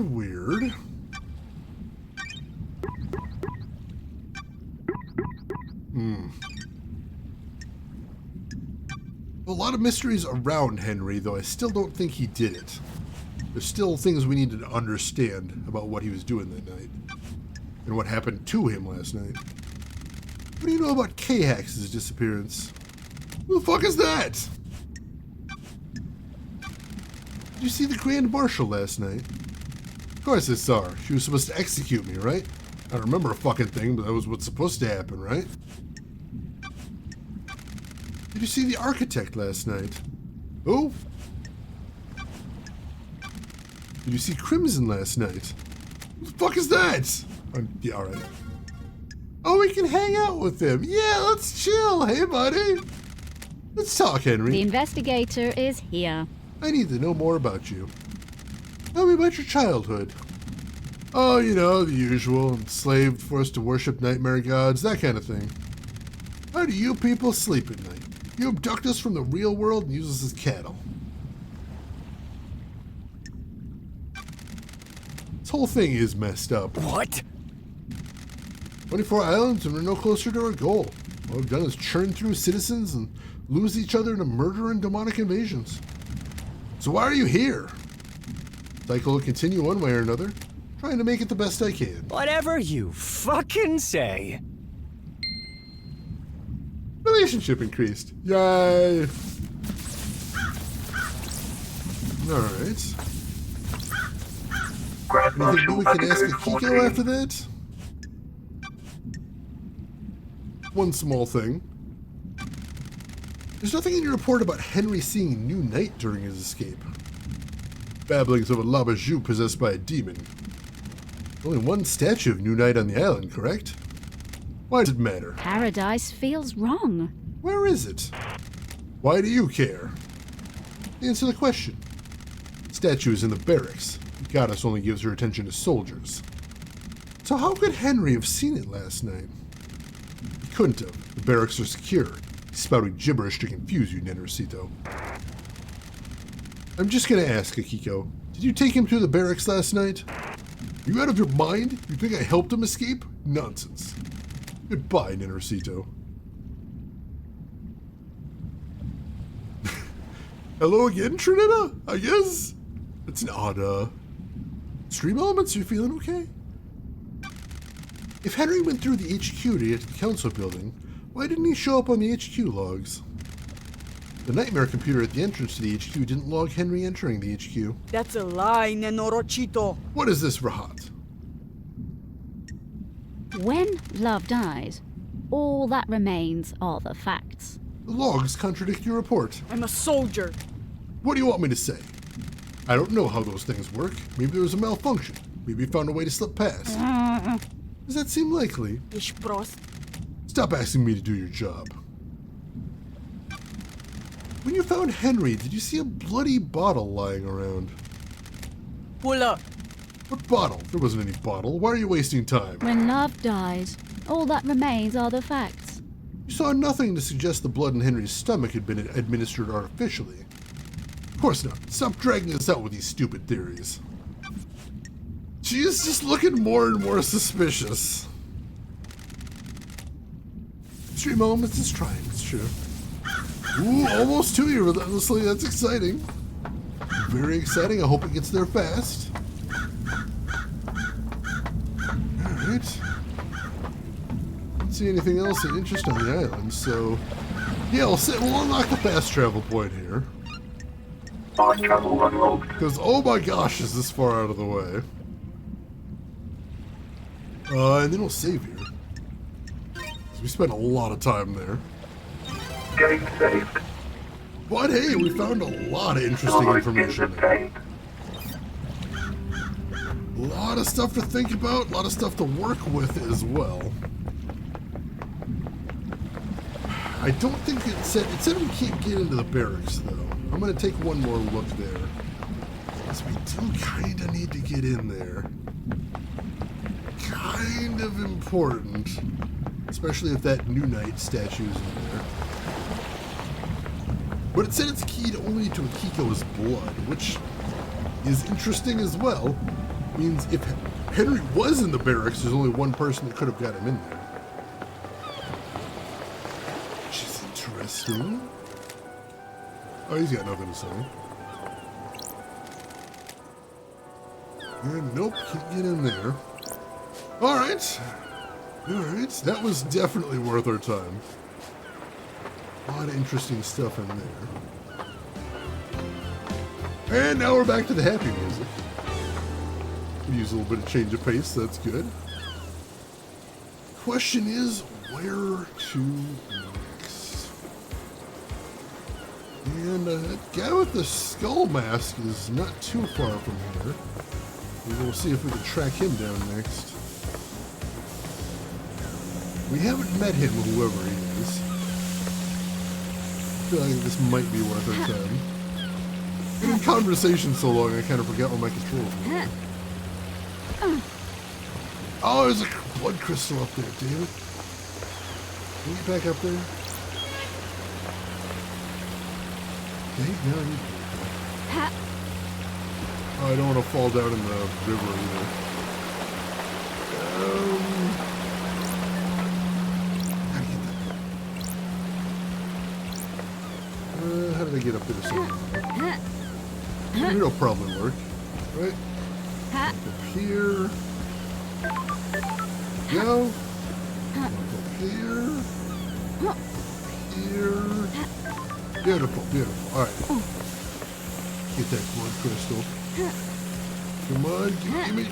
S1: A lot of mysteries around Henry, though I still don't think he did it. There's still things we need to understand about what he was doing that night. And what happened to him last night. What do you know about K-Hax's disappearance? Who the fuck is that? Did you see the Grand Marshal last night? Of course I saw her. She was supposed to execute me, right? I don't remember a fucking thing, but that was what's supposed to happen, right? Did you see the architect last night? Who? Did you see Crimson last night? Who the fuck is that? Yeah, alright. Oh, we can hang out with him. Yeah, let's chill. Hey, buddy. Let's talk, Henry.
S2: The investigator is here.
S1: I need to know more about you. Tell me about your childhood. Oh, you know, the usual. Enslaved, forced to worship nightmare gods, that kind of thing. How do you people sleep at night? You abduct us from the real world and use us as cattle. This whole thing is messed up.
S7: What?
S1: 24 islands and we're no closer to our goal. All we've done is churn through citizens and lose each other to murder and demonic invasions. So why are you here? Cycle will continue one way or another. Trying to make it the best I can.
S7: Whatever you fucking say.
S1: Relationship increased. Yay! Alright.
S3: Grand
S1: Anything new
S3: Marshal
S1: we can ask
S3: Academic
S1: Akiko after that? One small thing. There's nothing in your report about Henry seeing New Night during his escape. Babblings of a Labajou possessed by a demon. Only one statue of New Knight on the island, correct? Why does it matter?
S2: Paradise feels wrong.
S1: Where is it? Why do you care? Answer the question. Statue is in the barracks. The goddess only gives her attention to soldiers. So how could Henry have seen it last night? He couldn't have. The barracks are secure. He's spouting gibberish to confuse you, Nenricito. I'm just gonna ask, Akiko. Did you take him to the barracks last night? Are you out of your mind? You think I helped him escape? Nonsense. Goodbye, Nenricito. Hello again, Trinetta? I guess? It's an odd, stream elements, you feeling okay? If Henry went through the HQ to get to the council building, why didn't he show up on the HQ logs? The nightmare computer at the entrance to the HQ didn't log Henry entering the HQ.
S11: That's a lie, Nenorochito.
S1: What is this, Rahat?
S2: When love dies, all that remains are the facts.
S1: The logs contradict your report.
S11: I'm a soldier.
S1: What do you want me to say? I don't know how those things work. Maybe there was a malfunction. Maybe you found a way to slip past. Does that seem likely?
S11: Ich prost.
S1: Stop asking me to do your job. When you found Henry, did you see a bloody bottle lying around?
S11: Pull up.
S1: What bottle? There wasn't any bottle. Why are you wasting time?
S2: When love dies, all that remains are the facts.
S1: You saw nothing to suggest the blood in Henry's stomach had been administered artificially. Of course not. Stop dragging us out with these stupid theories. She is just looking more and more suspicious. Stream Elements is trying, it's true. Ooh, almost to you relentlessly. That's exciting. Very exciting. I hope it gets there fast. Alright. Don't see anything else of interest on the island, so yeah, we'll unlock the fast travel point here.
S3: Fast travel unlocked.
S1: Because oh my gosh, is this far out of the way. And then we'll save here. 'Cause we spent a lot of time there.
S3: Getting saved.
S1: But hey, we found a lot of interesting
S3: Knowledge is
S1: information there.
S3: obtained.
S1: A lot of stuff to think about, a lot of stuff to work with as well. I don't think it said we can't get into the barracks though. I'm gonna take one more look there. Because we do kinda need to get in there. Kind of important. Especially if that New Knight statue is in there. But it said it's keyed only to Akiko's blood, which is interesting as well. Means if Henry was in the barracks, there's only one person that could have got him in there. Which is interesting. Oh, he's got nothing to say. And nope, can't get in there. Alright. Alright, that was definitely worth our time. A lot of interesting stuff in there. And now we're back to the happy music. Use a little bit of change of pace, that's good. Question is, where to next? And that guy with the skull mask is not too far from here. We'll see if we can track him down next. We haven't met him, whoever he is. I feel like this might be worth our time. Been in conversation so long, I kind of forgot what my controls were. Oh, there's a blood crystal up there, damn it. Can we get back up there? Okay, now I need to get back. Oh, I don't want to fall down in the river either. How did I get up there somewhere? Here it'll probably work, right? Up here. Go. Up here. Here. Beautiful, beautiful. Alright. Get that blood crystal. Come on, give me.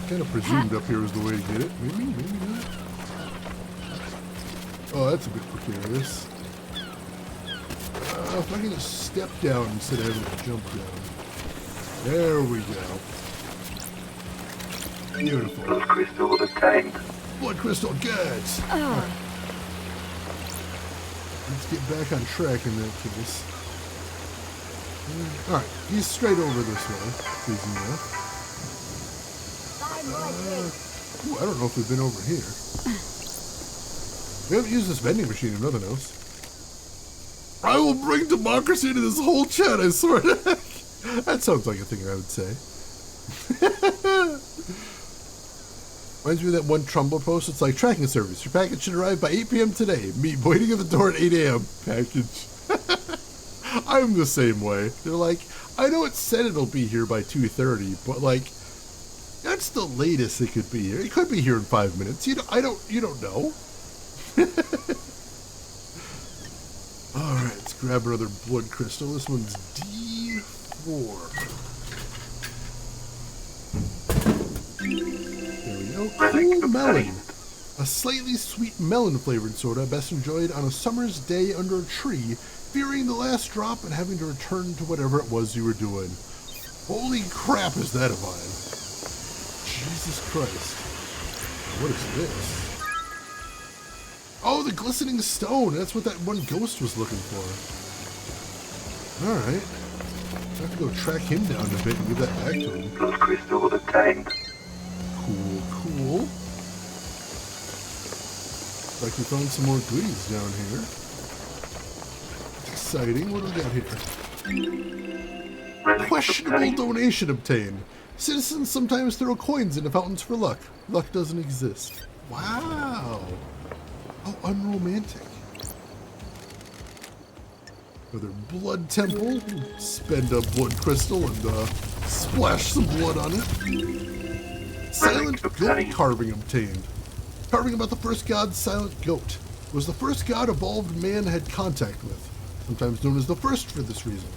S1: Kind of presumed up here was the way to get it. Maybe, maybe not. Oh, that's a bit precarious. If I can just step down instead of having to jump down. There we go. Beautiful.
S3: Blood crystal obtained.
S1: Blood crystal, good. Alright. Let's get back on track in that case. Alright, he's straight over this way. It's easy enough. Ooh, I don't know if we've been over here. We haven't used this vending machine if nothing else. I will bring democracy to this whole chat, I swear to heck. That sounds like a thing I would say. Reminds me of that one Trumbo post. It's like, tracking service. Your package should arrive by 8 p.m. today. Meet waiting at the door at 8 a.m. Package. I'm the same way. They're like, I know it said it'll be here by 2:30, but like, that's the latest it could be here. It could be here in 5 minutes. You don't know. All right, let's grab another blood crystal. This one's D4. There we go. Cool melon. A slightly sweet melon-flavored soda best enjoyed on a summer's day under a tree, fearing the last drop and having to return to whatever it was you were doing. Holy crap, is that a vine? Jesus Christ. What is this? Oh, the glistening stone. That's what that one ghost was looking for. Alright. I have to go track him down a bit and give that back to him.
S3: Blood crystal obtained.
S1: Cool, cool. Like we found some more goodies down here. Exciting. What do we got here? Questionable donation obtained. Citizens sometimes throw coins into fountains for luck. Luck doesn't exist. Wow. How unromantic. Another blood temple. Spend a blood crystal and splash some blood on it. Silent goat carving obtained. Carving about the first god, Silent Goat, was the first god evolved man had contact with, sometimes known as the first for this reason.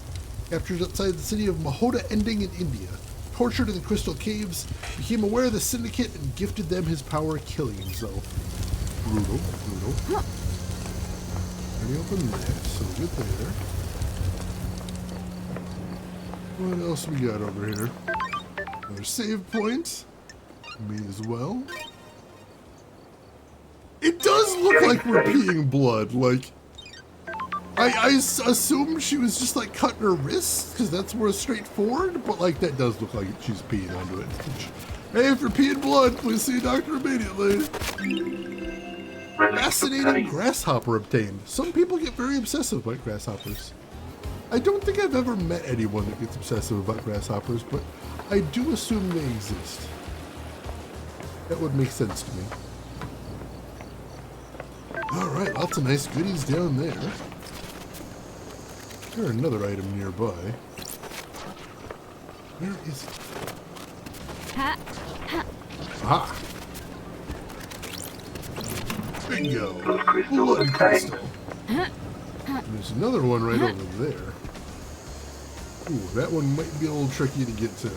S1: Captured outside the city of Mahota Ending in India, tortured in the Crystal Caves, became aware of the Syndicate and gifted them his power, killing himself. Brutal, brutal. Already open that, so good there. What else we got over here? Another save point. Me as well. It does look like we're peeing blood, like... I assume she was just like cutting her wrists, because that's more straightforward, but like that does look like she's peeing onto it. Which, hey, if you're peeing blood, please see a doctor immediately. Fascinating grasshopper obtained. Some people get very obsessive about grasshoppers. I don't think I've ever met anyone that gets obsessive about grasshoppers, but I do assume they exist. That would make sense to me. Alright, lots of nice goodies down there. There's another item nearby. Where is it? Ah! Bingo! Blood crystal. There's another one right over there. Ooh, that one might be a little tricky to get to.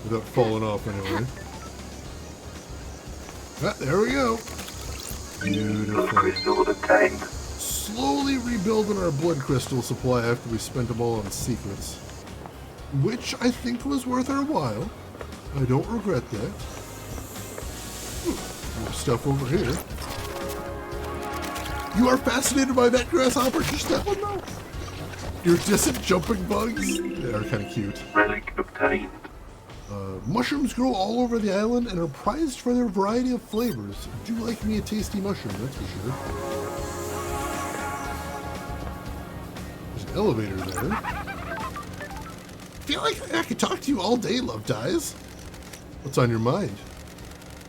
S1: Without falling off anyway. Ah, there we go. Beautiful. Slowly rebuilding our blood crystal supply after we spent them all on secrets. Which I think was worth our while. I don't regret that. Ooh, more stuff over here. You are fascinated by that grasshopper? Just that one though? Iridescent jumping bugs? They are kind of cute.
S3: Relic obtained.
S1: Mushrooms grow all over the island and are prized for their variety of flavors. Do like me a tasty mushroom, that's for sure. There's an elevator there. I feel like I could talk to you all day, Love Dies. What's on your mind?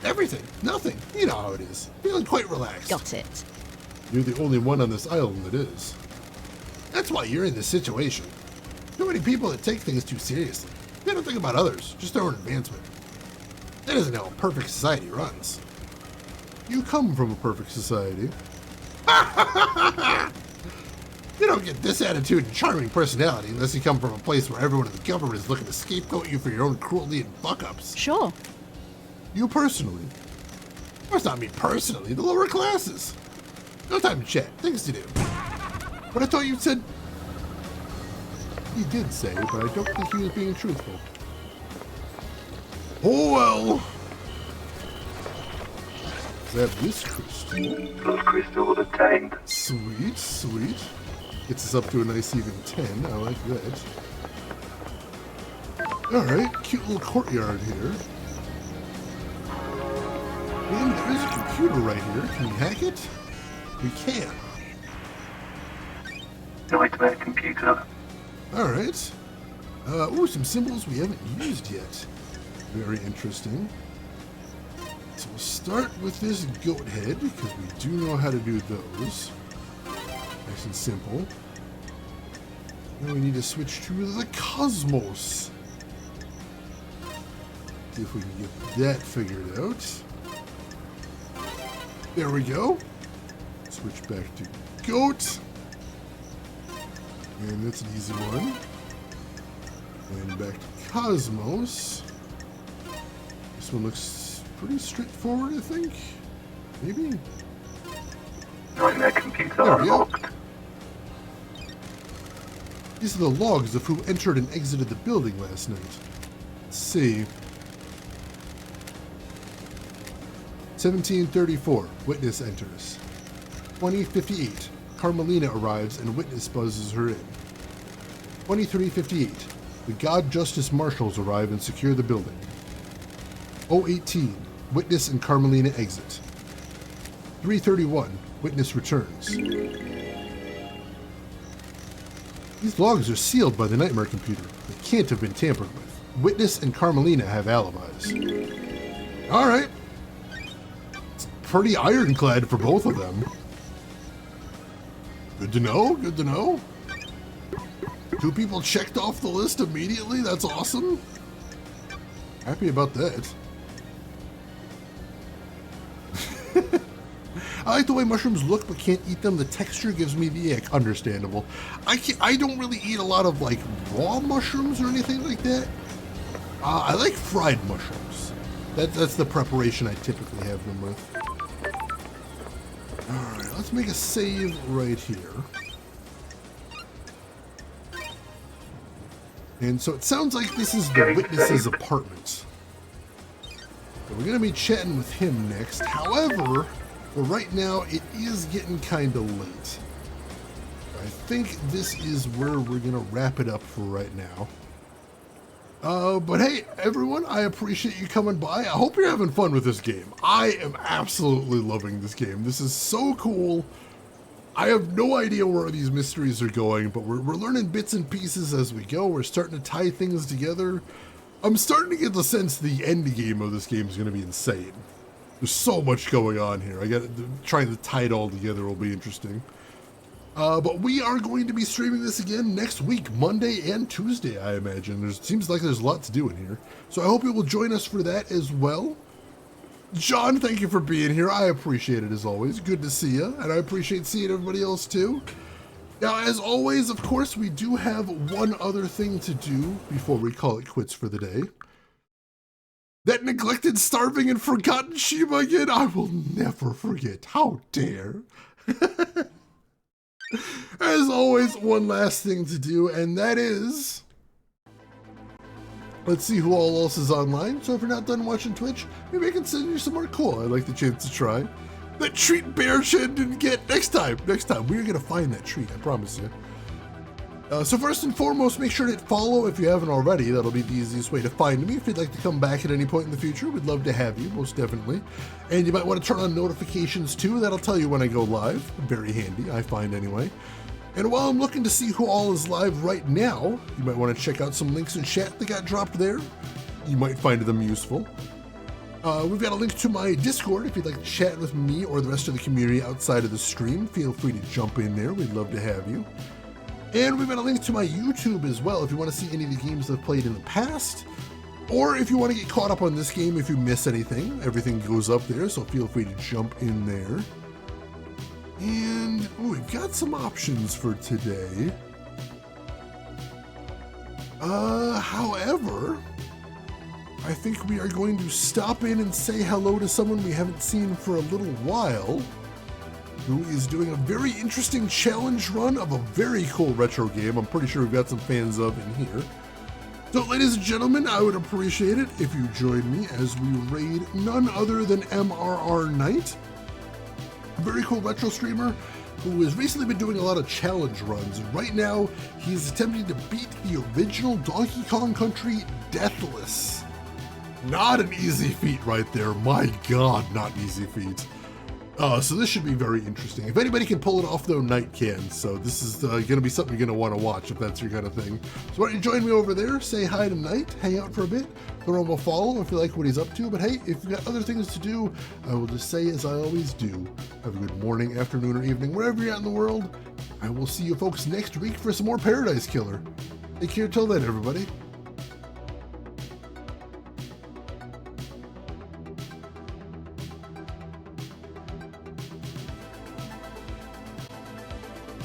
S1: Everything. Nothing. You know how it is. Feeling quite relaxed.
S8: Got it.
S1: You're the only one on this island that is. That's why you're in this situation. Too many people that take things too seriously. They don't think about others, just their own advancement. That isn't how a perfect society runs. You come from a perfect society. You don't get this attitude and charming personality unless you come from a place where everyone in the government is looking to scapegoat you for your own cruelty and fuck-ups.
S8: Sure.
S1: You personally. Of course not me personally, the lower classes. No time to chat, things to do. But I thought you said he did say, but I don't think he was being truthful. Oh well! Is that this crystal?
S3: Plus crystal obtained.
S1: Sweet, sweet. Gets us up to a nice even 10. I like that. Alright, cute little courtyard here. And there is a computer right here. Can we hack it? We can.
S3: Nightmare computer.
S1: Alright. Ooh, some symbols we haven't used yet. Very interesting. So we'll start with this goat head, because we do know how to do those. Nice and simple. Now we need to switch to the cosmos. See if we can get that figured out. There we go. Switch back to goat. And that's an easy one. And back to cosmos. This one looks pretty straightforward, I think. Maybe?
S3: Nightmare computer
S1: There we go.
S3: unlocked.
S1: These are the logs of who entered and exited the building last night. Let's see. 1734, witness enters. 2058, Carmelina arrives and witness buzzes her in. 2358, the God Justice Marshals arrive and secure the building. 018, witness and Carmelina exit. 331, witness returns. These logs are sealed by the Nightmare computer. They can't have been tampered with. Witness and Carmelina have alibis. Alright. It's pretty ironclad for both of them. Good to know, good to know. 2 people checked off the list immediately, that's awesome. Happy about that. I like the way mushrooms look but can't eat them. The texture gives me the ick. Understandable. I don't really eat a lot of like raw mushrooms or anything like that. I like fried mushrooms. That's the preparation I typically have them with. Alright, let's make a save right here. And so it sounds like this is the witness's apartment. So we're going to be chatting with him next. However, for right now, it is getting kind of late. I think this is where we're going to wrap it up for right now. But hey, everyone, I appreciate you coming by. I hope you're having fun with this game. I am absolutely loving this game. This is so cool. I have no idea where these mysteries are going, but we're learning bits and pieces as we go. We're starting to tie things together. I'm starting to get the sense the end game of this game is going to be insane. There's so much going on here. Trying to tie it all together will be interesting. But we are going to be streaming this again next week, Monday and Tuesday, I imagine. Seems like there's a lot to do in here. So I hope you will join us for that as well. John, thank you for being here. I appreciate it as always. Good to see you. And I appreciate seeing everybody else too. Now, as always, of course, we do have one other thing to do before we call it quits for the day. That neglected, starving, and forgotten Sheba again, I will never forget. How dare. As always, one last thing to do, and that is... Let's see who all else is online. So if you're not done watching Twitch, maybe I can send you some more cool. I'd like the chance to try. That treat Bear Shed didn't get. Next time, we're going to find that treat, I promise you. So first and foremost, make sure to hit follow if you haven't already. That'll be the easiest way to find me. If you'd like to come back at any point in the future, we'd love to have you, most definitely. And you might want to turn on notifications too. That'll tell you when I go live. Very handy, I find anyway. And while I'm looking to see who all is live right now, you might want to check out some links in chat that got dropped there. You might find them useful. We've got a link to my Discord if you'd like to chat with me or the rest of the community outside of the stream. Feel free to jump in there. We'd love to have you. And we've got a link to my YouTube as well if you want to see any of the games I've played in the past. Or if you want to get caught up on this game if you miss anything. Everything goes up there, so feel free to jump in there. And we've got some options for today. However, I think we are going to stop in and say hello to someone we haven't seen for a little while. who is doing a very interesting challenge run of a very cool retro game. I'm pretty sure we've got some fans of in here. So, ladies and gentlemen, I would appreciate it if you join me as we raid none other than MRR Knight, a very cool retro streamer who has recently been doing a lot of challenge runs. And right now, he's attempting to beat the original Donkey Kong Country Deathless. Not an easy feat right there. My God, not an easy feat. So this should be very interesting. If anybody can pull it off, though, Knight can. So this is going to be something you're going to want to watch if that's your kind of thing. So why don't you join me over there, say hi to Knight, hang out for a bit, throw him a follow if you like what he's up to. But hey, if you've got other things to do, I will just say as I always do, have a good morning, afternoon, or evening, wherever you're at in the world. I will see you folks next week for some more Paradise Killer. Take care till then, everybody.